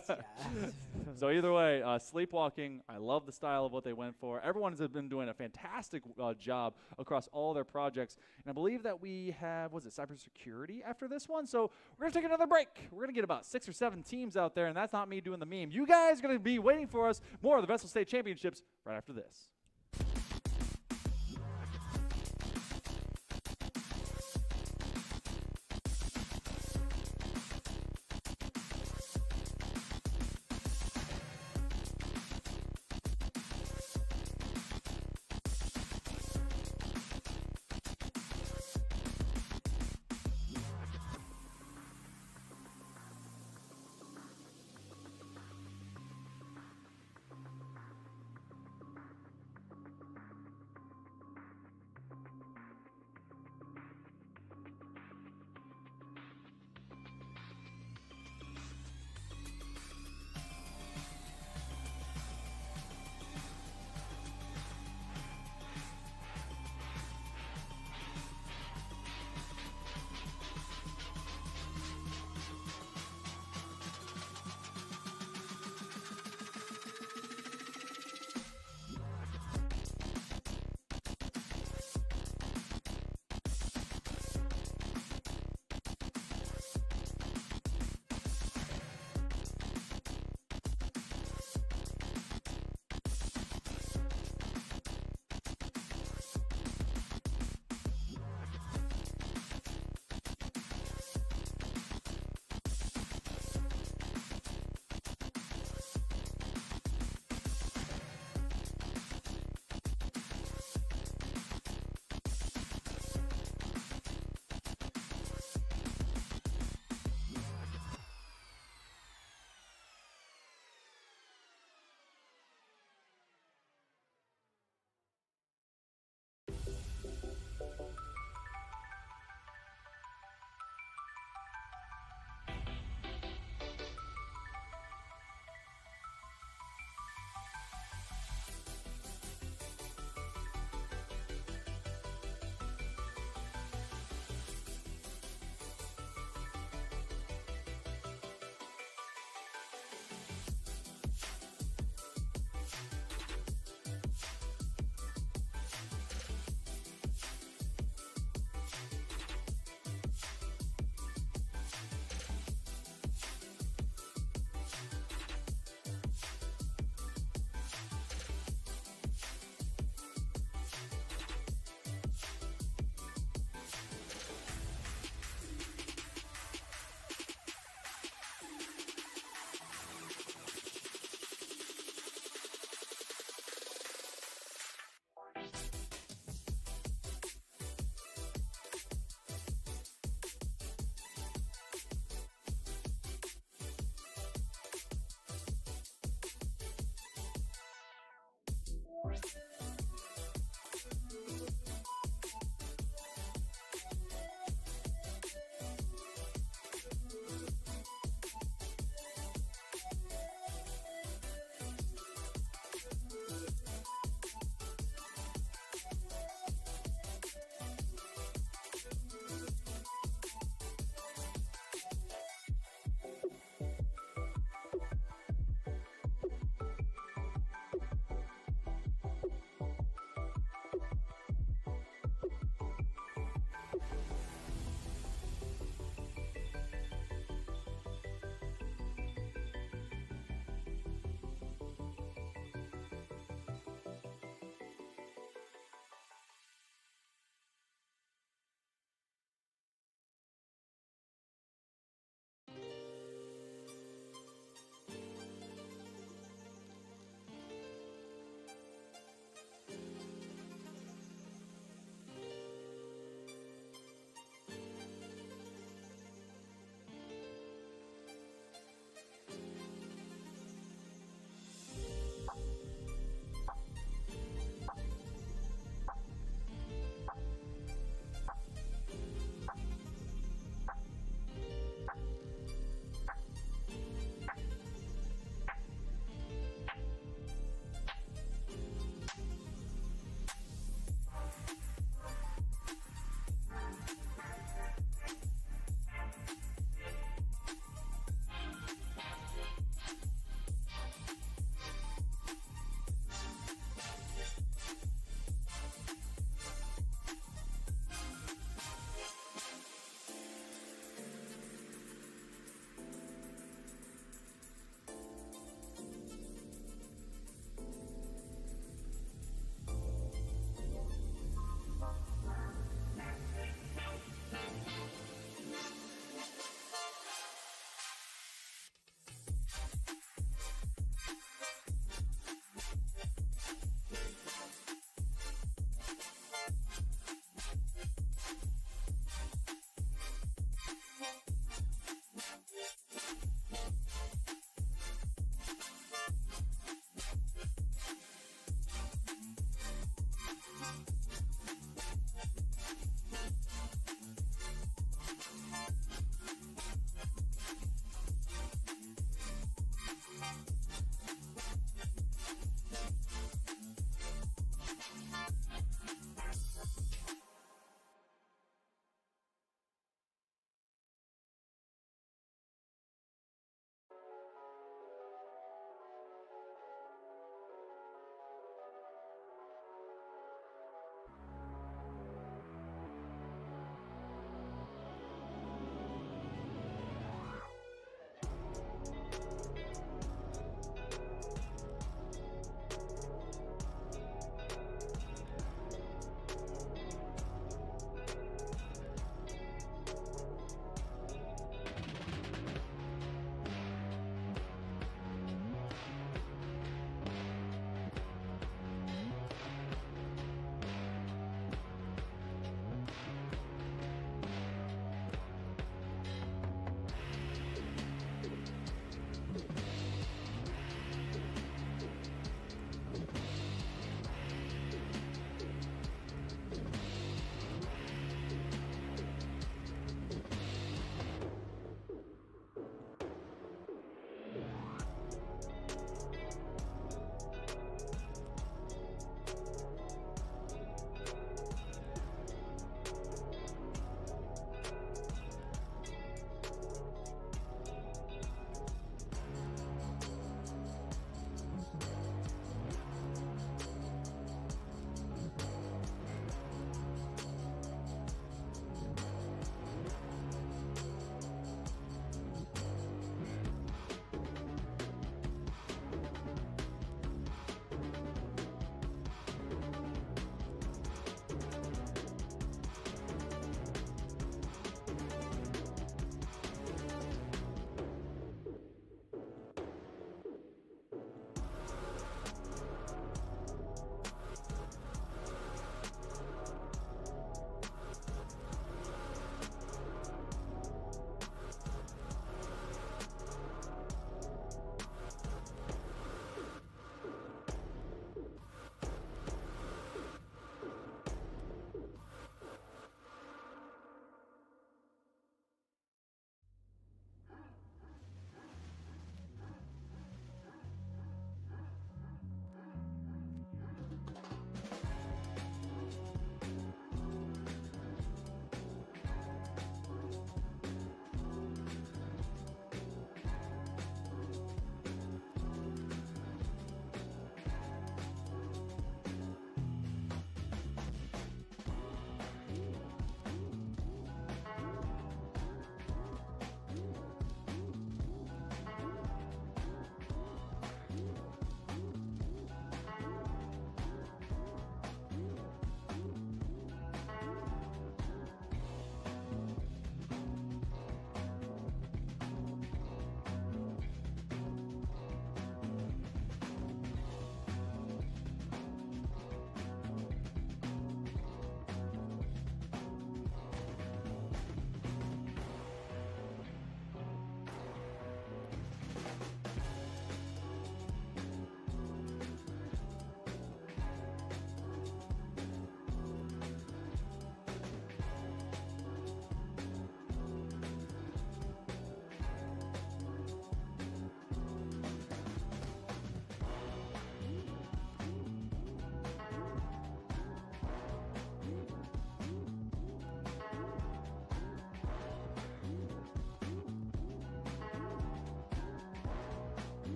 So either way, Sleepwalking, I love the style of what they went for. Everyone has been doing a fantastic job across all their projects. And I believe that we have, cybersecurity after this one? So we're going to take another break. We're going to get about 6 or 7 teams out there, and that's not me doing the meme. You guys are going to be waiting for us more of the VESL State Championships right after this.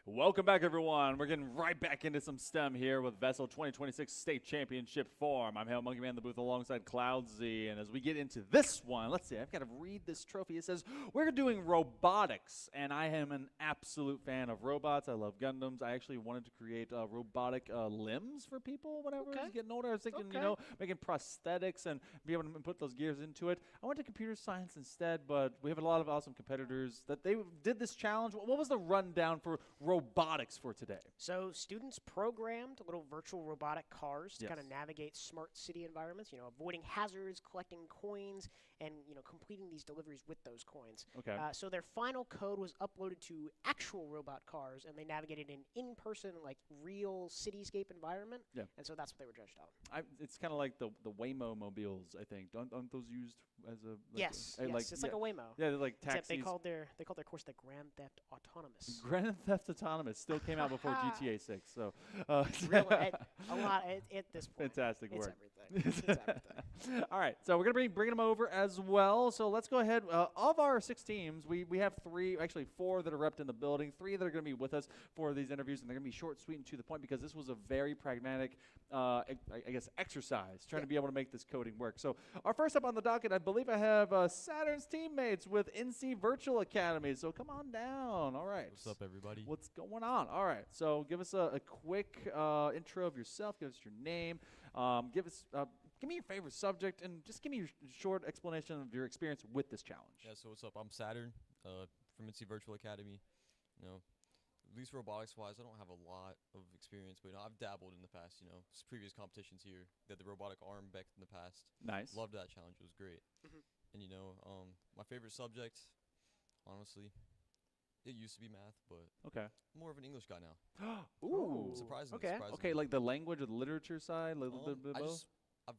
Welcome back, everyone. We're getting right back into some STEM here with VESL 2026 State Championship form. I'm Hail Monkey Man in the booth alongside Cloudsy. And as we get into this one, let's see, I've got to read this trophy. It says, we're doing robotics, and I am an absolute fan of robots. I love Gundams. I actually wanted to create robotic limbs for people whenever I was getting older. I was thinking, you know, making prosthetics and be able to put those gears into it. I went to computer science instead, but we have a lot of awesome competitors that they did this challenge. What was the rundown for robotics robotics for today? So students programmed little virtual robotic cars to Yes. kind of navigate smart city environments, avoiding hazards, collecting coins, and, completing these deliveries with those coins. Okay. So their final code was uploaded to actual robot cars, and they navigated an in-person, like, real cityscape environment. Yeah. And so that's what they were judged on. It's kind of like the Waymo mobiles, I think. Aren't those used as a Yes, it's like a Waymo. Yeah, they're like Except taxis. they called their course the Grand Theft Autonomous. Grand Theft Autonomous still came out before GTA 6, so Really, a lot at this point. fantastic It's work. everything. It's everything. All right, so we're gonna be bringing them over as well. So let's go ahead. Of our 6 teams, we have 3, actually 4 that are repped in the building. 3 that are gonna be with us for these interviews, and they're gonna be short, sweet, and to the point because this was a very pragmatic, I guess, exercise trying to be able to make this coding work. So our first up on the docket, I believe I have Saturn's teammates with NC Virtual Academy. So come on down. All right. What's up, everybody? What's going on? All right. So give us a quick intro of yourself. Give us your name. Give me your favorite subject, and just give me your short explanation of your experience with this challenge. Yeah, so what's up? I'm Saturn from NC Virtual Academy. At least robotics-wise, I don't have a lot of experience, but I've dabbled in the past, previous competitions here. They had the robotic arm back in the past. Nice. Loved that challenge. It was great. Mhm. And, my favorite subject, honestly, it used to be math, but I'm more of an English guy now. Ooh. Surprisingly. Okay. surprisingly. Okay, like the language or the literature side, a little bit of both? I've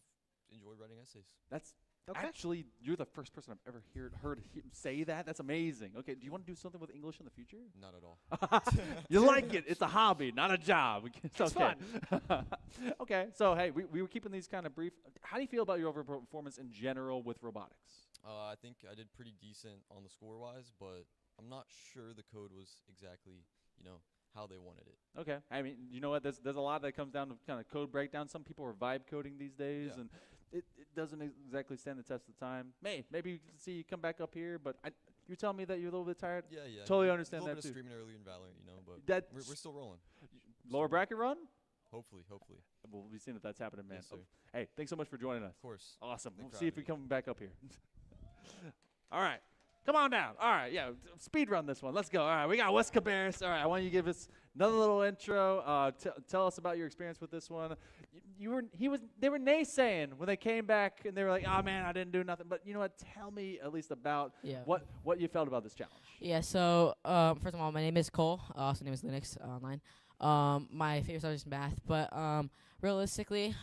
enjoyed writing essays. That's Okay. actually, you're the first person I've ever heard him say that. That's amazing. Okay, do you want to do something with English in the future? Not at all. You like it. It's a hobby, not a job. It's It's okay. Okay, so hey, we were keeping these kind of brief. How do you feel about your overall performance in general with robotics? I think I did pretty decent on the score-wise, but I'm not sure the code was exactly, how they wanted it. Okay, I mean, you know what? There's a lot that comes down to kind of code breakdown. Some people are vibe coding these days, Yeah. and it doesn't exactly stand the test of time. Maybe you can see you come back up here, but you're telling me that you're a little bit tired? Yeah. Totally A understand little that bit too. of streaming earlier in Valorant, but That's we're still rolling. Lower bracket run? Hopefully. We'll be seeing if that's happening, man. Yes, sir. Hey, thanks so much for joining us. Of course. Awesome. Thanks We'll for see if we having come back up here. All right. Come on down. All right, yeah, speed run this one. Let's go. All right, we got Wes Cabarrus. All right, I want you to give us another little intro. Tell us about your experience with this one. They were naysaying when they came back, and they were like, "Oh man, I didn't do nothing." But you know what? Tell me at least about what you felt about this challenge. Yeah. So first of all, my name is Cole. Also, name is Linux online. My favorite subject is math, but realistically,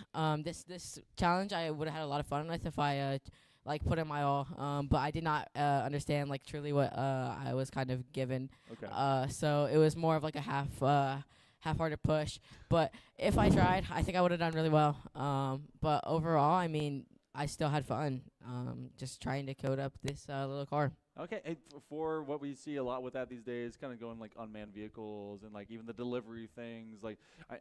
this challenge I would have had a lot of fun with if I put in my all. But I did not understand truly what I was kind of given. Okay. So it was more of like a half-hearted push. But if I tried, I think I would have done really well. But overall, I mean, I still had fun just trying to code up this little car. Okay, and for what we see a lot with that these days, kind of going unmanned vehicles and even the delivery things.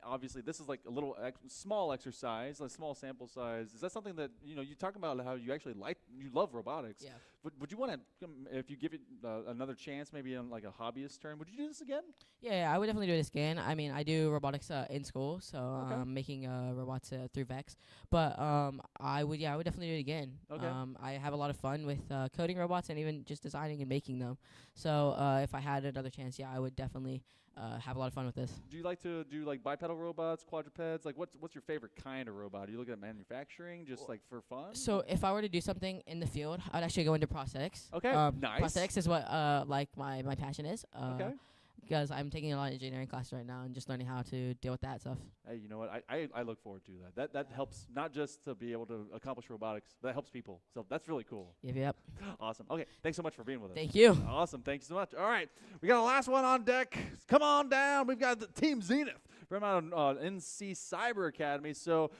Obviously, this is a little small exercise, a small sample size. Is that something that you talk about how you actually you love robotics? Yeah. Would you want to, if you give it another chance, maybe on a hobbyist term, would you do this again? Yeah, I would definitely do this again. I mean, I do robotics in school, so I'm making robots through VEX. But I would definitely do it again. Okay. I have a lot of fun with coding robots and even just designing and making them. So if I had another chance, I would definitely have a lot of fun with this. Do you like to do bipedal robots, quadrupeds? What's your favorite kind of robot? Are you looking at manufacturing, just for fun? So if I were to do something in the field, I'd actually go into prosthetics. Okay, nice. Prosthetics is what my passion is. Okay. Because I'm taking a lot of engineering classes right now and just learning how to deal with that stuff. Hey, you know what? I look forward to that. That helps not just to be able to accomplish robotics, but that helps people. So that's really cool. Yep. Awesome. Okay, thanks so much for being with us. Thank you. Awesome. Thank you so much. All right, we got a last one on deck. Come on down. We've got the Team Zenith from out of NC Cyber Academy. So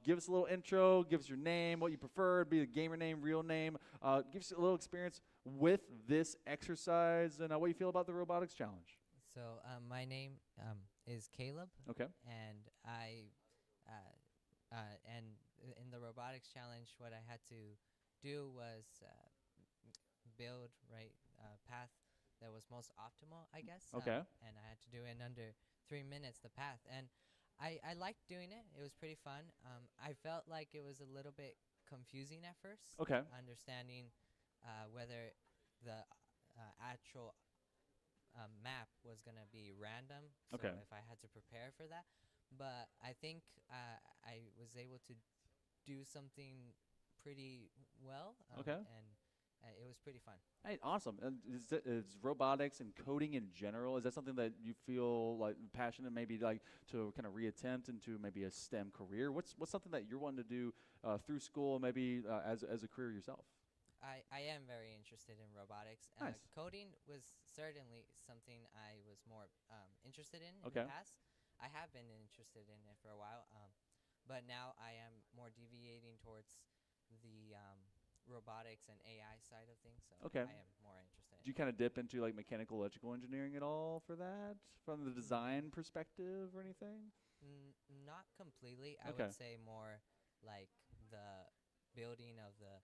give us a little intro. Give us your name, what you prefer. Be a gamer name, real name. Give us a little experience with this exercise and what you feel about the robotics challenge. So my name is Caleb. Okay. And and in the robotics challenge, what I had to do was build a path that was most optimal, I guess. Okay. And I had to do it in under 3 minutes, the path. And I liked doing it. It was pretty fun. I felt like it was a little bit confusing at first. Okay. Understanding whether the actual map was gonna be random. So Okay. if I had to prepare for that, but I think I was able to do something pretty well. Okay. And it was pretty fun. Hey, awesome. And is robotics and coding in general, is that something that you feel like passionate maybe like to kind of reattempt into maybe a STEM career? What's something that you're wanting to do through school, maybe as a career yourself? I am very interested in robotics. Nice. Coding was certainly something I was more interested in Okay. the past. I have been interested in it for a while, but now I am more deviating towards the robotics and AI side of things. So Okay. I am more interested. Do you kind of dip into like mechanical electrical engineering at all for that, from the design perspective or anything? Not completely. I Okay. would say more like the building of the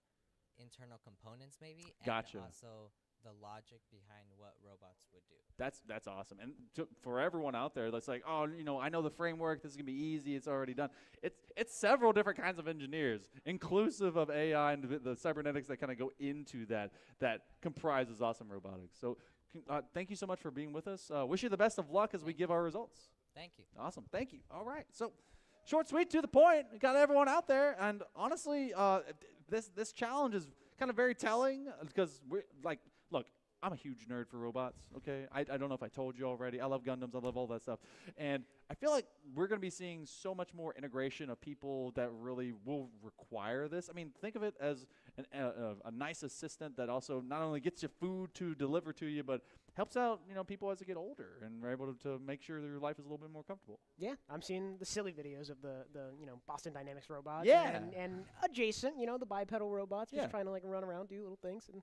internal components, maybe, and Gotcha. also the logic behind what robots would do. That's awesome. And for everyone out there that's like, oh, I know the framework. This is gonna be easy. It's already done. It's several different kinds of engineers, inclusive of AI and the cybernetics that kind of go into that comprises awesome robotics. So thank you so much for being with us. Wish you the best of luck as we give our results. Thank you. Awesome. Thank you. All right. So short, sweet, to the point. We got everyone out there, and honestly, this challenge is kind of very telling because we're like, look, I'm a huge nerd for robots, okay? I don't know if I told you already. I love Gundams. I love all that stuff. And I feel like we're going to be seeing so much more integration of people that really will require this. I mean, think of it as a nice assistant that also not only gets you food to deliver to you, but helps out, people as they get older and are able to make sure their life is a little bit more comfortable. Yeah, I'm seeing the silly videos of the Boston Dynamics robots. Yeah. And adjacent, the bipedal robots just Yeah. trying to like run around, do little things, and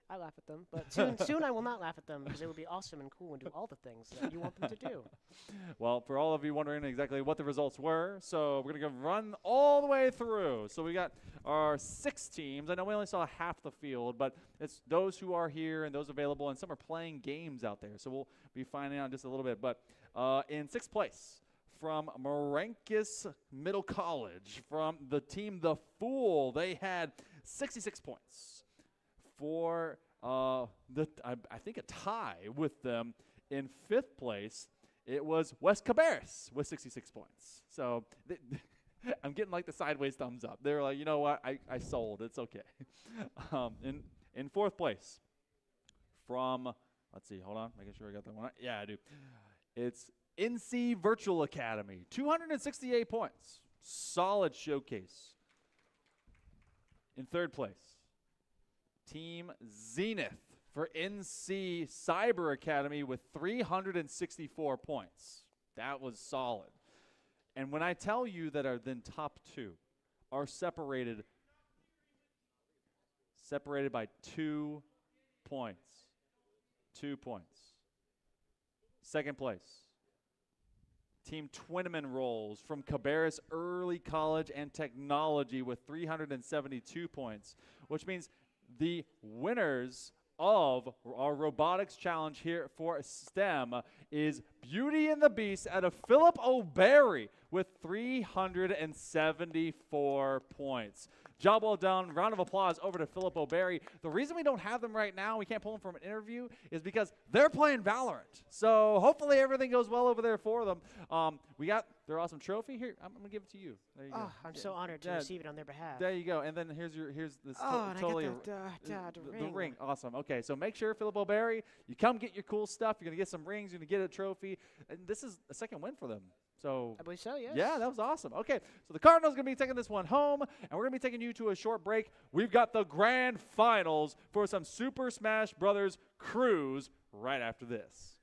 I laugh at them. But soon I will not laugh at them because they will be awesome and cool and do all the things that you want them to do. Well, for all of you wondering exactly what the results were, so we're going to run all the way through. So we got our 6 teams. I know we only saw half the field, but it's those who are here and those available, and some are playing games out there. So we'll be finding out in just a little bit. But in 6th place, from Marinkus Middle College, from the team The Fool, they had 66 points. For I think a tie with them in 5th place, it was West Cabarrus with 66 points. So I'm getting like the sideways thumbs up. They're like, you know what, I sold. It's okay. In 4th place, from let's see, hold on, making sure I got that one. Yeah, I do. It's NC Virtual Academy, 268 points. Solid showcase. In 3rd place, Team Zenith for NC Cyber Academy with 364 points. That was solid. And when I tell you that our then top 2 are separated by 2 points. 2 points. 2nd place, Team Twinman Rolls from Cabarrus Early College and Technology with 372 points, which means the winners of our robotics challenge here for STEM is Beauty and the Beast out of Philip O'Barry with 374 points. Job well done. Round of applause over to Philip O'Barry. The reason we don't have them right now, we can't pull them from an interview, is because they're playing Valorant. So hopefully everything goes well over there for them. We got their awesome trophy here. I'm gonna give it to you. There you go. I'm so honored to receive it on their behalf. There you go. And then here's this and totally I got the the ring. ring. Awesome. Okay, so make sure, Philip O'Barry, you come get your cool stuff. You're gonna get some rings. You're gonna get a trophy. And this is a 2nd win for them. So I believe so, yes. Yeah, that was awesome. Okay, so the Cardinals going to be taking this one home, and we're going to be taking you to a short break. We've got the grand finals for some Super Smash Brothers Cruise right after this.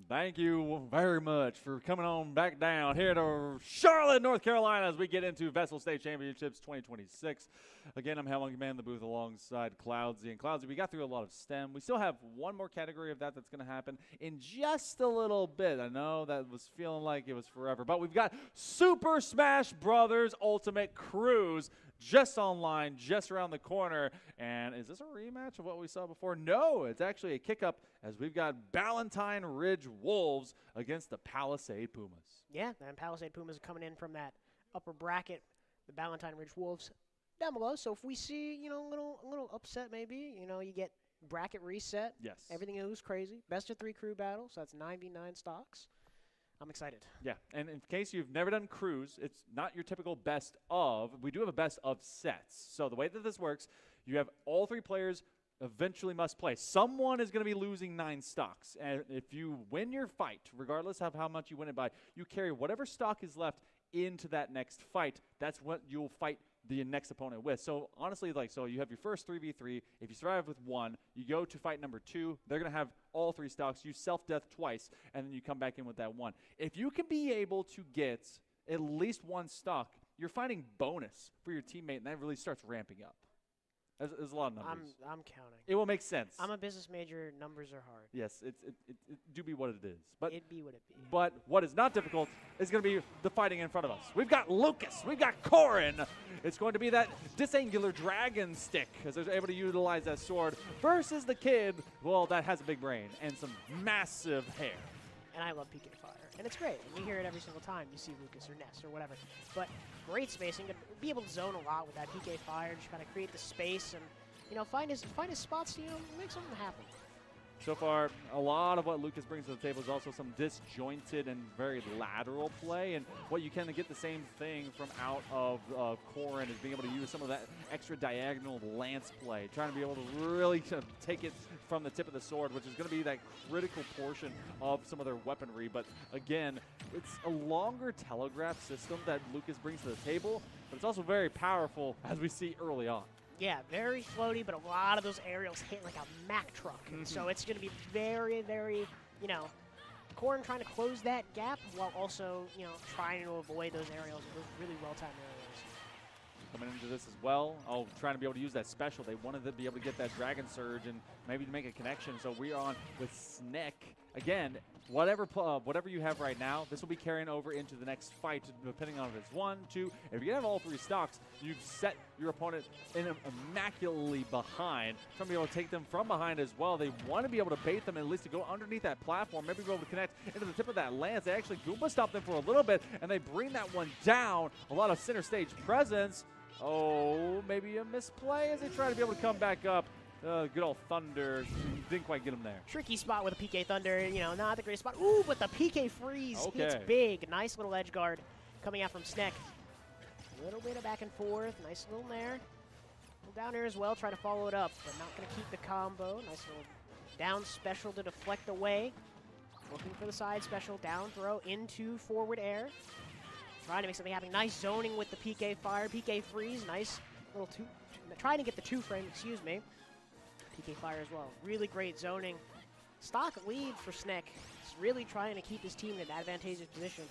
Thank you very much for coming on back down here to Charlotte, North Carolina, as we get into VESL State Championships 2026. Again, I'm Hal Monkey Man in the booth alongside Cloudsy. And Cloudsy, we got through a lot of STEM. We still have one more category of that's going to happen in just a little bit. I know that was feeling like it was forever, but we've got Super Smash Brothers Ultimate Cruise just online, just around the corner. And is this a rematch of what we saw before? No, it's actually a kick-up as we've got Ballantine Ridge Wolves against the Palisade Pumas. Yeah, and Palisade Pumas are coming in from that upper bracket, the Ballantine Ridge Wolves down below. So if we see, a little upset maybe, you get bracket reset. Yes. Everything goes crazy. Best of 3 crew battle, so that's 9v9 stocks. I'm excited. Yeah, and in case you've never done Cruise, it's not your typical best of. We do have a best of sets. So the way that this works, you have all 3 players eventually must play. Someone is going to be losing 9 stocks. And if you win your fight, regardless of how much you win it by, you carry whatever stock is left into that next fight. That's what you'll fight the next opponent with. So honestly, so you have your first 3v3. If you survive with 1, you go to fight number 2. They're going to have all 3 stocks. You self-death twice, and then you come back in with that 1. If you can be able to get at least 1 stock, you're finding bonus for your teammate, and that really starts ramping up. There's a lot of numbers. I'm counting. It will make sense. I'm a business major. Numbers are hard. Yes, it do be what it is. But it be what it be. But what is not difficult is going to be the fighting in front of us. We've got Lucas. We've got Corin. It's going to be that disangular dragon stick, as they're able to utilize that sword, versus the kid, well, that has a big brain and some massive hair. And I love PK Fire. And it's great. And you hear it every single time you see Lucas or Ness or whatever. But great spacing. Gonna be able to zone a lot with that PK Fire. Just kind of create the space and, find his spots to, make something happen. So far, a lot of what Lucas brings to the table is also some disjointed and very lateral play. And what you can get the same thing from out of Corin is being able to use some of that extra diagonal lance play, trying to be able to really take it from the tip of the sword, which is going to be that critical portion of some of their weaponry. But again, it's a longer telegraph system that Lucas brings to the table, but it's also very powerful, as we see early on. Yeah, very floaty, but a lot of those aerials hit like a Mack truck. And so it's going to be very, very, Corin trying to close that gap while also, trying to avoid those aerials, those really well-timed aerials. Coming into this as well, trying to be able to use that special. They wanted to be able to get that Dragon Surge and maybe make a connection. So we are on with Snick. Again, whatever you have right now, this will be carrying over into the next fight, depending on if it's 1, 2. If you have all 3 stocks, you've set your opponent immaculately behind. Trying to be able to take them from behind as well. They want to be able to bait them at least to go underneath that platform, maybe be able to connect into the tip of that lance. They actually Goomba stop them for a little bit, and they bring that one down. A lot of center stage presence. Oh, maybe a misplay as they try to be able to come back up. Good old Thunder didn't quite get him there. Tricky spot with a PK Thunder, not the greatest spot. Ooh, but the PK Freeze hits big. Nice little edge guard coming out from Snick. A little bit of back and forth. Nice little nair. Down air as well, trying to follow it up, but not going to keep the combo. Nice little down special to deflect away. Looking for the side special, down throw into forward air. Trying to make something happen. Nice zoning with the PK Fire, PK Freeze. Nice little trying to get the 2 frame, excuse me. PK Fire as well. Really great zoning. stock lead for Sneck. He's really trying to keep his team in an advantageous position.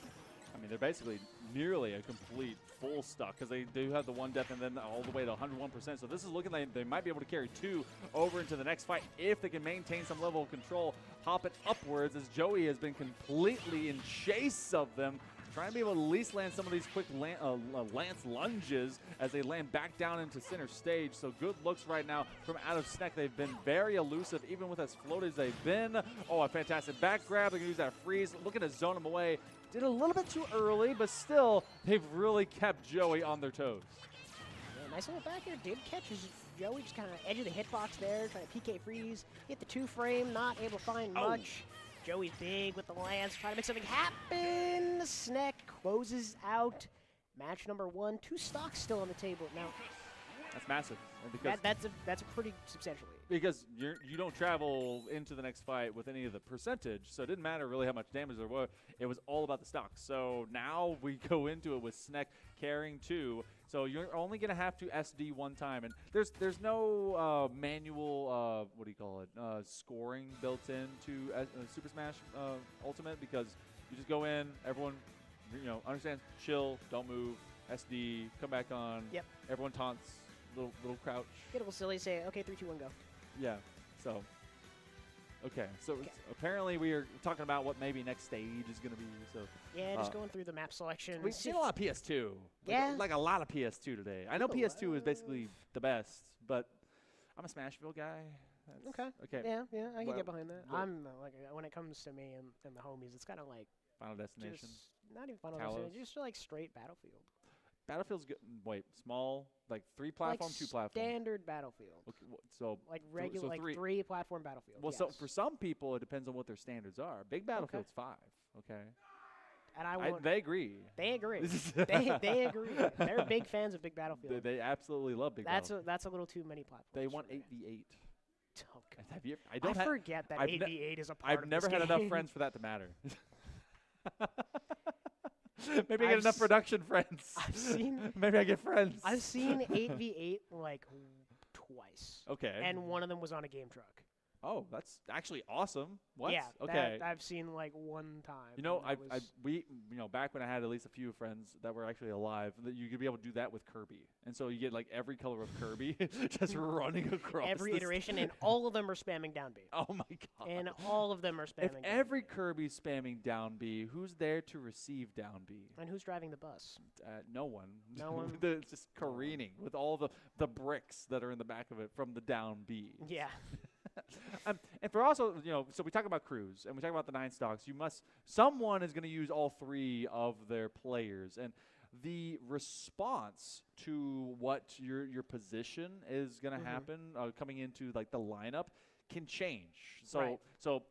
I mean, they're basically nearly a complete full stock because they do have the 1 death and then all the way to 101%. So this is looking like they might be able to carry 2 over into the next fight if they can maintain some level of control, hop it upwards as Joey has been completely in chase of them, trying to be able to at least land some of these quick lance lunges as they land back down into center stage. So good looks right now from out of Sneck. They've been very elusive, even with as floated as they've been. Oh, a fantastic back grab. They're going to use that freeze. Looking to zone him away. Did a little bit too early, but still, they've really kept Joey on their toes. Yeah, nice little back air did catch his Joey, just kind of edge of the hitbox there, trying to PK freeze. Hit the 2-frame, not able to find much. Joey's big with the lance, trying to make something happen. Sneck closes out match number 1. 2 stocks still on the table. Now, that's massive. Because that's a pretty substantial lead. Because you don't travel into the next fight with any of the percentage, so it didn't matter really how much damage there was. It was all about the stocks. So now we go into it with Sneck carrying 2. So you're only going to have to SD 1 time. And there's no manual, what do you call it, scoring built into Super Smash Ultimate, because you just go in, everyone understands, chill, don't move, SD, come back on. Yep. Everyone taunts. Little crouch. Get a little silly, say, okay, 3, 2, 1, go. Yeah, so. Okay, so apparently we are talking about what maybe next stage is going to be. So yeah, just going through the map selection. We've seen a lot of PS2. Yeah. Like a lot of PS2 today. I know PS2 is basically the best, but I'm a Smashville guy. Okay. Yeah, I can get behind that. I'm like, when it comes to me and the homies, it's kind of like Final Destination. Not even Final Destination, just like straight Battlefield. Battlefield's good. Wait, small, like 3 platform, like 2 platform. Standard Battlefield. Okay, so like regular, like 3 platform Battlefield. Well, yes. so for some people, it depends on what their standards are. Big Battlefield's 5. Okay. And they agree. They agree. they agree. They're big fans of Big Battlefield. They absolutely love Big Battlefield. That's a little too many platforms. They want 8v8. Okay. Have you? I forget that 8v8 is a part I've of never this had game. enough friends for that to matter. Maybe I get enough production friends. Maybe I get friends. I've seen 8v8 like twice. Okay. And one of them was on a game truck. Oh, that's actually awesome. What? Yeah. Okay. I've seen like one time. We back when I had at least a few friends that were actually alive, that you could be able to do that with Kirby, and so you get like every color of Kirby just running across. Every iteration, and all of them are spamming down B. Oh my god. And all of them are spamming. If every Kirby's spamming down B, who's there to receive down B? And who's driving the bus? No one. No one. It's just careening with all the bricks that are in the back of it from the down B. Yeah. And for also, so we talk about crews and we talk about the 9 stocks. Someone is going to use all 3 of their players, and the response to what your position is going to happen coming into like the lineup can change. So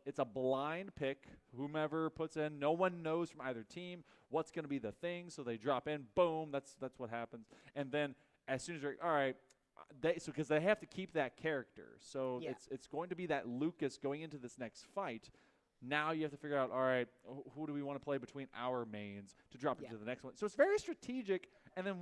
it's a blind pick. Whomever puts in, no one knows from either team what's going to be the thing. So they drop in, boom. That's what happens. And then as soon as you're all right. Because they have to keep that character, so it's going to be that Lucas going into this next fight. Now you have to figure out, all right, who do we want to play between our mains to drop into the next one? So it's very strategic. And then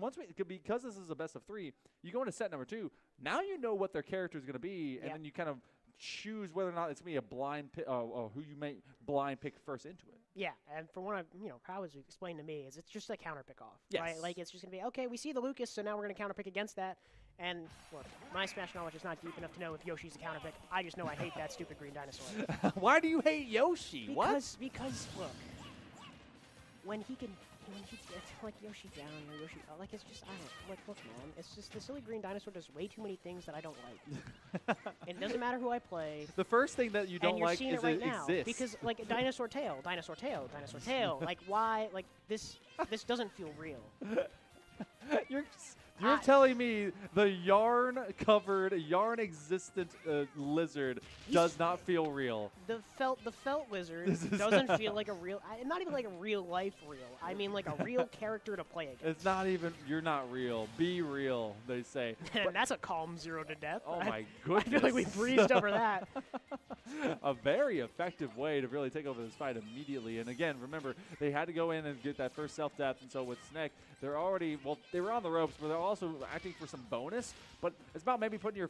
because this is a best of 3, you go into set number 2. Now you know what their character is going to be, and then you kind of choose whether or not it's going to be a blind pick, who you may blind pick first into it. Yeah, and from what how it's explained to me is it's just a counter pick off. Yes. Right? Like it's just gonna be okay. We see the Lucas, so now we're gonna counter pick against that. And look, my Smash knowledge is not deep enough to know if Yoshi's a counter pick. I just know I hate that stupid green dinosaur. Why do you hate Yoshi? Because look, when he it's like Yoshi down or Yoshi up, like it's just look man, it's just the silly green dinosaur does way too many things that I don't like. It doesn't matter who I play. The first thing that you don't like is it now exists. because like dinosaur tail, like why like this doesn't feel real. You're telling me the yarn-covered, yarn-existent lizard does not feel real. The felt lizard doesn't feel like a real, not even like a real life real. I mean like a real character to play against. It's not even, you're not real. Be real, they say. And that's a calm 0 to death. Oh my goodness. I feel like we breezed over that. a very effective way to really take over this fight immediately. And again, remember, they had to go in and get that first self-death. And so with Snek, they're already, well, they were on the ropes, but they're also acting for some bonus. But it's about maybe putting your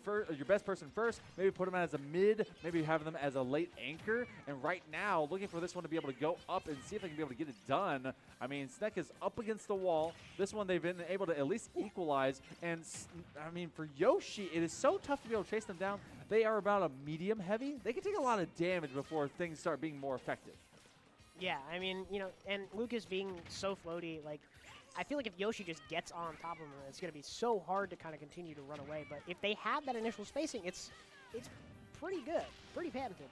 best person first, maybe put them as a mid, maybe having them as a late anchor. And right now, looking for this one to be able to go up and see if they can be able to get it done. I mean, Snek is up against the wall. This one they've been able to at least equalize. And I mean, for Yoshi, it is so tough to be able to chase them down. They are about a medium heavy. They can take a lot of damage before things start being more effective. Yeah, I mean, you know, and Lucas being so floaty, like, I feel like if Yoshi just gets on top of him, it's going to be so hard to kind of continue to run away. But if they have that initial spacing, it's pretty good, pretty patented.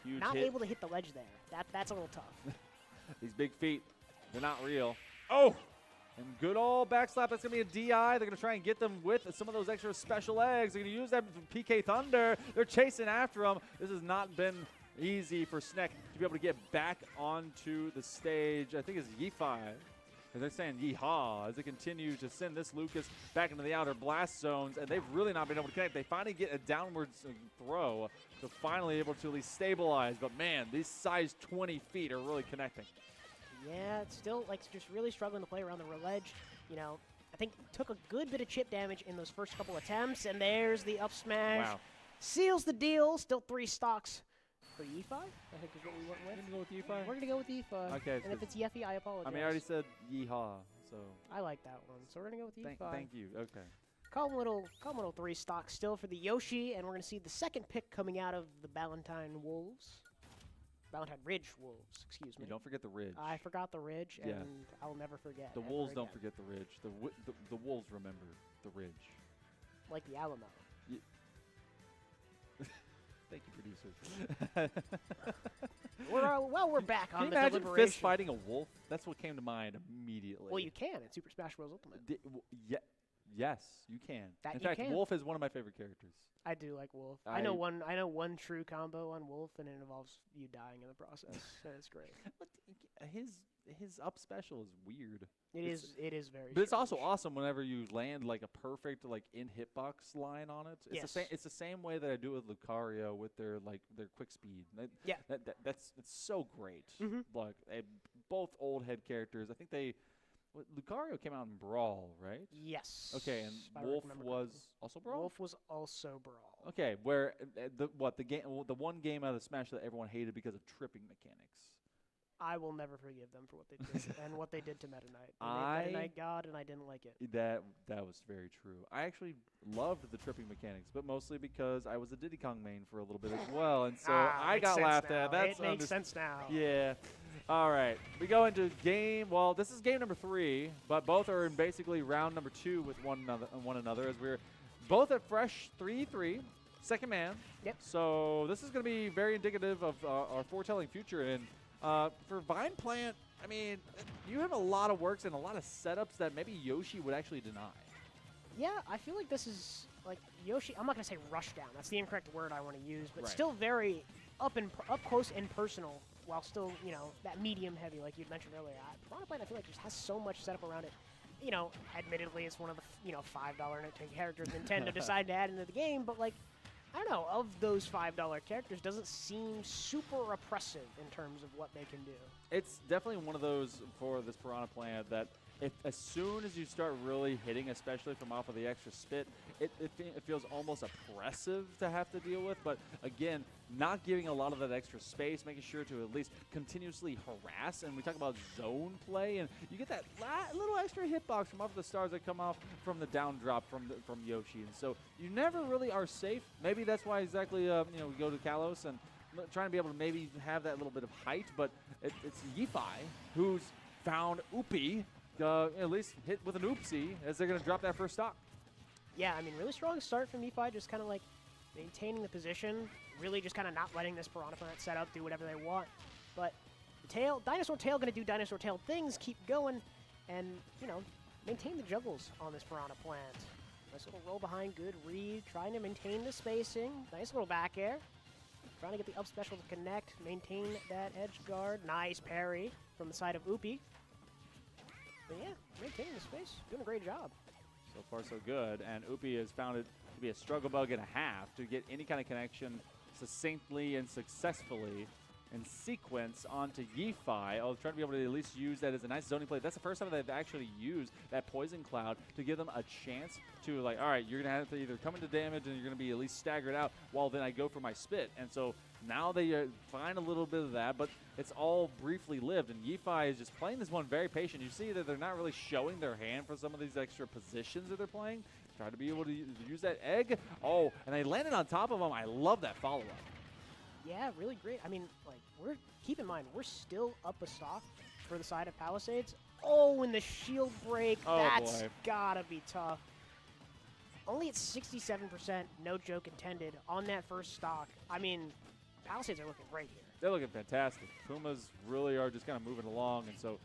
Huge Not hit. able to hit the ledge there. That's a little tough. These big feet, they're not real. Oh! And good old backslap. That's going to be a DI. They're going to try and get them with some of those extra special eggs. They're going to use that PK Thunder. They're chasing after them. This has not been easy for Snek to be able to get back onto the stage. I think it's Yi-Fi. And they're saying yeehaw as they continue to send this Lucas back into the outer blast zones, and they've really not been able to connect. They finally get a downward throw to finally able to at least stabilize. But man, these size 20 feet are really connecting. Yeah, it's still like just really struggling to play around the ledge. You know, I think took a good bit of chip damage in those first couple attempts, and there's the up smash. Wow. Seals the deal. Still 3 stocks for Yi-Fi, I think is what we went with. We're going to go with Yi-Fi? We're going to go with Yi-Fi. Okay. And if it's Yeffy, I apologize. I mean, I already said yeehaw, so. I like that one. So we're going to go with Yi-Fi. Thank you. Okay. Calm little 3 stocks still for the Yoshi, and we're going to see the second pick coming out of the Ballantine Wolves. Ballantine Ridge Wolves, excuse me. You don't forget the Ridge. I forgot the Ridge, and Yeah. I'll never forget. The ever Wolves don't again. forget the Ridge. The Wolves remember the Ridge. Like the Alamo. Thank you, producer. We're back on Can you the imagine deliberation. fist fighting a wolf? That's what came to mind immediately. Well, you can in Super Smash Bros. Ultimate. Yes, you can. That In you fact, can. Wolf is one of my favorite characters. I do like Wolf. I know one true combo on Wolf, and it involves you dying in the process. So it's great. But his up special is weird. It is very. But it's strange. also awesome whenever you land like a perfect like in hitbox line on it. It's Yes. the same. It's the same way that I do with Lucario with their quick speed. Yeah. That's so great. Mhm. Like both old head characters. I think Lucario came out in Brawl, right? Yes. Okay, and if I Wolf remember was correctly. also Brawl. Wolf was also Brawl. Okay, where the one game out of Smash that everyone hated because of tripping mechanics. I will never forgive them for what they did and what they did to Meta Knight. They made Meta Knight God, and I didn't like it. That was very true. I actually loved the tripping mechanics, but mostly because I was a Diddy Kong main for a little bit as well, and so I makes got sense laughed now. at. That's It makes sense now. Yeah. All right, we go into game. Well, this is game number 3, but both are in basically round number 2 with one another as we're both at fresh 3-3, second man. Yep. So this is going to be very indicative of our foretelling future. And for Vine Plant, I mean, you have a lot of works and a lot of setups that maybe Yoshi would actually deny. Yeah, I feel like this is like Yoshi. I'm not gonna say rush down. That's the incorrect word I want to use, but Right. still very up close and personal, while still that medium heavy like you'd mentioned earlier. Piranha Plant I feel like just has so much setup around it. Admittedly, it's one of the $5 characters Nintendo decided to add into the game, but like I don't know, of those $5 characters, doesn't seem super oppressive in terms of what they can do. It's definitely one of those for this Piranha Plant that as soon as you start really hitting, especially from off of the extra spit, it feels almost oppressive to have to deal with. But again, not giving a lot of that extra space, making sure to at least continuously harass. And we talk about zone play, and you get that little extra hitbox from off the stars that come off from the down drop from Yoshi. And so you never really are safe. Maybe that's why exactly we go to Kalos and trying to be able to maybe have that little bit of height. But it's Yi-Fi who's found Upi. At least hit with an oopsie as they're going to drop that first stock. Yeah, I mean, really strong start from Yi-Fi, just kind of like maintaining the position, really just kind of not letting this Piranha Plant set up, do whatever they want. But Dinosaur Tail going to do Dinosaur Tail things, keep going, and, maintain the juggles on this Piranha Plant. Nice little roll behind, good read, trying to maintain the spacing. Nice little back air. Trying to get the up special to connect, maintain that edge guard. Nice parry from the side of Upi. But yeah, maintaining the space, doing a great job. So far, so good. And Upi has found it to be a struggle bug and a half to get any kind of connection succinctly and successfully in sequence onto Yi-Fi. Oh, trying to be able to at least use that as a nice zoning play. That's the first time they've actually used that Poison Cloud to give them a chance to, like, all right, you're going to have to either come into damage and you're going to be at least staggered out while then I go for my spit. And so now they find a little bit of that, but it's all briefly lived. And Yi-Fi is just playing this one very patient. You see that they're not really showing their hand for some of these extra positions that they're playing. Try to be able to use that egg. Oh, and they landed on top of them. I love that follow-up. Yeah, really great. I mean, like, keep in mind, we're still up a stock for the side of Palisades. Oh, and the shield break. Oh, That's boy. gotta be tough. Only at 67%, no joke intended, on that first stock. I mean, Palisades are looking great here. They're looking fantastic. Pumas really are just kind of moving along. And so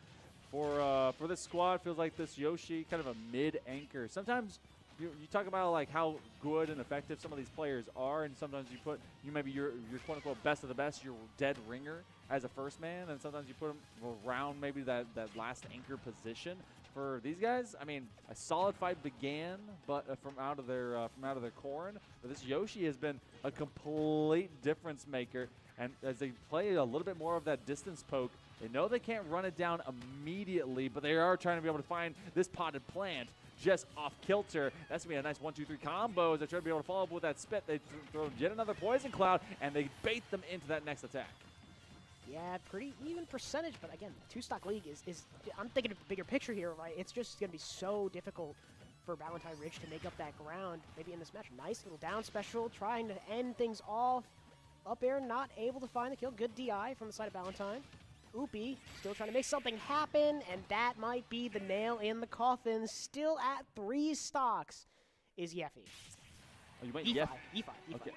for this squad, feels like this Yoshi kind of a mid-anchor. Sometimes you talk about like how good and effective some of these players are, and sometimes you put maybe your quote unquote best of the best, your dead ringer as a first man, and sometimes you put them around maybe that last anchor position. For these guys, I mean, a solid fight began, but from out of their corn. But this Yoshi has been a complete difference maker, and as they play a little bit more of that distance poke, they know they can't run it down immediately, but they are trying to be able to find this potted plant just off kilter. That's going to be a nice 1-2-3 combo as they try to be able to follow up with that spit. They throw yet another Poison Cloud, and they bait them into that next attack. Yeah, pretty even percentage, but again, two-stock league is I'm thinking of the bigger picture here, right? It's just going to be so difficult for Valentine Ridge to make up that ground maybe in this match. Nice little down special, trying to end things off. Up air, not able to find the kill. Good DI from the side of Valentine. Oopie still trying to make something happen, and that might be the nail in the coffin. Still at 3 stocks is Yeffy. Oh, you went Yi-Fi. Yeffy. Okay.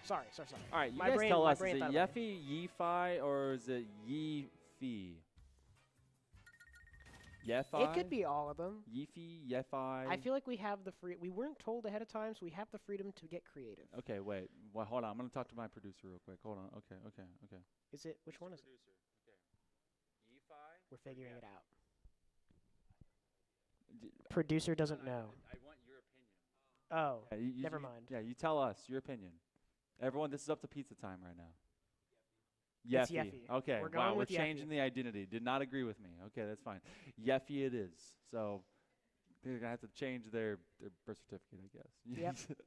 Sorry. All right, you guys tell us, is it Yeffy, Yi-Fi, or is it Yi-Fi? Yeffy? It could be all of them. Yeffy, Yeffy. I feel like we have the we weren't told ahead of time, so we have the freedom to get creative. Okay, wait. Well, hold on. I'm going to talk to my producer real quick. Hold on. Okay. Is it, which one is it? We're figuring it out. Producer doesn't know. I want your opinion. Oh, never mind. Yeah, you tell us your opinion. Everyone, this is up to pizza time right now. It's Yeffy. Yeffy. Okay, We're going we're with Yeffy. changing the identity. Did not agree with me. Okay, that's fine. Yeffy it is. So they're going to have to change their birth certificate, I guess. Yep.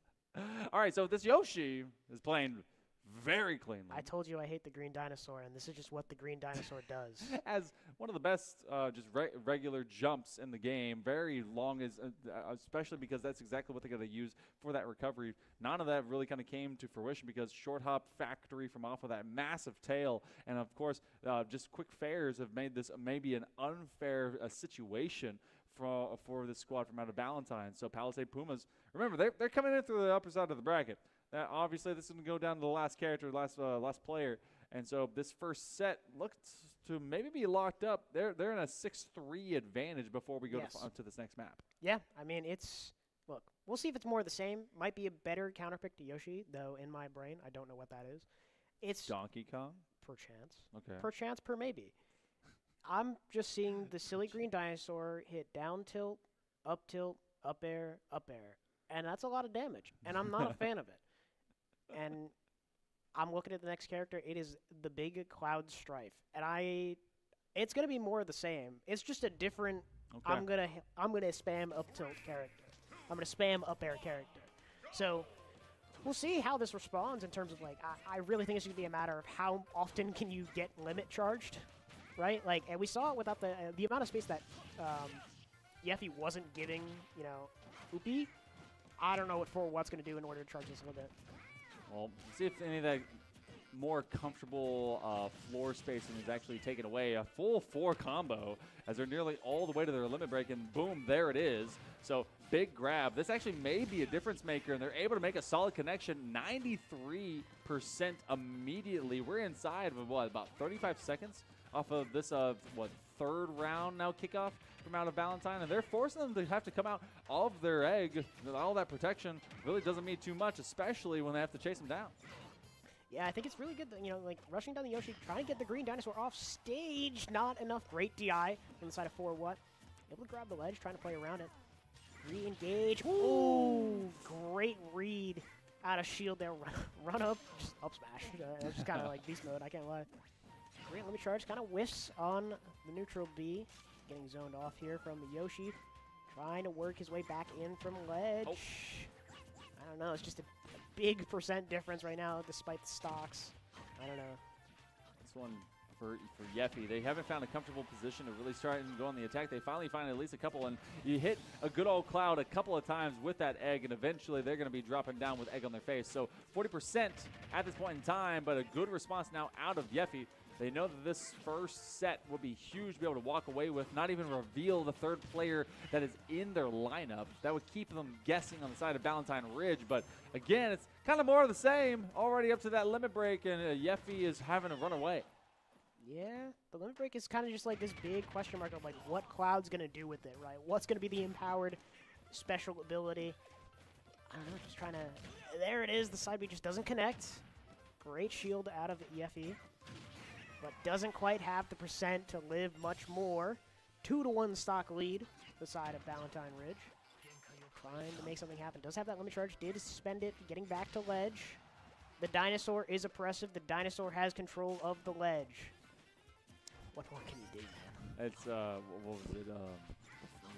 All right, so this Yoshi is playing very cleanly. I told you I hate the green dinosaur, and this is just what the green dinosaur does. As one of the best just regular jumps in the game, very long, especially because that's exactly what they're going to use for that recovery. None of that really kind of came to fruition because short hop factory from off of that massive tail, and of course just quick fares have made this maybe an unfair situation for this squad from out of Valentine. So Palisade Pumas, remember, they're coming in through the upper side of the bracket. Obviously, this is going to go down to the last character, last player. And so this first set looked to maybe be locked up. They're in a 6-3 advantage before we go to this next map. Yeah, I mean, look, we'll see if it's more of the same. Might be a better counterpick to Yoshi, though in my brain, I don't know what that is. It's Donkey Kong? Perchance. Okay. Perchance, per maybe. I'm just seeing the silly green dinosaur hit down tilt, up air, up air. And that's a lot of damage, and I'm not a fan of it. And I'm looking at the next character. It is the big Cloud Strife, and it's gonna be more of the same. It's just a different. Okay. I'm gonna spam up tilt character. I'm gonna spam up air character. So we'll see how this responds in terms of like. I really think it's gonna be a matter of how often can you get limit charged, right? Like, and we saw it without the amount of space that Yeffy wasn't giving. Oopie. I don't know what what's gonna do in order to charge this limit. Well, see if any of that more comfortable floor spacing is actually taken away. A full 4 combo as they're nearly all the way to their limit break, and boom, there it is. So big grab. This actually may be a difference maker, and they're able to make a solid connection. 93% immediately. We're inside of about 35 seconds off of this third round now kickoff from out of Valentine, and they're forcing them to have to come out of their egg. All that protection really doesn't mean too much, especially when they have to chase them down. Yeah, I think it's really good that, like rushing down the Yoshi, trying to get the green dinosaur off stage. Not enough. Great DI from the side of 4-What. Able to grab the ledge, trying to play around it. Re-engage. Ooh, great read out of shield there. Run up, just up smash. It's just kind of like beast mode, I can't lie. Great, let me charge. Kind of whiffs on the neutral B. Getting zoned off here from Yoshi. Trying to work his way back in from ledge. Oh. I don't know. It's just a big percent difference right now despite the stocks. I don't know. This one for Yeffy, they haven't found a comfortable position to really start and go on the attack. They finally find at least a couple, and you hit a good old Cloud a couple of times with that egg, and eventually they're going to be dropping down with egg on their face. So 40% at this point in time, but a good response now out of Yeffy. They know that this first set will be huge to be able to walk away with, not even reveal the third player that is in their lineup. That would keep them guessing on the side of Valentine Ridge. But again, it's kind of more of the same. Already up to that limit break, and Yeffy is having to run away. Yeah, the limit break is kind of just like this big question mark of like what Cloud's going to do with it, right? What's going to be the empowered special ability? I don't know, just trying to... There it is. The side B just doesn't connect. Great shield out of Yeffy, but doesn't quite have the percent to live much more. 2-1 stock lead, the side of Valentine Ridge. Trying to make something happen. Does have that limit charge, did spend it, getting back to ledge. The dinosaur is oppressive. The dinosaur has control of the ledge. What more can you do, man? It's, what was it,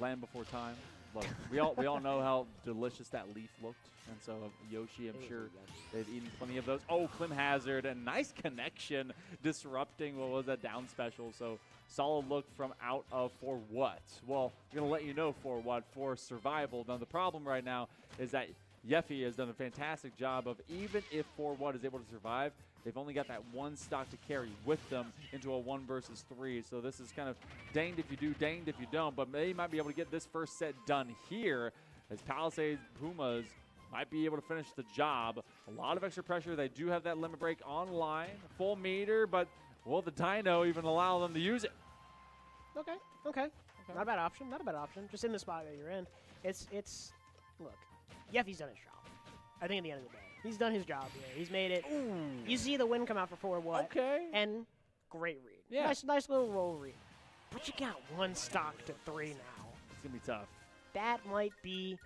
Land Before Time. Look, we all know how delicious that leaf looked, and so Yoshi, I'm sure they've eaten plenty of those. Oh, Clim Hazard, and nice connection, disrupting what was that down special. So solid look from out of For What? Well, I'm gonna let you know For What, for survival. Now the problem right now is that Yeffy has done a fantastic job of, even if For What is able to survive, they've only got that one stock to carry with them into a 1 versus 3. So this is kind of danged if you do, danged if you don't. But they might be able to get this first set done here, as Palisades Pumas might be able to finish the job. A lot of extra pressure. They do have that limit break online, full meter, but will the Dino even allow them to use it? Okay. Not a bad option. Not a bad option. Just in the spot that you're in. It's look, Yeffy's done his job. I think at the end of the day, he's done his job here. He's made it. Ooh. You see the win come out for For What? Okay. And great read. Yeah. Nice little roll read. But you got 1 stock to 3 now. It's gonna be tough. That might be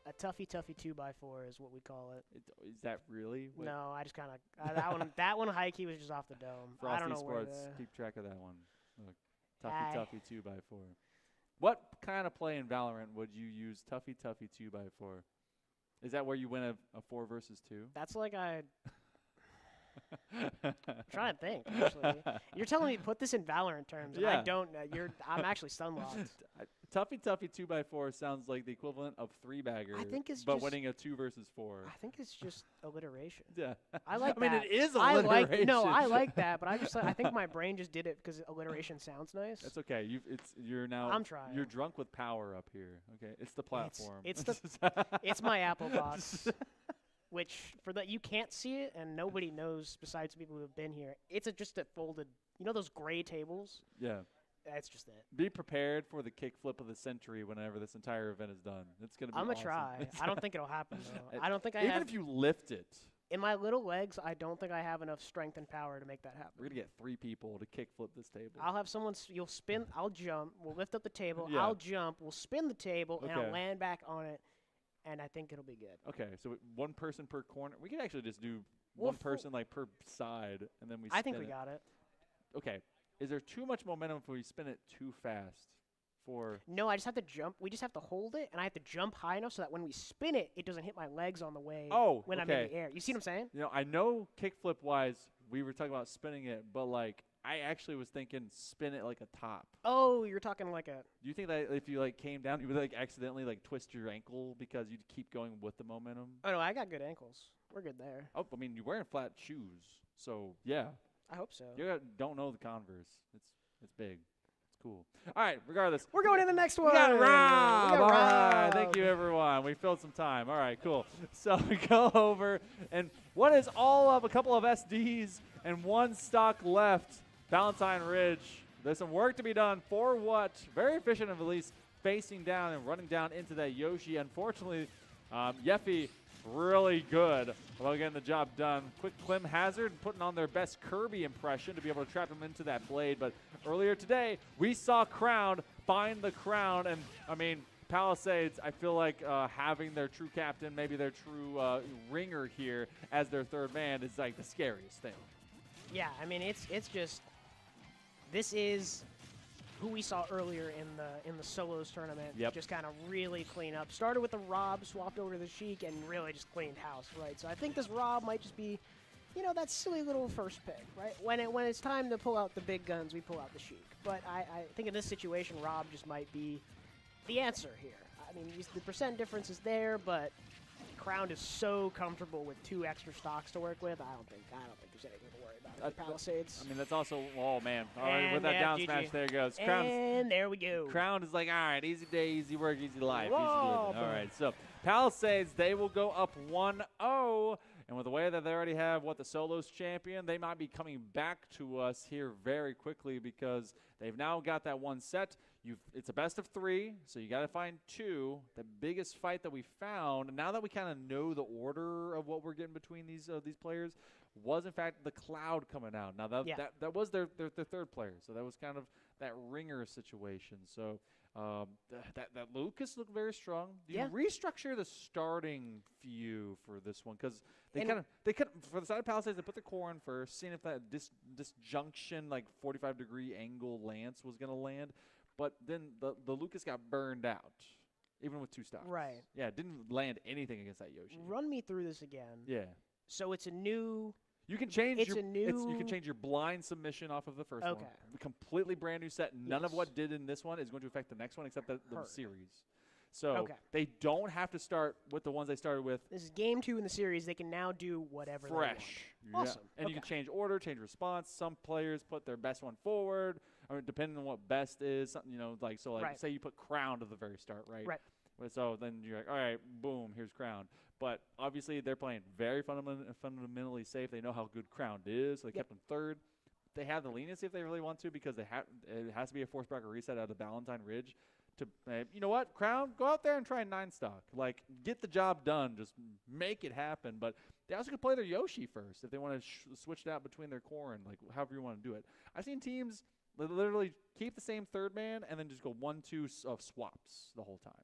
a toughy 2x4 is what we call it. Is that really? What? No, I just kind of that one high key was just off the dome. Frosty I don't know Sports, where keep track of that one. Look, Aye. Tuffy 2x4. What kind of play in Valorant would you use Tuffy 2x4? Is that where you win a 4 versus 2? That's like I'm trying to think, actually. You're telling me to put this in Valorant terms, and Yeah. I don't. I'm actually stun locked. Tuffy 2x4 sounds like the equivalent of 3-bagger, I think it's but just- winning a 2 versus 4. I think it's just alliteration. Yeah. I like I mean, that. it is I alliteration. I like that, but I think my brain just did it because alliteration sounds nice. That's okay. You're now. I'm trying. You're drunk with power up here. Okay, it's the platform. It's my Apple box, which for that you can't see it and nobody knows besides people who have been here. It's just a folded. You know those gray tables? Yeah. That's just it. Be prepared for the kickflip of the century whenever this entire event is done. It's gonna be. I'm gonna awesome. try. I don't think it'll happen though. I don't think I Even have. if you lift it. In my little legs, I don't think I have enough strength and power to make that happen. We're gonna get 3 people to kickflip this table. I'll have someone. You'll spin. I'll jump. We'll lift up the table. Yeah. I'll jump. We'll spin the table, and Okay. I'll land back on it. And I think it'll be good. Okay, so 1 person per corner. We could actually just do Well, 1 person like per side, and then we. I think spin we got it. Okay, is there too much momentum if we spin it too fast? No, I just have to jump. We just have to hold it, and I have to jump high enough so that when we spin it, it doesn't hit my legs on the way. When I'm in the air. You see what I'm saying? You know, I know kickflip wise, we were talking about spinning it, but like I actually was thinking spin it like a top. Oh, you're talking like a. Do you think that if you like came down, you would like accidentally like twist your ankle because you'd keep going with the momentum? Oh no, I got good ankles. We're good there. Oh, I mean you're wearing flat shoes, so yeah. I hope so. You don't know the Converse. It's big. It's cool. All right, regardless. We're going to the next one. We got Rob. We got All right, Rob. thank you everyone. We filled some time. All right, cool. So we go over, and what is all of a couple of SDs and 1 stock left? Valentine Ridge. There's some work to be done. For What? Very efficient of at least facing down and running down into that Yoshi. Unfortunately, Yeffy really good about getting the job done. Quick Clim Hazard putting on their best Kirby impression to be able to trap him into that blade. But earlier today, we saw Crown find the crown. And, I mean, Palisades, I feel like having their true captain, maybe their true ringer here as their third man is like the scariest thing. Yeah, I mean it's just this is who we saw earlier in the solos tournament. Yep. Just kind of really clean up. Started with the Rob, swapped over to the Sheik, and really just cleaned house, right? So I think this Rob might just be, you know, that silly little first pick, right? When it's time to pull out the big guns, we pull out the Sheik. But I think in this situation, Rob just might be the answer here. I mean, the percent difference is there, but Crown is so comfortable with 2 extra stocks to work with. I don't think there's anything to worry about with Palisades. I mean, that's also, oh man, all right, with that yeah, down GG. smash, there goes. And there we go. Crown is like, all right, easy day, easy work, easy life, Whoa, easy living. All right, so Palisades, they will go up 1-0. And with the way that they already have, the solos champion, they might be coming back to us here very quickly because they've now got that one set. It's a best of 3, so you got to find 2. The biggest fight that we found, and now that we kind of know the order of what we're getting between these players, was in fact the Cloud coming out. Now that was their third player, so that was kind of that ringer situation. So that Lucas looked very strong. Do you restructure the starting few for this one? Because they kind of for the side of Palisades, they put the core in first, seeing if that disjunction, like 45-degree angle lance was going to land. But then the Lucas got burned out, even with 2 stocks. Right. Yeah, didn't land anything against that Yoshi. Run me through this again. Yeah. So it's a new. You can change you can change your blind submission off of the first one. Okay. A completely brand new set. None of what did in this one is going to affect the next one except the series. So they don't have to start with the ones they started with. This is game 2 in the series. They can now do whatever fresh. They want. Awesome. And you can change order, change response. Some players put their best one forward. I mean, depending on what best is, something, you know, like say you put Crown to the very start, right? Right. So then you're like, all right, boom, here's Crown. But obviously they're playing very fundamentally safe. They know how good Crown is, so they kept them third. They have the leniency if they really want to because it has to be a force bracket reset out of Valentine Ridge. To you know what, Crown, go out there and try 9 stock. Like, get the job done. Just make it happen. But they also could play their Yoshi first if they want to switch it out between their core and like however you want to do it. I've seen teams literally keep the same third man and then just go 1-2 swaps the whole time.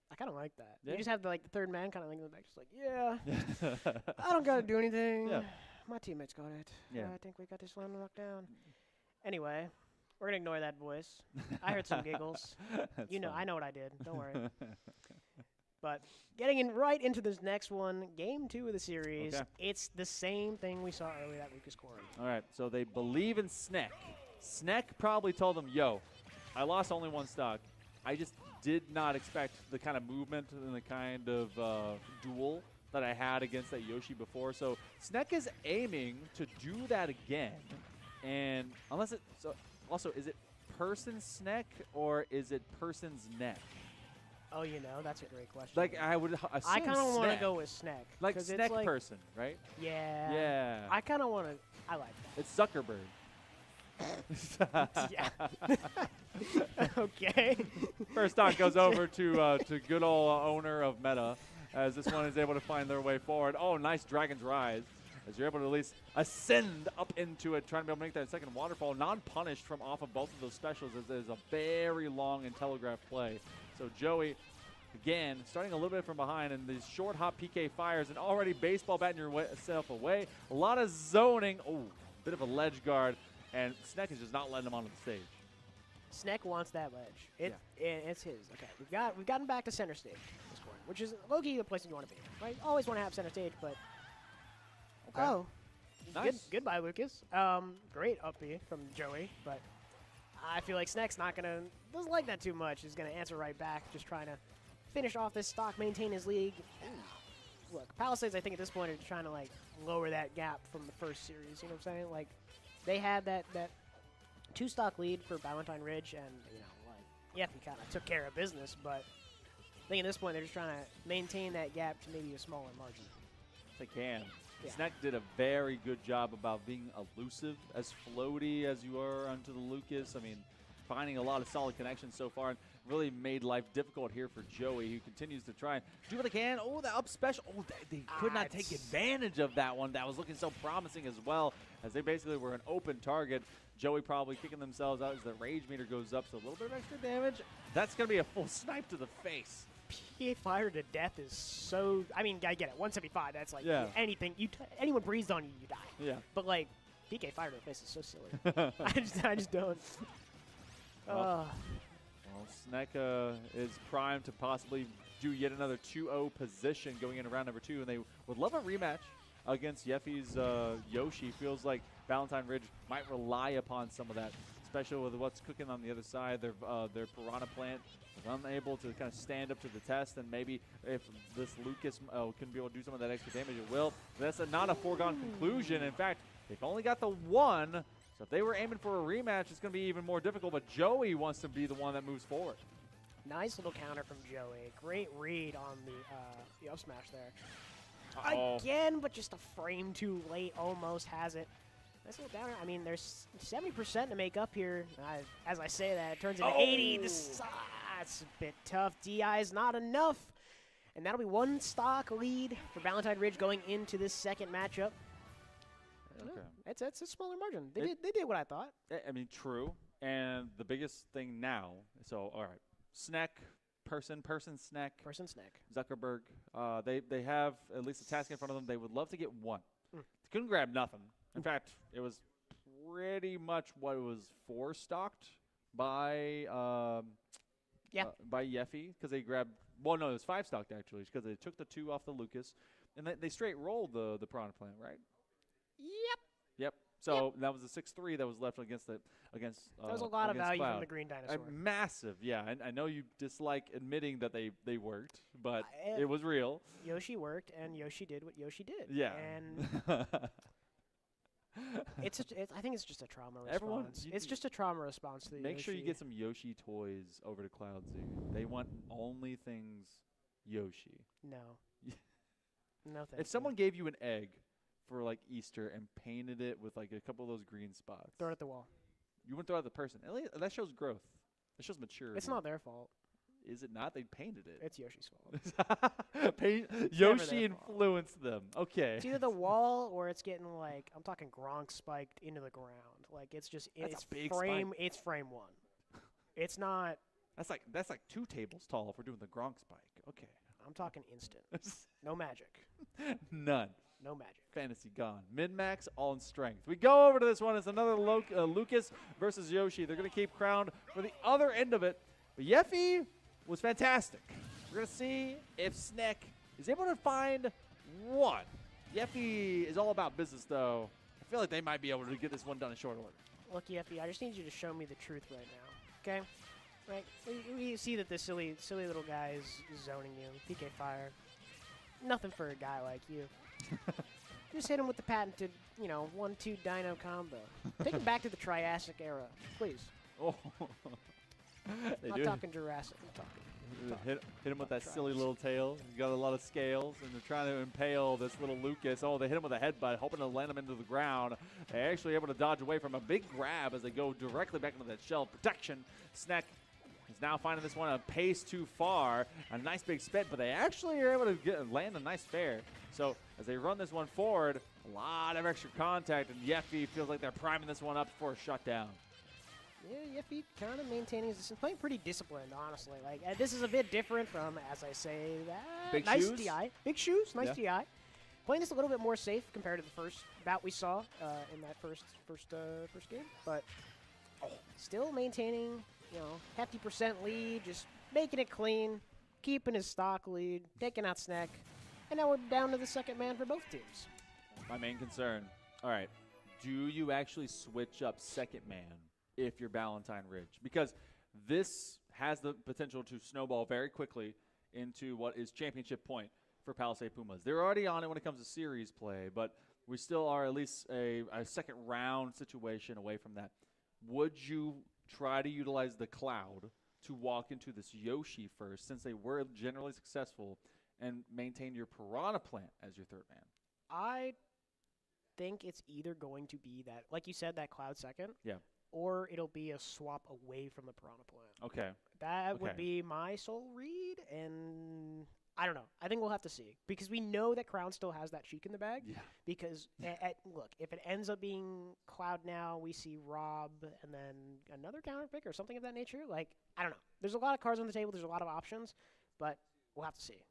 I kind of like that. Yeah. You just have the third man kind of in the back, just like, yeah, I don't got to do anything. Yeah. My teammates got it. Yeah. I think we got this one locked down. Anyway, we're going to ignore that voice. I heard some giggles. You know, fine. I know what I did. Don't worry. But getting right into this next one, game 2 of the series, it's the same thing we saw earlier that Lucas Corin. All right, so they believe in Sneck. Sneck probably told them, yo, I lost only 1 stock. I just did not expect the kind of movement and the kind of duel that I had against that Yoshi before. So Sneck is aiming to do that again. And unless it – so also, is it person Sneck or is it person's neck? Oh, you know, that's a great question. Like, I would assume I kind of want to Sneck. go with Sneck. Like 'cause Sneck it's person, right? Yeah. Yeah. I kind of want to – I like that. It's Zuckerberg. Yeah. Okay. First stock goes over to good old owner of Meta as this one is able to find their way forward. Oh, nice Dragon's Rise as you're able to at least ascend up into it, trying to be able to make that second waterfall non-punished from off of both of those specials as there's a very long and telegraphed play. So Joey, again, starting a little bit from behind and these short hop PK fires and already baseball batting yourself away. A lot of zoning. Oh, bit of a ledge guard. And Sneck is just not letting him onto the stage. Sneck wants that ledge. It's his. Okay, we've gotten back to center stage at this point, which is low-key the place you want to be. Right? Always want to have center stage, but nice. Goodbye, Lucas. Great up B from Joey, but I feel like Sneck's doesn't like that too much. He's gonna answer right back, just trying to finish off this stock, maintain his league. Look, Palisades, I think at this point are trying to like lower that gap from the first series. You know what I'm saying? Like. They had that 2-stock lead for Valentine Ridge, and he kind of took care of business. But I think at this point they're just trying to maintain that gap to maybe a smaller margin. They can. Yeah. Sneck did a very good job about being elusive, as floaty as you are onto the Lucas. I mean, finding a lot of solid connections so far. And really made life difficult here for Joey, who continues to try and do what they can. Oh, the up special. Oh, they could not take advantage of that one. That was looking so promising as well, as they basically were an open target. Joey probably kicking themselves out as the rage meter goes up, so a little bit of extra damage. That's going to be a full snipe to the face. PA fire to death is so. I mean, I get it. 175. That's like anything. Anyone breathes on you, you die. Yeah. But like PK fire to the face is so silly. I just don't. Well, Sneka is primed to possibly do yet another 2-0 position going into round number 2, and they would love a rematch against Yeffy's Yoshi. Feels like Valentine Ridge might rely upon some of that, especially with what's cooking on the other side. Their Piranha Plant was unable to kind of stand up to the test, and maybe if this Lucas can be able to do some of that extra damage, it will. That's not a foregone conclusion. In fact, they've only got the one. So if they were aiming for a rematch, it's going to be even more difficult, but Joey wants to be the one that moves forward. Nice little counter from Joey. Great read on the up smash there. Again, but just a frame too late. Almost has it. Nice little downer. I mean, there's 70% to make up here. As I say that, it turns into 80. That's a bit tough. DI is not enough. And that'll be one stock lead for Valentine Ridge going into this second matchup. It's a smaller margin. They did what I thought. I mean, true. And the biggest thing now, so all right, Snack, person, Snack. Person, Snack. Zuckerberg. They have at least a task in front of them. They would love to get one. They couldn't grab nothing. In fact, it was pretty much what was four-stocked by Yeffy, because they grabbed, well, no, it was five-stocked actually, because they took the 2 off the Lucas, and they straight rolled the Piranha Plant, right? Yep. So that was the 6-3 that was left against that was a lot of value Cloud. from the green dinosaur. Massive, yeah. And I know you dislike admitting that they worked, but it was real. Yoshi worked, and Yoshi did what Yoshi did. Yeah. And I think it's just a trauma response. It's just a trauma response to the Make Yoshi. sure you get some Yoshi toys over to Cloud Z. They want only things Yoshi. No. No thanks. If someone gave you an egg for like Easter and painted it with like a couple of those green spots, throw it at the wall. You wouldn't throw it at the person. That shows growth. That shows maturity. It's not their fault. Is it not? They painted it. It's Yoshi's fault. Yoshi influenced them. Okay. It's either the wall or it's getting like, I'm talking Gronk spiked into the ground. Like it's just it's big frame. spike. It's frame 1. It's not. That's like 2 tables tall if we're doing the Gronk spike. Okay. I'm talking instant. No magic. None. No magic. Fantasy gone. Min-max, all in strength. We go over to this one. It's another Lucas versus Yoshi. They're going to keep Crowned for the other end of it. But Yeffy was fantastic. We're going to see if Snek is able to find one. Yeffy is all about business, though. I feel like they might be able to get this one done in short order. Look, Yeffy, I just need you to show me the truth right now, okay? Right? You see that this silly little guy is zoning you. PK fire. Nothing for a guy like you. Just hit him with the patented, 1-2 dino combo. Take him back to the Triassic era, please. Oh. I'm not talking Jurassic. I'm talking. Hit him with that silly little tail. He's got a lot of scales, and they're trying to impale this little Lucas. Oh, they hit him with a headbutt, hoping to land him into the ground. They're actually able to dodge away from a big grab as they go directly back into that shell protection. Snack is now finding this one a pace too far. A nice big spit, but they actually are able to land a nice fair. So as they run this one forward, a lot of extra contact, and Yeffy feels like they're priming this one up for a shutdown. Yeah, Yeffy kind of maintaining his playing pretty disciplined, honestly. Like this is a bit different from, as I say, that big nice shoes? DI, big shoes, nice DI. Playing this a little bit more safe compared to the first bout we saw in that first game, but still maintaining, hefty % lead, just making it clean, keeping his stock lead, taking out Snack, and now we're down to the second man for both teams. My main concern. All right, do you actually switch up second man if you're Valentine Ridge? Because this has the potential to snowball very quickly into what is championship point for Palisade Pumas. They're already on it when it comes to series play, but we still are at least a second round situation away from that. Would you try to utilize the Cloud to walk into this Yoshi first, since they were generally successful, and maintain your Piranha Plant as your third man? I think it's either going to be that, like you said, that Cloud second. Yeah. or it'll be a swap away from the Piranha Plant. Okay. That would Okay. be my sole read, and I don't know. I think we'll have to see because we know that Crown still has that cheek in the bag. Yeah. Because look, if it ends up being Cloud now, we see Rob and then another counter pick or something of that nature. Like I don't know. There's a lot of cards on the table. There's a lot of options, but we'll have to see.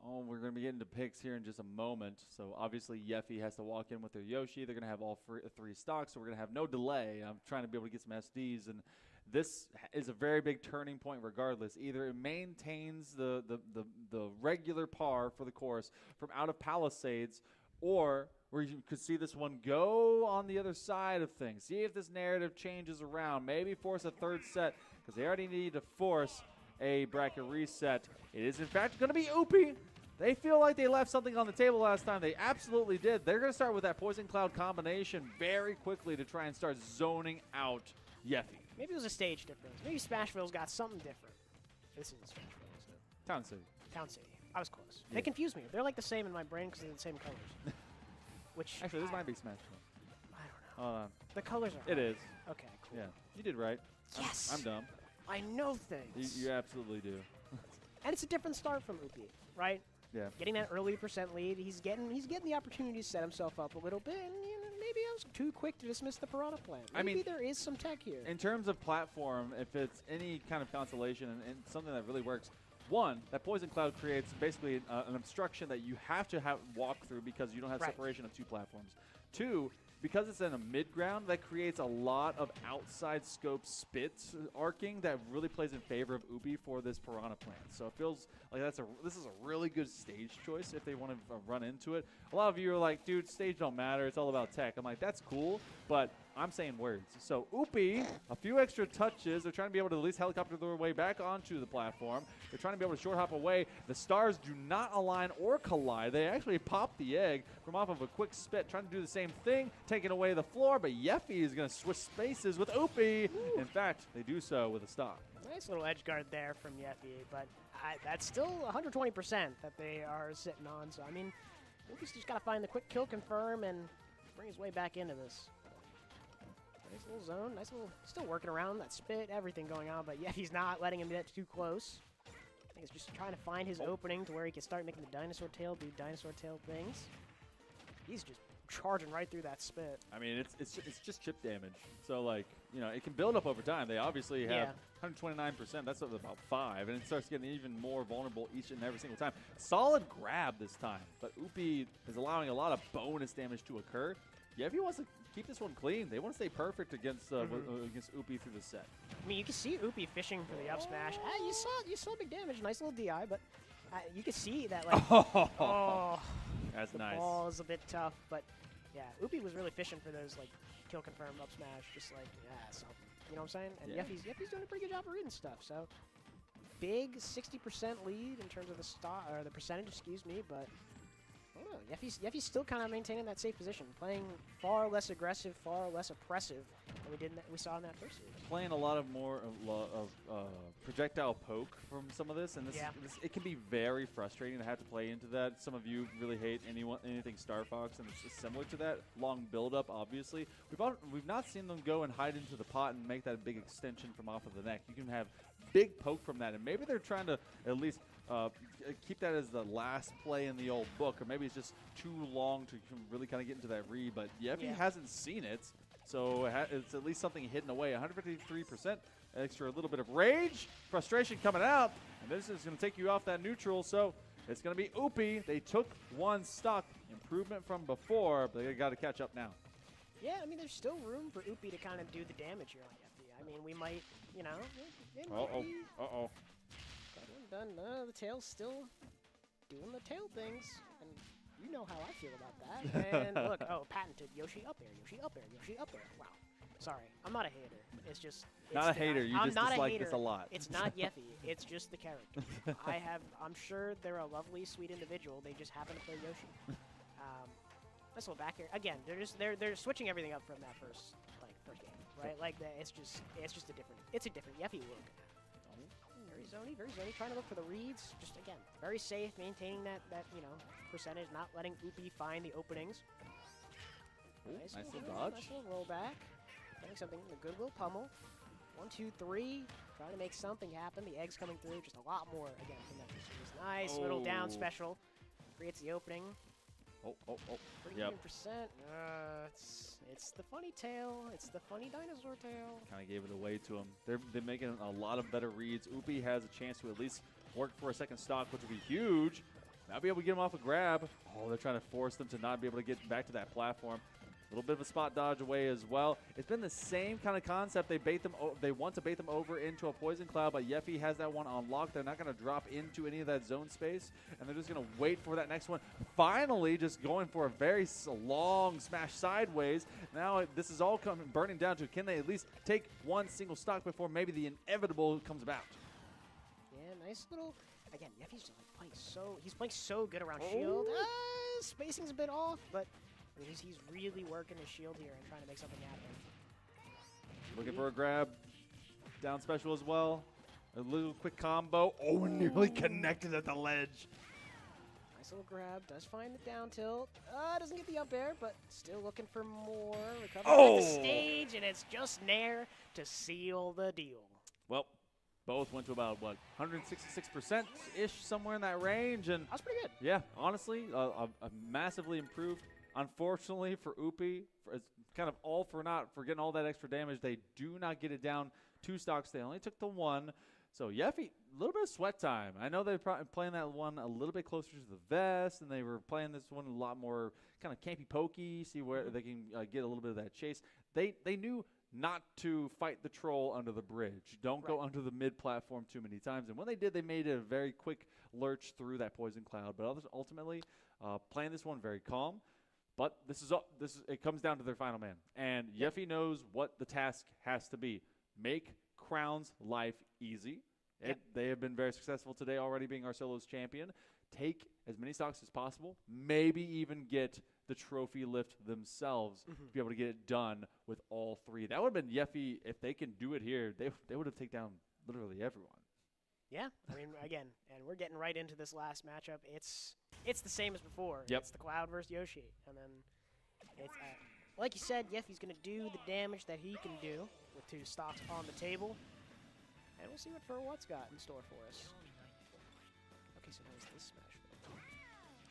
Oh, we're going to be getting to picks here in just a moment. So obviously Yeffy has to walk in with their Yoshi. They're going to have all three stocks, so we're going to have no delay. I'm trying to be able to get some SDs, and this is a very big turning point regardless. Either it maintains the regular par for the course from out of Palisades, or where you could see this one go on the other side of things. See if this narrative changes around. Maybe force a third set, because they already need to force a bracket reset. It is, in fact, going to be Oopie. They feel like they left something on the table last time. They absolutely did. They're going to start with that Poison Cloud combination very quickly to try and start zoning out Yeffy. Maybe it was a stage difference. Maybe Smashville's got something different. This isn't Smashville, is it? Town City. Town City. I was close. Yeah. They confuse me. They're like the same in my brain because they're the same colors. Which Actually, this might be Smashville. I don't know. Hold on. The colors are It right. is. Okay, cool. Yeah, you did right. Yes! I'm dumb. I know things. You absolutely do. And it's a different start from Upi, right? Yeah. Getting that early percent lead, he's getting the opportunity to set himself up a little bit, and maybe I was too quick to dismiss the Piranha Plant. Maybe there is some tech here. In terms of platform, if it's any kind of constellation and something that really works, one, that Poison Cloud creates basically an obstruction that you have to walk through because you don't have separation of two platforms. Two, because it's in a mid-ground, that creates a lot of outside scope spit arcing that really plays in favor of Ubi for this Piranha Plant. So it feels like this is a really good stage choice if they want to run into it. A lot of you are like, dude, stage don't matter. It's all about tech. I'm like, that's cool, but I'm saying words. So Upi, a few extra touches. They're trying to be able to at least helicopter their way back onto the platform. They're trying to be able to short hop away. The stars do not align or collide. They actually pop the egg from off of a quick spit, trying to do the same thing, taking away the floor, but Yeffy is going to switch spaces with Upi. In fact, they do so with a stop. Nice little edge guard there from Yeffy, but that's still 120% that they are sitting on. So, I mean, Upi's just got to find the quick kill confirm and bring his way back into this. Nice little zone, nice little, still working around that spit, everything going on, but Yeffy's not letting him get too close. I think he's just trying to find his opening to where he can start making the dinosaur tail do dinosaur tail things. He's just charging right through that spit. I mean, it's just chip damage. So, like, it can build up over time. They obviously have 129%. That's up to about 5, and it starts getting even more vulnerable each and every single time. Solid grab this time, but Upi is allowing a lot of bonus damage to occur. Yeffy wants to keep this one clean. They want to stay perfect against against Upi through the set. I mean, you can see Upi fishing for the up smash. You saw big damage, nice little DI, but you can see that, like, that's the nice. ball is a bit tough, but yeah, Upi was really fishing for those, like, kill confirm up smash, just like, something. You know what I'm saying? And Yeah. Yeffy's doing a pretty good job of reading stuff, so big 60% lead in terms of the percentage, excuse me, but I don't know. Yeffy's still kind of maintaining that safe position, playing far less aggressive, far less oppressive than we saw in that first series. Playing a lot of more of projectile poke from some of this, and this it can be very frustrating to have to play into that. Some of you really hate anything Star Fox, and it's similar to that. Long build-up, obviously. We've not seen them go and hide into the pot and make that big extension from off of the neck. You can have big poke from that, and maybe they're trying to at least keep that as the last play in the old book, or maybe it's just too long to really kind of get into that read, but Yeffy hasn't seen it, so it's at least something hidden away. 153%, extra a little bit of rage, frustration coming out, and this is going to take you off that neutral, so it's going to be Upi. They took one stock, improvement from before, but they got to catch up now. Yeah, I mean, there's still room for Upi to kind of do the damage here on Yeffy. I mean, we might, it might be done. The tail's still doing the tail things, and you know how I feel about that. And look, patented Yoshi up air, Yoshi up air, Yoshi up air. Wow. Sorry, I'm not a hater. It's just not a hater. You just dislike this a lot. It's not Yeffy. It's just the character. I'm sure they're a lovely, sweet individual. They just happen to play Yoshi. Let's go back here again. They're switching everything up from that first game, right? Like it's just a different Yeffy look. Very zony, trying to look for the reads. Just, again, very safe, maintaining that percentage, not letting Upi find the openings. Ooh, nice little dodge. Nice little rollback. Getting something. The Goodwill pummel. 1, 2, 3. Trying to make something happen. The egg's coming through. Just a lot more again from that. Nice little down special. Creates the opening. Oh. 300%. Yep. It's the funny tail. It's the funny dinosaur tail. Kind of gave it away to him. They're making a lot of better reads. Upi has a chance to at least work for a second stock, which would be huge. Not be able to get him off a grab. Oh, they're trying to force them to not be able to get back to that platform. A little bit of a spot dodge away as well. It's been the same kind of concept. They want to bait them over into a poison cloud, but Yeffy has that one on lock. They're not going to drop into any of that zone space, and they're just going to wait for that next one. Finally, just going for a very long smash sideways. Now this is all burning down to, can they at least take one single stock before maybe the inevitable comes about? Yeah, nice little. Again, Yeffy's just like he's playing so good around shield. Spacing's a bit off, but he's really working his shield here and trying to make something happen. Looking for a grab. Down special as well. A little quick combo. Oh, nearly connected at the ledge. Nice little grab. Does find the down tilt. Doesn't get the up air, but still looking for more. Recovering the stage, and it's just Nair to seal the deal. Well, both went to about, 166%-ish, somewhere in that range. And that's pretty good. Yeah, honestly, massively improved. Unfortunately for Upi, it's kind of all for naught for getting all that extra damage. They do not get it down 2 stocks. They only took the 1. So Yeffy, a little bit of sweat time. I know they're probably playing that one a little bit closer to the vest, and they were playing this one a lot more kind of campy pokey, see where they can get a little bit of that chase. They knew not to fight the troll under the bridge. Don't go under the mid-platform too many times. And when they did, they made a very quick lurch through that poison cloud. But ultimately, playing this one very calm. But it comes down to their final man. And Yeffy knows what the task has to be. Make Crown's life easy. They have been very successful today already being our solos champion. Take as many stocks as possible. Maybe even get the trophy lift themselves to be able to get it done with all 3. That would have been Yeffy. If they can do it here, they would have taken down literally everyone. Yeah, I mean, again, and we're getting right into this last matchup. It's the same as before. Yep. It's the Cloud versus Yoshi. And then, it's like you said, Yeffy's going to do the damage that he can do with 2 stocks on the table. And we'll see what For What's got in store for us. Okay, so where's this Smashville?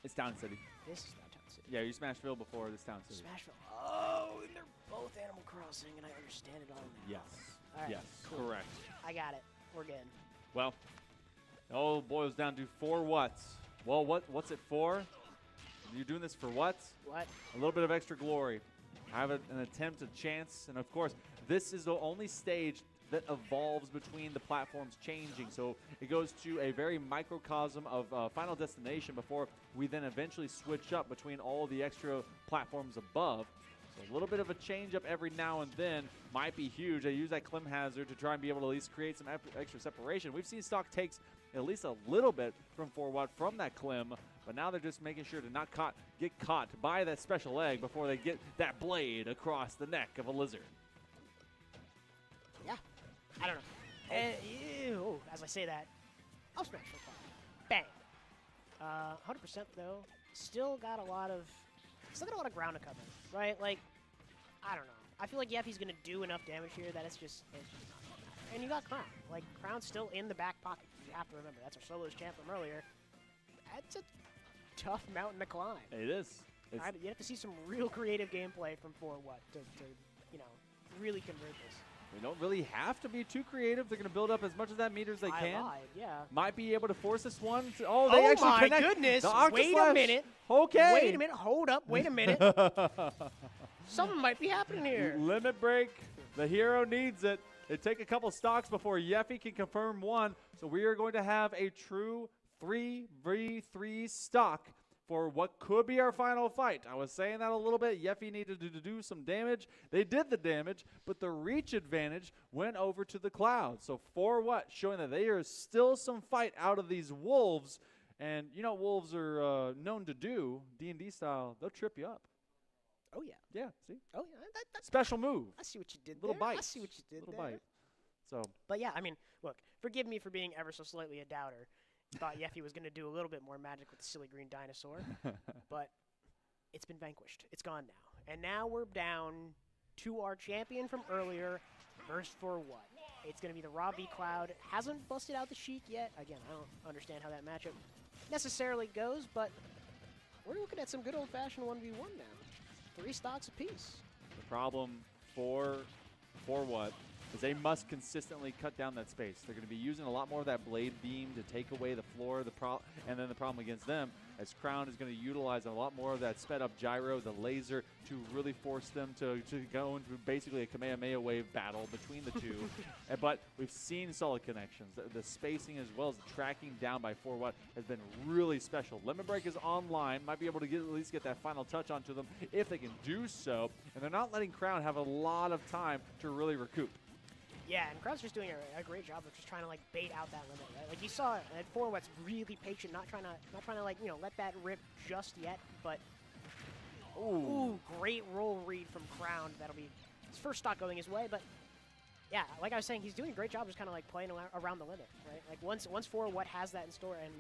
It's Town City. This is not Town City. Yeah, you Smashville before this Town City. Smashville. Oh, they're both Animal Crossing, and I understand it all now. Yes. All right, yes, cool. correct. I got it. We're good. Well, it all boils down to 4 what's. Well, what's it for? You're doing this for what? What? A little bit of extra glory. Have an attempt, a chance, and of course, this is the only stage that evolves between the platforms changing. So it goes to a very microcosm of Final Destination before we then eventually switch up between all the extra platforms above. So a little bit of a change up every now and then might be huge. They use that Clem hazard to try and be able to at least create some extra separation. We've seen stock takes at least a little bit from forward from that Clem, but now they're just making sure to not get caught by that special egg before they get that blade across the neck of a lizard. Yeah, I don't know. And, as I say that, I'll smash for fun. Bang. 100% though. Still got a lot of ground to cover, right? Like, I don't know. I feel like Yeffy's gonna do enough damage here that it's just not gonna matter. And you got Crown. Like, Crown's still in the back pocket. You have to remember that's our solos champ from earlier. That's a tough mountain to climb. It is. You have to see some real creative gameplay from For What to really convert this. They don't really have to be too creative. They're going to build up as much of that meter as they can. Lied, yeah. Might be able to force this one. They actually my connect. goodness. The Wait a minute. Okay. Wait a minute. Hold up. Wait a minute. Something might be happening here. Limit break. The hero needs it. It take a couple stocks before Yeffy can confirm 1. So we are going to have a true 3v3 stock for what could be our final fight. I was saying that a little bit. Yeffy needed to do some damage. They did the damage, but the reach advantage went over to the Cloud. So For What? Showing that there is still some fight out of these wolves. And you know what wolves are known to do, D&D style, they'll trip you up. Oh, yeah. Yeah, see? Oh, yeah. Special move. I see what you did Little there. bite. I see what you did Little there. bite. So. But yeah, I mean, look, forgive me for being ever so slightly a doubter. Thought Yeffy was going to do a little bit more magic with the silly green dinosaur, but it's been vanquished. It's gone now. And now we're down to our champion from earlier. First for what? It's going to be the Rob v. Cloud. Hasn't busted out the Sheik yet. Again, I don't understand how that matchup necessarily goes, but we're looking at some good old-fashioned 1v1 now. 3 stocks apiece. The problem for what is they must consistently cut down that space. They're going to be using a lot more of that blade beam to take away the floor. And then the problem against them, as Crown is going to utilize a lot more of that sped up gyro, the laser, to really force them to go into basically a Kamehameha wave battle between the two. But we've seen solid connections. The spacing as well as the tracking down by 4-Watt has been really special. Limit Break is online. Might be able to at least get that final touch onto them if they can do so. And they're not letting Crown have a lot of time to really recoup. Yeah, and Crown's just doing a great job of just trying to like bait out that limit, right? Like you saw at 4-Watt's really patient, not trying to like let that rip just yet. But ooh, great roll read from Crown. That'll be his first stock going his way. But yeah, like I was saying, he's doing a great job just kind of like playing around the limit, right? Like once 4-Watt has that in store, and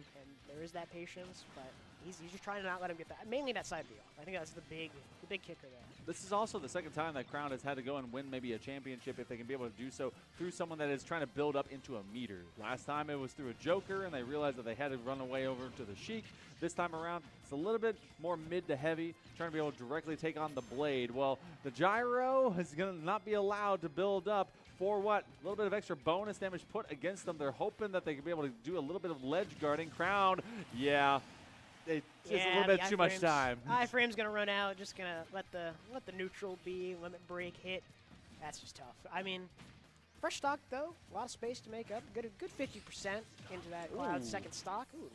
there is that patience, but he's just trying to not let him get that. Mainly that side B off. I think that's the big kicker there. This is also the second time that Crown has had to go and win maybe a championship if they can be able to do so through someone that is trying to build up into a meter. Last time it was through a Joker, and they realized that they had to run away over to the Sheik. This time around, it's a little bit more mid to heavy, trying to be able to directly take on the blade. Well, the gyro is going to not be allowed to build up. For what? A little bit of extra bonus damage put against them. They're hoping that they can be able to do a little bit of ledge guarding. Crown, yeah. It's a little bit too much time. Iframe's gonna run out. Just gonna let the neutral be. Limit break hit. That's just tough. I mean, fresh stock though. A lot of space to make up. Good 50% into that Cloud second stock. Ooh,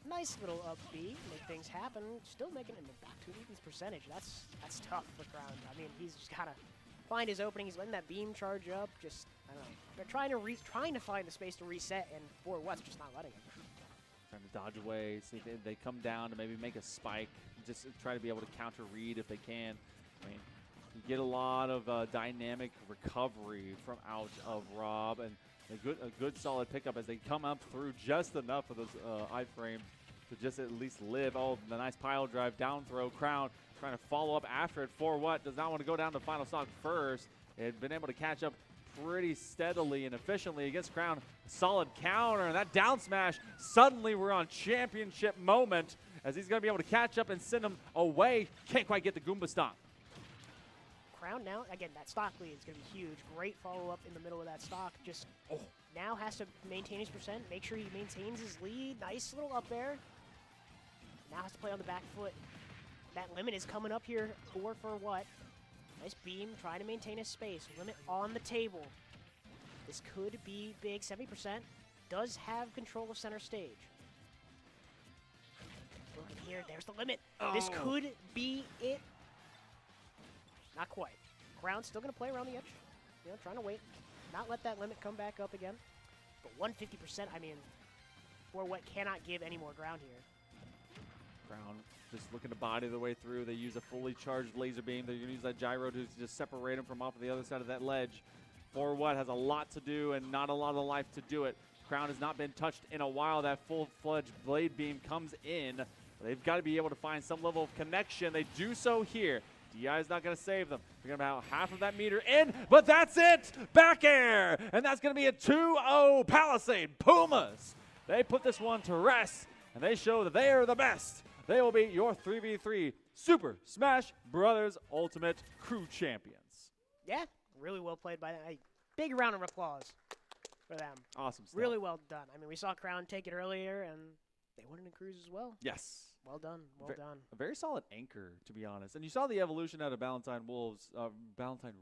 nice little up B. Make things happen. Still making it back to Eden's percentage. That's tough for Crown. I mean, he's just gotta find his opening. He's letting that beam charge up. Just I don't know. They're trying to find the space to reset, and 4-Watt's just not letting him. Trying to dodge away, see if they come down to maybe make a spike, just try to be able to counter read if they can. I mean, you get a lot of dynamic recovery from out of Rob, and a good solid pickup as they come up through just enough of those iframe to just at least live. Oh, the nice pile drive, down throw. Crown trying to follow up after it. 4-Watt does not want to go down to final stock first. It had been able to catch up pretty steadily and efficiently against Crown. Solid counter, and that down smash. Suddenly we're on championship moment as he's going to be able to catch up and send him away. Can't quite get the Goomba stomp. Crown now, again, that stock lead is going to be huge. Great follow-up in the middle of that stock. Just now has to maintain his percent, make sure he maintains his lead. Nice little up air. Now has to play on the back foot. That limit is coming up here for what? Nice beam, trying to maintain his space. Limit on the table. This could be big. 70% does have control of center stage. Looking here, there's the limit. This could be it. Not quite. Crown's still going to play around the edge. Trying to wait. Not let that limit come back up again. But 150%, I mean, 4-Watt cannot give any more ground here. Crown just looking to body the way through. They use a fully charged laser beam. They're going to use that gyro to just separate him from off of the other side of that ledge. 4-Watt has a lot to do and not a lot of life to do it. Crown has not been touched in a while. That full-fledged blade beam comes in. They've got to be able to find some level of connection. They do so here. DI is not going to save them. They're going to have half of that meter in, but that's it! Back air! And that's going to be a 2-0 Palisade Pumas. They put this one to rest, and they show that they are the best. They will be your 3v3 Super Smash Brothers Ultimate Crew Champions. Yeah, really well played by them. Big round of applause for them. Awesome stuff. Really well done. I mean, we saw Crown take it earlier, and they won it in Crews as well. Yes. Well done. Well done. A very solid anchor, to be honest. And you saw the evolution out of Valentine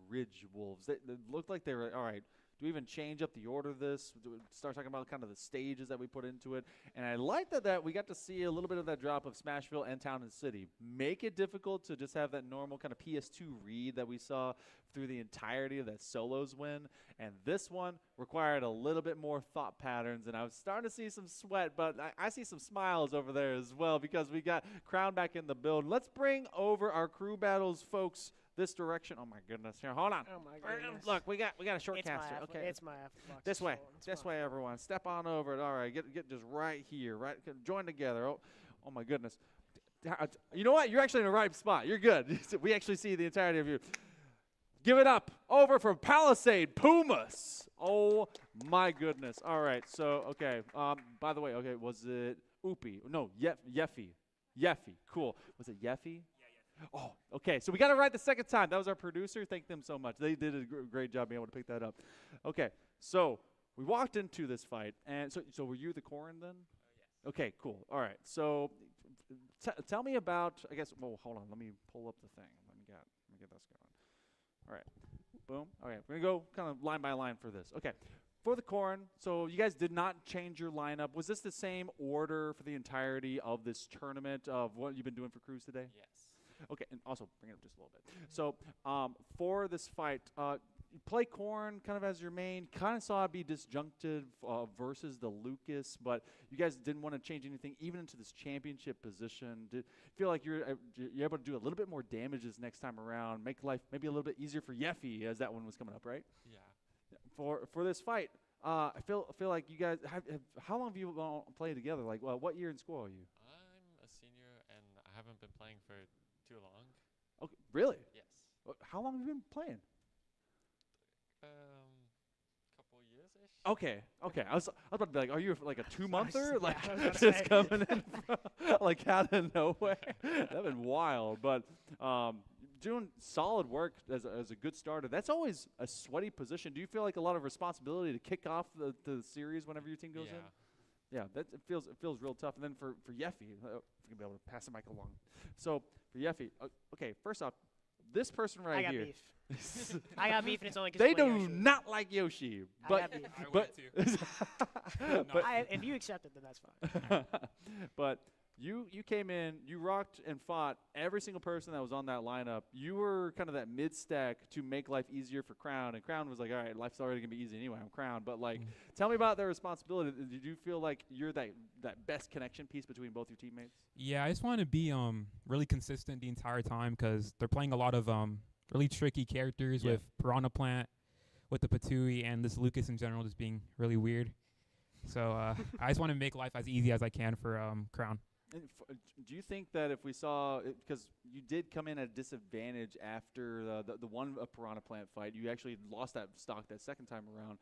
Ridge Wolves. They looked like they were, all right, do we even change up the order of this? Do we start talking about kind of the stages that we put into it? And I like that we got to see a little bit of that drop of Smashville and Town and City. Make it difficult to just have that normal kind of PS2 read that we saw through the entirety of that solos win. And this one required a little bit more thought patterns. And I was starting to see some sweat, but I see some smiles over there as well because we got Crown back in the build. Let's bring over our crew battles, folks, this direction. Oh my goodness! Here, hold on. Oh my goodness! Look, we got a short caster. Okay, it's my Afterbox. This way, everyone. Step on over it. All right, get just right here. Right, join together. Oh my goodness! You know what? You're actually in the right spot. You're good. We actually see the entirety of you. Give it up over for Palisade Pumas. Oh my goodness. All right. So okay. By the way, okay, was it Oopie? No, Yeffy. Yeffy. Cool. Was it Yeffy? Yeah. Oh, okay. So we got it right the second time. That was our producer. Thank them so much. They did a great job being able to pick that up. Okay. So we walked into this fight, and so were you the Corrin then? Yes. Okay. Cool. All right. So tell me about. I guess. Well, hold on. Let me pull up the thing. Let me get this going. All right. Boom. Okay. We're going to go kind of line by line for this. Okay. For the Corrin, so you guys did not change your lineup. Was this the same order for the entirety of this tournament of what you've been doing for crews today? Yes. Okay. And also, bring it up just a little bit. So for this fight, you play Corrin kind of as your main. Kind of saw it be disjunctive versus the Lucas, but you guys didn't want to change anything even into this championship position. Did feel like you're able to do a little bit more damages next time around, make life maybe a little bit easier for Yeffy as that one was coming up, right? Yeah. For this fight, I feel like you guys have how long have you played together? Like, what year in school are you? I'm a senior, and I haven't been playing for too long. Okay, really? Yes. How long have you been playing? Couple years-ish. Okay. I was about to be like, are you like a 2-monther? Yeah, Like I was gonna just say. coming in like out of nowhere. That'd been wild. But doing solid work as a good starter. That's always a sweaty position. Do you feel like a lot of responsibility to kick off the series whenever your team goes in? Yeah, it feels real tough. And then for Yeffy, if you're gonna be able to pass the mic along. So for Yeffy, okay, first off, this person right here. Beef. I got beef, and it's only 'cause They you play do Yoshi. not like Yoshi. I But got beef. I but would but if you accept it, then that's fine. but you came in, you rocked and fought every single person that was on that lineup. You were kind of that mid stack to make life easier for Crown, and Crown was like, all right, life's already gonna be easy anyway. I'm Crown, but like, tell me about their responsibility. Did you feel like you're that best connection piece between both your teammates? Yeah, I just want to be really consistent the entire time because they're playing a lot of really tricky characters with Piranha Plant, with the Patui, and this Lucas in general just being really weird. So I just want to make life as easy as I can for Crown. And do you think that if we saw, because you did come in at a disadvantage after the one Piranha Plant fight, you actually lost that stock that second time around.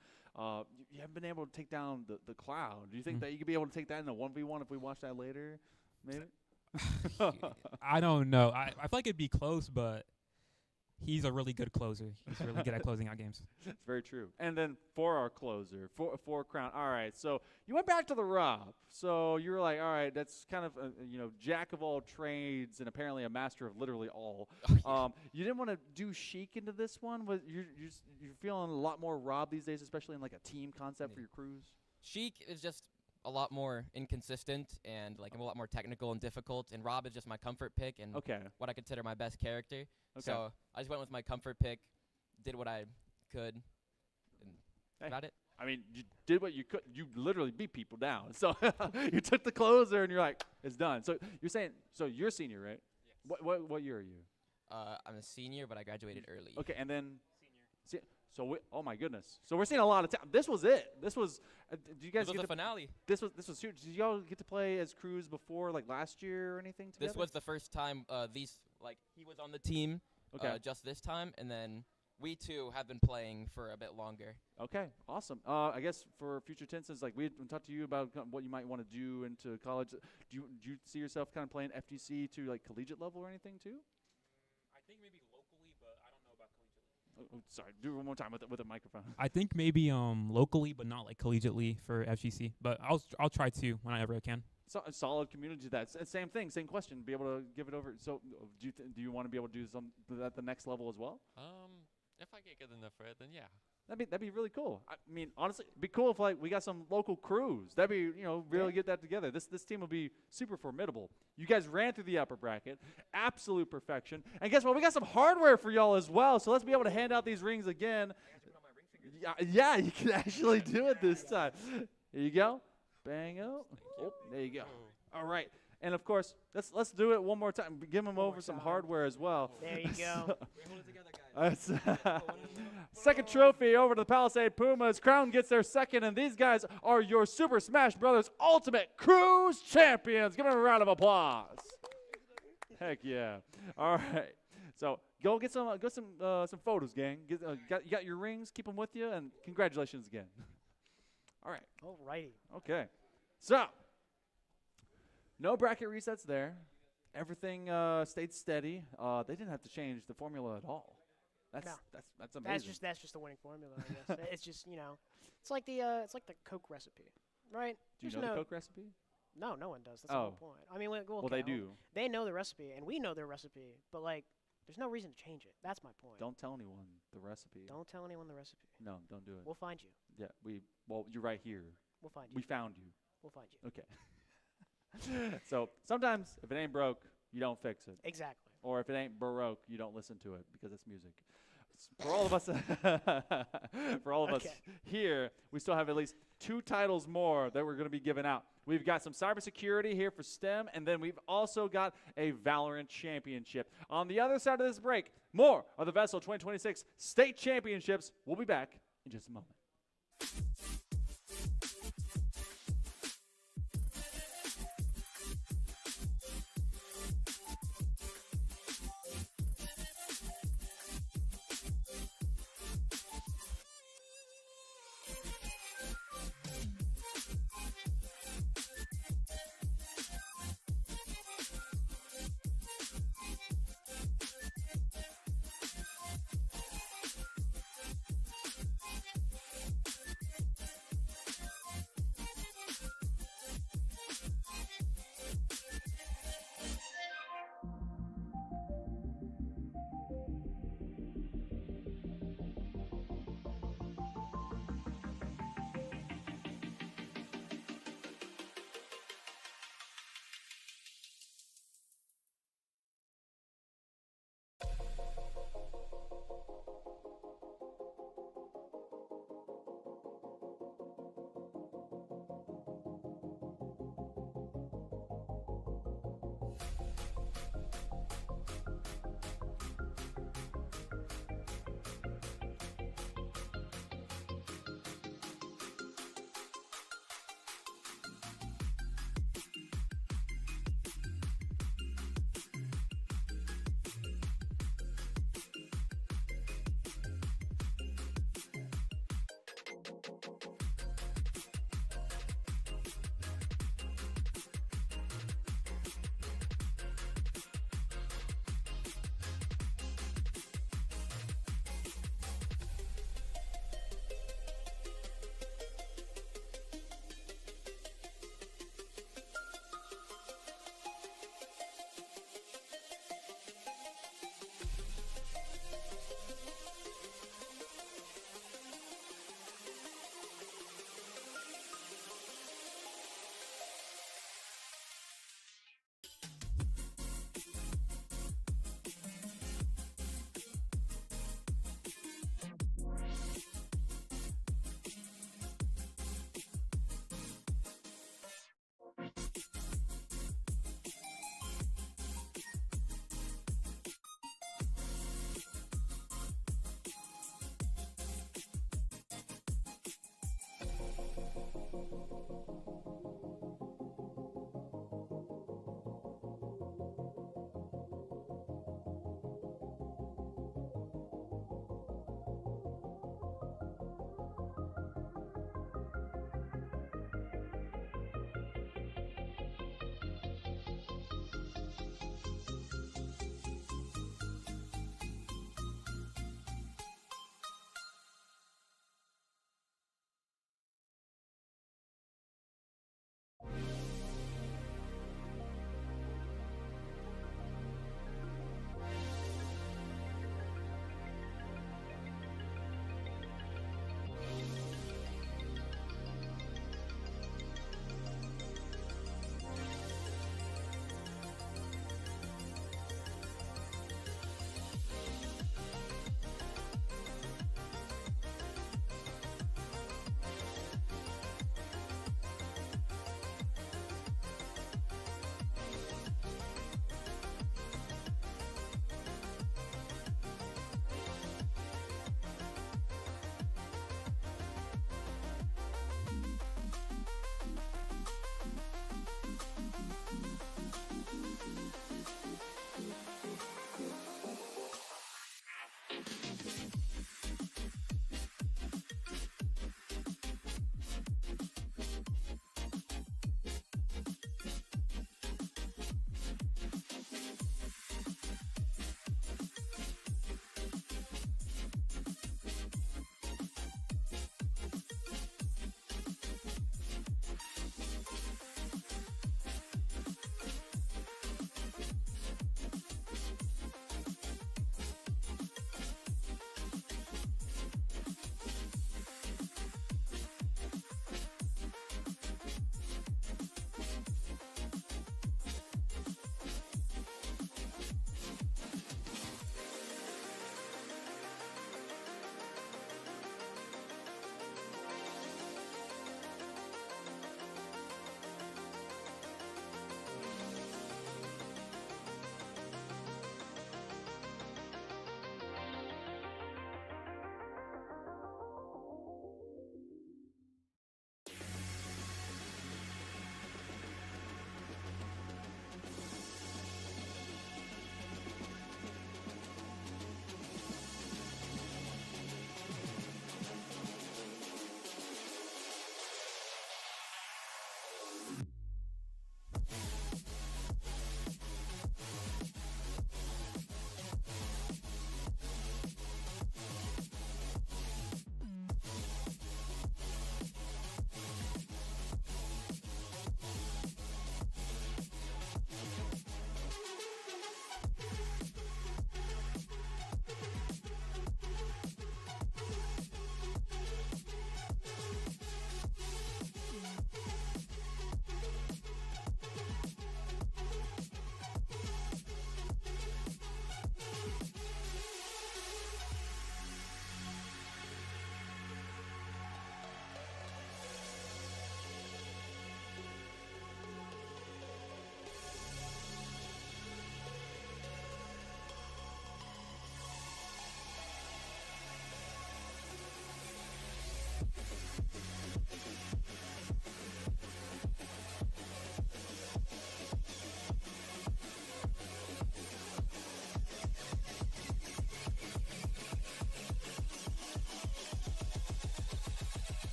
You haven't been able to take down the Cloud. Do you think that you could be able to take that in a 1v1 if we watch that later? Maybe. I don't know. I feel like it'd be close, but he's a really good closer. He's really good at closing out games. That's very true. And then for our closer, for Crown, all right, so you went back to the Rob. So you were like, all right, that's kind of, jack of all trades and apparently a master of literally all. You didn't want to do Sheik into this one? You're feeling a lot more Rob these days, especially in like a team concept for your crews? Sheik is just a lot more inconsistent and like a lot more technical and difficult, and Rob is just my comfort pick and what I consider my best character. So I just went with my comfort pick, did what I could, and got it. I mean, you did what you could. You literally beat people down. So you took the closer and you're like, it's done. So you're saying, so you're a senior, right? Yes. What year are you? I'm a senior, but I graduated early. Okay, and then senior. So oh my goodness. So we're seeing a lot of This was it. This was. Do you guys This was the finale. This was huge. Did y'all get to play as crews before, like last year or anything together? This was the first time he was on the team. Just this time, and then we two have been playing for a bit longer. Okay, awesome. I guess for future tenses, like we talked to you about what you might want to do into college. Do you see yourself kind of playing FGC to like collegiate level or anything too? I think maybe locally, but I don't know about collegiately. Oh, sorry, do it one more time with a microphone. I think maybe locally, but not like collegiately for FGC. But I'll try to whenever I can. So a solid community to that. Same thing, same question. Be able to give it over. So do you want to be able to do some at the next level as well? If I get good enough for it, then yeah. That'd be really cool. I mean, honestly, it'd be cool if like we got some local crews. That'd be really get that together. This team will be super formidable. You guys ran through the upper bracket, absolute perfection. And guess what? We got some hardware for y'all as well. So let's be able to hand out these rings again. Yeah, you can actually do it this time. Here you go. Bang out. Oh, there you go. All right. And of course, let's do it one more time. Give them over some hardware as well. There you go. Second trophy over to the Palisade Pumas. Crown gets their second, and these guys are your Super Smash Brothers Ultimate Cruise Champions. Give them a round of applause. Heck yeah. All right. So Go get some photos, gang. You got your rings. Keep them with you, and congratulations again. All right. All righty. Okay. So, no bracket resets there. Everything stayed steady. They didn't have to change the formula at all. That's amazing. That's just the winning formula, I guess. It's just, it's like the Coke recipe, right? Do you know the Coke recipe? No, no one does. That's the whole point. I mean, they do. They know the recipe, and we know their recipe, but there's no reason to change it. That's my point. Don't tell anyone the recipe. Don't tell anyone the recipe. No, don't do it. We'll find you. Yeah, you're right here. We'll find you. We found you. We'll find you. Okay. So sometimes if it ain't broke, you don't fix it. Exactly. Or if it ain't baroque, you don't listen to it because it's music. For all of us, us here, we still have at least 2 titles more that we're going to be giving out. We've got some cybersecurity here for STEM, and then we've also got a Valorant championship. On the other side of this break, more of the VESL 2026 state championships. We'll be back in just a moment.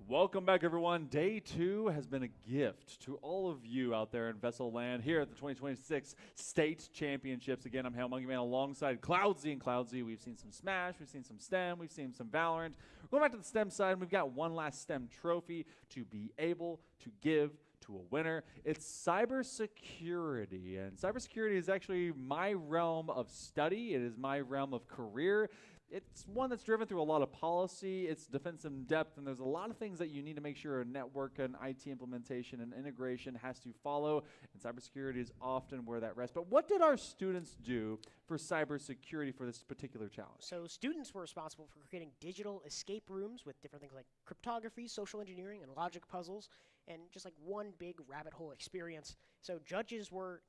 Welcome back, everyone. Day 2 has been a gift to all of you out there in VESL land here at the 2026 State Championships. Again, I'm Hail Monkey Man alongside Cloudsy. And Cloudsy, we've seen some Smash, we've seen some STEM, we've seen some Valorant. We're going back to the STEM side, and we've got one last STEM trophy to be able to give to a winner. It's cybersecurity, and cybersecurity is actually my realm of study. It is my realm of career. It's one that's driven through a lot of policy. It's defense in depth, and there's a lot of things that you need to make sure a network and IT implementation and integration has to follow, and cybersecurity is often where that rests. But what did our students do for cybersecurity for this particular challenge? So students were responsible for creating digital escape rooms with different things like cryptography, social engineering, and logic puzzles, and just like one big rabbit hole experience. So judges were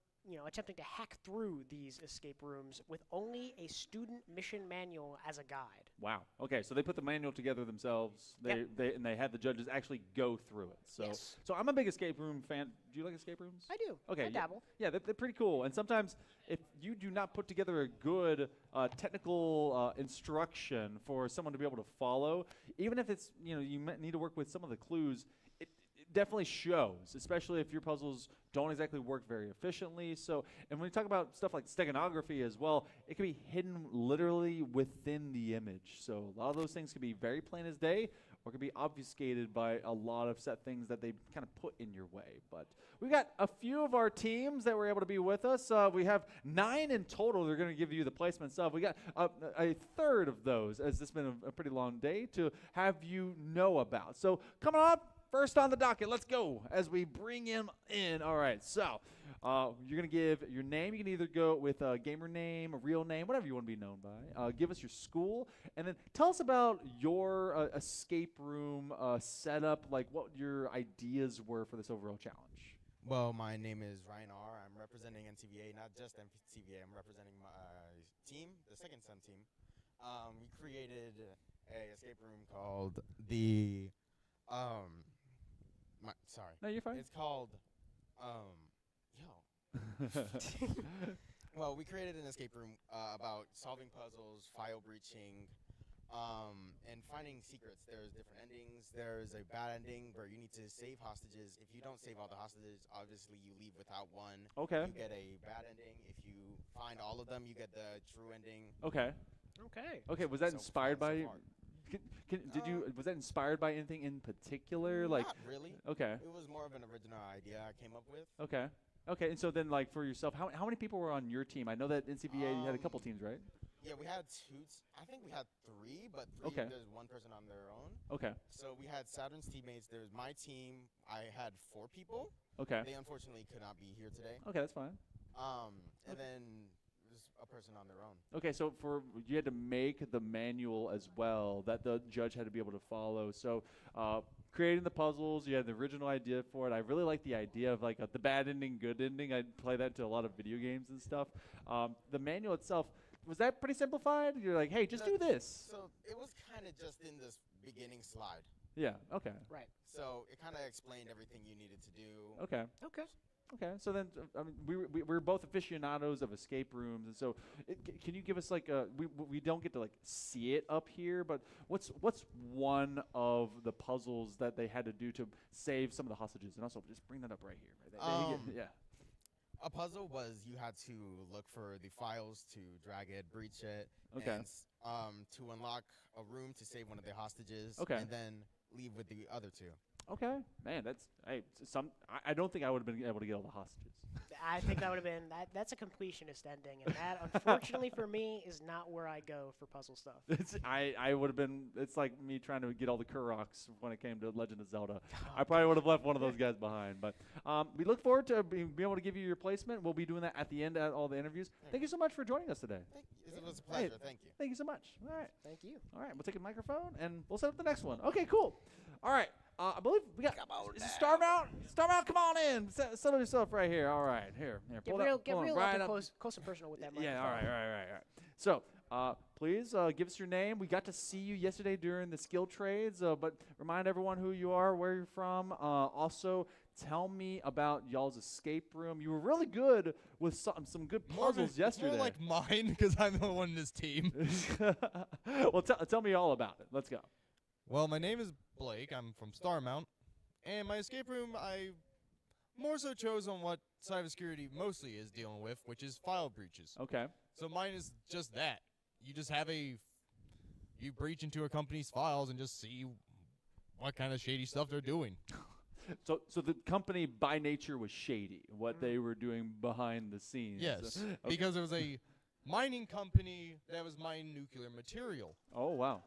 attempting to hack through these escape rooms with only a student mission manual as a guide. Wow. Okay, so they put the manual together themselves. They had the judges actually go through it. So, yes. So I'm a big escape room fan. Do you like escape rooms? I do. Okay. I dabble. Yeah, they're pretty cool. And sometimes if you do not put together a good technical instruction for someone to be able to follow, even if it's, you need to work with some of the clues, it definitely shows, especially if your puzzles don't exactly work very efficiently. So, and when we talk about stuff like steganography as well, it can be hidden literally within the image. So a lot of those things can be very plain as day, or can be obfuscated by a lot of set things that they kind of put in your way. But we've got a few of our teams that were able to be with us. We have 9 in total. They're going to give you the placements of. We got a third of those, as this has been a pretty long day, to have you know about. So coming up, first on the docket, let's go as we bring him in. All right, so you're going to give your name. You can either go with a gamer name, a real name, whatever you want to be known by. Give us your school, and then tell us about your escape room setup, like what your ideas were for this overall challenge. Well, my name is Ryan R. I'm representing NCVA, not just NCVA. I'm representing my team, the second STEM team. We created a escape room called the sorry. No, you're fine. It's called, Well, we created an escape room about solving puzzles, file breaching, and finding secrets. There's different endings. There's a bad ending where you need to save hostages. If you don't save all the hostages, obviously you leave without one. Okay. You get a bad ending. If you find all of them, you get the true ending. Okay. Okay. Okay, was that inspired by... was that inspired by anything in particular? Like, not really. Okay. It was more of an original idea I came up with. Okay. Okay, and so then, like, for yourself, how many people were on your team? I know that NCBA you had a couple teams, right? Yeah, we had I think we had 3, but there's one person on their own. Okay. So we had Saturn's teammates. There's my team. I had 4 people. Okay. They unfortunately could not be here today. Okay, that's fine. And then there's a person on their own. Okay, so you had to make the manual as well that the judge had to be able to follow. So creating the puzzles, you had the original idea for it. I really like the idea of like the bad ending, good ending. I play that to a lot of video games and stuff. The manual itself, was that pretty simplified? You're like, hey, just do this. So it was kind of just in this beginning slide. Yeah, okay. Right. So it kind of explained everything you needed to do. Okay. Okay. Okay, so then, I mean, we're both aficionados of escape rooms, and so can you give us like we don't get to like see it up here, but what's one of the puzzles that they had to do to save some of the hostages, and also just bring that up right here. Right? Yeah. A puzzle was you had to look for the files to drag it, breach it, okay, and to unlock a room to save one of the hostages, okay, and then leave with the other 2. Okay, man, I don't think I would have been able to get all the hostages. I think that would have been that's a completionist ending, and that unfortunately for me is not where I go for puzzle stuff. I would have been. It's like me trying to get all the Kuroks when it came to Legend of Zelda. I probably would have left one of those guys behind. But we look forward to being able to give you your placement. We'll be doing that at the end at all the interviews. Thank you so much for joining us today. It was a pleasure. Hey, thank you. Thank you so much. All right. Thank you. All right, we'll take a microphone and we'll set up the next one. Okay, cool. All right. I believe we got. Is it Starmount? Starmount, come on in. Settle yourself right here. All right, here. Get real up and close and personal with that microphone. Yeah. All right. So, please give us your name. We got to see you yesterday during the skill trades, but remind everyone who you are, where you're from. Also, tell me about y'all's escape room. You were really good with some good puzzles yesterday. More like mine because I'm the one in this team. Well, tell me all about it. Let's go. Well, my name is Blake. I'm from Starmount. And my escape room, I more so chose on what cybersecurity mostly is dealing with, which is file breaches. Okay. So mine is just that. You just have you breach into a company's files and just see what kind of shady stuff they're doing. So the company by nature was shady, what they were doing behind the scenes. Yes, Okay. because it was a mining company that was mining nuclear material. Oh, wow.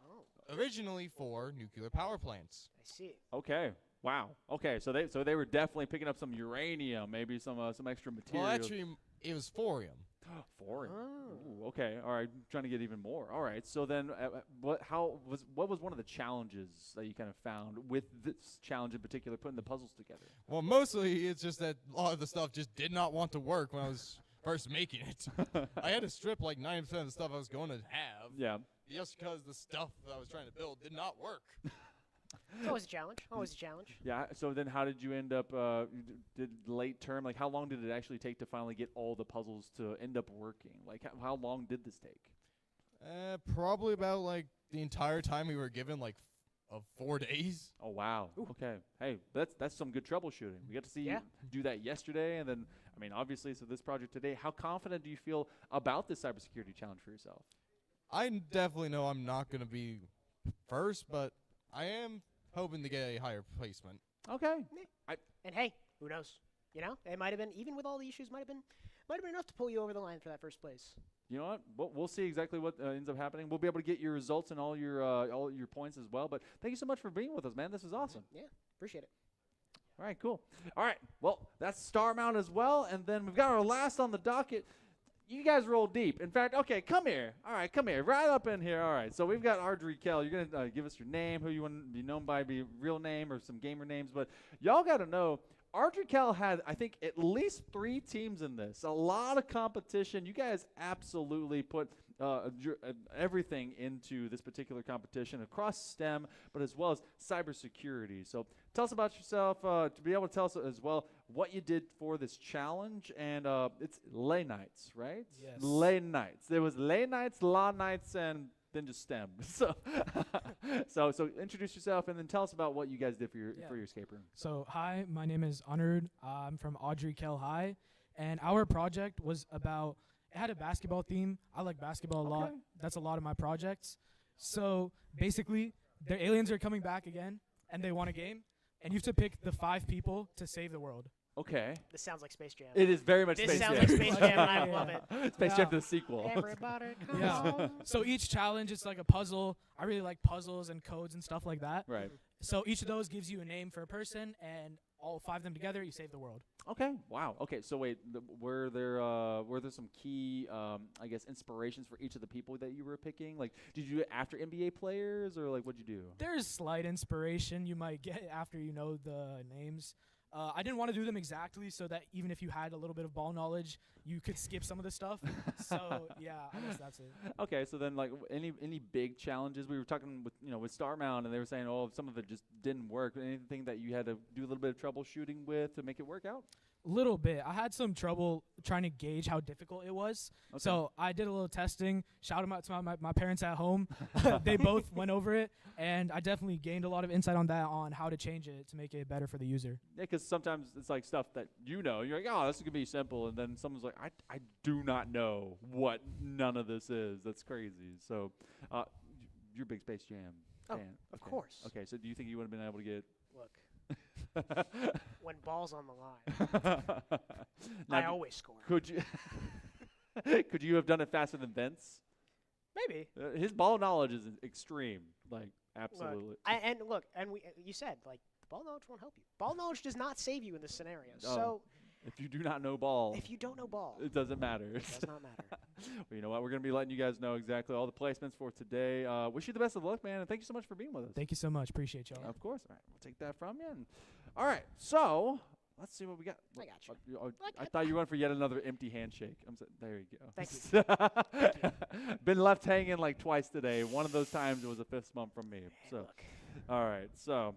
Originally for nuclear power plants. I see. Okay. Wow. Okay. So they were definitely picking up some uranium, maybe some extra material. Well, actually, it was thorium. Thorium. Ooh, okay. All right. Trying to get even more. All right. So then, what was one of the challenges that you kind of found with this challenge in particular, putting the puzzles together? Well, mostly it's just that a lot of the stuff just did not want to work when I was first making it. I had to strip like 90% of the stuff I was going to have. Yeah. Just because the stuff that I was trying to build did not work. It's always a challenge. Always a challenge. Yeah. So then, how did you end up? Did late term? Like, how long did it actually take to finally get all the puzzles to end up working? Like, how long did this take? Probably about like the entire time we were given, like 4 days. Oh wow. Ooh. Okay. Hey, that's some good troubleshooting. We got to see you do that yesterday, and then I mean, obviously, so this project today. How confident do you feel about this cybersecurity challenge for yourself? I definitely know I'm not going to be first, but I am hoping to get a higher placement. Okay. And hey, who knows? You know, it might have been, even with all the issues, might have been enough to pull you over the line for that first place. You know what? We'll see exactly what ends up happening. We'll be able to get your results and all your points as well. But thank you so much for being with us, man. This is awesome. Yeah, appreciate it. All right, cool. All right, well, that's Starmount as well. And then we've got our last on the docket. You guys roll deep. In fact, okay, come here. All right, come here. Right up in here. All right, so we've got Audrey Kell. You're going to give us your name, who you want to be known by, be real name or some gamer names. But y'all got to know, Audrey Kell had, I think, at least 3 teams in this. A lot of competition. You guys absolutely put everything into this particular competition across STEM, but as well as cybersecurity. So tell us about yourself, to be able to tell us as well what you did for this challenge. And it's lay nights, right? Yes. Lay nights. There was lay nights, law nights, and then just STEM. So, so introduce yourself and then tell us about what you guys did for your escape room. So hi, my name is Honored. I'm from Audrey Kell High, and our project was about. It had a basketball theme. I like basketball a lot. That's a lot of my projects. So basically, the aliens are coming back again, and they want a game, and you have to pick the 5 people to save the world. Okay. This sounds like Space Jam. It is very much Space Jam. This sounds like Space Jam, and I love it. Space Jam the sequel. Everybody come on. So each challenge, it's like a puzzle. I really like puzzles and codes and stuff like that. Right. So each of those gives you a name for a person, and all 5 of them together, you save the world. Okay. Wow. Okay. So wait, were there some key, I guess, inspirations for each of the people that you were picking? Like, did you do it after NBA players, or like, what'd you do? There's slight inspiration you might get after you know the names. I didn't want to do them exactly so that even if you had a little bit of ball knowledge, you could skip some of the stuff. So yeah, I guess that's it. Okay, so then like any big challenges? We were talking with Starmount, and they were saying, some of it just didn't work. Anything that you had to do a little bit of troubleshooting with to make it work out? Little bit. I had some trouble trying to gauge how difficult it was. Okay. So I did a little testing. Shout them out to my parents at home. They both went over it, and I definitely gained a lot of insight on that, on how to change it to make it better for the user. Yeah, because sometimes it's like stuff that you're like, oh, this is going to be simple, and then someone's like, I do not know what none of this is. That's crazy. So you're a big Space Jam fan. Of course. Okay, so do you think you would have been able to get... Look. When ball's on the line, I always score. Could you have done it faster than Vince? Maybe. His ball knowledge is extreme, like absolutely. Look, you said like the ball knowledge won't help you. Ball knowledge does not save you in this scenario. So if you do not know ball, it doesn't matter. It does not matter. Well, you know what? We're going to be letting you guys know exactly all the placements for today. Wish you the best of luck, man, and thank you so much for being with us. Thank you so much. Appreciate y'all. Of course. All right, we'll take that from you. All right, so let's see what we got. I got you. I thought you went for yet another empty handshake. There you go. Thank you. Been left hanging like twice today. One of those times it was a fist bump from me. So, look. All right, so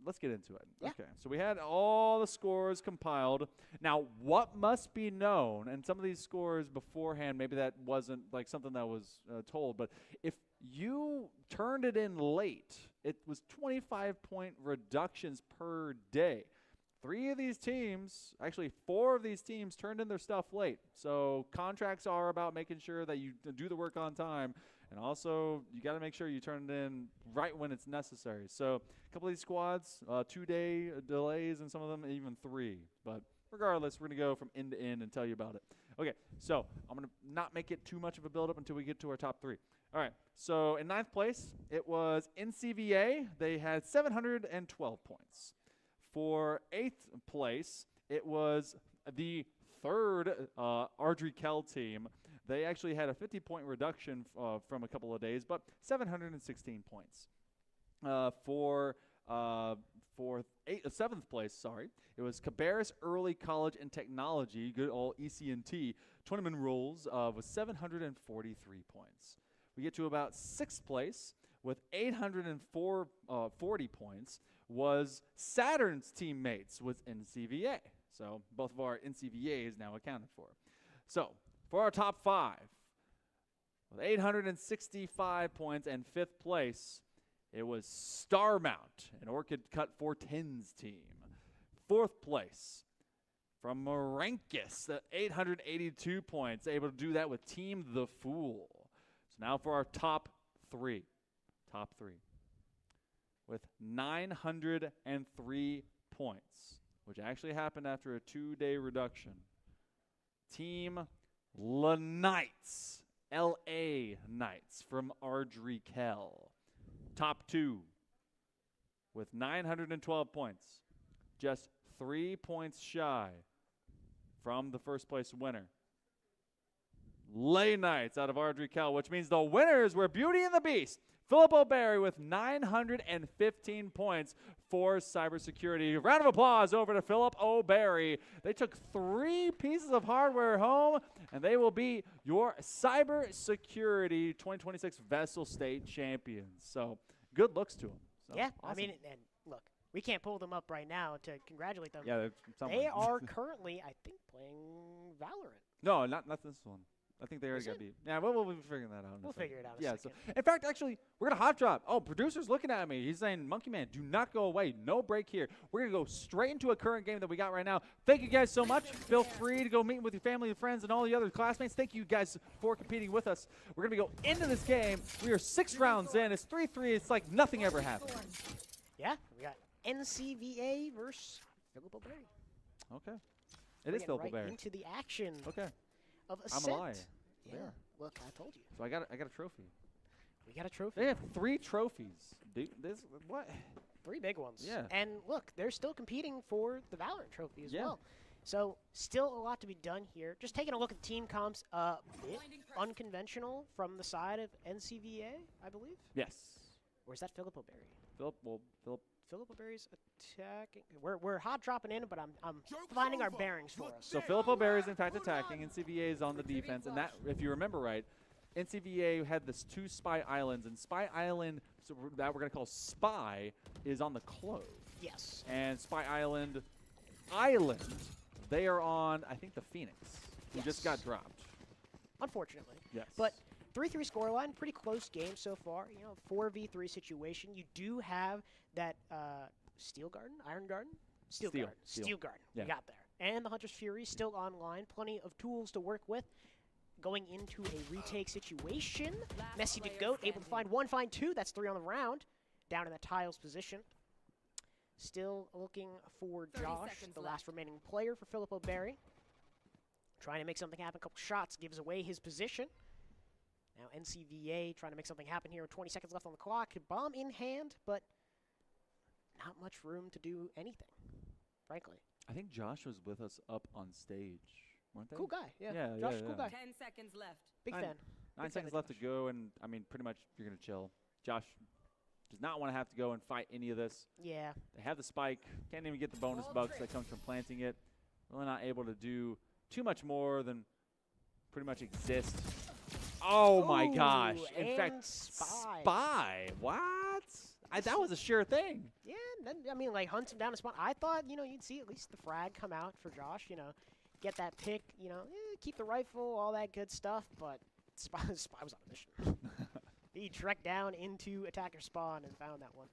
let's get into it. Yeah. Okay, so we had all the scores compiled. Now, what must be known, and some of these scores beforehand, maybe that wasn't like something that was told, but if you turned it in late it was 25-point reductions per day. 3 of these teams, actually 4 of these teams, turned in their stuff late. So contracts are about making sure that you do the work on time, and also you got to make sure you turn it in right when it's necessary. So a couple of these squads, 2-day delays, and some of them even 3. But regardless, we're going to go from end to end and tell you about it. Okay, so I'm going to not make it too much of a build-up until we get to our top 3. All right, so in 9th place, it was NCVA. They had 712 points. For 8th place, it was the 3rd Ardrey Kell team. They actually had a 50-point reduction from a couple of days, but 716 points. For 7th place, it was Cabarrus Early College and Technology, good old EC&T. Tournament rules was 743 points. We get to about 6th place with 840 points was Saturn's teammates with NCVA. So both of our NCVAs now accounted for. So for our top 5, with 865 points and 5th place, it was Starmount, an Orchid Cut 410's team. 4th place from Marankus at 882 points, able to do that with Team The Fool. So now for our top 3. Top 3. With 903 points, which actually happened after a 2-day reduction. Team Knights, LA Knights from Ardrey Kell. Top 2 with 912 points, just 3 points shy from the first place winner. Lay Knights out of Ardrey Kell, which means the winners were Beauty and the Beast, Philip O'Barry with 915 points for cybersecurity. Round of applause over to Philip O'Barry. They took 3 pieces of hardware home, and they will be your cybersecurity 2026 VESL State champions. So good looks to them. So, yeah, awesome. I mean, and look, we can't pull them up right now to congratulate them. Yeah, they are currently, I think, playing Valorant. No, not this one. I think they already got beat. Yeah, we'll be figuring that out. We'll figure it out. Yeah. So, in fact, actually, we're gonna hot drop. Oh, producer's looking at me. He's saying, "Monkey Man, do not go away. No break here. We're gonna go straight into a current game that we got right now." Thank you guys so much. Feel free to go meet with your family and friends and all the other classmates. Thank you guys for competing with us. We're gonna go into this game. We are 6 rounds in. It's 3-3. It's like nothing ever happened. Yeah, we got NCVA versus Philip O'Barry. Okay. It is Philip O'Barry. Into the action. Okay. Of I'm a liar. Yeah. Look, I told you. So I got a trophy. We got a trophy. They have 3 trophies. Dude, what? 3 big ones. Yeah. And look, they're still competing for the Valorant trophy as well. So still a lot to be done here. Just taking a look at the team comps, a bit unconventional from the side of NCVA, I believe. Yes. Or is that Philip O'Barry? Philip O'Barry's attacking. We're hot dropping in, but I'm finding our bearings for us. So Philip O'Barry is in fact attacking, and NCVA is on the defense. And that, if you remember right, NCVA had this 2 Spy Islands, and Spy Island, so that we're going to call Spy, is on the Clove. Yes. And Spy Island, they are on, I think, the Phoenix, who just got dropped. Unfortunately. Yes. But 3-3 scoreline, pretty close game so far. 4v3 situation. You do have that Steel Garden, Iron Garden? Steel Garden. Yeah. We got there. And the Hunter's Fury still online. Plenty of tools to work with. Going into a retake situation. Messy to Goat, able to find 1, find 2. That's 3 on the round. Down in the tiles position. Still looking for Josh, the last remaining player for Philip O'Barry. Trying to make something happen. A couple shots gives away his position. Now NCVA trying to make something happen here with 20 seconds left on the clock. Bomb in hand, but not much room to do anything, frankly. I think Josh was with us up on stage, weren't they? Cool guy, yeah. Josh, cool guy. 10 seconds left. Big fan. 9 seconds left to go, and, I mean, pretty much you're going to chill. Josh does not want to have to go and fight any of this. Yeah. They have the spike. Can't even get the bonus bucks that comes from planting it. Really not able to do too much more than pretty much exist. Oh, my gosh. In fact, Spy. What? That was a sure thing. Yeah, then, I mean, like, hunts him down a spot. I thought, you'd see at least the frag come out for Josh, get that pick, keep the rifle, all that good stuff, but Spy was on a mission. He trekked down into attacker spawn and found that one.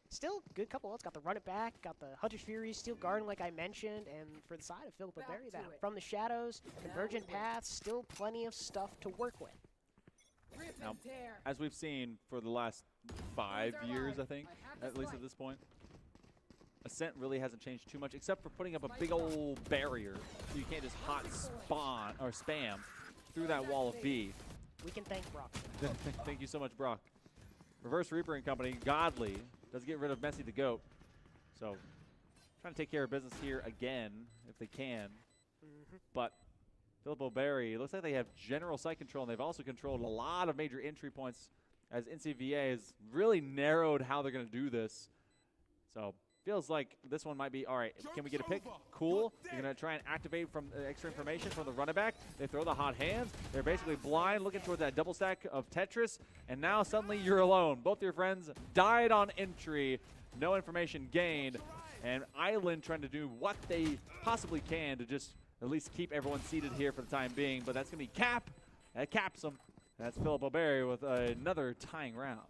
Still, good couple ults. Got the run it back, got the Hunter's Fury, Steel Garden like I mentioned, and for the side of Philippa Berry, that from the shadows, Convergent Paths, still plenty of stuff to work with. Now, as we've seen for the last 5 years, I think, at least at this point, Ascent really hasn't changed too much, except for putting up a big old barrier so you can't just hot spawn or spam through that wall of B. We can thank Brock. Thank you so much, Brock. Reverse Reaper and company, Godly, does get rid of Messi the Goat. So, trying to take care of business here again, if they can. But Philippa Berry, it looks like they have general site control, and they've also controlled a lot of major entry points as NCVA has really narrowed how they're going to do this. So, feels like this one might be, all right, can we get a pick? Cool. You're going to try and activate from extra information from the running back. They throw the hot hands. They're basically blind, looking towards that double stack of Tetris. And now suddenly you're alone. Both your friends died on entry. No information gained. And Island trying to do what they possibly can to just at least keep everyone seated here for the time being. But that's going to be Cap. That caps them. That's Philippa Berry with another tying round.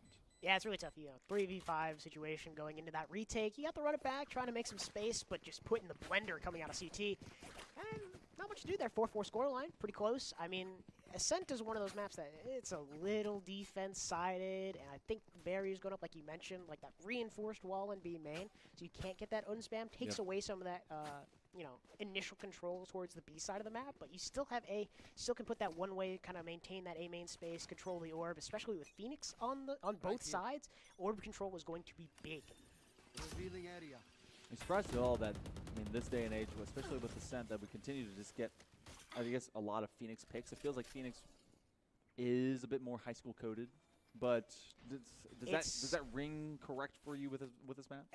Yeah, it's really tough. 3v5 situation going into that retake. You have to run it back, trying to make some space, but just putting the blender coming out of CT. And not much to do there. 4-4 scoreline, pretty close. I mean, Ascent is one of those maps that it's a little defense-sided, and I think Barry's going up, like you mentioned, like that reinforced wall in B main, so you can't get that unspam. Takes away some of that, initial control towards the B side of the map, but you still have still can put that one way, kind of maintain that A main space, control the orb, especially with Phoenix on both sides. Orb control was going to be big. Revealing area. I'm surprised at all that, this day and age, especially with Ascent, that we continue to just get, I guess, a lot of Phoenix picks. It feels like Phoenix is a bit more high school coded, but does that ring correct for you with this map?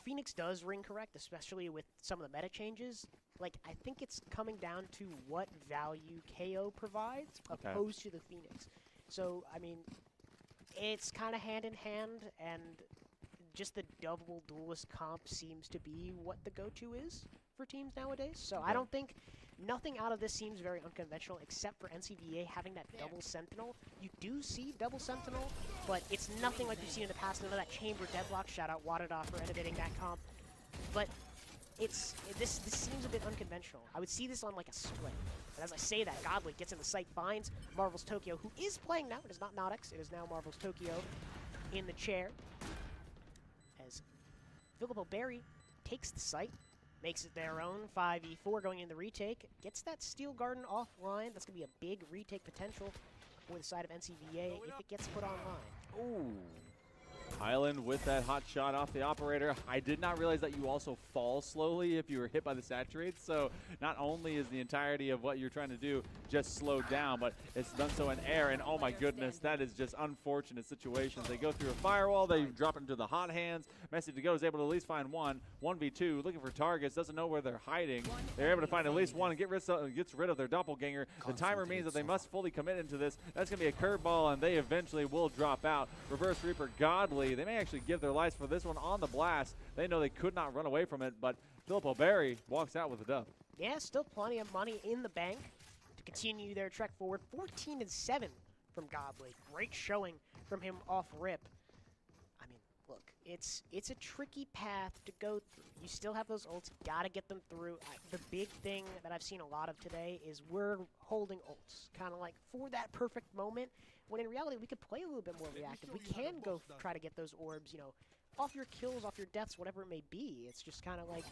Phoenix does ring correct, especially with some of the meta changes. Like, I think it's coming down to what value KO provides opposed to the Phoenix. So, it's kind of hand in hand, and just the double duelist comp seems to be what the go-to is for teams nowadays. So I don't think nothing out of this seems very unconventional, except for NCVA having that double Sentinel. You do see double Sentinel, but it's nothing like you've seen in the past. None of that chamber deadlock. Shout out Wadada for innovating that comp. But this seems a bit unconventional. I would see this on like a split. But as I say that, Godly gets in the site, finds Marvel's Tokyo, who is playing now. It is not Nodex. It is now Marvel's Tokyo in the chair. As Philippa Berry takes the site, makes it their own, 5v4 going in the retake, gets that Steel Garden offline. That's going to be a big retake potential for the side of NCVA if it gets put online. Ooh. Island with that hot shot off the operator. I did not realize that you also fall slowly if you were hit by the saturate. So not only is the entirety of what you're trying to do just slowed down, but it's done so in air. And oh my goodness, that is just unfortunate situations. They go through a firewall, they drop into the hot hands. Messi to go is able to at least find 1v2, looking for targets, doesn't know where they're hiding. They're able to find at least one and gets rid of their doppelganger. The timer means that they must fully commit into this. That's going to be a curveball, and they eventually will drop out. Reverse Reaper Godly. They may actually give their lives for this one on the blast. They know they could not run away from it, but Philippa Berry walks out with a dub. Yeah, still plenty of money in the bank to continue their trek forward. 14-7 from Godly. Great showing from him off rip. Look, it's a tricky path to go through. You still have those ults. You got to get them through. The big thing that I've seen a lot of today is we're holding ults, kind of like for that perfect moment, when in reality we could play a little bit more reactive. We can go try to get those orbs, off your kills, off your deaths, whatever it may be. It's just kind of like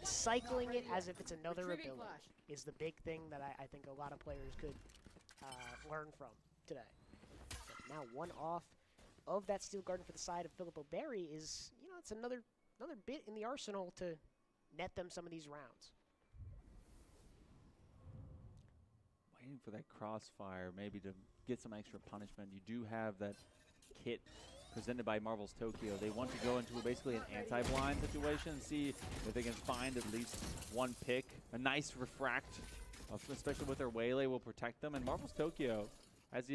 cycling it as if it's another ability is the big thing that I think a lot of players could learn from today. But now one off of that Steel Garden for the side of Philippa Berry is, it's another bit in the arsenal to net them some of these rounds. Waiting for that crossfire, maybe to get some extra punishment. You do have that kit presented by Marvel's Tokyo. They want to go into basically an anti-blind situation and see if they can find at least one pick. A nice refract, especially with their waylay, will protect them. And Marvel's Tokyo has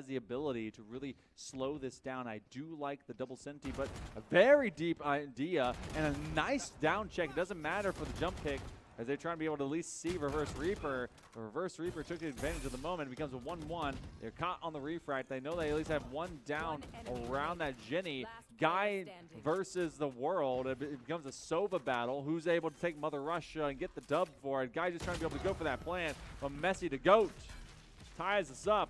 the ability to really slow this down. I do like the double senti, but a very deep idea and a nice down check. It doesn't matter for the jump pick as they try to be able to at least see Reverse Reaper. The Reverse Reaper took advantage of the moment. It becomes a 1-1. They're caught on the refract. They know they at least have one down around that Jenny. Guy versus the world. It becomes a Sova battle. Who's able to take Mother Russia and get the dub for it? Guy just trying to be able to go for that plan. But Messi to GOAT ties us up.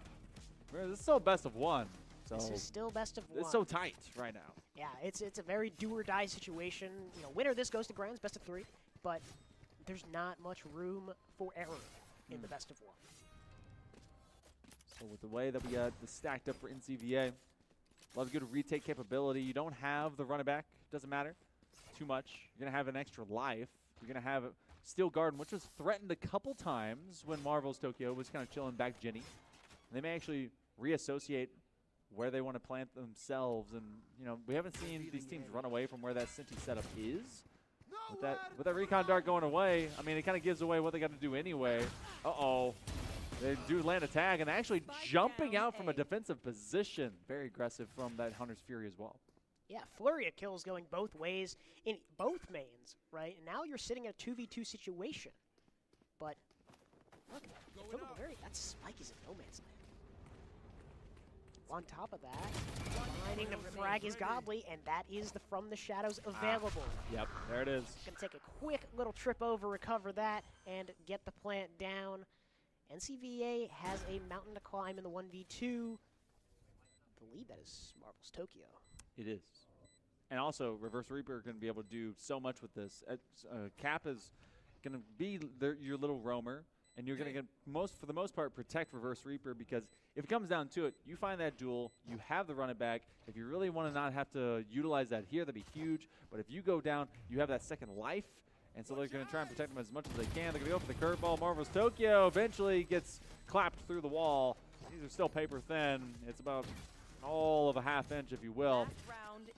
This is still best of one. So this is still best of one. It's so tight right now. Yeah, it's a very do-or-die situation. You know, winner of this goes to Grands, best of 3. But there's not much room for error in the best of one. So with the way that we got this stacked up for NCVA, a lot of good retake capability. You don't have the running back. Doesn't matter too much. You're going to have an extra life. You're going to have Steel Garden, which was threatened a couple times when Marvel's Tokyo was kind of chilling back Jenny. And they may actually reassociate where they want to plant themselves. And, you know, we haven't seen these teams run away from where that Cinti setup is. With that Recon Dart going away, I mean, it kind of gives away what they got to do anyway. Uh-oh. They do land a tag, and actually jumping out from a defensive position. Very aggressive from that Hunter's Fury as well. Yeah, flurry of kills going both ways in both mains, right? And now you're sitting at a 2v2 situation. But, look, that Spike is in no man's land. On top of that, finding the frag is godly, and that is the From the Shadows available. Yep, there it is. Gonna take a quick little trip over, recover that, and get the plant down. NCVA has a mountain to climb in the 1v2. I believe that is Marvel's Tokyo. It is. And also, Reverse Reaper are going to be able to do so much with this. Cap is going to be your little roamer, and you're going to for the most part, protect Reverse Reaper, because if it comes down to it, you find that duel, you have the running back. If you really want to not have to utilize that here, that'd be huge. But if you go down, you have that second life. And so they're going to try and protect them as much as they can. They're going to go for the curveball. Marvel's Tokyo eventually gets clapped through the wall. These are still paper thin. It's about all of a half inch, if you will.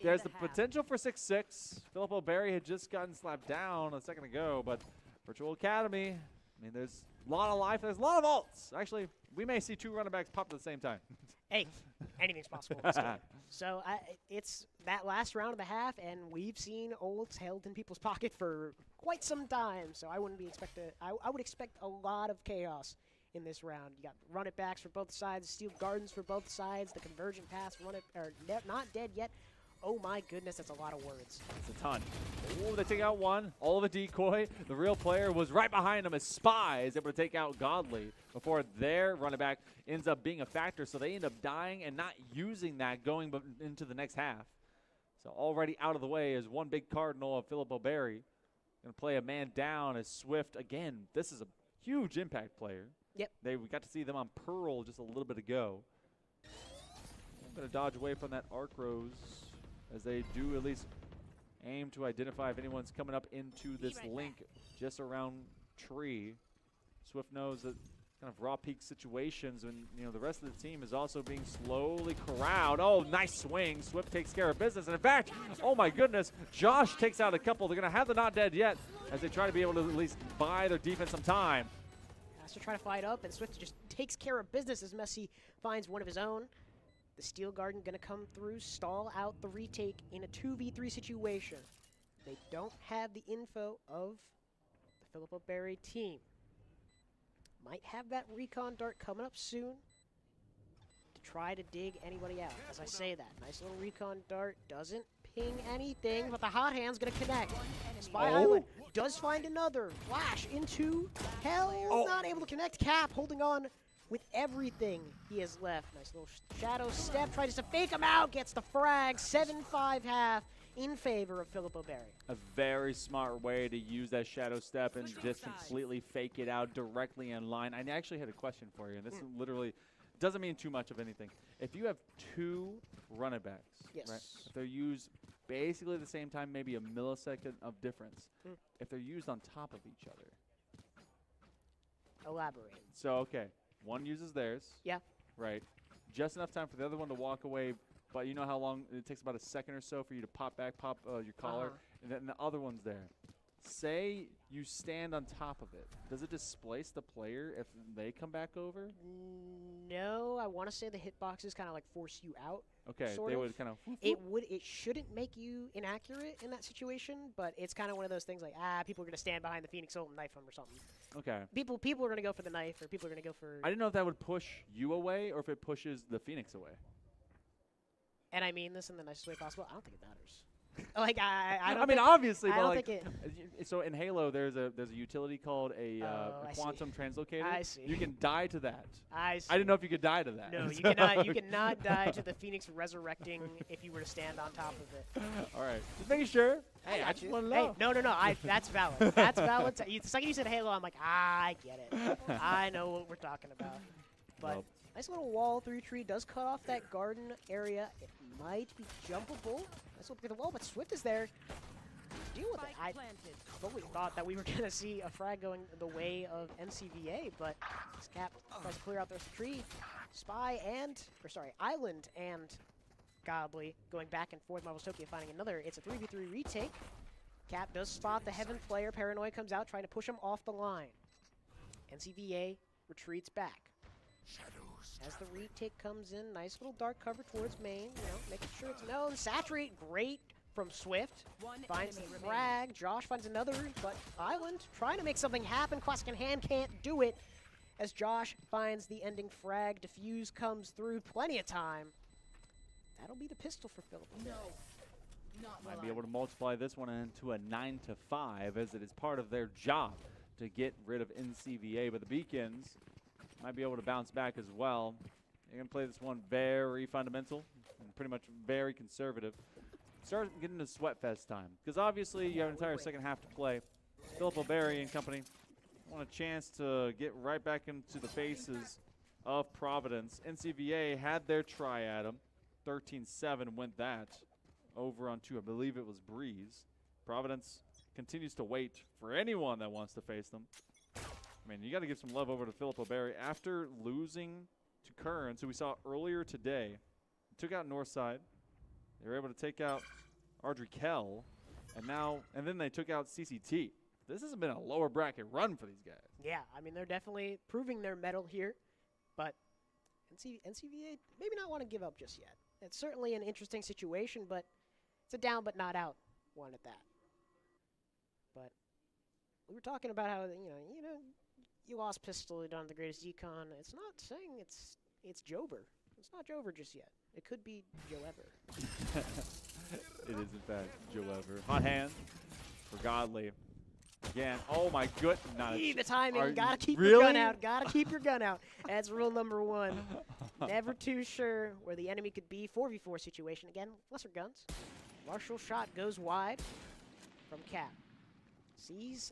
There's the potential for 6-6. Filippo Berry had just gotten slapped down a second ago, but Virtual Academy, I mean, there's a lot of life. There's a lot of ults. Actually, we may see 2 running backs pop at the same time. Hey, anything's possible in this game. So it's that last round of the half, and we've seen ults held in people's pocket for quite some time. So I wouldn't be I would expect a lot of chaos in this round. You got run it backs for both sides, Steel Gardens for both sides, the convergent pass, not dead yet. Oh my goodness, that's a lot of words. It's a ton. Oh, they take out one. All of a decoy. The real player was right behind him as Spy is able to take out Godly before their running back ends up being a factor. So they end up dying and not using that going into the next half. So already out of the way is one big cardinal of Filippo Berry. Going to play a man down as Swift. Again, this is a huge impact player. Yep. We got to see them on Pearl just a little bit ago. I'm going to dodge away from that Arc Rose, as they do at least aim to identify if anyone's coming up into this link just around tree. Swift knows that kind of raw peak situations, and the rest of the team is also being slowly corralled. Oh, nice swing. Swift takes care of business. And in fact, oh my goodness, Josh takes out a couple. They're going to have the not dead yet as they try to be able to at least buy their defense some time. Has to try to fight up, and Swift just takes care of business as Messi finds one of his own. The Steel Garden going to come through, stall out the retake in a 2v3 situation. They don't have the info of the Filippo Berry team. Might have that recon dart coming up soon to try to dig anybody out. As I say that, nice little recon dart doesn't ping anything, but the hot hand's going to connect. Spy Island does find another. Flash into hell. Not able to connect. Cap holding on with everything he has left. Nice little shadow step. Tries to fake him out. Gets the frag. 7-5 half in favor of Filippo Berry. A very smart way to use that shadow step and just completely fake it out directly in line. I actually had a question for you, and this literally doesn't mean too much of anything. If you have 2 running backs, right? If they're used basically at the same time, maybe a millisecond of difference. If they're used on top of each other. Elaborate. So, okay. One uses theirs. Yeah. Right. Just enough time for the other one to walk away, but you know how long it takes, about a second or so for you to pop your collar, and then the other one's there. say you stand on top of it, does it displace the player if they come back over? No, I want to say the hitboxes kind of like force you out. Okay, sort they of. would kind of. It shouldn't make you inaccurate in that situation, but it's kind of one of those things like people are gonna stand behind the Phoenix Ult and knife them or something. Okay. People are gonna go for the knife, or people are gonna go for. I didn't know if that would push you away or if it pushes the Phoenix away. And I mean this in the nicest way possible. I don't think it matters. Like I don't. I mean, think, obviously, I but don't like, think it. so in Halo, there's a utility called a I see. quantum translocator. I see. You can die to that. I see. I didn't know if you could die to that. No, you cannot. You cannot die to the Phoenix resurrecting if you were to stand on top of it. All right, just making sure. Hey, I got just you. want to Hey, know. no. That's valid. That's valid. The second you said Halo, I'm like, I get it. I know what we're talking about. But nice little wall through tree does cut off that garden area. It might be jumpable. Nice little bit of the wall, but Swift is there. Deal with it. I fully thought that we were going to see a frag going the way of NCVA, but Cap tries to clear out the tree. Island and Godly going back and forth. Marvelstopia finding another. It's a 3v3 retake. Cap does spot the Heaven player. Paranoid comes out trying to push him off the line. NCVA retreats back. As the retake comes in, nice little dark cover towards main, making sure it's known. Saturate, great from Swift. Finds the frag. Josh finds another, but Island trying to make something happen. Classic in hand can't do it. As Josh finds the ending frag, Diffuse comes through, plenty of time. That'll be the pistol for Philip. Might be able to multiply this one into a 9-5 as it is part of their job to get rid of NCVA, but the Beacons might be able to bounce back as well. They're going to play this one very fundamental and pretty much very conservative. Start getting to Sweatfest time because obviously you have an entire second half to play. Philip O'Berry and company want a chance to get right back into the faces of Providence. NCVA had their try at them. 13-7 went that over onto, I believe it was Breeze. Providence continues to wait for anyone that wants to face them. I mean, you got to give some love over to Philip O'Berry. After losing to Kearns, who we saw earlier today, took out Northside. They were able to take out Ardrey Kell, and then they took out CCT. This hasn't been a lower bracket run for these guys. Yeah, I mean, they're definitely proving their mettle here, but NCVA maybe not want to give up just yet. It's certainly an interesting situation, but it's a down but not out one at that. But we were talking about how, you lost pistol, you don't have the greatest decon. It's not saying it's Jover. It's not Jover just yet. It could be Joe Ever. It is, in fact, Joe Ever. Hot hand for Godly. Again, oh my goodness. The timing, gotta keep really? your gun out. Gotta keep your gun out. That's rule number one. Never too sure where the enemy could be. 4v4 situation. Again, lesser guns. Marshall shot goes wide from Cap. Sees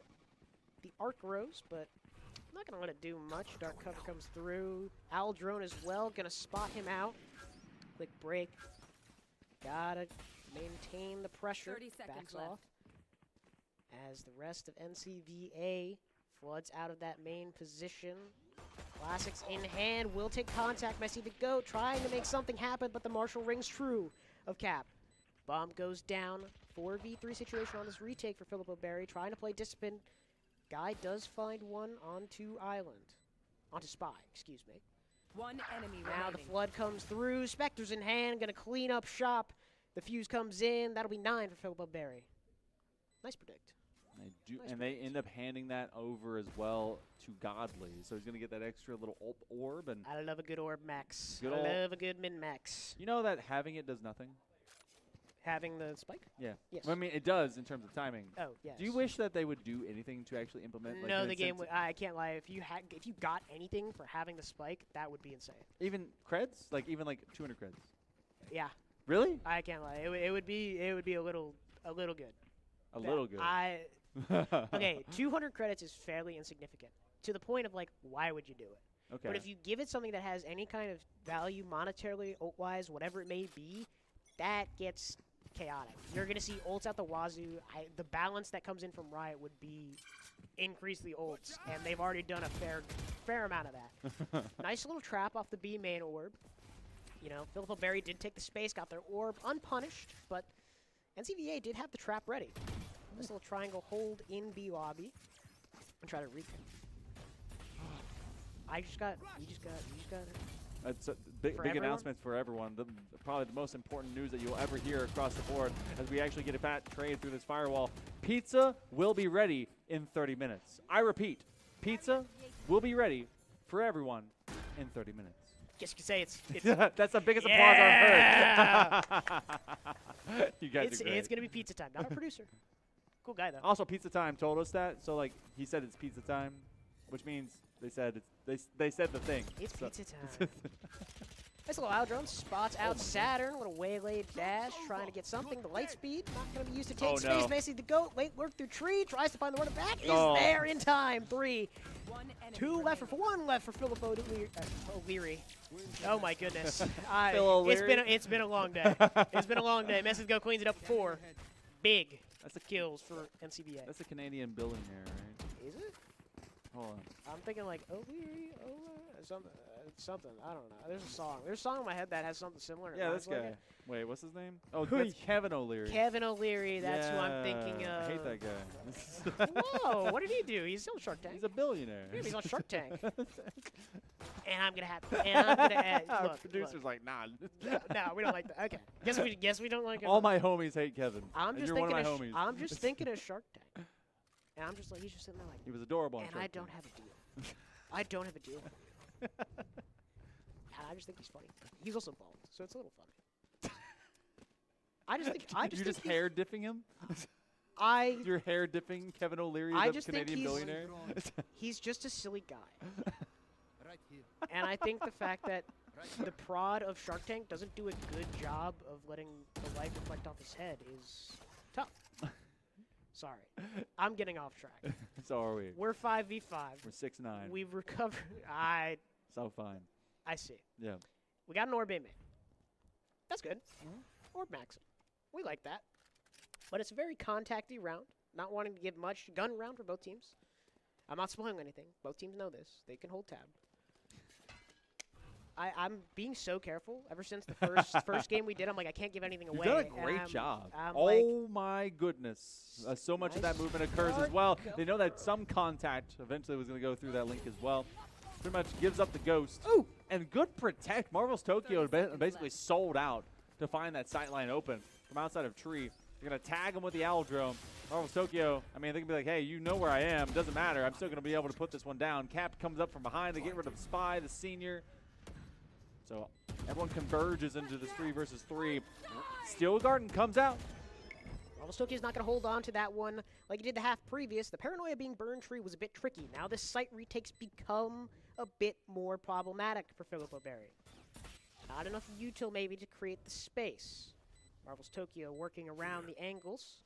the arc rose, but I'm not going to let it do much. Dark cover comes through. Owl drone as well. Going to spot him out. Quick break. Gotta maintain the pressure. 30 seconds Backs left. off. As the rest of NCVA floods out of that main position. Classics in hand. Will take contact. Messi the GOAT trying to make something happen, but the Marshall rings true of Cap. Bomb goes down. 4v3 situation on this retake for Philip O'Berry. Trying to play discipline. Guy does find one onto Island. Onto Spy, excuse me. One enemy Now the remaining. flood comes through. Spectre's in hand. Gonna clean up shop. The fuse comes in. That'll be 9 for Philip O'Berry. Nice predict. They end up handing that over as well to Godly. So he's going to get that extra little orb. And I love a good orb max. Good I ol'- love a good min max. you know that having it does nothing? Having the spike? Yeah. Yes. I mean, it does in terms of timing. Oh, yes. Do you wish that they would do anything to actually implement? Like, No, an the game. incentive? I can't lie. If you got anything for having the spike, that would be insane. Even creds? Like even like 200 creds? Yeah. Really? I can't lie. It would be a little good. A little good. Okay, 200 credits is fairly insignificant to the point of like, why would you do it? Okay. But if you give it something that has any kind of value monetarily, ult-wise, whatever it may be, that gets chaotic. You're going to see ults out the wazoo. The balance that comes in from Riot would be increase the ults, and they've already done a fair amount of that. Nice little trap off the B main orb. Philip O'Berry did take the space, got their orb unpunished, but NCVA did have the trap ready. This little triangle hold in B lobby. And try to recon. You just got it. It's a big announcement for everyone. Probably the most important news that you'll ever hear across the board as we actually get a fat trade through this firewall. Pizza will be ready in 30 minutes. I repeat, pizza will be ready for everyone in 30 minutes. Guess you could say it's that's the biggest applause I've heard. You guys are great. It's going to be pizza time. Not our producer. Cool guy, though. Also, Pizza Time told us that. So, like, he said it's pizza time, which means they said they said the thing. It's pizza time. Nice little out drone. Spots out Saturn. Little waylaid dash. Trying to get something. The light speed. Not going to be used to take space. Messi the goat. Late lurk through tree. Tries to find the running back. Is there in time. 3. 2 left for 1 left for Philip O'Leary. Oh my goodness. It's been a long day. It's been a long day. Messi the goat cleans it up 4. Big. That's the kills for NCBA. That's a Canadian billionaire, right? Is it? Hold on. I'm thinking like O'Leary, something. I don't know. There's a song. There's a song in my head that has something similar. Yeah, this guy. Wait, what's his name? Oh, that's Kevin O'Leary. Kevin O'Leary. That's who I'm thinking of. I hate that guy. Whoa! What did he do? He's on Shark Tank. He's a billionaire. Yeah, he's on Shark Tank. And I'm gonna have. And I'm gonna add. Our look, producer's like, nah. No, we don't like that. Okay. Guess we don't like it. All my homies hate Kevin. You're one of my homies. I'm just thinking of Shark Tank. And I'm just like, he's just sitting there like. He was adorable. And I don't have a deal. I don't have a deal. And I just think he's funny. He's also bald, so it's a little funny. You're just hair dipping him? You're hair dipping Kevin O'Leary, the Canadian billionaire? He's just a silly guy. And I think the fact that the prod of Shark Tank doesn't do a good job of letting the light reflect off his head is tough. Sorry. I'm getting off track. So are we. We're 5v5. We're 6-9. We've recovered. So fine. I see. Yeah. We got an Orb mid. That's good. Orb Maxim. We like that. But it's a very contacty round. Not wanting to give much. Gun round for both teams. I'm not spoiling anything. Both teams know this. They can hold tab. I'm being so careful. Ever since the first game we did, I'm like, I can't give anything away. You've done a great job. Oh my goodness. So much of that movement occurs as well. They know that some contact eventually was going to go through that link as well. Pretty much gives up the ghost. Ooh. And good protect. Marvel's Tokyo basically sold out to find that sight line open from outside of tree. They're going to tag him with the owl drone. Marvel's Tokyo, I mean, they can be like, hey, you know where I am. Doesn't matter. I'm still going to be able to put this one down. Cap comes up from behind. They get rid of Spy, the senior. So everyone converges into this 3 versus 3. Steel Garden comes out. Marvel's Tokyo's not going to hold on to that one like he did the half previous. The paranoia being burned tree was a bit tricky. Now this site retakes become a bit more problematic for Filippo Berry. Not enough util maybe to create the space. Marvel's Tokyo working around the angles.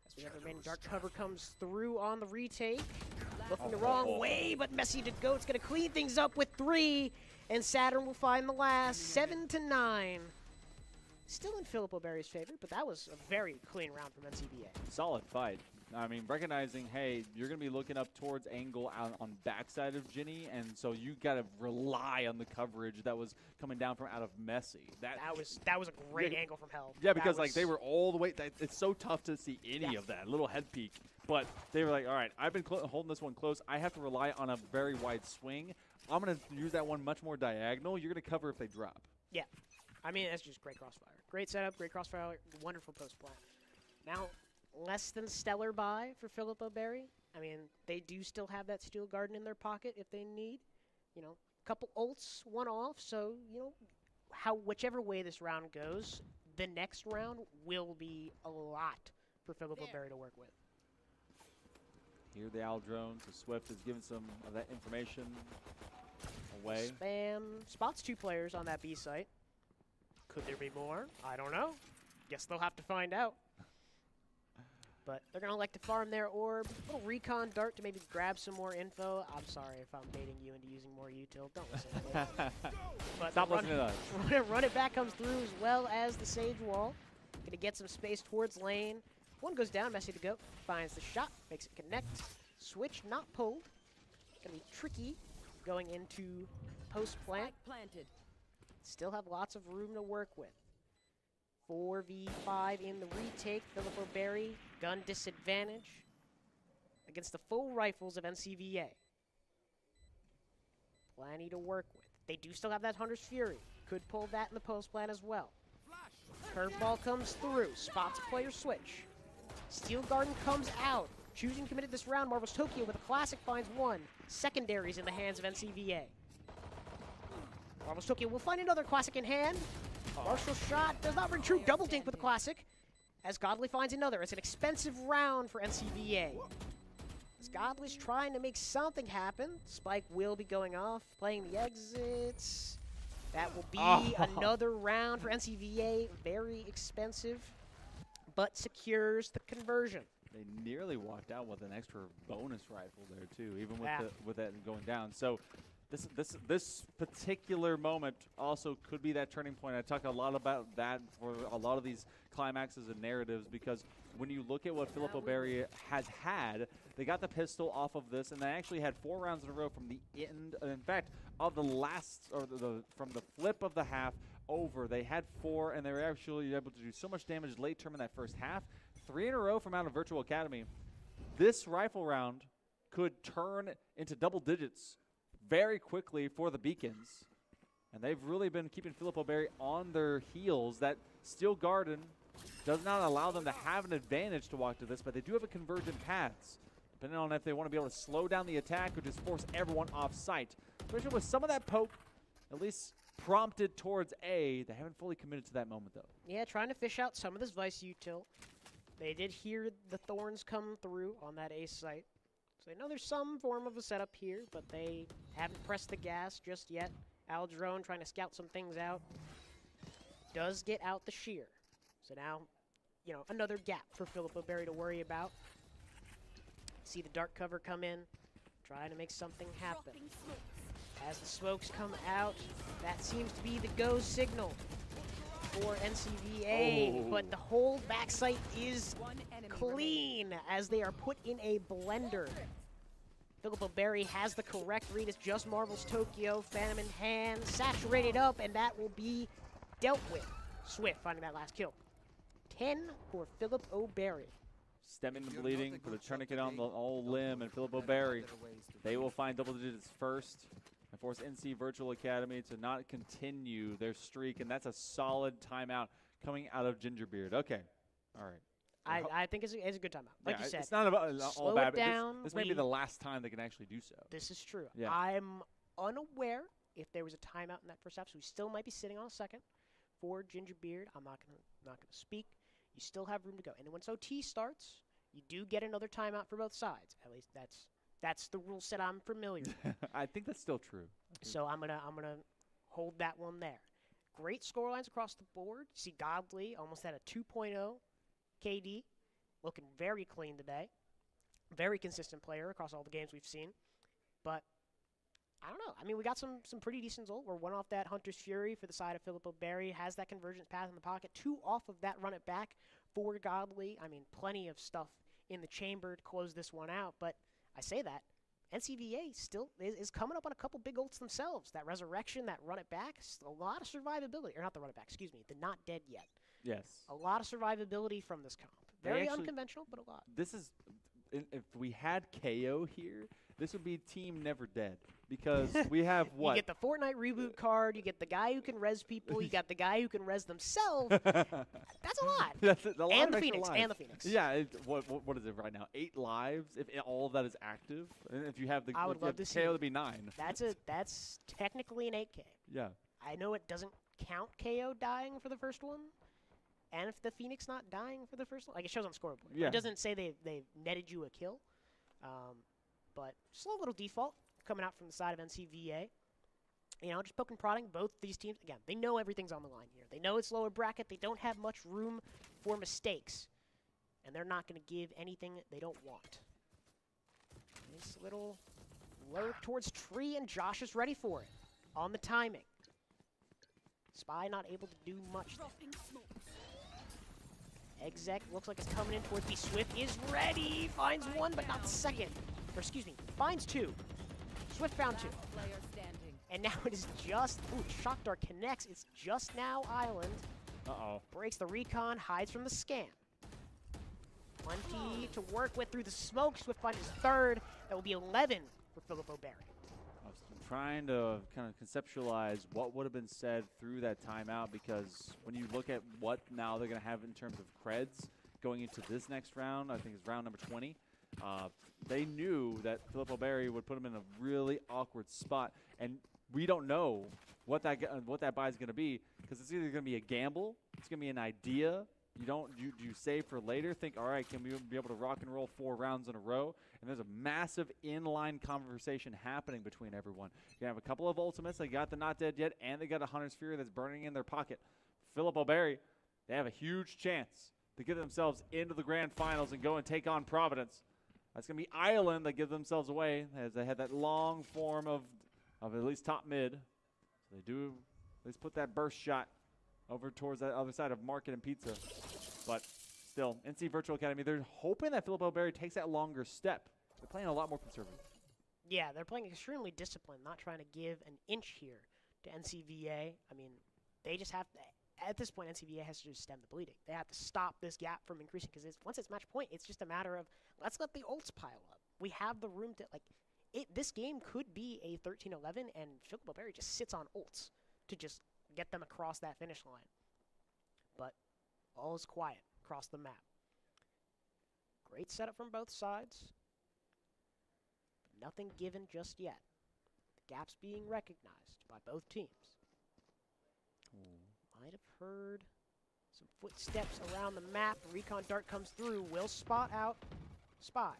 As we have the remaining dark cover comes through on the retake. Looking the wrong way, but Messi to go. It's going to clean things up with 3. And Saturn will find the last 7-9. Still in Filippo Berry's favor, but that was a very clean round from NCBA. Solid fight. I mean, recognizing, hey, you're going to be looking up towards angle out on backside of Ginny, and so you got to rely on the coverage that was coming down from out of Messi. That was a great angle from Hell. Yeah, because like they were all the way. It's so tough to see any of that little head peek. But they were like, all right, I've been holding this one close. I have to rely on a very wide swing. I'm going to use that one much more diagonal. You're going to cover if they drop. Yeah. I mean, that's just great crossfire. Great setup, great crossfire, wonderful post plan. Now, less than stellar buy for Filippo Berry. I mean, they do still have that Steel Garden in their pocket if they need. You know, a couple ults, one off. So, you know, whichever way this round goes, the next round will be a lot for Filippo Berry to work with. Here the owl drone, so Swift is giving some of that information away. Spam spots 2 players on that B site. Could there be more? I don't know. Guess they'll have to find out. But they're going to like to farm their orb. Little recon dart to maybe grab some more info. I'm sorry if I'm baiting you into using more util. Don't listen to it. But stop listening to us. Run it back comes through as well as the Sage Wall. Going to get some space towards lane. One goes down, Messi to go. Finds the shot, makes it connect. Switch not pulled. Going to be tricky going into post plant. Planted. Still have lots of room to work with. 4v5 in the retake. Filippo Berry, gun disadvantage against the full rifles of NCVA. Plenty to work with. They do still have that Hunter's Fury. Could pull that in the post plan as well. Curveball comes through. Spots a player switch. Steel Garden comes out. Choosing committed this round. Marvel's Tokyo with a classic finds one. Secondaries in the hands of NCVA. Marvel's Tokyo will find another classic in hand. Martial shot does not ring true. Double dink with a classic. As Godly finds another. It's an expensive round for NCVA. As Godly's trying to make something happen. Spike will be going off, playing the exits. That will be another round for NCVA. Very expensive, but secures the conversion. They nearly walked out with an extra bonus rifle there too, even with that going down. So this particular moment also could be that turning point. I talk a lot about that for a lot of these climaxes and narratives, because when you look at what Filippo Berry has had, they got the pistol off of this, and they actually had 4 rounds in a row from the end. In fact, of the last, or from the flip of the half over, they had 4, and they were actually able to do so much damage late term in that first half. 3 in a row from out of Virtual Academy. This rifle round could turn into double digits very quickly for the Beacons. And they've really been keeping Filippo Berry on their heels. That Steel Garden does not allow them to have an advantage to walk to this, but they do have a convergent paths, depending on if they want to be able to slow down the attack or just force everyone off site. Especially with some of that poke, at least prompted towards A. They haven't fully committed to that moment, though. Yeah, trying to fish out some of this Vice util. They did hear the Thorns come through on that A site. So they know there's some form of a setup here, but they haven't pressed the gas just yet. Aldrone trying to scout some things out. Does get out the shear. So now, you know, another gap for Filippo Berry to worry about. See the dark cover come in, trying to make something happen. As the smokes come out, that seems to be the go signal for NCVA, but the whole backside is clean as they are put in a blender. Filippo Berry has the correct read. It's just Marvel's Tokyo, Phantom in hand, saturated up, and that will be dealt with. Swift finding that last kill. 10 for Filippo Berry. Stemming the bleeding, put a tourniquet on the whole limb, and Filippo Berry, they will find double digits first and force NC Virtual Academy to not continue their streak, and that's a solid timeout coming out of Gingerbeard. Okay, all right. I think it's a good timeout. Like you said, it's not about all bad, down. This may be the last time they can actually do so. This is true. Yeah. I'm unaware if there was a timeout in that first half, so we still might be sitting on a second for Gingerbeard. I'm not gonna speak. You still have room to go, and once OT starts, you do get another timeout for both sides. At least that's the rule set I'm familiar with. I think that's still true. So I'm gonna hold that one there. Great scorelines across the board. You see Godly almost had a 2.0 KD, looking very clean today. Very consistent player across all the games we've seen. But I don't know. I mean, we got some pretty decent goals. We're 1 off that Hunter's Fury for the side of Filippo Berry. Has that convergence path in the pocket. 2 off of that run it back for Godly. I mean, plenty of stuff in the chamber to close this one out. But I say that. NCVA still is coming up on a couple big ults themselves. That resurrection, that run it back, a lot of survivability. Or not the run it back, excuse me. The not dead yet. Yes. A lot of survivability from this comp. Very unconventional, but a lot. This is, if we had KO here, this would be Team Never Dead. Because we have what? You get the Fortnite reboot card, you get the guy who can res people, you got the guy who can res themselves. That's a lot. That's a lot and of the Phoenix, lives. and the Phoenix. Yeah, what is it right now? 8 lives, if all of that is active? And if you have the I would love to see KO, it'd be 9. That's technically an 8K. Yeah. I know it doesn't count KO dying for the first one. And if the Phoenix not dying for the first one, like it shows on scoreboard. Yeah. It doesn't say they netted you a kill. But slow little default coming out from the side of NCVA. You know, just poking prodding both these teams. Again, they know everything's on the line here. They know it's lower bracket. They don't have much room for mistakes. And they're not going to give anything they don't want. Nice little lurk towards tree, and Josh is ready for it. On the timing. Spy not able to do much there. Exec looks like it's coming in towards B. Swift is ready. Finds one, but not the second. Or excuse me, finds 2. Swift found 2. And now it is just, Shock Dart connects. It's just now Island. Uh-oh. Breaks the recon, hides from the scan. Plenty to work with through the smoke. Swiftfind is third. That will be 11 for Philip O'Berry. I was trying to kind of conceptualize what would have been said through that timeout, because when you look at what now they're going to have in terms of creds going into this next round, I think it's round number 20, they knew that Philip O'Berry would put them in a really awkward spot, and we don't know what that buy is going to be, because it's either going to be a gamble, it's going to be an idea. You save for later, think, all right, can we be able to rock and roll 4 rounds in a row? And there's a massive inline conversation happening between everyone. You have a couple of ultimates. They got the Not Dead Yet, and they got a Hunter's Fury that's burning in their pocket. Philip O'Berry, they have a huge chance to get themselves into the grand finals and go and take on Providence. That's going to be Ireland that give themselves away, as they had that long form of at least top mid. So they do at least put that burst shot over towards that other side of Market and Pizza. But still, NC Virtual Academy, they're hoping that Philip O'Berry takes that longer step. They're playing a lot more conservative. Yeah, they're playing extremely disciplined, not trying to give an inch here to NCVA. I mean, they just have to, at this point, NCVA has to just stem the bleeding. They have to stop this gap from increasing, because once it's match point, it's just a matter of, let's let the ults pile up. We have the room to, this game could be a 13-11, and Philip O'Berry just sits on ults to just get them across that finish line. But all is quiet across the map. Great setup from both sides. But nothing given just yet. The gap's being recognized by both teams. Might have heard some footsteps around the map. Recon Dart comes through. Will spot out Spy.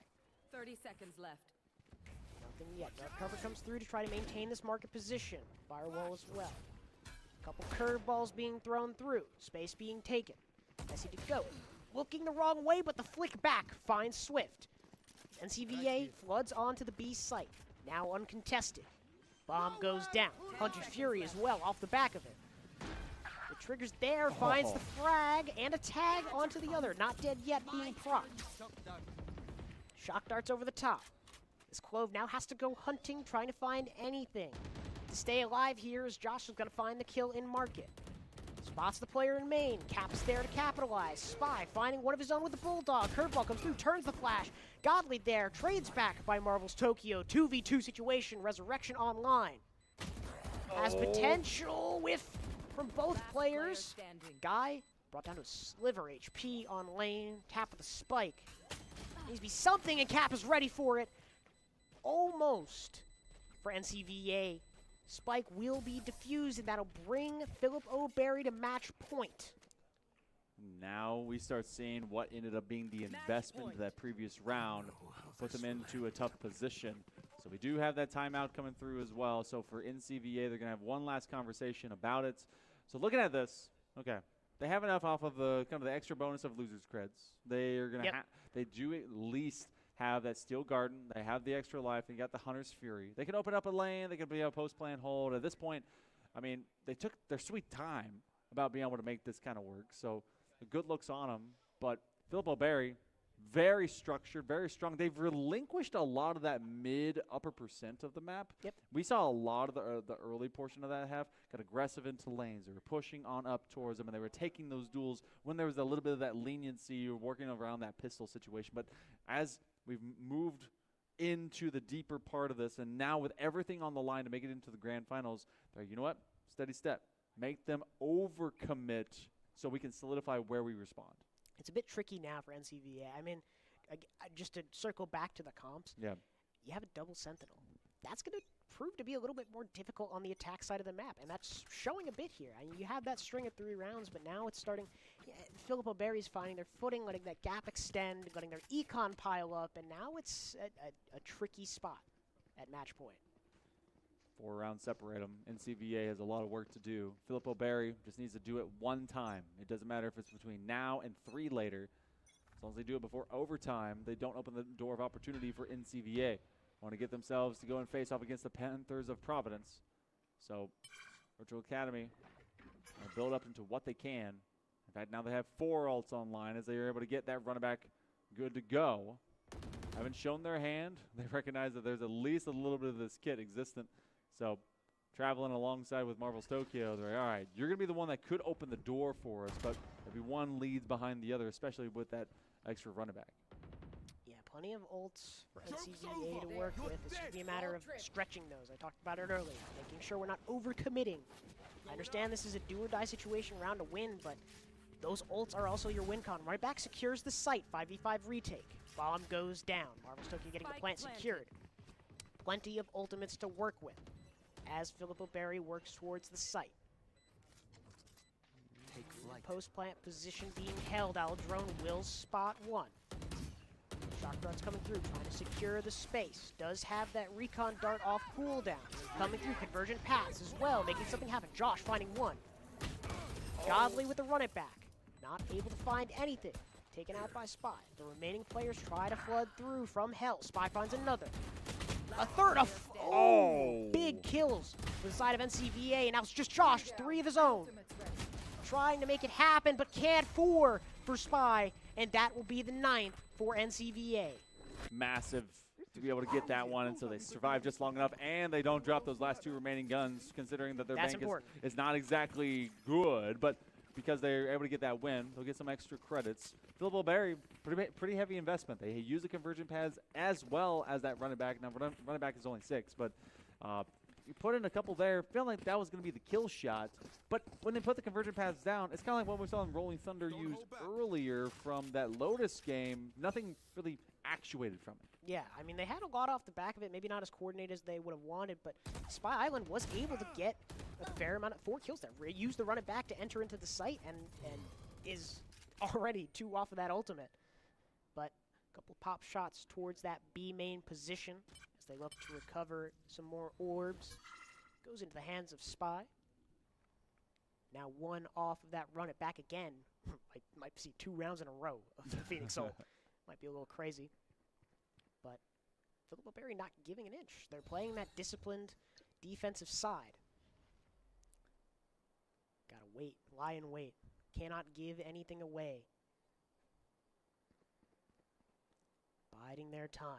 30 seconds left. Nothing yet. Dark cover comes through to try to maintain this market position. Firewall as well. Couple curveballs being thrown through. Space being taken. Messy to go. Looking the wrong way, but the flick back finds Swift. NCVA floods onto the B site. Now uncontested. Bomb goes down. Hunter's Fury as well off the back of it. The trigger's there, finds the frag, and a tag onto the other. Not dead yet, being procced. Shock darts over the top. This Clove now has to go hunting, trying to find anything. To stay alive here, as Josh is going to find the kill in Market. Spots the player in main. Cap's there to capitalize. Spy finding one of his own with the Bulldog. Curveball comes through, turns the flash. Godly there, trades back by Marvel's Tokyo. 2v2 situation, Resurrection online. Has potential from both players. Guy brought down to a sliver HP on lane. Tap with a spike. Needs to be something, and Cap is ready for it. Almost for NCVA. Spike will be diffused, and that'll bring Philip O'Berry to match point. Now we start seeing what ended up being the investment of that previous round, put them into a tough position. So we do have that timeout coming through as well. So for NCVA, they're going to have one last conversation about it. So looking at this, okay, they have enough off of the kind of the extra bonus of losers creds. They are going to they do at least have that Steel Garden. They have the extra life. They got the Hunter's Fury. They can open up a lane. They can be a post-plan hold. At this point, I mean, they took their sweet time about being able to make this kind of work. So the good looks on them. But Philip O'Berry, very structured, very strong. They've relinquished a lot of that mid-upper percent of the map. Yep. We saw a lot of the early portion of that half got aggressive into lanes. They were pushing on up towards them, and they were taking those duels when there was a little bit of that leniency or working around that pistol situation. But as we've moved into the deeper part of this, and now with everything on the line to make it into the grand finals, they're like, you know what? Steady step. Make them overcommit so we can solidify where we respond. It's a bit tricky now for NCVA. I mean, just to circle back to the comps, yeah, you have a double Sentinel. That's going to prove to be a little bit more difficult on the attack side of the map, and that's showing a bit here. I mean, you have that string of 3 rounds, but now it's starting. Philip O'Berry's finding their footing, letting that gap extend, letting their econ pile up, and now it's a tricky spot at match point. 4 rounds separate them. NCVA has a lot of work to do. Philip O'Berry just needs to do it one time. It doesn't matter if it's between now and 3 later. As long as they do it before overtime, they don't open the door of opportunity for NCVA. Want to get themselves to go and face off against the Panthers of Providence. So Virtual Academy build up into what they can. In fact, now they have 4 ults online as they are able to get that running back good to go. Haven't shown their hand. They recognize that there's at least a little bit of this kit existent. So traveling alongside with Marvel's Tokyo. They're like, all right, you're going to be the one that could open the door for us, but maybe one leads behind the other, especially with that extra running back. Yeah, plenty of ults for NCVA to work with. It's going to be a matter of stretching those. I talked about it earlier, making sure we're not overcommitting. I understand this is a do-or-die situation, round to win, but those ults are also your win con. Right back secures the site, 5v5 retake. Bomb goes down. Marvel's Tokyo getting the plant secured. Plenty of ultimates to work with as Filippo Berry works towards the site. Post-plant position being held. Aldrone will spot one. Shock dart's coming through, trying to secure the space. Does have that recon dart off cooldown. Coming through, convergent paths as well, making something happen. Josh finding one. Godly with the run it back. Not able to find anything. Taken out by Spy. The remaining players try to flood through from hell. Spy finds another. A third of big kills for the side of NCVA, and now it's just Josh, 3 of his own. Trying to make it happen, but can't. 4 for Spy, and that will be the 9th for NCVA. Massive to be able to get that one, and so they survive just long enough, and they don't drop those last 2 remaining guns, considering that their bank is not exactly good, but because they're able to get that win, they'll get some extra credits. Filippo Berry, pretty heavy investment. They use the convergent paths as well as that running back. Now, running back is only 6, but you put in a couple there, feeling like that was going to be the kill shot. But when they put the convergent paths down, it's kind of like what we saw in Rolling Thunder used earlier from that Lotus game. Nothing really actuated from it. Yeah, I mean, they had a lot off the back of it, maybe not as coordinated as they would have wanted, but Spy Island was able to get a fair amount of 4 kills there. Used the run it back to enter into the site and is already 2 off of that ultimate. But a couple pop shots towards that B main position as they look to recover some more orbs. Goes into the hands of Spy. Now 1 off of that run it back again. might see 2 rounds in a row of the Phoenix Ult. Might be a little crazy. But Filippo Berry not giving an inch. They're playing that disciplined defensive side. Gotta wait, lie and wait. Cannot give anything away. Biding their time.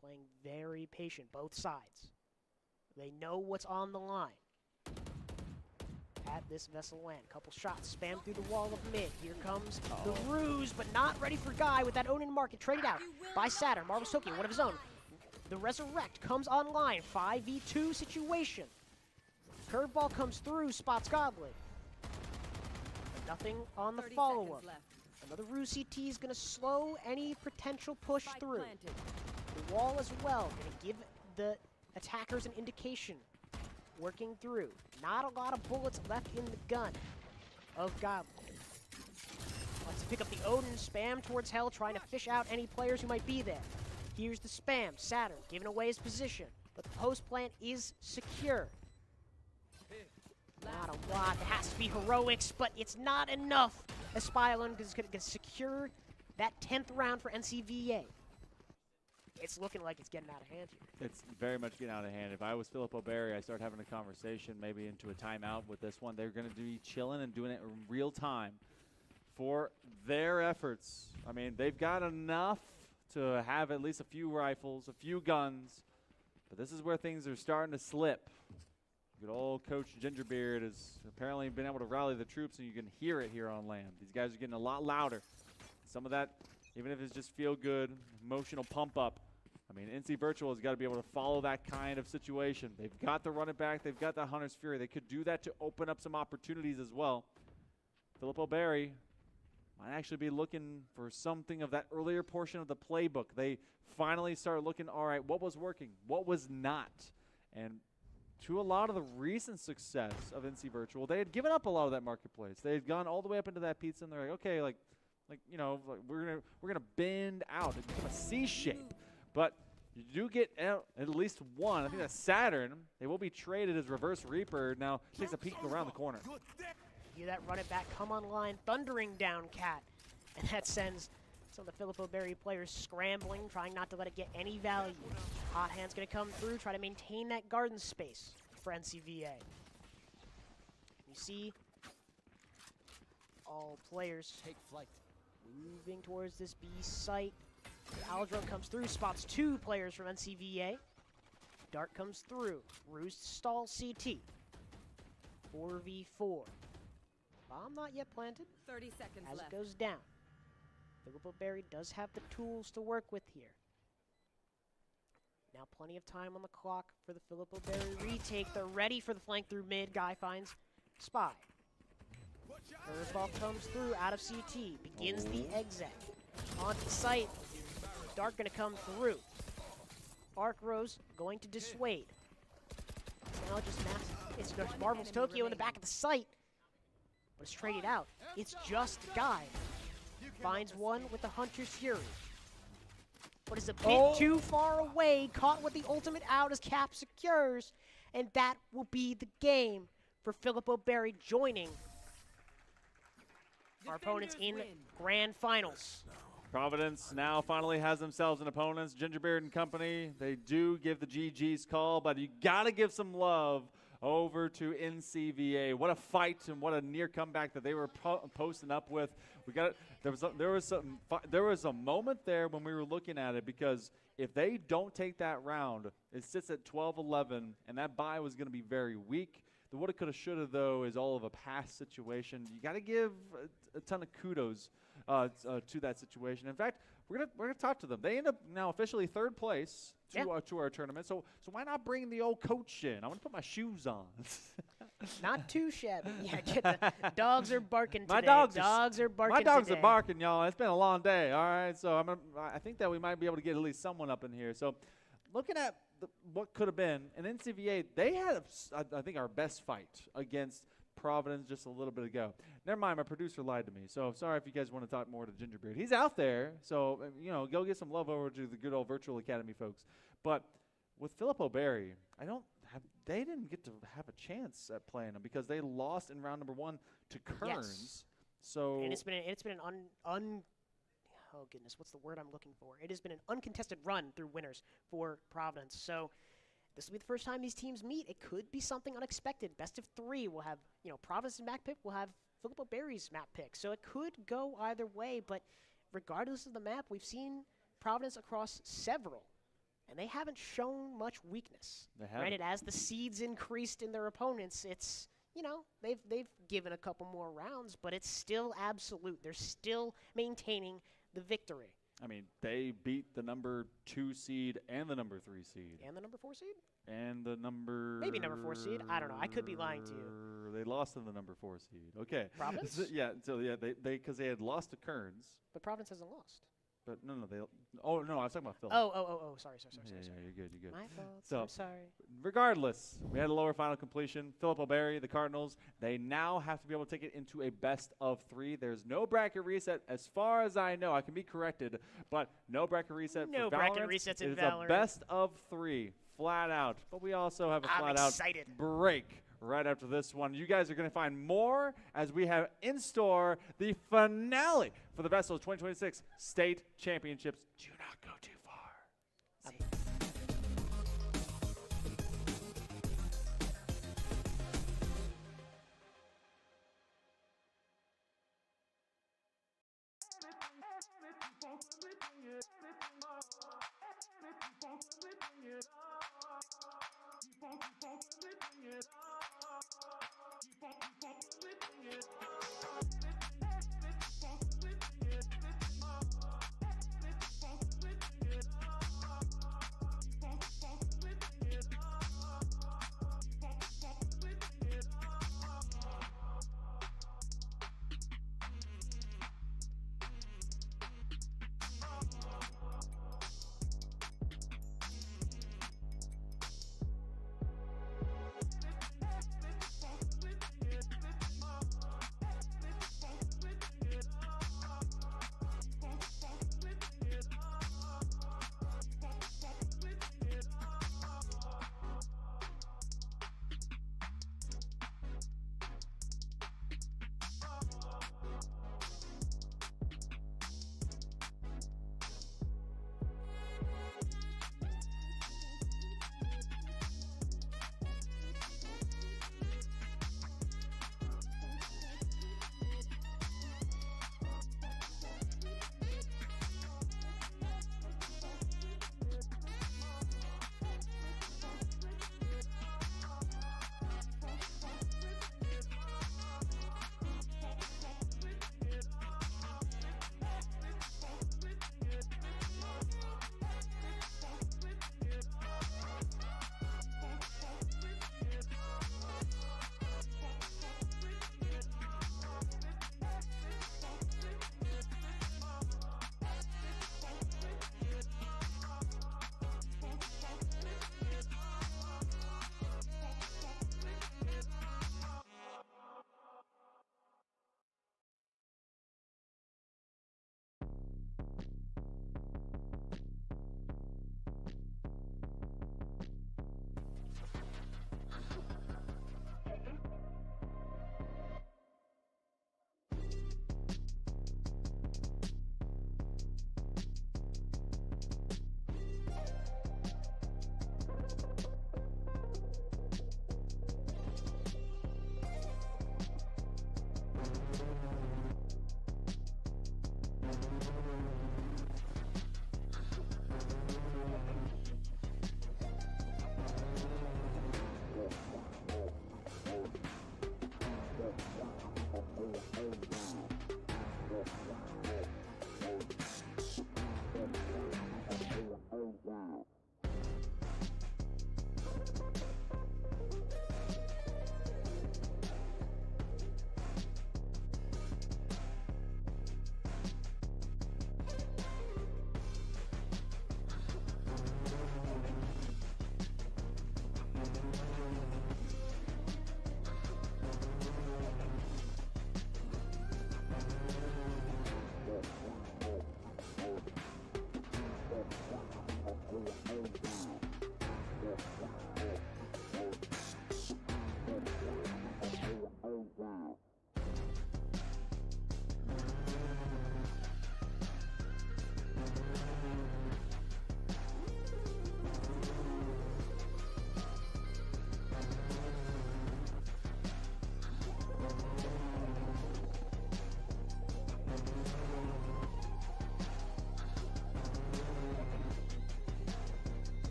Playing very patient, both sides. They know what's on the line. At this VESL land. Couple shots spammed through the wall of mid. Here comes the ruse, but not ready for Guy with that Onin market traded out by Saturn. Marvel's Tokyo, one of his own. The Resurrect comes online. 5v2 situation. Curveball comes through, spots Godly. But nothing on the follow-up. Another ruse CT is going to slow any potential push through. The wall as well, going to give the attackers an indication. Working through. Not a lot of bullets left in the gun of Godly. Wants to pick up the Odin, spam towards Hell, trying to fish out any players who might be there. Here's the spam. Saturn giving away his position, but the post plant is secure. Not a lot. It has to be heroics, but it's not enough. As Spy Island is going to secure that 10th round for NCVA. It's looking like it's getting out of hand here. It's very much getting out of hand. If I was Filippo Berry, I start having a conversation, maybe into a timeout with this one. They're going to be chilling and doing it in real time for their efforts. I mean, they've got enough to have at least a few rifles, a few guns, but this is where things are starting to slip. Good old Coach Gingerbeard has apparently been able to rally the troops, and you can hear it here on land. These guys are getting a lot louder. Some of that, even if it's just feel good, emotional pump up. I mean, NC Virtual has got to be able to follow that kind of situation. They've got the run it back. They've got the Hunter's Fury. They could do that to open up some opportunities as well. Filippo Berry might actually be looking for something of that earlier portion of the playbook. They finally started looking, all right, what was working? What was not? And to a lot of the recent success of NC Virtual, they had given up a lot of that marketplace. They had gone all the way up into that pizza, and they're like, okay, like you know, like we're gonna bend out and become a C shape. But you do get at least one. I think that's Saturn. They will be traded as Reverse Reaper. Now takes a peek around the corner. Hear that run it back come online, thundering down Cat. And that sends some of the Filippo Berry players scrambling, trying not to let it get any value. Hot Hand's going to come through, try to maintain that garden space for NCVA. You see all players take flight. Moving towards this B site. Aldrone comes through, spots 2 players from NCVA. Dart comes through. Roost stalls CT. 4v4. Bomb not yet planted. 30 seconds as left. it goes down. Filippo Berry does have the tools to work with here. Now plenty of time on the clock for the Filippo Berry retake. They're ready for the flank through mid. Guy finds Spy. Curveball comes through out of CT. Begins the exec. Onto the site. Dart going to come through. Arc Rose going to dissuade. Now just it's Marvel's Tokyo in the back of the site. But it's traded out. It's just Guy. Finds one with the Hunter's Fury. But it's a bit too far away. Caught with the ultimate out as Cap secures. And that will be the game for Filippo Berry joining our opponents in Grand Finals. Providence now finally has themselves an opponent. Gingerbeard and company, they do give the GG's call, but you got to give some love over to NCVA. What a fight and what a near comeback that they were posting up with. We got there was a moment there when we were looking at it, because if they don't take that round, it sits at 12-11, and that bye was going to be very weak. The woulda, coulda, shoulda, though, is all of a past situation. You got to give a ton of kudos to that situation. In fact, we're gonna talk to them. They end up now officially third place to our tournament. So why not bring the old coach in? I want to put my shoes on. Not too shabby. Yeah, get the dogs are barking today. My dogs are barking. My dogs today. are barking, y'all. It's been a long day. All right, so I think that we might be able to get at least someone up in here. So, looking at what could have been, and NCVA, they had, I think, our best fight against Providence just a little bit ago. Never mind, my producer lied to me. So sorry if you guys want to talk more to Gingerbeard. He's out there, so go get some love over to the good old Virtual Academy folks. But with Filippo Berry, they didn't get to have a chance at playing them because they lost in round number 1 to Kearns. Yes. So and it's been an oh goodness, what's the word I'm looking for? It has been an uncontested run through winners for Providence. So this will be the first time these teams meet. It could be something unexpected. Best of 3 will have, Providence and map pick will have Filippo Berry's map pick. So it could go either way, but regardless of the map, we've seen Providence across several, and they haven't shown much weakness. They haven't. Granted, as the seeds increased in their opponents, it's, they've given a couple more rounds, but it's still absolute. They're still maintaining the victory. I mean, they beat the number 2 seed and the number 3 seed. And the number 4 seed? And the number... Maybe number 4 seed. I don't know. I could be lying to you. They lost to the number 4 seed. Okay. Providence? Because they had lost to Kearns. But Providence hasn't lost. But no, I was talking about Phil. Sorry. Yeah, you're good. My fault. So, I'm sorry. Regardless, we had a lower final completion. Filippo Berry, the Cardinals, they now have to be able to take it into a best of 3. There's no bracket reset, as far as I know. I can be corrected, but no bracket reset. No for bracket Valorant. resets in It's Valorant. a best of 3, flat out. But we also have a flat out break right after this one. You guys are going to find more as we have in store the finale for the VESL 2026 State Championships. Do not go too far. See.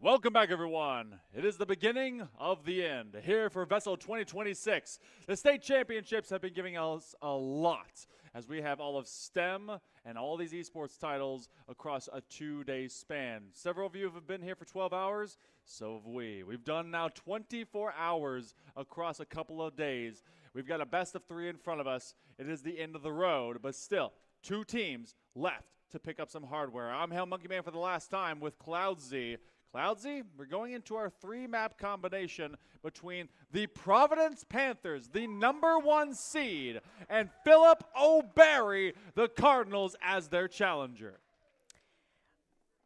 Welcome back, everyone. It is the beginning of the end here for VESL 2026. The state championships have been giving us a lot as we have all of STEM and all these esports titles across a 2-day span. Several of you have been here for 12 hours, so have we. We've done now 24 hours across a couple of days. We've got a best of 3 in front of us. It is the end of the road, but still, 2 teams left to pick up some hardware. I'm Hail Monkey Man for the last time with Cloudsy. Cloudsy, we're going into our 3-map combination between the Providence Panthers, the #1 seed, and Philip O'Barry, the Cardinals, as their challenger.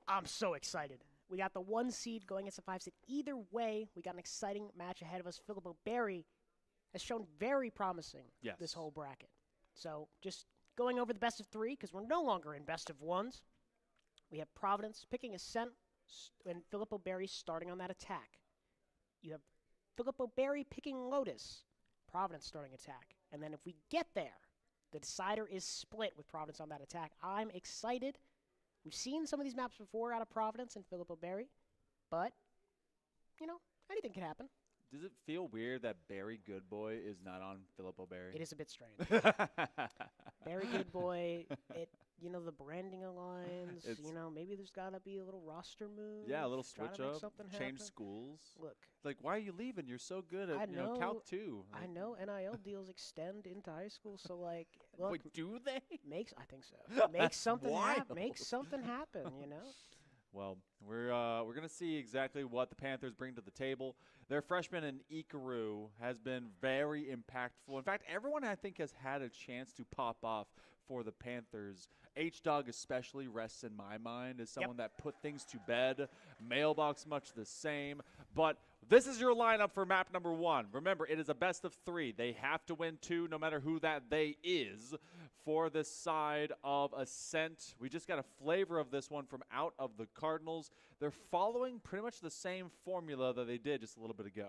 I'm so excited. We got the 1 seed going against the 5 seed. Either way, we got an exciting match ahead of us. Philip O'Barry has shown very promising this whole bracket. So just going over the best of 3, because we're no longer in best of 1s. We have Providence picking Ascent, and Philip O'Barry starting on that attack. You have Philip O'Barry picking Lotus, Providence starting attack. And then if we get there, the decider is split with Providence on that attack. I'm excited. We've seen some of these maps before out of Providence and Philip O'Barry, but, you know, anything can happen. Does it feel weird that Barry Goodboy is not on Philip O'Barry? It is a bit strange. Barry Goodboy, the branding aligns. Maybe there's got to be a little roster move. Yeah, a little try switch to make up, something change happen. schools. Look. Like, why are you leaving? You're so good at, Calc 2. I know NIL deals extend into high school, so, like, look. Wait, do they? I think so. Make something happen. Make something happen, Well, we're going to see exactly what the Panthers bring to the table. Their freshman in Ikaru has been very impactful. In fact, everyone I think has had a chance to pop off for the Panthers. H-Dog especially rests in my mind as someone that put things to bed. Mailbox much the same. But this is your lineup for map #1. Remember, it is a best of 3. They have to win 2 no matter who that they is for the side of Ascent. We just got a flavor of this one from out of the Cardinals. They're following pretty much the same formula that they did just a little bit ago.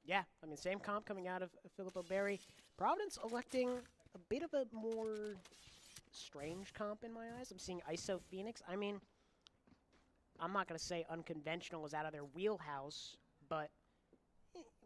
Yeah, I mean, same comp coming out of Philip O'Barry. Providence electing a bit of a more strange comp in my eyes. I'm seeing ISO Phoenix. I mean, I'm not going to say unconventional is out of their wheelhouse, but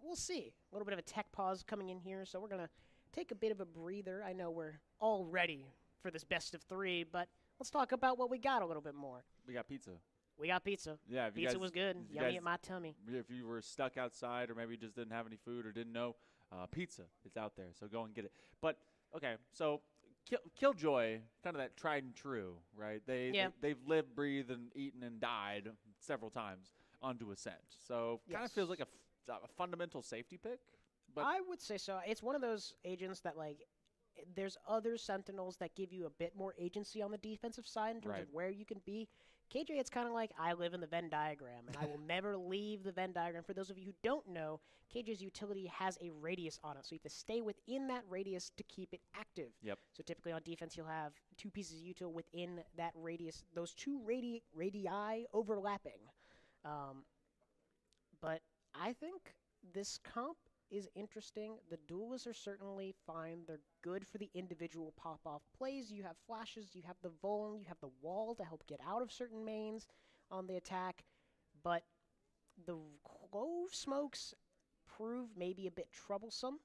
we'll see. A little bit of a tech pause coming in here, so we're going to take a bit of a breather. I know we're all ready for this best of 3, but let's talk about what we got a little bit more. We got pizza. We got pizza. Yeah, pizza was good. Yummy at my tummy. If you were stuck outside or maybe just didn't have any food or didn't know, pizza, it's out there, so go and get it. But, okay, so Killjoy, kind of that tried and true, right? They've lived, breathed, and eaten and died several times onto Ascent. So kind of feels like a fundamental safety pick. But I would say so. It's one of those agents that, like, there's other Sentinels that give you a bit more agency on the defensive side in terms of where you can be. KJ, it's kind of like I live in the Venn diagram, and I will never leave the Venn diagram. For those of you who don't know, KJ's utility has a radius on it, so you have to stay within that radius to keep it active. Yep. So typically on defense, you'll have 2 pieces of util within that radius, those 2 radii overlapping. But I think this comp is interesting. The duelists are certainly fine. They're good for the individual pop-off plays. You have flashes, you have the Vuln, you have the wall to help get out of certain mains on the attack. But the clove smokes prove maybe a bit troublesome,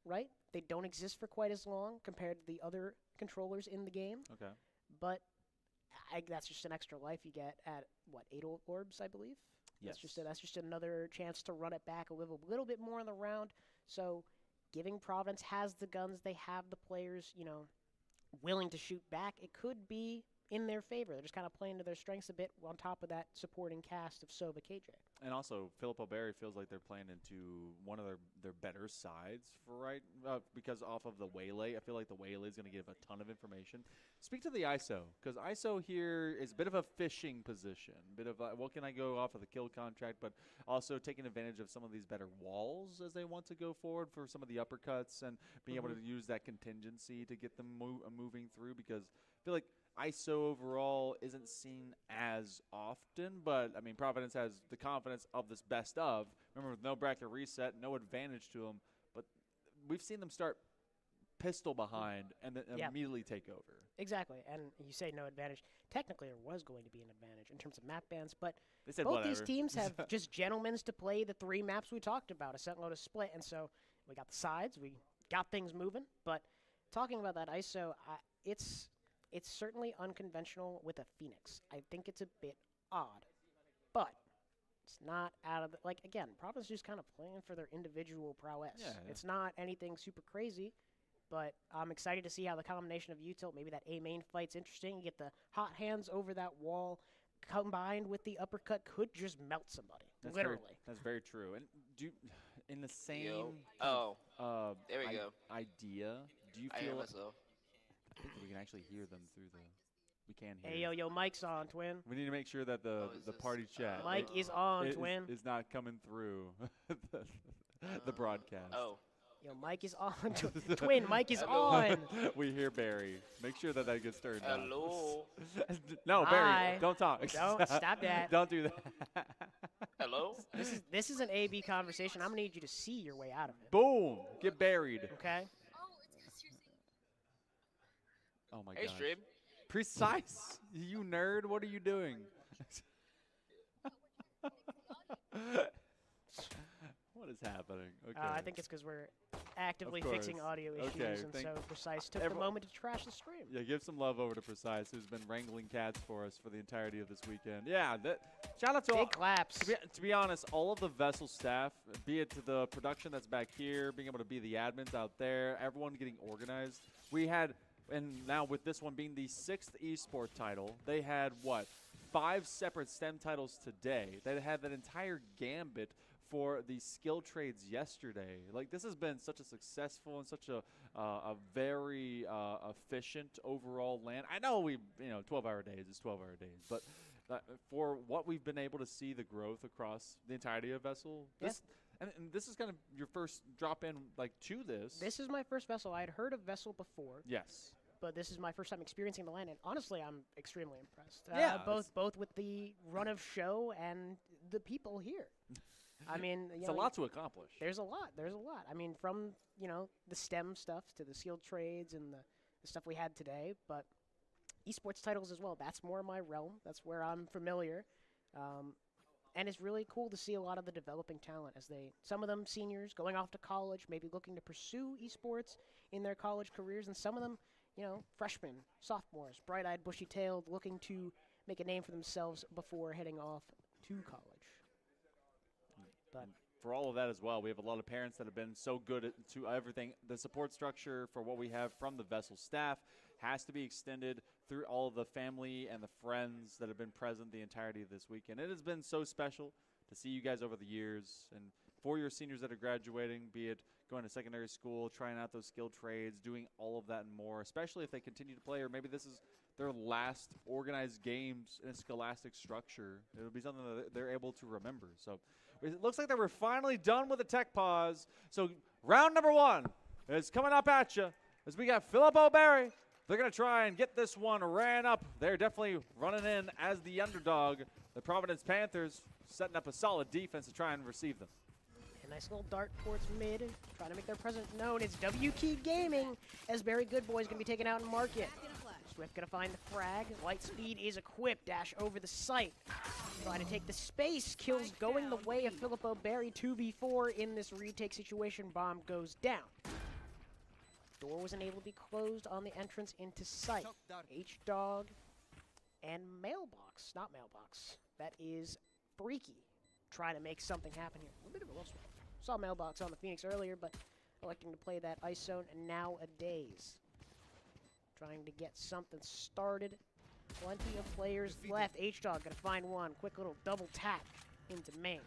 right? They don't exist for quite as long compared to the other controllers in the game. Okay. But that's just an extra life you get at, 8 orbs, I believe? Yes. That's just another chance to run it back, live a little bit more in the round. So giving Providence has the guns, they have the players, willing to shoot back. It could be in their favor. They're just kind of playing to their strengths a bit on top of that supporting cast of Sova KJ. And also, Philip O'Barry feels like they're playing into one of their better sides because off of the Waylay. I feel like the Waylay is going to give a ton of information. Speak to the ISO, because ISO here is a bit of a fishing position. A bit of what can I go off of the kill contract, but also taking advantage of some of these better walls as they want to go forward for some of the uppercuts and being able to use that contingency to get them moving through, because I feel like ISO overall isn't seen as often, but I mean Providence has the confidence of this best of. Remember, with no bracket reset, no advantage to them, but we've seen them start pistol behind and then Yep. immediately take over. Exactly, and you say no advantage. Technically, there was going to be an advantage in terms of map bans, but They said both these whatever. teams have just gentlemen's to play the 3 maps we talked about, a sentinel to split, and so we got the sides, we got things moving. But talking about that ISO, it's certainly unconventional with a Phoenix. I think it's a bit odd, but it's not out of the, like, again, Providence just kind of playing for their individual prowess. Yeah. It's not anything super crazy. But I'm excited to see how the combination of util, maybe that A main fight's interesting. You get the hot hands over that wall combined with the uppercut could just melt somebody, literally. That's very true. And in the same there we go. idea, do you I feel hear I myself. think we can actually hear them through we can hear. Hey, yo, mic's on, twin. We need to make sure that the party chat Mic is on, twin. is not coming through the broadcast. Oh. Yo, mic is on. Twin, mic is on. We hear Barry. Make sure that gets turned on. Hello. No, Hi. Barry, don't talk. Don't stop that. Don't do that. Hello. This is an A/B conversation. I'm gonna need you to see your way out of it. Boom. Get buried. Okay. Oh my Hey, gosh. stream. Precise. You nerd. What are you doing? What is happening? Okay. I think it's because we're actively fixing course. audio issues, Okay, and thank- so Precise took the moment to trash the stream. Yeah, give some love over to Precise, who's been wrangling cats for us for the entirety of this weekend. Yeah, shout out to Big claps. To be honest, all of the VESL staff, be it to the production that's back here, being able to be the admins out there, everyone getting organized. We had, and now with this one being the 6th esports title, they had, 5 separate STEM titles today. They had that entire gambit for the skill trades yesterday. Like, this has been such a successful and such a very efficient overall land. I know 12-hour days is 12-hour days, but for what we've been able to see, the growth across the entirety of VESL, and this is kind of your first drop in to this. This is my first VESL. I had heard of VESL before. Yes. But this is my first time experiencing the land, and honestly, I'm extremely impressed. Yeah, both with the run of show and the people here. I mean, it's a lot to accomplish. There's a lot. I mean, from the STEM stuff to the skilled trades and the stuff we had today, but esports titles as well. That's more my realm. That's where I'm familiar, and it's really cool to see a lot of the developing talent as some of them seniors going off to college, maybe looking to pursue esports in their college careers, and some of them, freshmen, sophomores, bright-eyed, bushy-tailed, looking to make a name for themselves before heading off to college. But for all of that as well, we have a lot of parents that have been so good to everything. The support structure for what we have from the VESL staff has to be extended through all of the family and the friends that have been present the entirety of this weekend. It has been so special to see you guys over the years, and for your seniors that are graduating, be it going to secondary school, trying out those skilled trades, doing all of that and more, especially if they continue to play, or maybe this is their last organized games in a scholastic structure. It'll be something that they're able to remember. So it looks like that we're finally done with the tech pause. So round number 1 is coming up at you as we got Philip O'Barry. They're going to try and get this one ran up. They're definitely running in as the underdog. The Providence Panthers setting up a solid defense to try and receive them. a nice little dart towards mid, trying to make their presence known. It's WK Gaming as Barry Goodboy's going to be taken out in market. Swift going to find the frag. Lightspeed is equipped. Dash over the site. Trying to take the space. Kills going the way of Philip O'Barry. 2v4 in this retake situation. Bomb goes down. Door wasn't able to be closed on the entrance into site. H-Dog and Mailbox. Not Mailbox. That is Freaky. Trying to make something happen here. A little bit of a low swap. Saw Mailbox on the Phoenix earlier, but electing to play that ice zone nowadays. Trying to get something started. Plenty of players left. H-Dog gonna find one. Quick little double tap into main.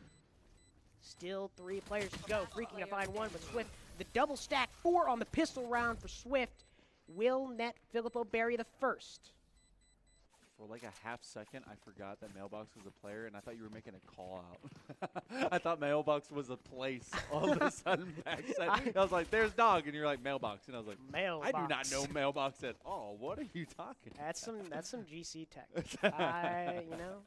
Still 3 players to go. Freaking to find one, but Swift, the double stack 4 on the pistol round for Swift. Will net Philip O'Barry the first. For like a half second, I forgot that Mailbox was a player, and I thought you were making a call out. I thought Mailbox was a place all of a sudden backside. I was like, there's Dog, and you're like, Mailbox. And I was like, Mailbox. I do not know Mailbox at all. What are you talking That's some GC tech. You know.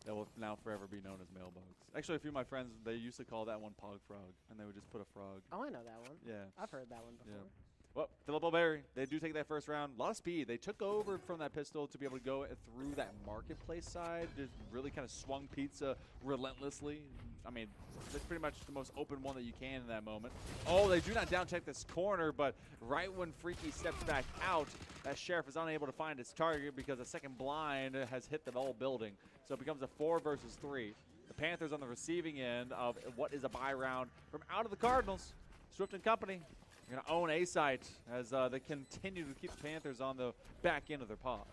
That will now forever be known as Mailbox. Actually, a few of my friends, they used to call that one Pog Frog, and they would just put a frog. Oh, I know that one. Yeah. I've heard that one before. Yeah. Well, Filippo Berry, they do take that first round. A lot of speed. They took over from that pistol to be able to go through that marketplace side. Just really kind of swung pizza relentlessly. I mean, that's pretty much the most open one that you can in that moment. Oh, they do not down check this corner, but right when Freaky steps back out, that Sheriff is unable to find his target because a second blind has hit the whole building. So it becomes a 4 versus 3. The Panthers on the receiving end of what is a buy round from out of the Cardinals. Swift and company are going to own A site as they continue to keep the Panthers on the back end of their pod.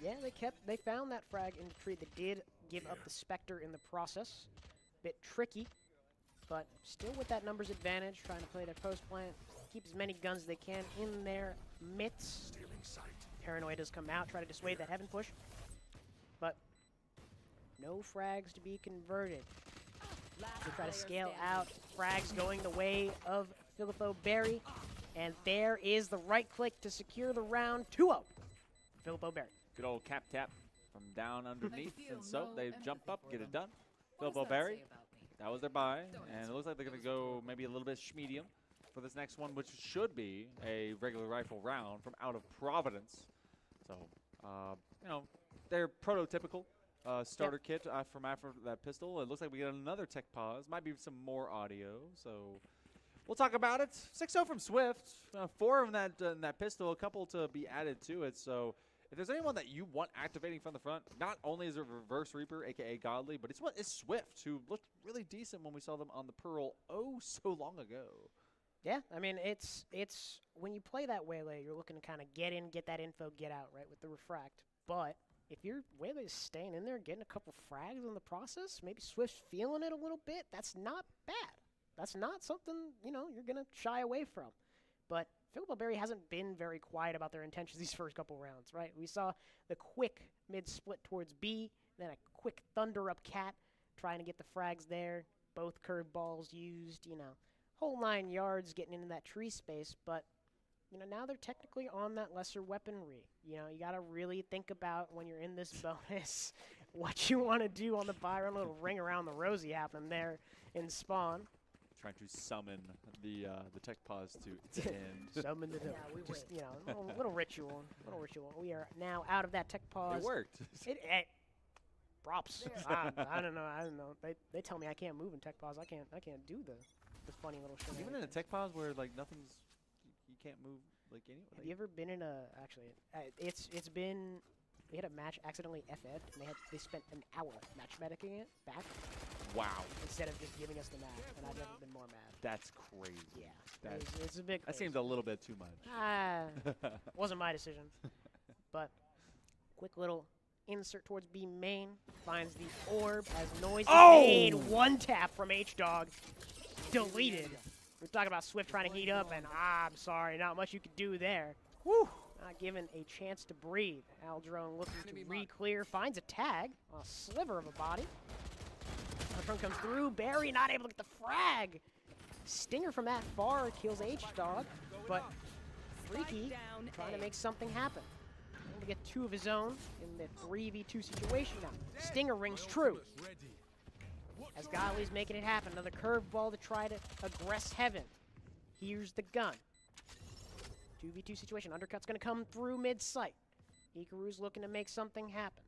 Yeah, they found that frag in the tree. They did give up the Spectre in the process. Bit tricky, but still with that numbers advantage, trying to play their post plant, keep as many guns as they can in their midst. Paranoid does come out, try to dissuade that heaven push, but no frags to be converted. They try to scale out, frags going the way of Filippo Berry, and there is the right click to secure the round 2-0. Filippo Berry. Good old cap tap from down underneath, and so they jump up, get it done. Filippo Berry, that was their buy, and it looks like they're going to go maybe a little bit schmedium for this next one, which should be a regular rifle round from out of Providence. So, you know, they're prototypical starter kit from after that pistol. It looks like we get another tech pause, might be some more audio, so we'll talk about it. 6-0 from Swift, 4 in that pistol, a couple to be added to it, so if there's anyone that you want activating from the front, not only is it Reverse Reaper, a.k.a. Godly, but it's Swift, who looked really decent when we saw them on the Pearl so long ago. Yeah, I mean, it's when you play that Waylay, you're looking to kind of get in, get that info, get out, right, with the Refract. But if your Waylay is staying in there, getting a couple frags in the process, maybe Swift's feeling it a little bit, that's not bad. That's not something, you know, you're going to shy away from. But Filippo Berry hasn't been very quiet about their intentions these first couple rounds, right? We saw the quick mid-split towards B, then a quick thunder up cat, trying to get the frags there. Both curveballs used, you know, whole 9 yards getting into that tree space. But, you know, now they're technically on that lesser weaponry. You know, you got to really think about when you're in this bonus what you want to do on the buy round. A little ring around the rosy happening there in spawn. Trying to summon the tech pause to end. Summon the just, you know, little ritual. We are now out of that tech pause. It worked. Props. I don't know. They tell me I can't move in tech pause. I can't do the funny little shit. Even in a tech pause where like nothing's, you can't move like anywhere. Have you ever been in a it's been. We had a match accidentally F-ed, and they spent an hour match medicing it back. Wow. Instead of just giving us the match, and I've never been more mad. That's crazy. Yeah. It's a big That seems a little bit too much. Wasn't my decision. But quick little insert towards B main. Finds the orb as noise made. One tap from H-Dog. Deleted. We're talking about Swift trying to heat up, and I'm sorry, not much you could do there. Whew. Not given a chance to breathe. Aldrone looking to re-clear. Finds a tag. A sliver of a body. Aldrone comes through. Barry not able to get the frag. Stinger from that far kills H-Dog. But Freaky trying to make something happen. Trying to get 2 of his own in the 3v2 situation now. Stinger rings true. As Godly's making it happen. Another curveball to try to aggress Heaven. Here's the gun. 2v2 situation. Undercut's going to come through mid-sight. Ikaru's looking to make something happen.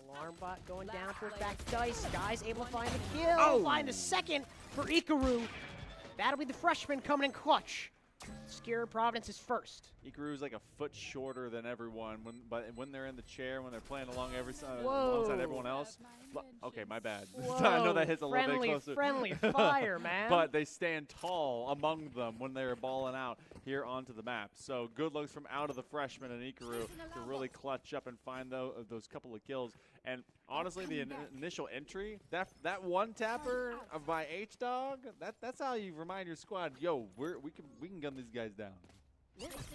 Alarm bot going down towards back dice. Guy's able to find the kill. Find the second for Ikaru. That'll be the freshman coming in clutch. Scare Providence is first. Ikaru's like a foot shorter than everyone, but when they're in the chair, when they're playing alongside everyone else. Okay, my bad. I know that hits a little bit closer. Friendly fire, man. But they stand tall among them when they're balling out here onto the map. So good looks from out of the freshman and Ikaru to really clutch up and find those couple of kills. And honestly, the initial entry, that one tapper by H-Dog, that's how you remind your squad, yo, we can gun these guys down.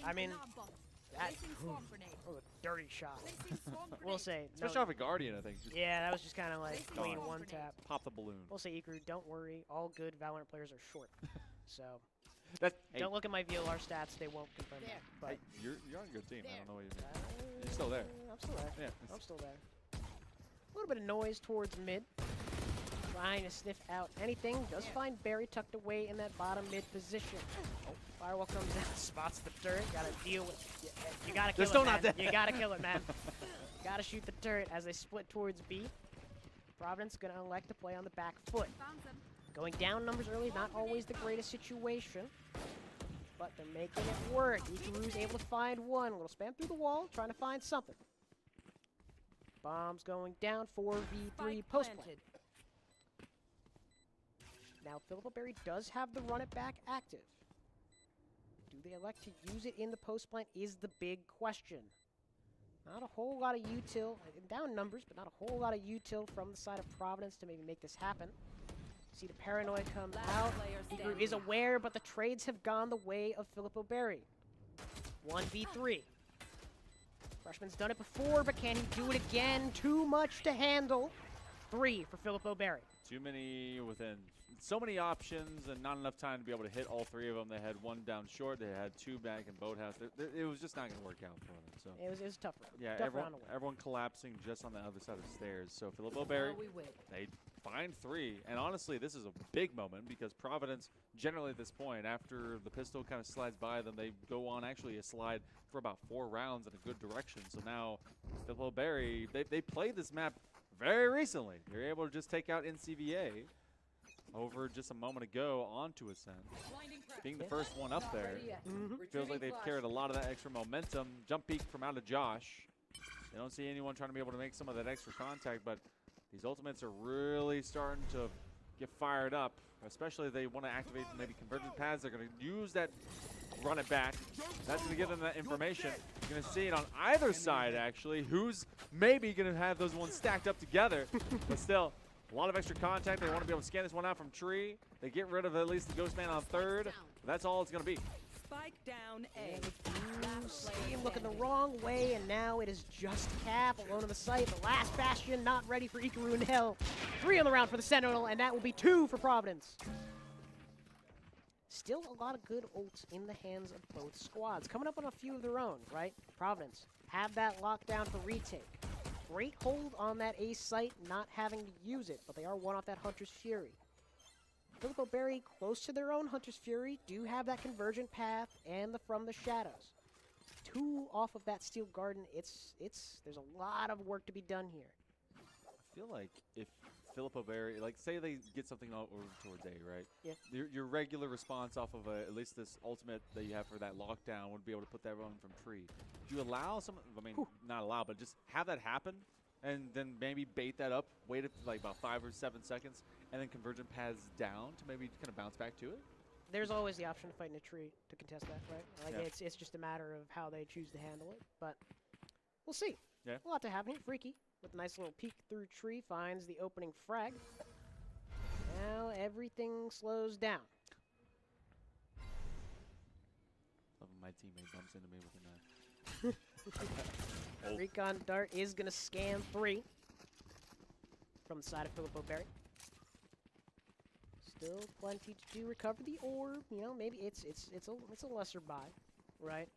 I mean, that was a dirty shot. We'll say. Especially off a Guardian, I think. Yeah, that was just kind of like clean one tap. Pop the balloon. We'll say, Ikaru, don't worry. All good Valorant players are short. So hey. Don't look at my VLR stats. They won't confirm that. But hey, you're on a good team. I don't know what you mean. You're still there. I'm still there. Yeah. I'm still there. A little bit of noise towards mid. trying to sniff out anything. Does find Barry tucked away in that bottom mid position. Oh, Firewall comes out, spots the turret. Gotta deal with. You gotta kill it, man. You gotta kill it, man. Gotta shoot the turret as they split towards B. Providence gonna elect to play on the back foot. Going down numbers early, not always the greatest situation, but they're making it work. Ikaru's able to find one. Little spam through the wall, trying to find something. Bombs going down, 4v3 post play. Now, Philippa Berry does have the run it back active. Do they elect to use it in the post plant is the big question. Not a whole lot of util, down numbers, but not a whole lot of util from the side of Providence to maybe make this happen. See the paranoid come out. Ikaru is aware, but the trades have gone the way of Filippo Berry. 1v3. Freshman's done it before, but can he do it again? Too much to handle. 3 for Filippo Berry. Too many within. So many options and not enough time to be able to hit all 3 of them. They had 1 down short. They had 2 back in Boathouse. It was just not going to work out for them. So it was a tough round. Yeah, tough round to win. Everyone collapsing just on the other side of the stairs. So Filippo Berry, they find 3. And honestly, this is a big moment because Providence, generally at this point, after the pistol kind of slides by them, they go on actually a slide for about 4 rounds in a good direction. So now Filippo Berry, they played this map very recently. They're able to just take out NCVA over just a moment ago onto Ascent. Being the first one up there, feels like they've carried a lot of that extra momentum. Jump peek from out of Josh. They don't see anyone trying to be able to make some of that extra contact, but these ultimates are really starting to get fired up, especially if they want to activate maybe convergent paths. They're going to use that run it back. That's going to give them that information. You're going to see it on either side, actually, who's maybe going to have those ones stacked up together, but still, a lot of extra contact. They want to be able to scan this one out from tree. They get rid of at least the Ghost Man on 3rd. That's all it's going to be. Spike down A. See him looking the wrong way, and now it is just Cap alone in the site. The last Bastion not ready for Ikaru in hell. 3 on the round for the Sentinel, and that will be 2 for Providence. Still a lot of good ults in the hands of both squads. Coming up on a few of their own, right? Providence have that lockdown for retake. Great hold on that ace site, not having to use it, but they are one off that Hunter's Fury. Filippo Berry, close to their own Hunter's Fury, do have that convergent path and the From the Shadows. 2 off of that Steel Garden. There's a lot of work to be done here. I feel like if Filippo Berry, like say they get something over towards A, right? Yeah. Your regular response off of at least this ultimate that you have for that lockdown would be able to put that run from tree. Do you allow some, I mean, not allow, but just have that happen and then maybe bait that up, wait it like about 5 or 7 seconds, and then convergent paths down to maybe kind of bounce back to it? There's always the option of fighting a tree to contest that, right? Like Yeah. it's just a matter of how they choose to handle it, but we'll see. Yeah. A lot to happen here. Freaky with a nice little peek through tree finds the opening frag. Now everything slows down. Love when my teammate bumps into me with a knife. Recon Dart is going to scan 3 from the side of Filippo Berry. Still plenty to do. Recover the orb. You know, maybe it's a lesser buy, right?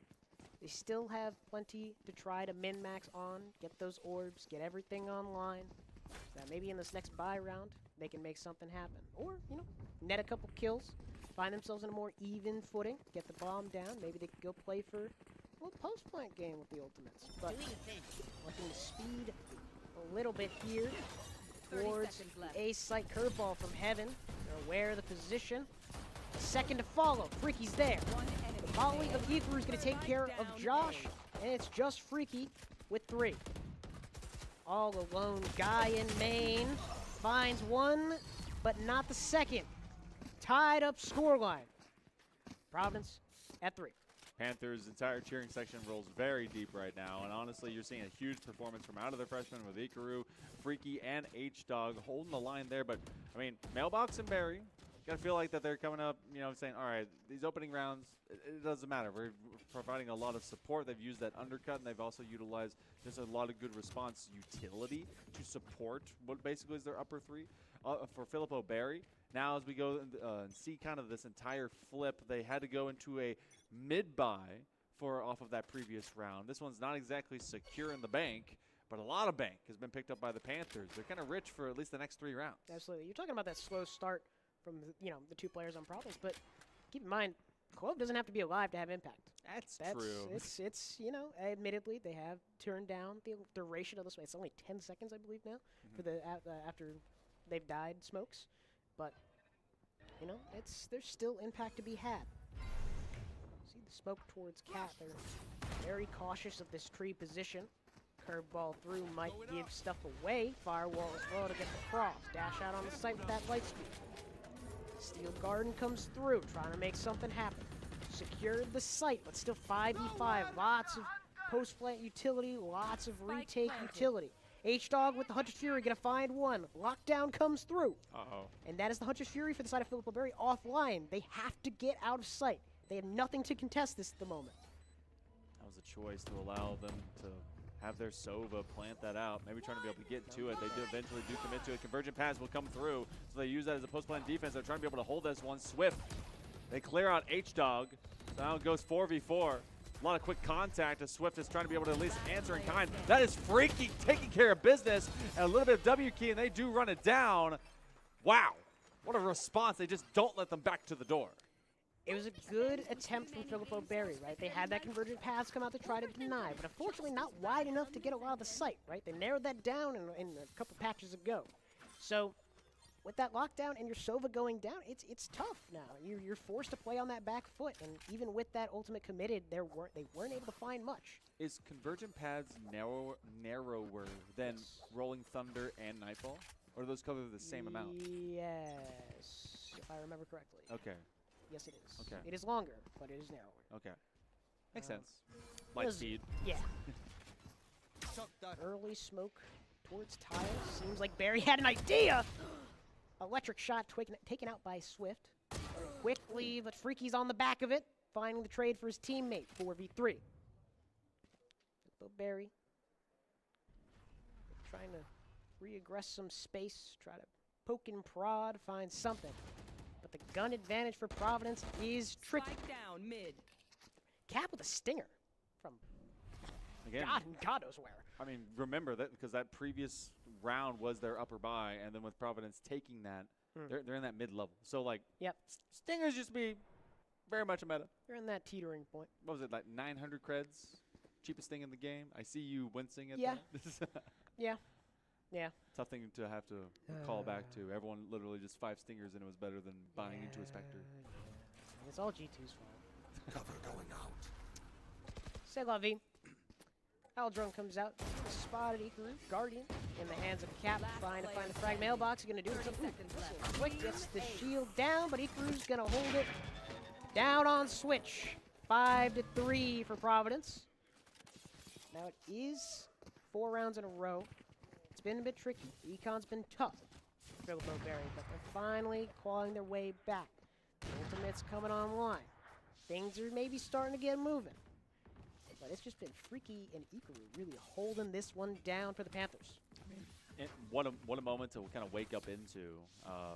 They still have plenty to try to min-max on, get those orbs, get everything online. So that maybe in this next buy round, they can make something happen. Or, you know, net a couple kills, find themselves in a more even footing, get the bomb down. Maybe they could go play for a little post-plant game with the ultimates. But looking to speed a little bit here towards the ace site curveball from Heaven. They're aware of the position. A second to follow. Freaky's there. The volley of Ikaru is going to take care of Josh, and it's just Freaky with 3. All alone guy in main. Finds 1, but not the second. Tied up scoreline. Providence at 3. Panthers' entire cheering section rolls very deep right now, and honestly, you're seeing a huge performance from out of the freshmen with Ikaru, Freaky, and H-Dog holding the line there. But, I mean, Mailbox and Barry, got to feel like that they're coming up, you know, saying, all right, these opening rounds, it doesn't matter. We're providing a lot of support. They've used that undercut, and they've also utilized just a lot of good response utility to support what basically is their upper 3 for Filippo Berry. Now, as we go and see kind of this entire flip, they had to go into a mid-buy off of that previous round. This one's not exactly secure in the bank, But a lot of bank has been picked up by the Panthers. They're kind of rich for at least the next 3 rounds. Absolutely. You're talking about that slow start from the 2 players on Providence, but keep in mind, Clove doesn't have to be alive to have impact. That's true. It's admittedly they have turned down the duration of this. It's only 10 seconds, I believe now, for the after they've died smokes, but there's still impact to be had. See the smoke towards Cat. They're very cautious of this tree position. Curveball through might give stuff away. Firewall as well to get the cross. Dash out on the site with that light speed. Steel Garden comes through, trying to make something happen. Secured the site, but still 5v5. Lots of post-plant utility, lots of retake utility. H-Dog with the Hunter's Fury gonna find one. Lockdown comes through. Uh-oh. And that is the Hunter's Fury for the side of Filippo Berry offline. They have to get out of sight. They have nothing to contest this at the moment. That was a choice to allow them to have their Sova plant that out. Maybe trying to be able to get to it. They do eventually commit to it. Convergent pass will come through, so they use that as a post-plant defense. They're trying to be able to hold this one. Swift. They clear out H-Dog. So now it goes 4v4. A lot of quick contact as Swift is trying to be able to at least answer in kind. That is Freaky taking care of business. And a little bit of W key, and they do run it down. Wow. What a response. They just don't let them back to the door. It was a good attempt from Filippo Berry, right? They had that convergent pass come out to try to deny, but unfortunately not wide enough to get a lot of the site, right? They narrowed that down in a couple patches ago. So with that lockdown and your Sova going down, it's tough now. You're forced to play on that back foot, and even with that ultimate committed, they weren't able to find much. Is convergent paths narrower than Rolling Thunder and Nightfall? Or do those cover the same amount? Yes, if I remember correctly. Okay. Yes, it is. Okay. It is longer, but it is narrower. Okay. Makes sense. Light speed. Yeah. Early smoke towards tiles. Seems like Barry had an idea. Electric shot taken out by Swift. Quickly, but Freaky's on the back of it, finding the trade for his teammate. 4v3. Barry trying to reaggress some space, try to poke and prod, find something. But the gun advantage for Providence is tricky. Spike down mid. Cap with a stinger from Again, God knows where. I mean, remember that because that previous round was their upper buy, and then with Providence taking that, they're in that mid-level. So, like, stingers just be very much a meta. They're in that teetering point. What was it, like 900 creds? Cheapest thing in the game? I see you wincing at Yeah. that. Yeah. Tough thing to have to call back to. Everyone literally just 5 stingers, and it was better than buying into a Spectre. It's all G2's fault. Cover going out. C'est la vie. Aldron comes out, spotted Ikaru, Guardian, in the hands of Cap, trying to find the frag mailbox. He's going to do something quick, gets the shield down, but Ikaru's going to hold it down on switch. 5-3 for Providence. Now it is 4 rounds in a row. It's been a bit tricky. Econ's been tough for Filippo Berry, but they're finally clawing their way back. The ultimate's coming online. Things are maybe starting to get moving. But it's just been Freaky and Ikaru really holding this one down for the Panthers. And what a moment to kind of wake up into,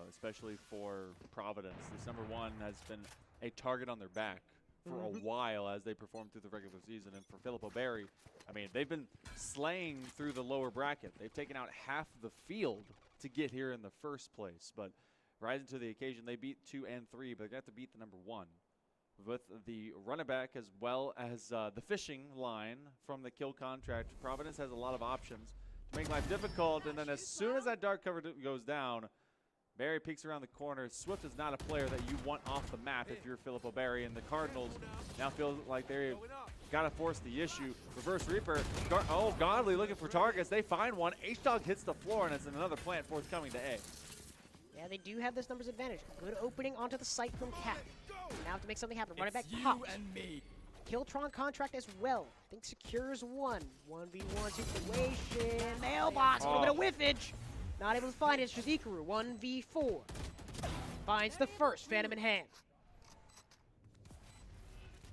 especially for Providence. This number 1 has been a target on their back for a while as they perform through the regular season. And for Filippo Berry, I mean, they've been slaying through the lower bracket. They've taken out half the field to get here in the first place. But rising to the occasion, they beat 2 and 3, but they got to beat the number 1. With the running back as well as the fishing line from the kill contract, Providence has a lot of options to make life difficult. And then as soon as that dark cover goes down, Barry peeks around the corner. Swift is not a player that you want off the map if you're Filippo Berry, and the Cardinals now feel like they've got to force the issue. Reverse Reaper, Godly looking for targets. They find one. H-Dog hits the floor, and it's another plant forthcoming to A. Yeah, they do have this numbers advantage. Good opening onto the site from Cap. Now have to make something happen. Run it back, pops. Killtron contract as well. I think secures 1. 1v1 situation. Mailbox, a little bit of whiffage. Not able to find it. It's just Ikaru. 1v4. Finds the first. Phantom in hand.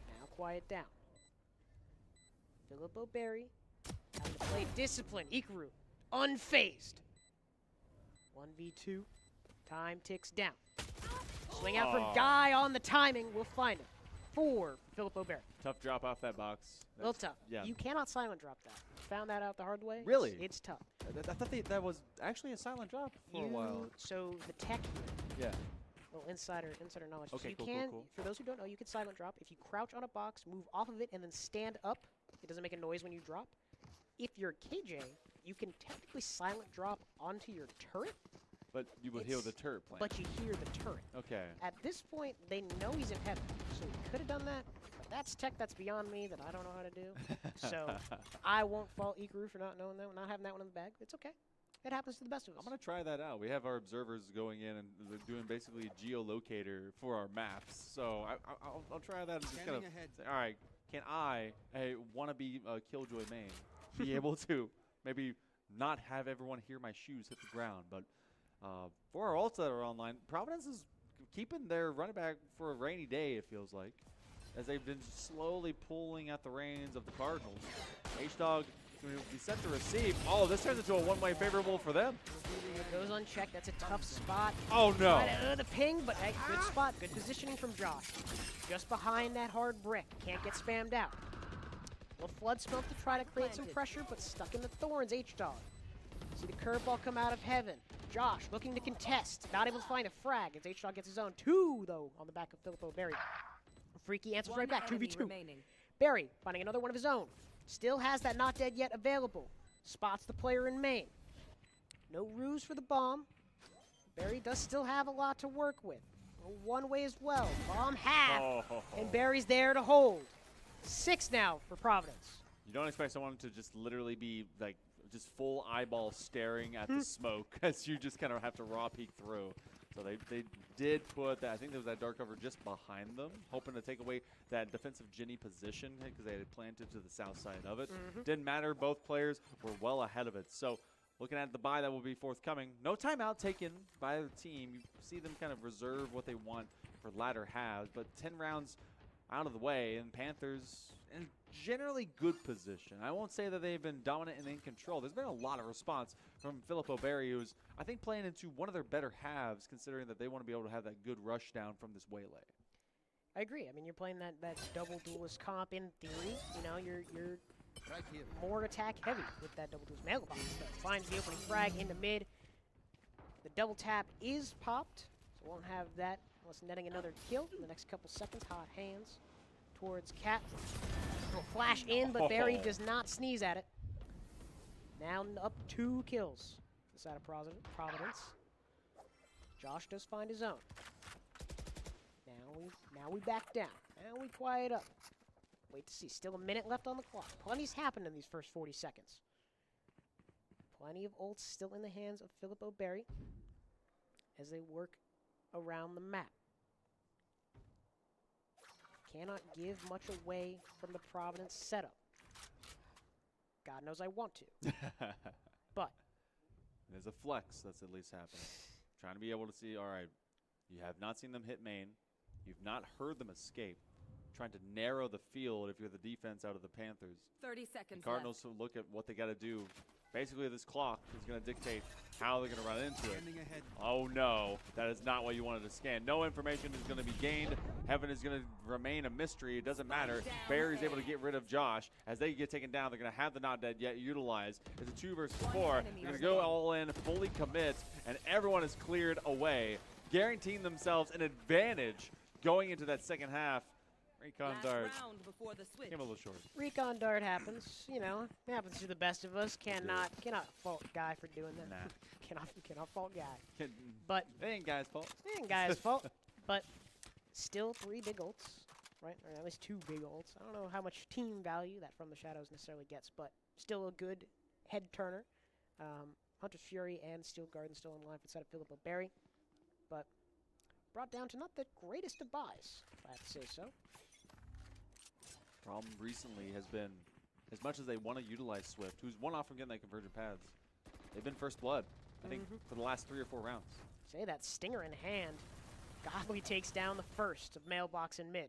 Now quiet down. Filippo Berry having to play discipline. Ikaru unfazed. 1v2. Time ticks down. Swing out from Guy on the timing. We'll find him. 4 for Filippo Berry. Tough drop off that box. A little tough. Yeah. You cannot silent drop that. found that out the hard way. Really? It's tough. I thought that was actually a silent drop for a while. So the tech Yeah. little insider knowledge. Okay, so you cool, can, cool. for those who don't know, you can silent drop. If you crouch on a box, move off of it, and then stand up, it doesn't make a noise when you drop. If you're KJ, you can technically silent drop onto your turret. But you would hear the turret playing. But you hear the turret. Okay. At this point, they know he's in heaven, so he could have done that. But that's tech that's beyond me that I don't know how to do. So I won't fault Ikru for not knowing that, not having that one in the bag. It's okay. It happens to the best of us. I'm going to try that out. We have our observers going in and they're doing basically a geolocator for our maps. So I'll try that and just kind of say, all right, can I, a wannabe Killjoy main, be able to maybe not have everyone hear my shoes hit the ground? But for our ults that are online, Providence is keeping their running back for a rainy day, it feels like, as they've been slowly pulling at the reins of the Cardinals. H-Dog going to be set to receive. Oh, this turns into a one-way favorable for them. It goes unchecked. That's a tough spot. Oh, no. The ping, but hey, good spot. Good positioning from Josh. Just behind that hard brick. Can't get spammed out. Little flood smoke to try to create some pressure, but stuck in the thorns, H-Dog. See the curveball come out of heaven. Josh looking to contest. Not able to find a frag as H-Dog gets his own. 2, though, on the back of Filippo Berry. Freaky answers right back. 2v2. Berry finding another one of his own. Still has that not dead yet available. Spots the player in main. No ruse for the bomb. Barry does still have a lot to work with. One way as well. Bomb half. And Barry's there to hold. 6 now for Providence. You don't expect someone to just literally be like just full eyeball staring at the smoke as you just kind of have to raw peek through. So they did put that, I think there was that dark cover just behind them, hoping to take away that defensive Ginny position because they had planted to the south side of it. Didn't matter, both players were well ahead of it. So looking at the buy that will be forthcoming, no timeout taken by the team. You see them kind of reserve what they want for latter halves, but 10 rounds out of the way, and Panthers in generally good position. I won't say that they've been dominant and in control. There's been a lot of response from Filippo Berry, who's, I think, playing into one of their better halves, considering that they want to be able to have that good rush down from this waylay. I agree. I mean, you're playing that double duelist comp in theory. You know, you're more attack heavy with that double duelist. Mailbox finds the opening frag into mid. The double tap is popped, so won't have that unless netting another kill in the next couple seconds. Hot hands towards Cat. Will flash in, but Barry does not sneeze at it. Now up 2 kills to the side of Providence. Josh does find his own. Now we back down. Now we quiet up. Wait to see. Still a minute left on the clock. Plenty's happened in these first 40 seconds. Plenty of ults still in the hands of Filippo Berry as they work around the map. Cannot give much away from the Providence setup. God knows I want to. But there's a flex that's at least happening. Trying to be able to see, all right, you have not seen them hit main. You've not heard them escape. Trying to narrow the field if you're the defense out of the Panthers. 30 seconds the Cardinals left. Look at what they got to do. Basically, this clock is going to dictate how they're going to run into it. Oh, no. That is not what you wanted to scan. No information is going to be gained. Heaven is going to remain a mystery. It doesn't matter. Barry's able to get rid of Josh. As they get taken down, they're going to have the not dead yet utilized. It's a 2 versus 4. They're going to go all in, fully commit, and everyone is cleared away, guaranteeing themselves an advantage going into that second half. Recon dart came a little short. Recon dart happens. You know, it happens to the best of us. Cannot fault Guy for doing that. Nah. cannot fault Guy. But it ain't Guy's fault. It ain't Guy's fault. But still 3 big ults, right? Or at least 2 big ults. I don't know how much team value that From the Shadows necessarily gets, but still a good head turner. Hunter's Fury and Steel Garden still in line for the side of Filippo Berry, but brought down to not the greatest of buys, if I have to say so. Problem recently has been, as much as they want to utilize Swift, who's one off from getting that convergent paths, they've been first blood, I think, for the last 3 or 4 rounds. Say that stinger in hand. Godly takes down the first of Mailbox in mid.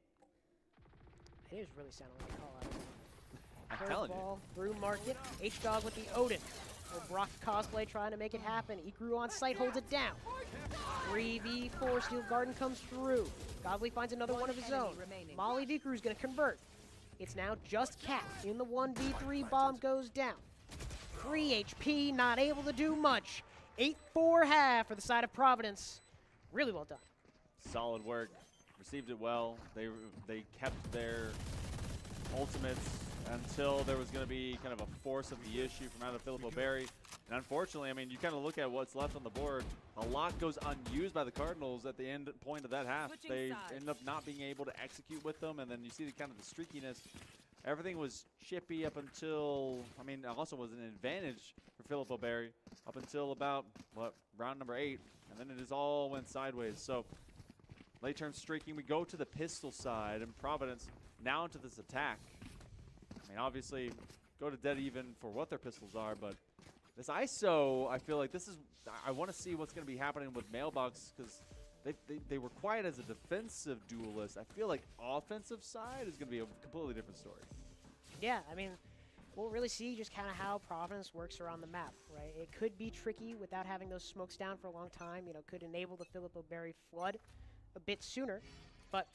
It is really sounding like a call out. I'm telling you. Ball through market. H-Dog with the Odin. Brock cosplay trying to make it happen. Ikru on site holds it down. 3v4. Steel Garden comes through. Godly finds another one of his own. Molly Vikru's going to convert. It's now just Cat in the 1v3. Bomb goes down. 3 HP, not able to do much. 8-4 half for the side of Providence. Really well done. Solid work. Received it well. They kept their ultimates until there was going to be kind of a force of the issue from out of Filippo Berry. And unfortunately, I mean, you kind of look at what's left on the board. A lot goes unused by the Cardinals at the end point of that half. They end up not being able to execute with them, and then you see the kind of the streakiness. Everything was chippy up until, I mean, it also was an advantage for Filippo Berry up until about, round number 8. And then it just all went sideways. So late turn streaking, we go to the pistol side, and Providence now into this attack. I mean, obviously, go to dead even for what their pistols are, but this ISO, I feel like this is, I want to see what's going to be happening with Mailbox, because they were quiet as a defensive duelist. I feel like offensive side is going to be a completely different story. Yeah, I mean, we'll really see just kind of how Providence works around the map, right? It could be tricky without having those smokes down for a long time. You know, could enable the Filippo Berry flood a bit sooner. But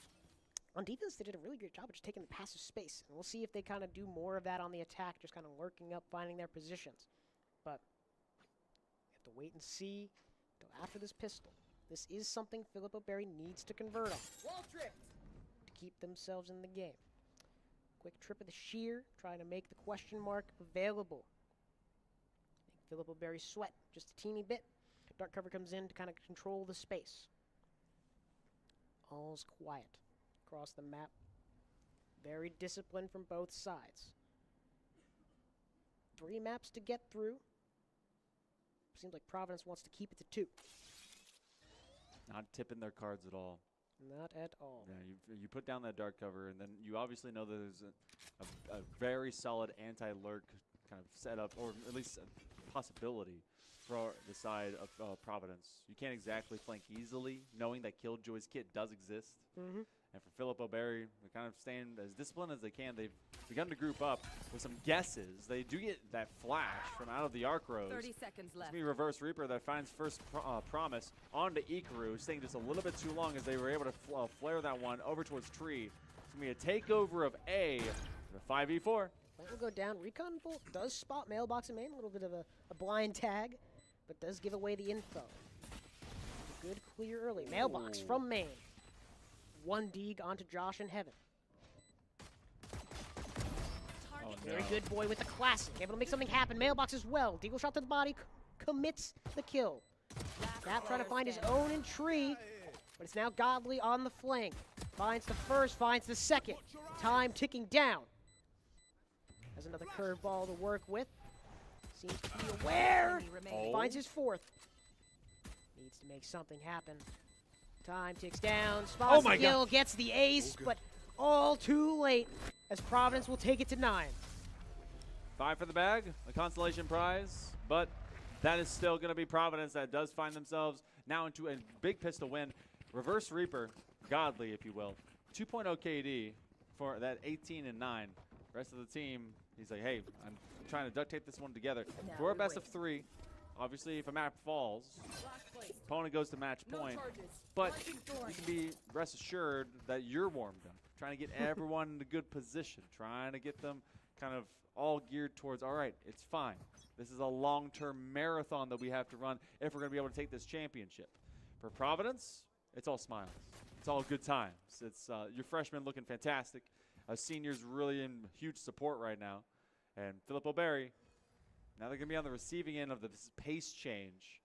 on defense, they did a really great job of just taking the passive space. And we'll see if they kind of do more of that on the attack, just kind of lurking up, finding their positions. But you have to wait and see until after this pistol. This is something Filippo Berry needs to convert on to keep themselves in the game. Quick trip of the shear, trying to make the question mark available. Make Filippo Berry sweat just a teeny bit. Dark cover comes in to kind of control the space. All's quiet across the map. Very disciplined from both sides. 3 maps to get through. Seems like Providence wants to keep it to 2. Not tipping their cards at all. Not at all. Yeah, you put down that dark cover, and then you obviously know that there's a very solid anti-lurk kind of setup, or at least a possibility for the side of Providence. You can't exactly flank easily, knowing that Killjoy's kit does exist. Mm-hmm. And for Filippo Berry, they're kind of staying as disciplined as they can. They've begun to group up with some guesses. They do get that flash from out of the arc rows. 30 seconds left. It's going to be Reverse Reaper that finds first promise onto Ikaru, staying just a little bit too long as they were able to flare that one over towards Tree. It's going to be a takeover of A, the 5v4. That will go down. Recon Bolt does spot Mailbox in main, a little bit of a blind tag, but does give away the info. Good clear early. Mailbox from main. 1 Deeg onto Josh in heaven. Oh, Very no. good boy with the classic. Able to make something happen. Mailbox as well. Deagle shot to the body. Commits the kill. Cap trying to find his own in Tree, but it's now Godly on the flank. Finds the first, finds the second. Time ticking down. Has another curveball to work with. Seems to be aware. Finds his 4th. Needs to make something happen. Time ticks down. Spots the kill, gets the ace, but all too late as Providence will take it to 9. 5 for the bag, a consolation prize, but that is still going to be Providence that does find themselves now into a big pistol win. Reverse Reaper, Godly, if you will. 2.0 KD for that 18 and 9. Rest of the team, he's like, hey, I'm trying to duct tape this one together. For a best of 3. Obviously, if a map falls, opponent goes to match point. But you can be rest assured that you're warmed up, trying to get everyone in a good position, trying to get them kind of all geared towards, all right, it's fine. This is a long-term marathon that we have to run if we're going to be able to take this championship. For Providence, it's all smiles. It's all good times. It's your freshmen looking fantastic. Seniors really in huge support right now. And Filippo Berry, now they're going to be on the receiving end of this pace change.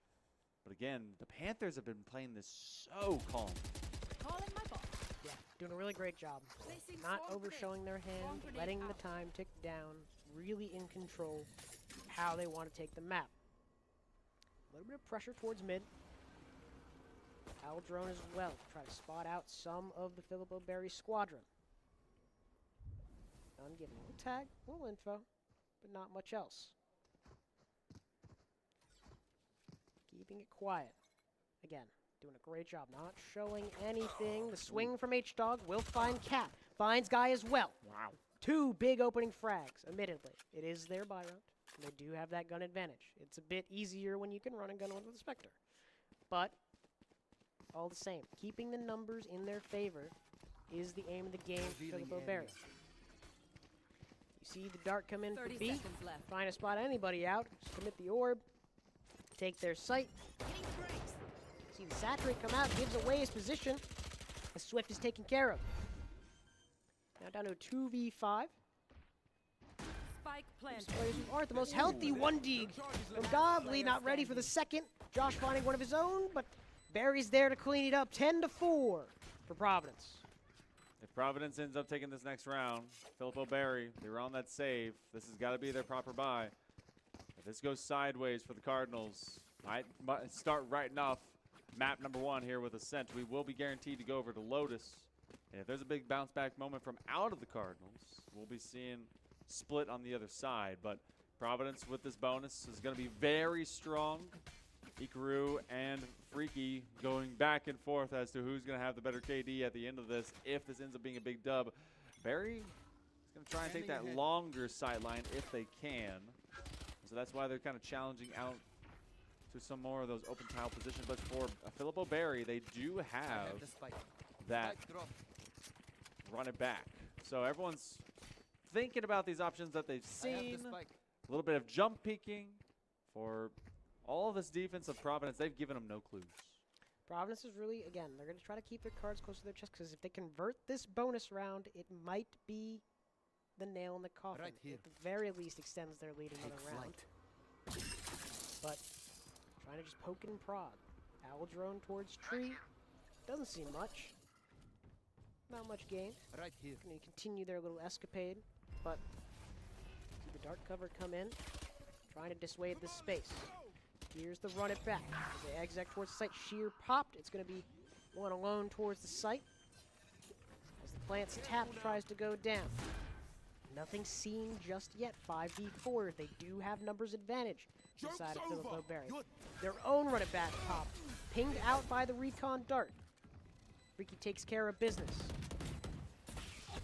But again, the Panthers have been playing this so calm. Calling my ball. Yeah, doing a really great job. Not overshowing their hand, letting the time tick down, really in control of how they want to take the map. A little bit of pressure towards mid. Owl drone as well to try to spot out some of the Filippo Berry squadron. None giving a little tag, a little info, but not much else. Keeping it quiet. Again, doing a great job, not showing anything. The swing from H-Dog will find Cap. Finds Guy as well. Wow. 2 big opening frags, admittedly. It is their buy round. They do have that gun advantage. It's a bit easier when you can run and gun with the Spectre. But, all the same, keeping the numbers in their favor is the aim of the game for Filippo Berry. You see the dart come in for 30 B. seconds left. Trying to spot anybody out. Just commit the orb. Take their sight. See the saturate come out, gives away his position. As Swift is taken care of. Now down to a 2v5. Spike planted. Players who aren't the most healthy. 1D from Godly, not ready for the second. Josh finding one of his own, but Barry's there to clean it up. 10-4 for Providence. If Providence ends up taking this next round, Filippo Berry, they were on that save. This has got to be their proper buy. If this goes sideways for the Cardinals, might start writing off map number 1 here with Ascent. We will be guaranteed to go over to Lotus. And if there's a big bounce back moment from out of the Cardinals, we'll be seeing split on the other side. But Providence with this bonus is going to be very strong. Ikaru and Freaky going back and forth as to who's going to have the better KD at the end of this if this ends up being a big dub. Barry is going to try and take that longer sideline if they can. So that's why they're kind of challenging out to some more of those open tile positions. But for Filippo Berry, they do have that run it back. So everyone's thinking about these options that they've seen. A little bit of jump peeking for all of this defense of Providence. They've given them no clues. Providence is really, again, they're going to try to keep their cards close to their chest because if they convert this bonus round, it might be the nail in the coffin. Right here. At the very least, extends their lead another round. But trying to just poke and prod. Owl drone towards tree. Doesn't seem much. Not much gain. Right here. Going to continue their little escapade, but see the dart cover come in, trying to dissuade this space. Here's the run it back. As they exec towards the site, sheer popped. It's going to be one alone towards the site. As the plant's tap tries to go down. Nothing seen just yet. 5v4. They do have numbers advantage inside of Filippo Berry. Their own run it back popped. Pinged out by the recon dart. Freaky takes care of business.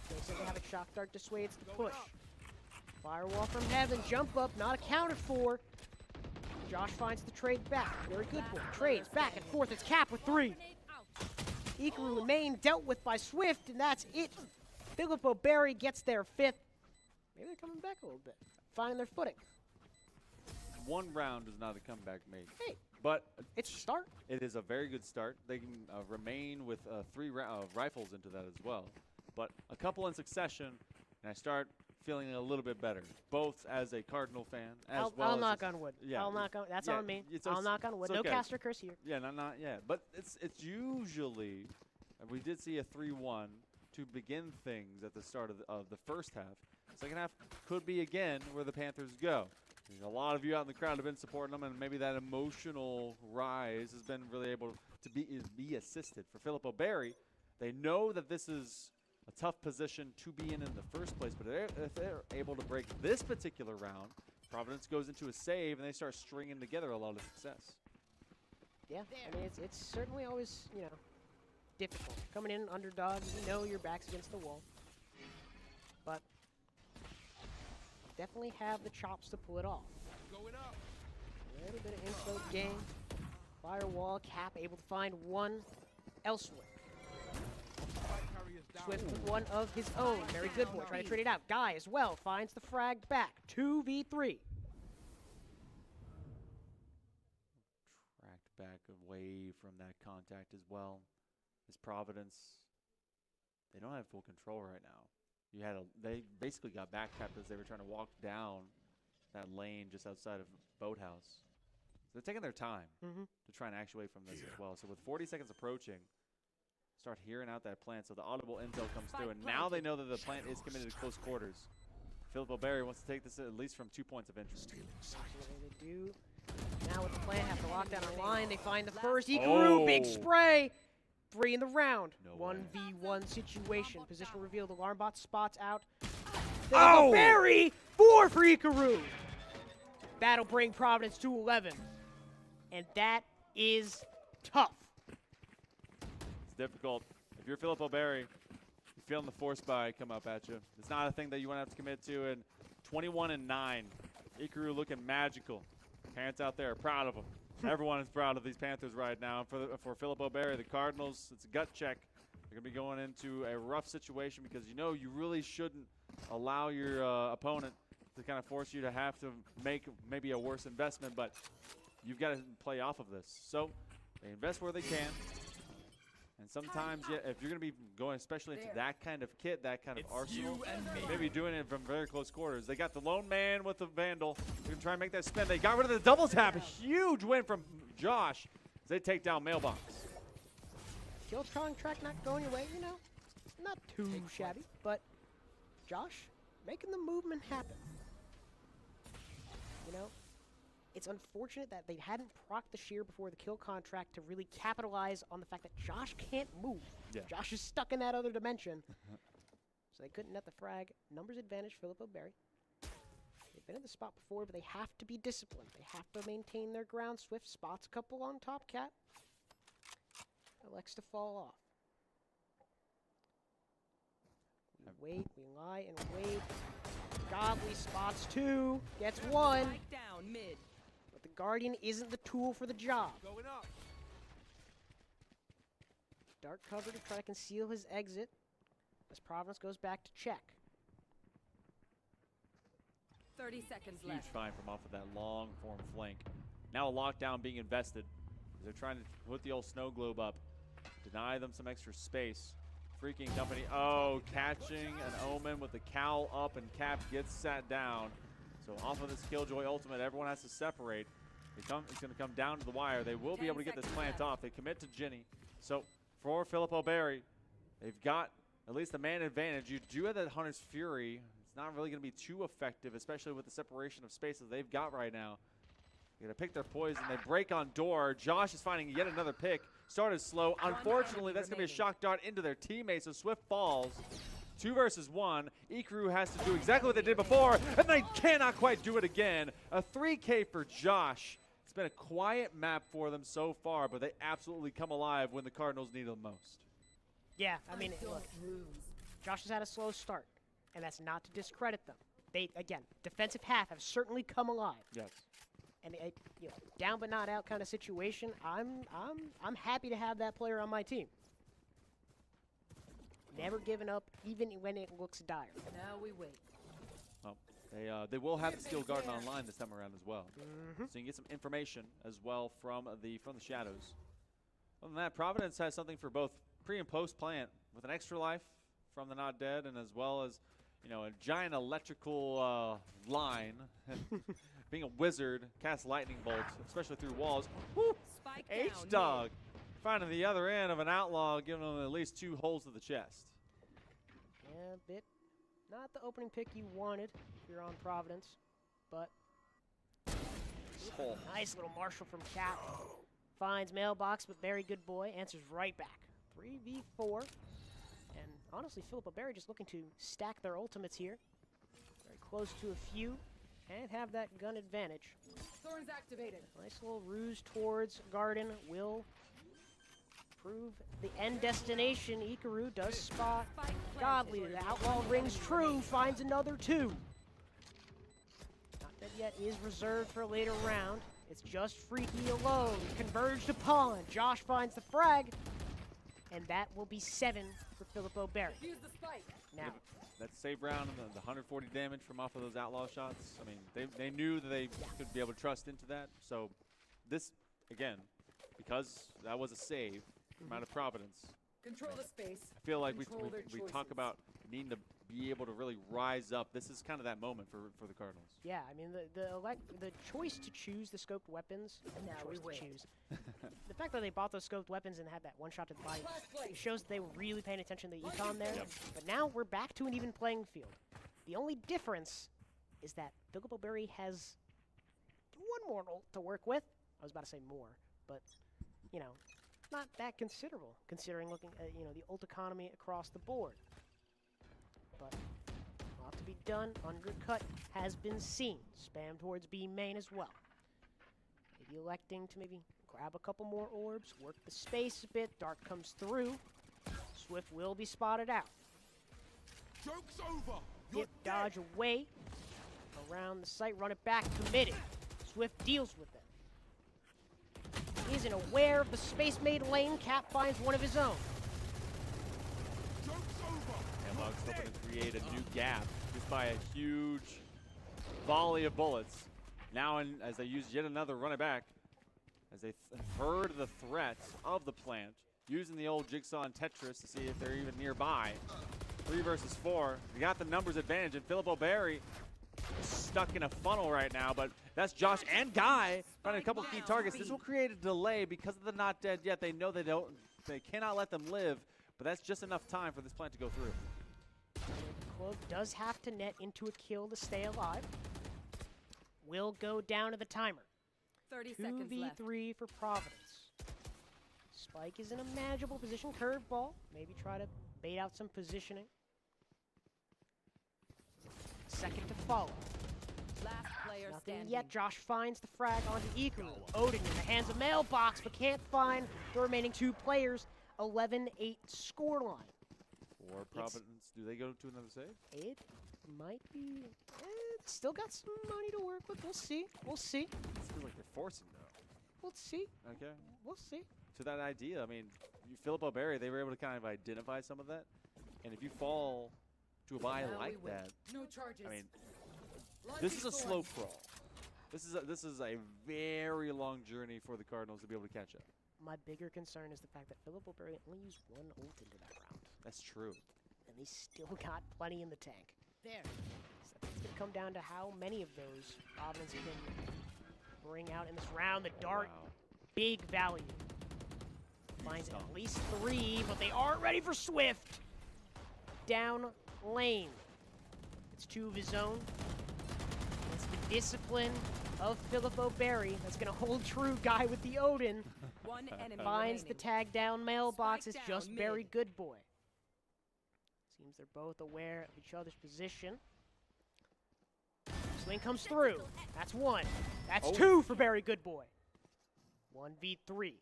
They said they have a shock dart dissuades the push. Firewall from heaven, jump up, not accounted for. Josh finds the trade back. Very good for it. Trades back and forth. It's Cap with 3. Ikaru remain dealt with by Swift, and that's it. Filippo Berry gets their 5th. Maybe they're coming back a little bit, finding their footing. One round is not a comeback made. Hey, but it's a start. It is a very good start. They can remain with 3 rifles into that as well. But a couple in succession, and I start feeling a little bit better, both as a Cardinal fan as well. I'll knock on wood. Yeah, I'll knock on. That's on me. I'll knock on wood. Okay. No caster curse here. Yeah, not yet. But it's usually we did see a 3-1 to begin things at the start of the first half. Second half could be again where the Panthers go. A lot of you out in the crowd have been supporting them, and maybe that emotional rise has been really able to be assisted. For Filippo Berry, they know that this is a tough position to be in the first place, but if they're able to break this particular round, Providence goes into a save, and they start stringing together a lot of success. Yeah, I mean, it's certainly always, difficult. Coming in underdog, you know your back's against the wall. But definitely have the chops to pull it off. Going up. A little bit of info gain. Firewall, Cap able to find one elsewhere. Swift with one of his own. Very good boy. Trying to trade it out. Guy as well finds the frag back. 2v3. Tracked back away from that contact as well. This Providence, they don't have full control right now. They basically got back tapped as they were trying to walk down that lane just outside of Boathouse. So they're taking their time to try and actuate from this as well. So with 40 seconds approaching, start hearing out that plant. So the audible intel comes through, and now they know that the plant is committed to close quarters. Filippo Berry wants to take this at least from 2 points of interest. They do. Now with the plant, have to lock down a line. They find the first. Ikaru, big spray. 3 in the round. 1v1 situation. Position revealed. Alarm bot spots out. Filippo Berry. 4 for Ikaru. That'll bring Providence to 11. And that is tough. It's difficult. If you're Filippo Berry, you're feeling the force buy come up at you. It's not a thing that you want to have to commit to. And 21-9. Ikaru looking magical. Parents out there are proud of him. Everyone is proud of these Panthers right now. For Filippo Berry, the Cardinals, it's a gut check. They're going to be going into a rough situation because you know you really shouldn't allow your opponent to kind of force you to have to make maybe a worse investment, but you've got to play off of this. So they invest where they can. And sometimes, yeah, if you're going to be going especially into that kind of kit, that kind of arsenal, maybe doing it from very close quarters. They got the lone man with the Vandal. They're going to try and make that spin. They got rid of the double tap. A huge win from Josh as they take down Mailbox. Kill track not going your way, you know, not too shabby, but Josh making the movement happen. You know, it's unfortunate that they hadn't procced the shear before the kill contract to really capitalize on the fact that Josh can't move. Yeah. Josh is stuck in that other dimension. So they couldn't net the frag. Numbers advantage, Filippo Berry. They've been in the spot before, but they have to be disciplined. They have to maintain their ground. Swift spots a couple on top cat. Elects to fall off. We wait, we lie and wait. Godly spots two, gets one. Down mid. But the Guardian isn't the tool for the job. Going up. Dark cover to try to conceal his exit as Providence goes back to check. 30 seconds Huge left. find from off of that long form flank. Now a lockdown being invested. They're trying to put the old snow globe up. Deny them some extra space. Freaking company. Oh, catching an Omen with the cowl up, and Cap gets sat down. So off of this Killjoy ultimate, everyone has to separate. It's going to come down to the wire. They will be able to get this plant off. They commit to Ginny. So for Filippo Berry, they've got at least the man advantage. You do have that Hunter's Fury. It's not really going to be too effective, especially with the separation of spaces they've got right now. They're going to pick their poison. They break on door. Josh is finding yet another pick. Started slow. Unfortunately, that's going to be a shock dart into their teammates, so Swift falls. 2 versus 1. Ikaru has to do exactly what they did before, and they cannot quite do it again. A 3K for Josh. It's been a quiet map for them so far, but they absolutely come alive when the Cardinals need them most. Yeah, I mean, look, Josh has had a slow start, and that's not to discredit them. They, again, defensive half have certainly come alive. Yes. And a down but not out kind of situation. I'm happy to have that player on my team. Never giving up, even when it looks dire. Now we wait. Well, they will have the Steel Garden online this time around as well, so you can get some information as well from the shadows. Other than that, Providence has something for both pre and post plant with an extra life from the Not Dead, and as well as a giant electrical line. Being a wizard, cast lightning bolts, especially through walls. Woo! H-Dog finding the other end of an outlaw, giving him at least 2 holes to the chest. Yeah, a bit. Not the opening pick you wanted if you're on Providence, but nice little Marshall from Cap. Finds Mailbox, but very good boy. Answers right back. 3v4. And honestly, Filippo Berry just looking to stack their ultimates here. Very close to a few. And have that gun advantage. Thorns activated. Nice little ruse towards Garden will prove the end destination. Ikaru does spot Godly. The outlaw rings true. Finds another 2. Not dead yet is reserved for a later round. It's just Freaky alone. Converged upon. Josh finds the frag. And that will be 7 for Filippo Berry. Use the spike. Now. That save round, the 140 damage from off of those outlaw shots. I mean, they knew that they could be able to trust into that. So this, again, because that was a save from out of Providence. Control the space. I feel like we talk about needing to be able to really rise up. This is kind of that moment for the Cardinals. Yeah, I mean, the choice to choose the scoped weapons, now choice we to win. choose. The fact that they bought those scoped weapons and had that one shot to the body shows that they were really paying attention to the econ there. Yep. But now we're back to an even playing field. The only difference is that Filippo Berry has 1 more ult to work with. I was about to say more, but, not that considerable, considering looking at, the ult economy across the board. But a lot to be done. Undercut has been seen. Spam towards B main as well. Maybe electing to grab a couple more orbs, work the space a bit. Dark comes through. Swift will be spotted out. Joke's over. Hip dodge away. Around the site, run it back, committed. Swift deals with it. Isn't aware of the space-made lane. Cap finds one of his own. Mailbox hoping to create a new gap just by a huge volley of bullets. Now, as they use yet another run it back, as they heard the threat of the plant, using the old Jigsaw and Tetris to see if they're even nearby. 3 versus 4. They got the numbers advantage, and Philip O'Barry is stuck in a funnel right now, but that's Josh and Guy finding a couple key targets. This will create a delay because of the not dead yet. They know they cannot let them live, but that's just enough time for this plant to go through. Cloak does have to net into a kill to stay alive. Will go down to the timer. 30 seconds left. 2v3 for Providence. Spike is in a manageable position. Curveball. Maybe try to bait out some positioning. Second to follow. Last player Nothing standing. yet. Josh finds the frag onto Ikaru. Odin in the hands of Mailbox, but can't find the remaining 2 players. 11-8 scoreline. For Providence, do they go to another save? It might be. Still got some money to work with. We'll see. We'll see. It feels like they're forcing, though. We'll see. Okay. We'll see. To that idea, I mean, Philip O'Barry, they were able to kind of identify some of that. And if you fall to a buy like that, No charges. I mean, this is a slow crawl. This is a very long journey for the Cardinals to be able to catch up. My bigger concern is the fact that Philip O'Barry only used 1 ult into that round. That's true. And they still got plenty in the tank. There. So it's going to come down to how many of those Providence can bring out in this round. The dart, big value. Finds at least 3, but they aren't ready for Swift. Down lane. It's 2 of his own. It's the discipline of Philip O'Barry that's going to hold true. Guy with the Odin. One enemy Finds remaining. the tag down Mailbox. It's Spike just down Barry mid. Goodboy. Seems they're both aware of each other's position. Swing comes through. That's 1. That's 2 for Barry Goodboy. 1v3.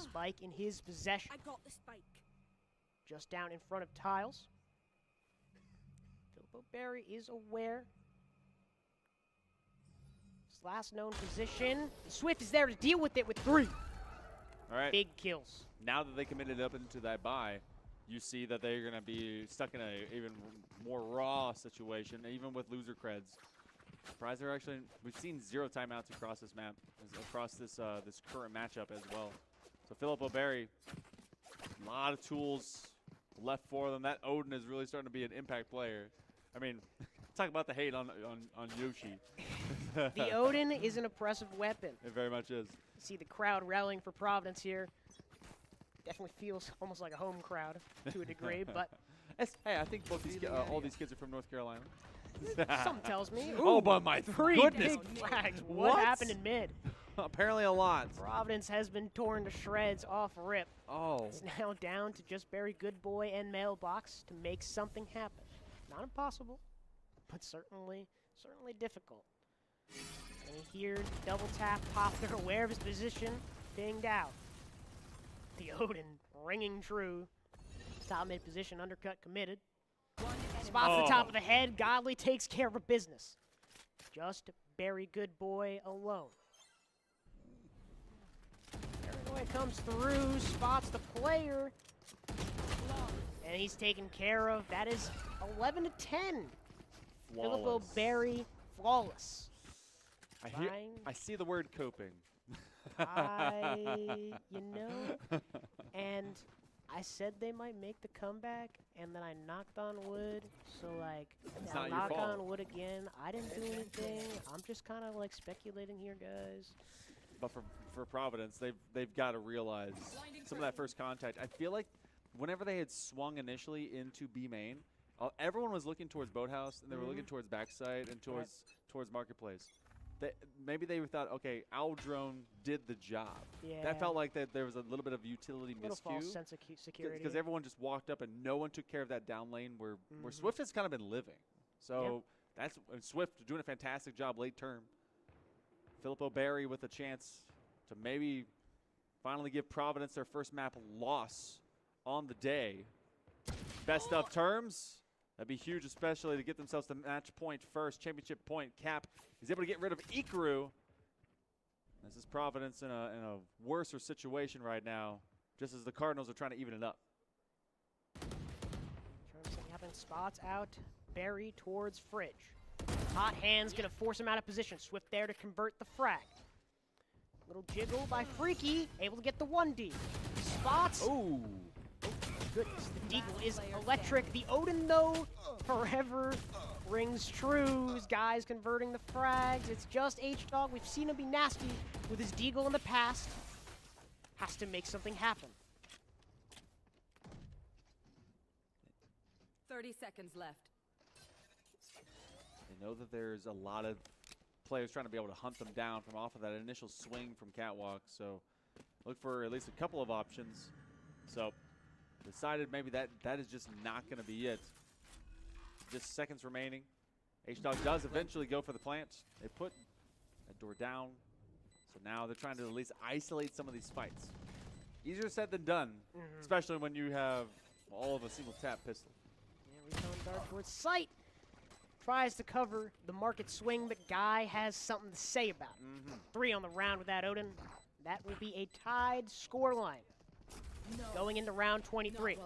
Spike in his possession. I got the spike. Just down in front of tiles. Philip O'Barry is aware. His last known position. Swift is there to deal with it with 3. All right. Big kills. Now that they committed up into that buy, you see that they're going to be stuck in a even more raw situation, even with loser creds. Surprised they're actually, we've seen 0 timeouts across this map, across this this current matchup as well. So Philip O'Barry, a lot of tools left for them. That Odin is really starting to be an impact player. I mean, talk about the hate on Yoshi. The Odin is an oppressive weapon. It very much is. You see the crowd rallying for Providence here. Definitely feels almost like a home crowd to a degree, but hey, I think both these all these kids are from North Carolina. something tells me. Oh, but my 3 goodness. big flags. What happened in mid? Apparently a lot. Providence has been torn to shreds off rip. Oh. It's now down to just Barry Goodboy and Mailbox to make something happen. Not impossible, but certainly difficult. And here, double tap, pop, they're aware of his position, dinged out. The Odin ringing true. Top mid position, undercut committed. Spots the top of the head, Godly takes care of business. Just Barry Goodboy alone. Barry Goodboy comes through, spots the player. And he's taken care of. That is 11-10. Philip O'Barry, flawless. I see the word coping. And I said they might make the comeback, and then I knocked on wood. So, like, I'll knock on wood again. I didn't do anything. I'm just kind of, like, speculating here, guys. But for Providence, they've got to realize some of that first contact. I feel like whenever they had swung initially into B main, everyone was looking towards Boathouse, and they were looking towards Backside and towards Marketplace. Maybe they thought, okay, Owl Drone did the job. Yeah. That felt like that there was a little bit of utility A little miscue. false sense of security. Because everyone just walked up and no one took care of that down lane where Swift has kind of been living. So that's Swift doing a fantastic job late term. Philip O'Barry with a chance to maybe finally give Providence their first map loss on the day. Best of terms. That'd be huge, especially to get themselves to match point first. Championship point. Cap is able to get rid of Ikaru. This is Providence in a worser situation right now, just as the Cardinals are trying to even it up. In terms Spots out Barry towards Fridge. Hot hands gonna force him out of position. Swift there to convert the frag. Little jiggle by Freaky, able to get the 1D. Spots. Ooh. Goodness, the deagle is electric. The Odin, though, forever rings true. Guys converting the frags. It's just H-Dog. We've seen him be nasty with his deagle in the past. Has to make something happen. 30 seconds left. They know that there's a lot of players trying to be able to hunt them down from off of that initial swing from Catwalk, so look for at least a couple of options. So decided maybe that is just not going to be it. Just seconds remaining. H-Dog does eventually go for the plant. They put that door down, so now they're trying to at least isolate some of these fights. Easier said than done, especially when you have all of a single tap pistol. Yeah, recon dart towards sight. Tries to cover the market swing, but Guy has something to say about it. 3 on the round with that Odin. That will be a tied scoreline going into round 23.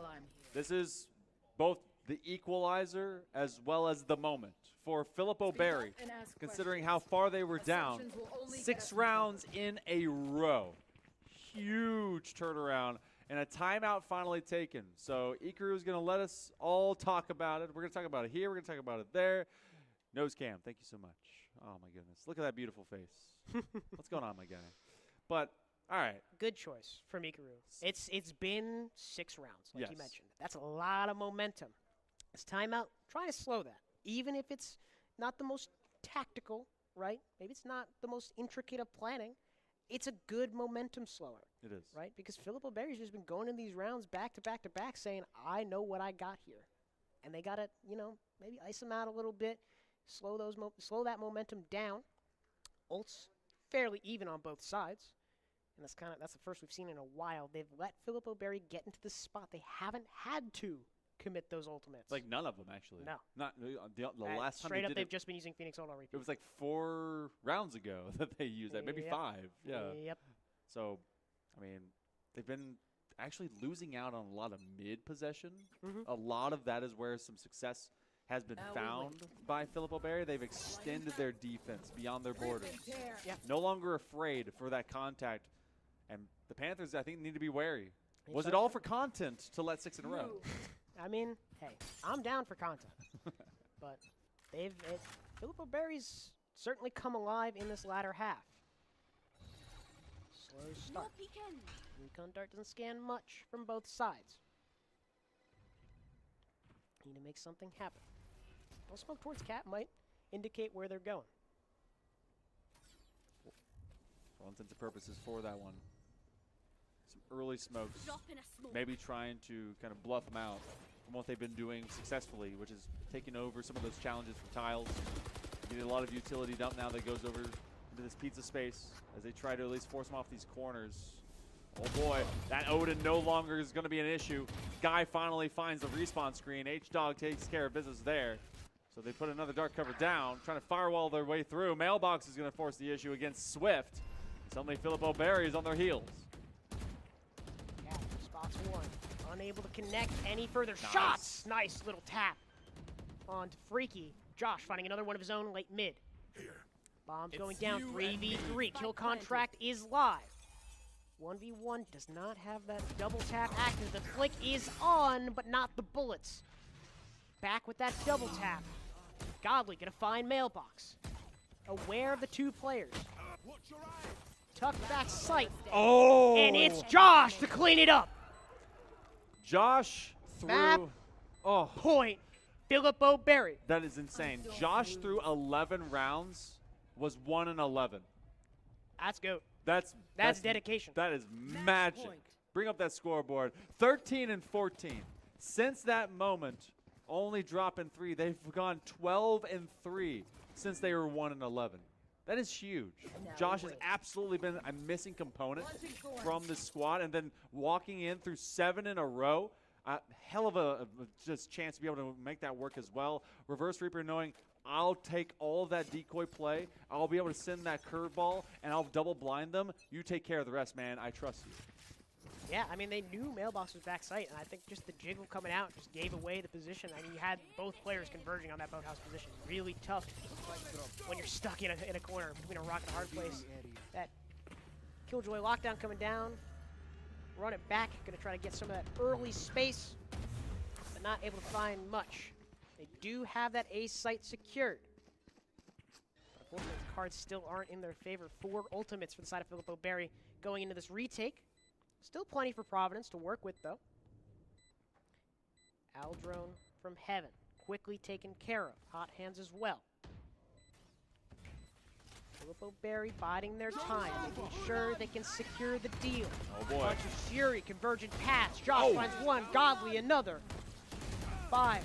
This is both the equalizer as well as the moment for Philip O'Berry, considering how far they were down. 6 rounds in a row. Huge turnaround and a timeout finally taken. So Ikaru is going to let us all talk about it. We're going to talk about it here. We're going to talk about it there. Nose cam, thank you so much. Oh, my goodness. Look at that beautiful face. What's going on, my guy? But, all right. Good choice from Ikaru. It's been 6 rounds, like you mentioned. That's a lot of momentum. This timeout, try to slow that. Even if it's not the most tactical, right? Maybe it's not the most intricate of planning. It's a good momentum slower. It is. Right? Because Philip O'Berry's just been going in these rounds back to back to back saying, I know what I got here. And they got to, maybe ice them out a little bit, slow that momentum down. Ult's fairly even on both sides. And that's the first we've seen in a while. They've let Philip O'Berry get into this spot. They haven't had to commit those ultimates. Like none of them, actually. No. Not the last time straight up, did they've just been using Phoenix Ult on repeat. It was like 4 rounds ago that they used that, maybe 5. Yeah. Yep. So, I mean, they've been actually losing out on a lot of mid possession. A lot of that is where some success has been found by Philip O'Berry. They've extended their defense beyond their borders. No longer afraid for that contact. And the Panthers, I think, need to be wary. Was it all for content to let 6 in a row? I mean, hey, I'm down for content. But Philip O'Berry's certainly come alive in this latter half. Slow start. Recon dart doesn't scan much from both sides. Need to make something happen. Well, smoke towards Cat might indicate where they're going. For all intents and purposes for that one. Some early smokes, maybe trying to kind of bluff them out from what they've been doing successfully, which is taking over some of those challenges from tiles. Getting a lot of utility dump now that goes over into this pizza space as they try to at least force them off these corners. Oh boy, that Odin no longer is going to be an issue. Guy finally finds the respawn screen. H-Dog takes care of business there. So they put another dark cover down, trying to firewall their way through. Mailbox is going to force the issue against Swift. Suddenly Philip O'Berry is on their heels. Yeah, spots 1. Unable to connect any further shots. Nice little tap onto Freaky. Josh finding another one of his own late mid. Bombs going down. 3v3. Kill contract is live. 1v1 does not have that double tap active. The flick is on, but not the bullets. Back with that double tap. Godly gonna find Mailbox. Aware of the 2 players. Tucked back sight. Oh! And it's Josh to clean it up. Josh threw. Map. Point. Philip O'Berry. That is insane. Josh threw 11 rounds, was 1-11. That's good. That's dedication. That is magic. Bring up that scoreboard. 13-14. Since that moment, only dropping 3. They've gone 12-3 since they were 1-11. That is huge. Josh has absolutely been a missing component from this squad, and then walking in through 7 in a row, hell of a just chance to be able to make that work as well. Reverse Reaper knowing I'll take all of that decoy play. I'll be able to send that curveball, and I'll double blind them. You take care of the rest, man. I trust you. Yeah, I mean, they knew Mailbox was backside, and I think just the jiggle coming out just gave away the position. I mean, you had both players converging on that boathouse position. Really tough when you're stuck in a corner between a rock and a hard place. That Killjoy lockdown coming down. Run it back. Going to try to get some of that early space, but not able to find much. They do have that A site secured. But unfortunately, the cards still aren't in their favor. 4 ultimates for the side of Filippo Berry going into this retake. Still plenty for Providence to work with, though. Aldrone from Heaven, quickly taken care of. Hot hands as well. Filippo Berry biding their time, making sure they can secure the deal. Oh boy. Bunch of Fury, convergent pass. Josh finds one, Godly another. 5.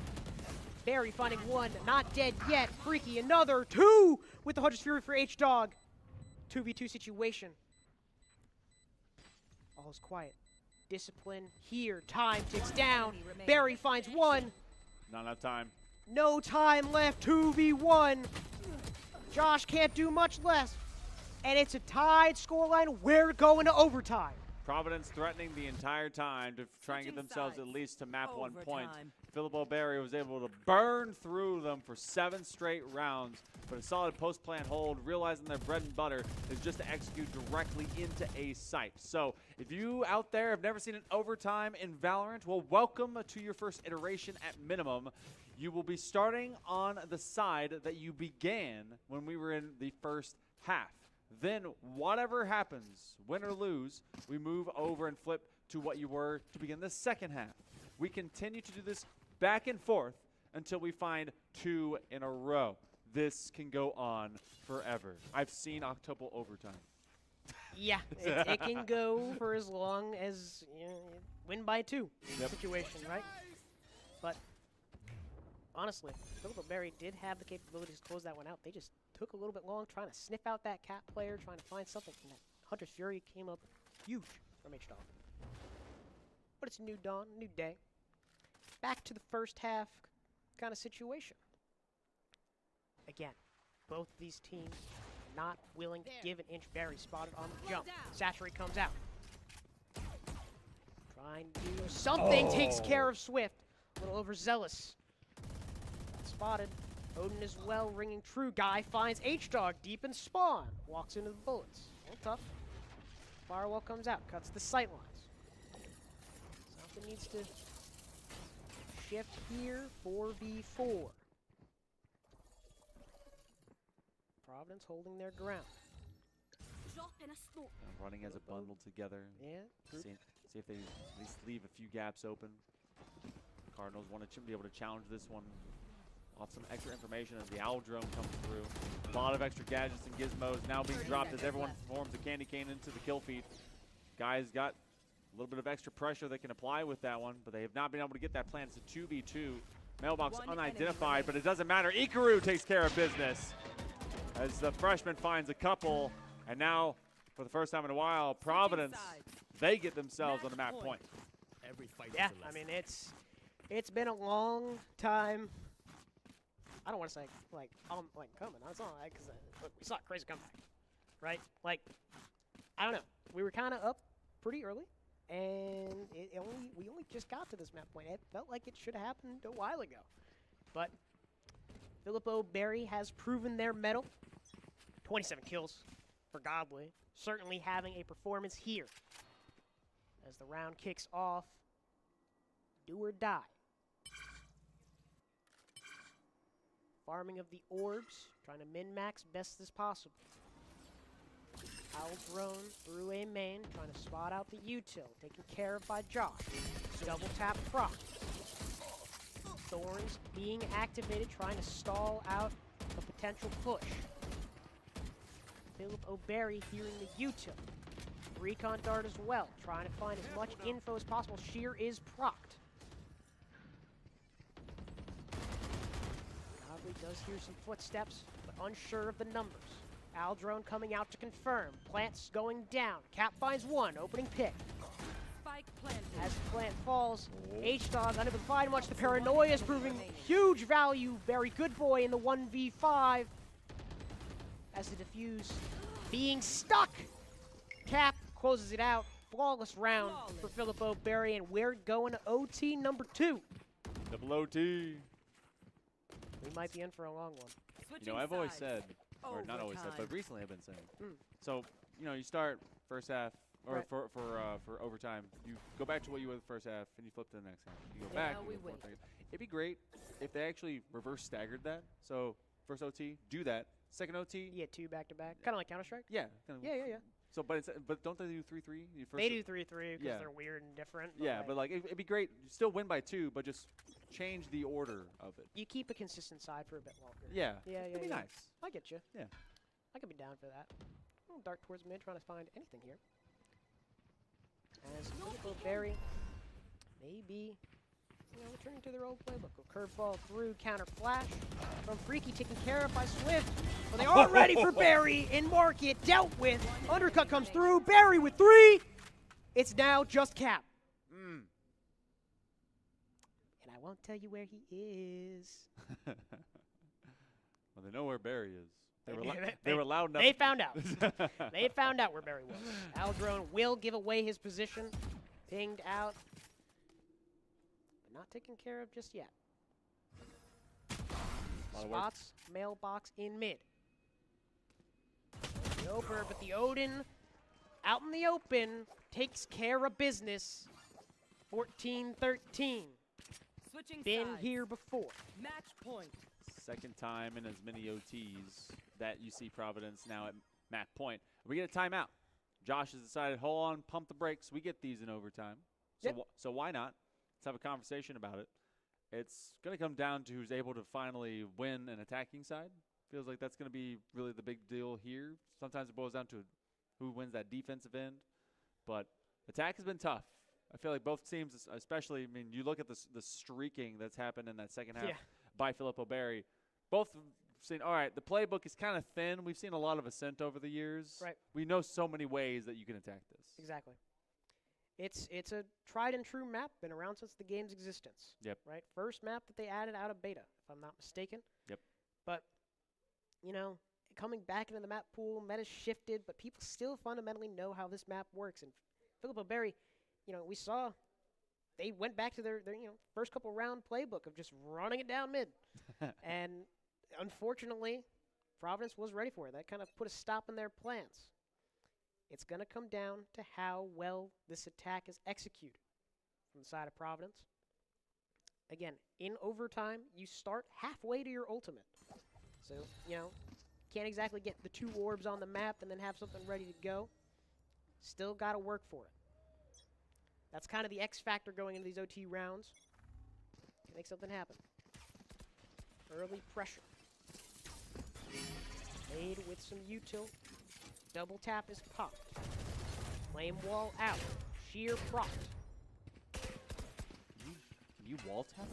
Berry finding one, not dead yet. Freaky another. 2 with the Hunter's Fury for H-Dog. 2v2 situation. All is quiet. Discipline here. Time ticks down. Berry finds one. Not enough time. No time left. 2v1. Josh can't do much less. And it's a tied scoreline. We're going to overtime. Providence threatening the entire time to try and get themselves at least to map 1 point. Filippo Berry was able to burn through them for 7 straight rounds, but a solid post-plant hold, realizing their bread and butter is just to execute directly into a site. So if you out there have never seen an overtime in Valorant, well, welcome to your first iteration at minimum. You will be starting on the side that you began when we were in the first half. Then whatever happens, win or lose, we move over and flip to what you were to begin the second half. We continue to do this back and forth until we find 2 in a row. This can go on forever. I've seen octuple overtime. Yeah, it can go for as long as win by 2 situation, right? But honestly, Filippo Berry did have the capabilities to close that one out. They just took a little bit long trying to sniff out that cat player, trying to find something. And that Hunter's Fury came up huge from H-Dog. But it's a new dawn, new day. Back to the first half kind of situation. Again, both these teams not willing to give an inch. Berry spotted on the jump. Saturate comes out. Trying to do something, takes care of Swift. A little overzealous. Spotted. Odin as well, ringing true. Guy finds H-Dog deep in spawn. Walks into the bullets. A little tough. Firewall comes out, cuts the sight lines. Something needs to shift here. 4v4. Providence holding their ground. Running as a bundle together. Yeah. See if they at least leave a few gaps open. Cardinals want to be able to challenge this one. Off some extra information as the owl drone comes through. A lot of extra gadgets and gizmos now being dropped as everyone forms a candy cane into the kill feed. Guys got a little bit of extra pressure they can apply with that one, but they have not been able to get that plan. It's a 2v2. Mailbox unidentified, but it doesn't matter. Ikaru takes care of business as the freshman finds a couple, and now, for the first time in a while, Providence, they get themselves on a map point. Yeah, I mean, it's been a long time. I don't want to say, like coming. That's all right, because look, we saw a crazy comeback, right? Like, I don't know. We were kind of up pretty early, and we only just got to this map point. It felt like it should have happened a while ago. But Filippo Berry has proven their mettle. 27 kills for Godly. Certainly having a performance here. As the round kicks off, do or die. Farming of the orbs, trying to min-max best as possible. Owl drone through a main, trying to spot out the util, taken care of by Josh. Double tap proc. Thorns being activated, trying to stall out a potential push. Filippo Berry hearing the util. Recon dart as well, trying to find as much info as possible. Sheer is procced. Does hear some footsteps, but unsure of the numbers. Aldrone coming out to confirm. Plant's going down. Cap finds one. Opening pick. Spike planted. As the plant falls, H-Dog unable to find much. The paranoia is proving huge value. Very good boy in the 1v5. As the defuse being stuck. Cap closes it out. flawless round for Filippo Berry, and we're going to OT number 2. Double OT. We might be in for a long one. You know, I've always said, or not always said, but recently I've been saying. So, you know, you start first half, or for overtime, you go back to what you were the first half, and you flip to the next half. You go back. You go forth. It'd be great if they actually reverse staggered that. So first OT, do that. Second OT, Yeah, 2 back-to-back. Kind of like Counter-Strike? yeah. Yeah. So, but don't they do 3-3? They do 3-3 because Yeah. they're weird and different. Yeah, but like it'd be great. You still win by 2, but just change the order of it. you keep a consistent side for a bit longer. Yeah. Yeah, It'd be yeah. nice. I get you. Yeah. I could be down for that. I'll dart towards mid, trying to find anything here. As Filippo Berry maybe, returning to their old playbook. A curveball through, counter flash from Freaky, taken care of by Swift. But they are ready for Berry in market, dealt with. Undercut comes through, Berry with 3. It's now just Cap. And I won't tell you where he is. Well, they know where Barry is. They were loud enough. They found out. They found out where Barry was. Aldrone will give away his position. Pinged out. But not taken care of just yet. Spots, mailbox in mid. The opener, but the Odin out in the open takes care of business. 14-13. Switching Been sides. here before. Match point. Second time in as many OTs that you see Providence now at match point. We get a timeout. Josh has decided, hold on, pump the brakes. We get these in overtime. So why not? Let's have a conversation about it. It's going to come down to who's able to finally win an attacking side. Feels like that's going to be really the big deal here. Sometimes it boils down to who wins that defensive end. But attack has been tough. I feel like both teams, especially, I mean, you look at the streaking that's happened in that second half by Filippo Berry. Both saying, all right, the playbook is kind of thin. We've seen a lot of Ascent over the years. Right. We know so many ways that you can attack this. Exactly. It's a tried and true map, been around since the game's existence. Yep. Right? First map that they added out of beta, if I'm not mistaken. Yep. But, coming back into the map pool, meta's shifted, but people still fundamentally know how this map works. And Filippo Berry, we saw they went back to their first couple round playbook of just running it down mid. And unfortunately, Providence was ready for it. That kind of put a stop in their plans. It's going to come down to how well this attack is executed from the side of Providence. Again, in overtime, you start halfway to your ultimate. So, can't exactly get the 2 orbs on the map and then have something ready to go. Still got to work for it. That's kind of the X factor going into these OT rounds. Make something happen. Early pressure. Made with some util. Double tap is popped. Flame wall out. Sheer propped. Can you wall tap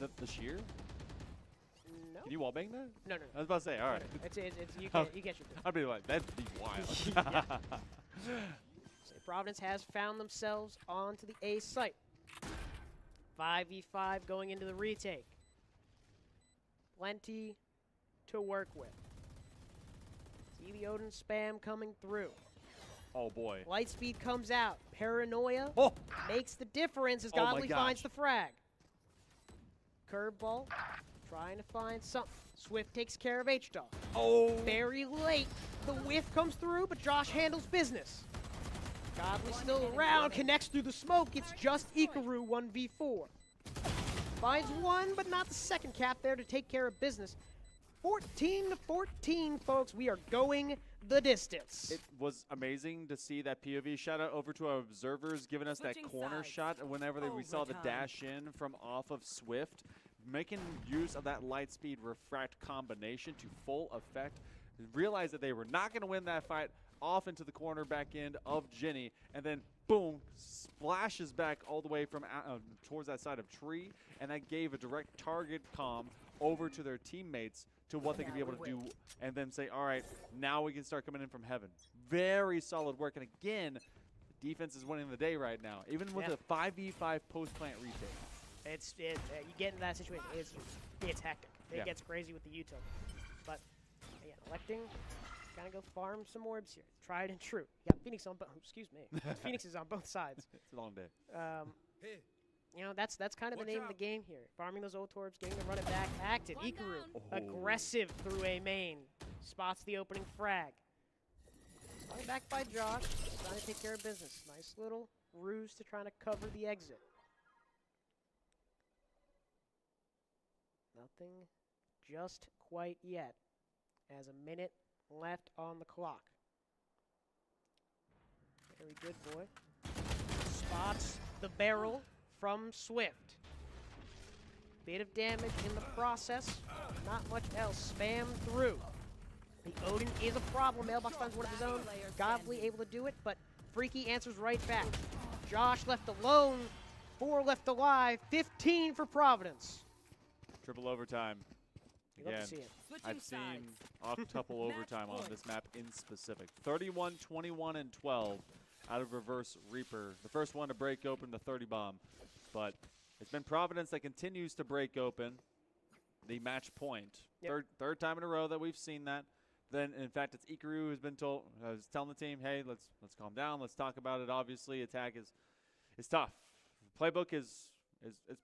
that? The sheer? No. Can you wall bang that? No. I was about to say, all right. You get your I'd be like, that'd be wild. So Providence has found themselves onto the A site. 5v5 going into the retake. Plenty to work with. See the Odin spam coming through. Oh, boy. Lightspeed comes out. Paranoia makes the difference as Oh my Godly gosh. finds the frag. Curveball, trying to find something. Swift takes care of H-Dog. Oh. Very late. The whiff comes through, but Josh handles business. Godly still around, connects through the smoke. It's just Ikaru 1v4. Finds one, but not the second cap there to take care of business. 14-14, folks. We are going the distance. It was amazing to see that POV. Shout out over to our observers giving us that corner shot whenever we saw the dash in from off of Swift. Making use of that light speed refract combination to full effect. Realized that they were not going to win that fight. Off into the corner back end of Jenny, and then boom, splashes back all the way from towards that side of tree, and that gave a direct target comm over to their teammates to what they could be able to do, and then say, all right, now we can start coming in from heaven. Very solid work, and again, the defense is winning the day right now, even with a 5v5 post-plant retake. You get into that situation, it's hectic. It gets crazy with the util. But again, electing Gotta go farm some orbs here. Tried and true. Yeah, Phoenix on both. Excuse me. Phoenix is on both sides. It's a long day. You know, that's kind of the name of the game here. Farming those old orbs, getting the run it back. Active. Ikaru. Aggressive through a main. Spots the opening frag. Coming back by Josh. Trying to take care of business. Nice little ruse to try to cover the exit. Nothing just quite yet. As a minute left on the clock. Very good, boy. Spots the barrel from Swift. Bit of damage in the process. Not much else. Spam through. The Odin is a problem. Mailbox finds one of his own. Godly able to do it, but Freaky answers right back. Josh left alone. 4 left alive. 15 for Providence. Triple overtime. You'd love Again, to see it. I've seen octuple overtime on this map in specific. 31, 21, and 12 out of Reverse Reaper. The first one to break open the 30 bomb. But it's been Providence that continues to break open the match point. Yep. Third time in a row that we've seen that. Then, in fact, it's Ikaru who's been told, who's telling the team, hey, let's calm down. Let's talk about it. Obviously, attack is tough. Playbook is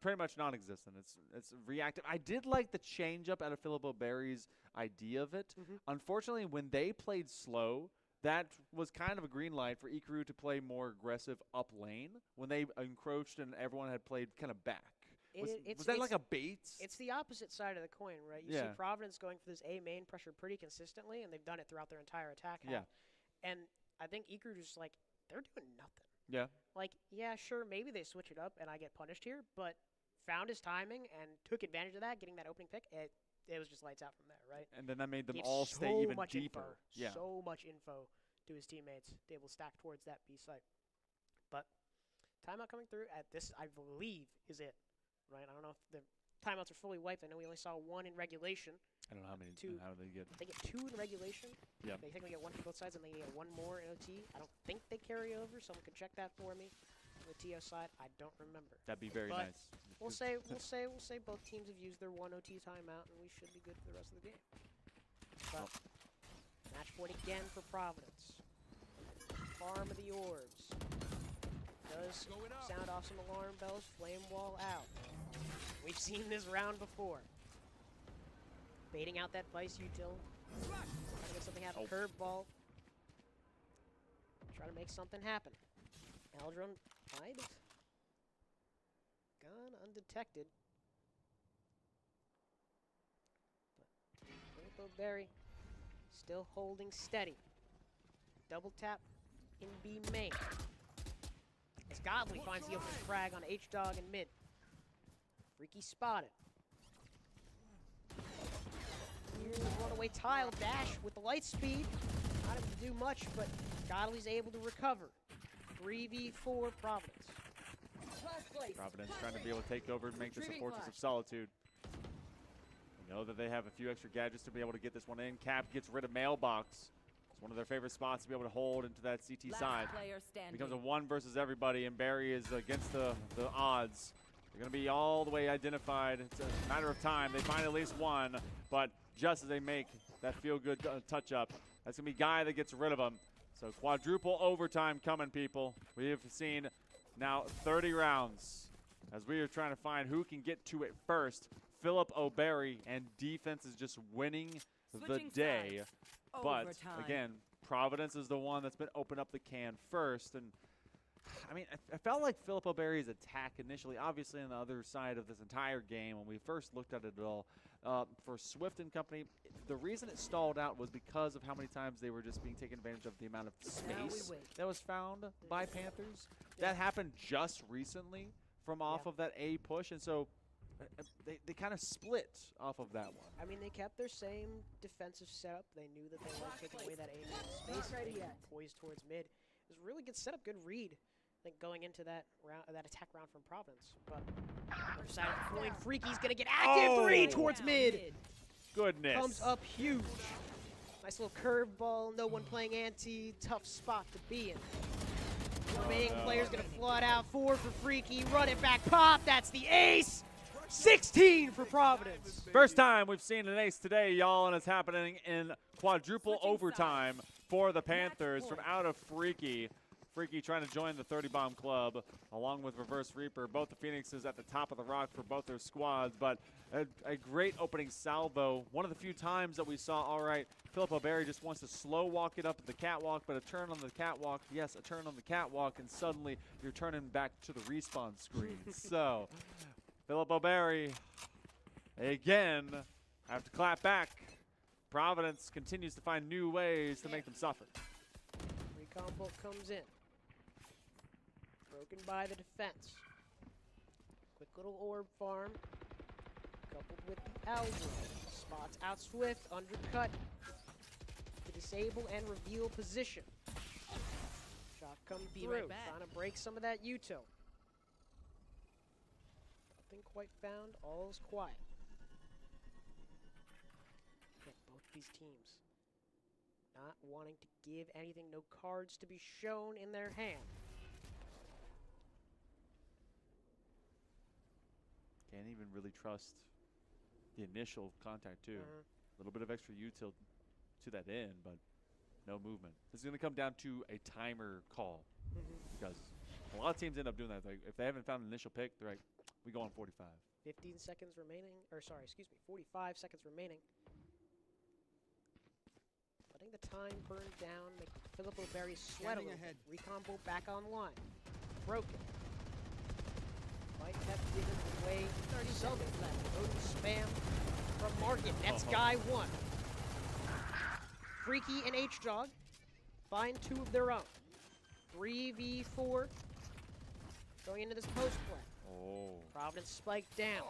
pretty much non-existent. It's reactive. I did like the change-up out of Filippo Berry's idea of it. Unfortunately, when they played slow, that was kind of a green light for Ikaru to play more aggressive up lane when they encroached and everyone had played kind of back. Was that like a bait? It's the opposite side of the coin, right? You see Providence going for this A main pressure pretty consistently, and they've done it throughout their entire attack half. And I think Ikaru just like, they're doing nothing. Yeah. Like, yeah, sure, maybe they switch it up and I get punished here, but found his timing and took advantage of that, getting that opening pick. It was just lights out from there, right? And then that made them Gave all so stay even much deeper. Info, so much info to his teammates to be able to stack towards that B site. But timeout coming through at this, I believe, is it. Right? I don't know if the timeouts are fully wiped. I know we only saw 1 in regulation. I don't know how many. How do they get? They get 2 in regulation. Yeah. They think we get 1 from both sides, and they get 1 more in OT. I don't think they carry over. Someone can check that for me. On the TO side, I don't remember. That'd be very but nice. We'll say both teams have used their 1 OT timeout, and we should be good for the rest of the game. But match point again for Providence. Farm of the orbs. Does sound off some alarm bells. Flame wall out. We've seen this round before. Baiting out that Vice util. Trying to make something happen. Curveball. Try to make something happen. Eldron might have gone undetected. But Filippo Berry still holding steady. Double tap in B main. As Godly finds the opening frag on H-Dog in mid. Freaky spotted. Here's the runaway tile dash with the light speed. Not able to do much, but Godly's able to recover. 3v4 Providence. Providence trying to be able to take over and make this a Fortress of Solitude. We know that they have a few extra gadgets to be able to get this one in. Cap gets rid of Mailbox. It's one of their favorite spots to be able to hold into that CT side. Becomes a 1 versus everybody, and Barry is against the odds. They're going to be all the way identified. It's a matter of time. They find at least one, but just as they make that feel-good touch-up, that's going to be Guy that gets rid of him. So quadruple overtime coming, people. We have seen now 30 rounds as we are trying to find who can get to it first. Philip O'Berry, and defense is just winning the day. But, again, Providence is the one that's been opened up the can first. And I mean, I felt like Philip O'Berry's attack initially, obviously on the other side of this entire game when we first looked at it all, for Swift and company, the reason it stalled out was because of how many times they were just being taken advantage of the amount of space that was found by Panthers. That happened just recently from off of that A push, and so they kind of split off of that one. I mean, they kept their same defensive setup. They knew that they weren't taking away that A space. They were poised towards mid. It was a really good setup, good read. I think going into that round, that attack round from Providence. But other side of the coin, Freaky's gonna get active. 3 towards mid. Goodness. Comes up huge. Nice little curveball. No one playing anti. Tough spot to be in. Remaining player's gonna flood out. 4 for Freaky. Run it back. Pop. That's the ace. 16 for Providence. First time we've seen an ace today, y'all, and it's happening in quadruple overtime for the Panthers from out of Freaky. Freaky trying to join the 30-bomb club along with Reverse Reaper. Both the Phoenixes at the top of the rock for both their squads, but a great opening salvo. One of the few times that we saw, all right, Philip O'Barry just wants to slow walk it up the catwalk, but a turn on the catwalk, yes, a turn on the catwalk, and suddenly you're turning back to the respawn screen. So, Philip O'Barry, again, have to clap back. Providence continues to find new ways to make them suffer. Recombo comes in. Broken by the defense. Quick little orb farm. Coupled with the algorithm. Spots out Swift, undercut. To disable and reveal position. Shot come through. Right back. Trying to break some of that util. Nothing quite found. All's quiet. Look, both these teams not wanting to give anything, no cards to be shown in their hand. Can't even really trust the initial contact too. A little bit of extra util to that end, but no movement. This is going to come down to a timer call because a lot of teams end up doing that. Like, if they haven't found an initial pick, they're like, we go on 45. 15 seconds remaining, or sorry, excuse me, 45 seconds remaining. Letting the time burn down, make Philip O'Barry sweat a little bit. Recombo back online. Broken. Might have given away 30 seconds left. Odin spam from Market. That's guy one. Freaky and H-Dog find two of their own. 3v4 going into this post play. Oh. Providence spiked down.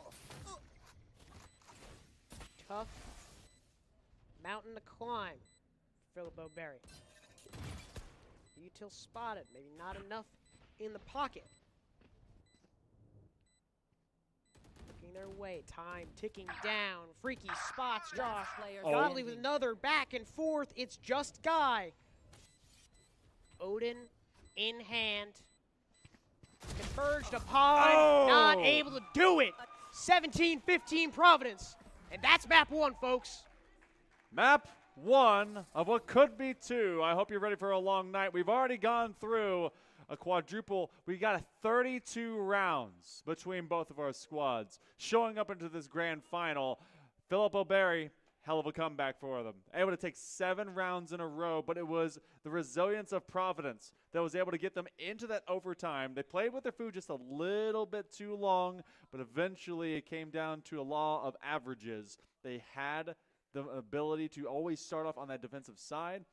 Tough mountain to climb. Philip O'Barry. Util spotted. Maybe not enough in the pocket. Looking their way. Time ticking down. Freaky spots Josh. Godly with another back and forth. It's just Guy. Odin in hand. Converged upon. Not able to do it. 17-15 Providence. And that's map one, folks. Map one of what could be two. I hope you're ready for a long night. We've already gone through a quadruple. We got a 32 rounds between both of our squads. Showing up into this grand final, Philip O'Barry, hell of a comeback for them. Able to take 7 rounds in a row, but it was the resilience of Providence that was able to get them into that overtime. They played with their food just a little bit too long, but eventually it came down to a law of averages. They had the ability to always start off on that defensive side.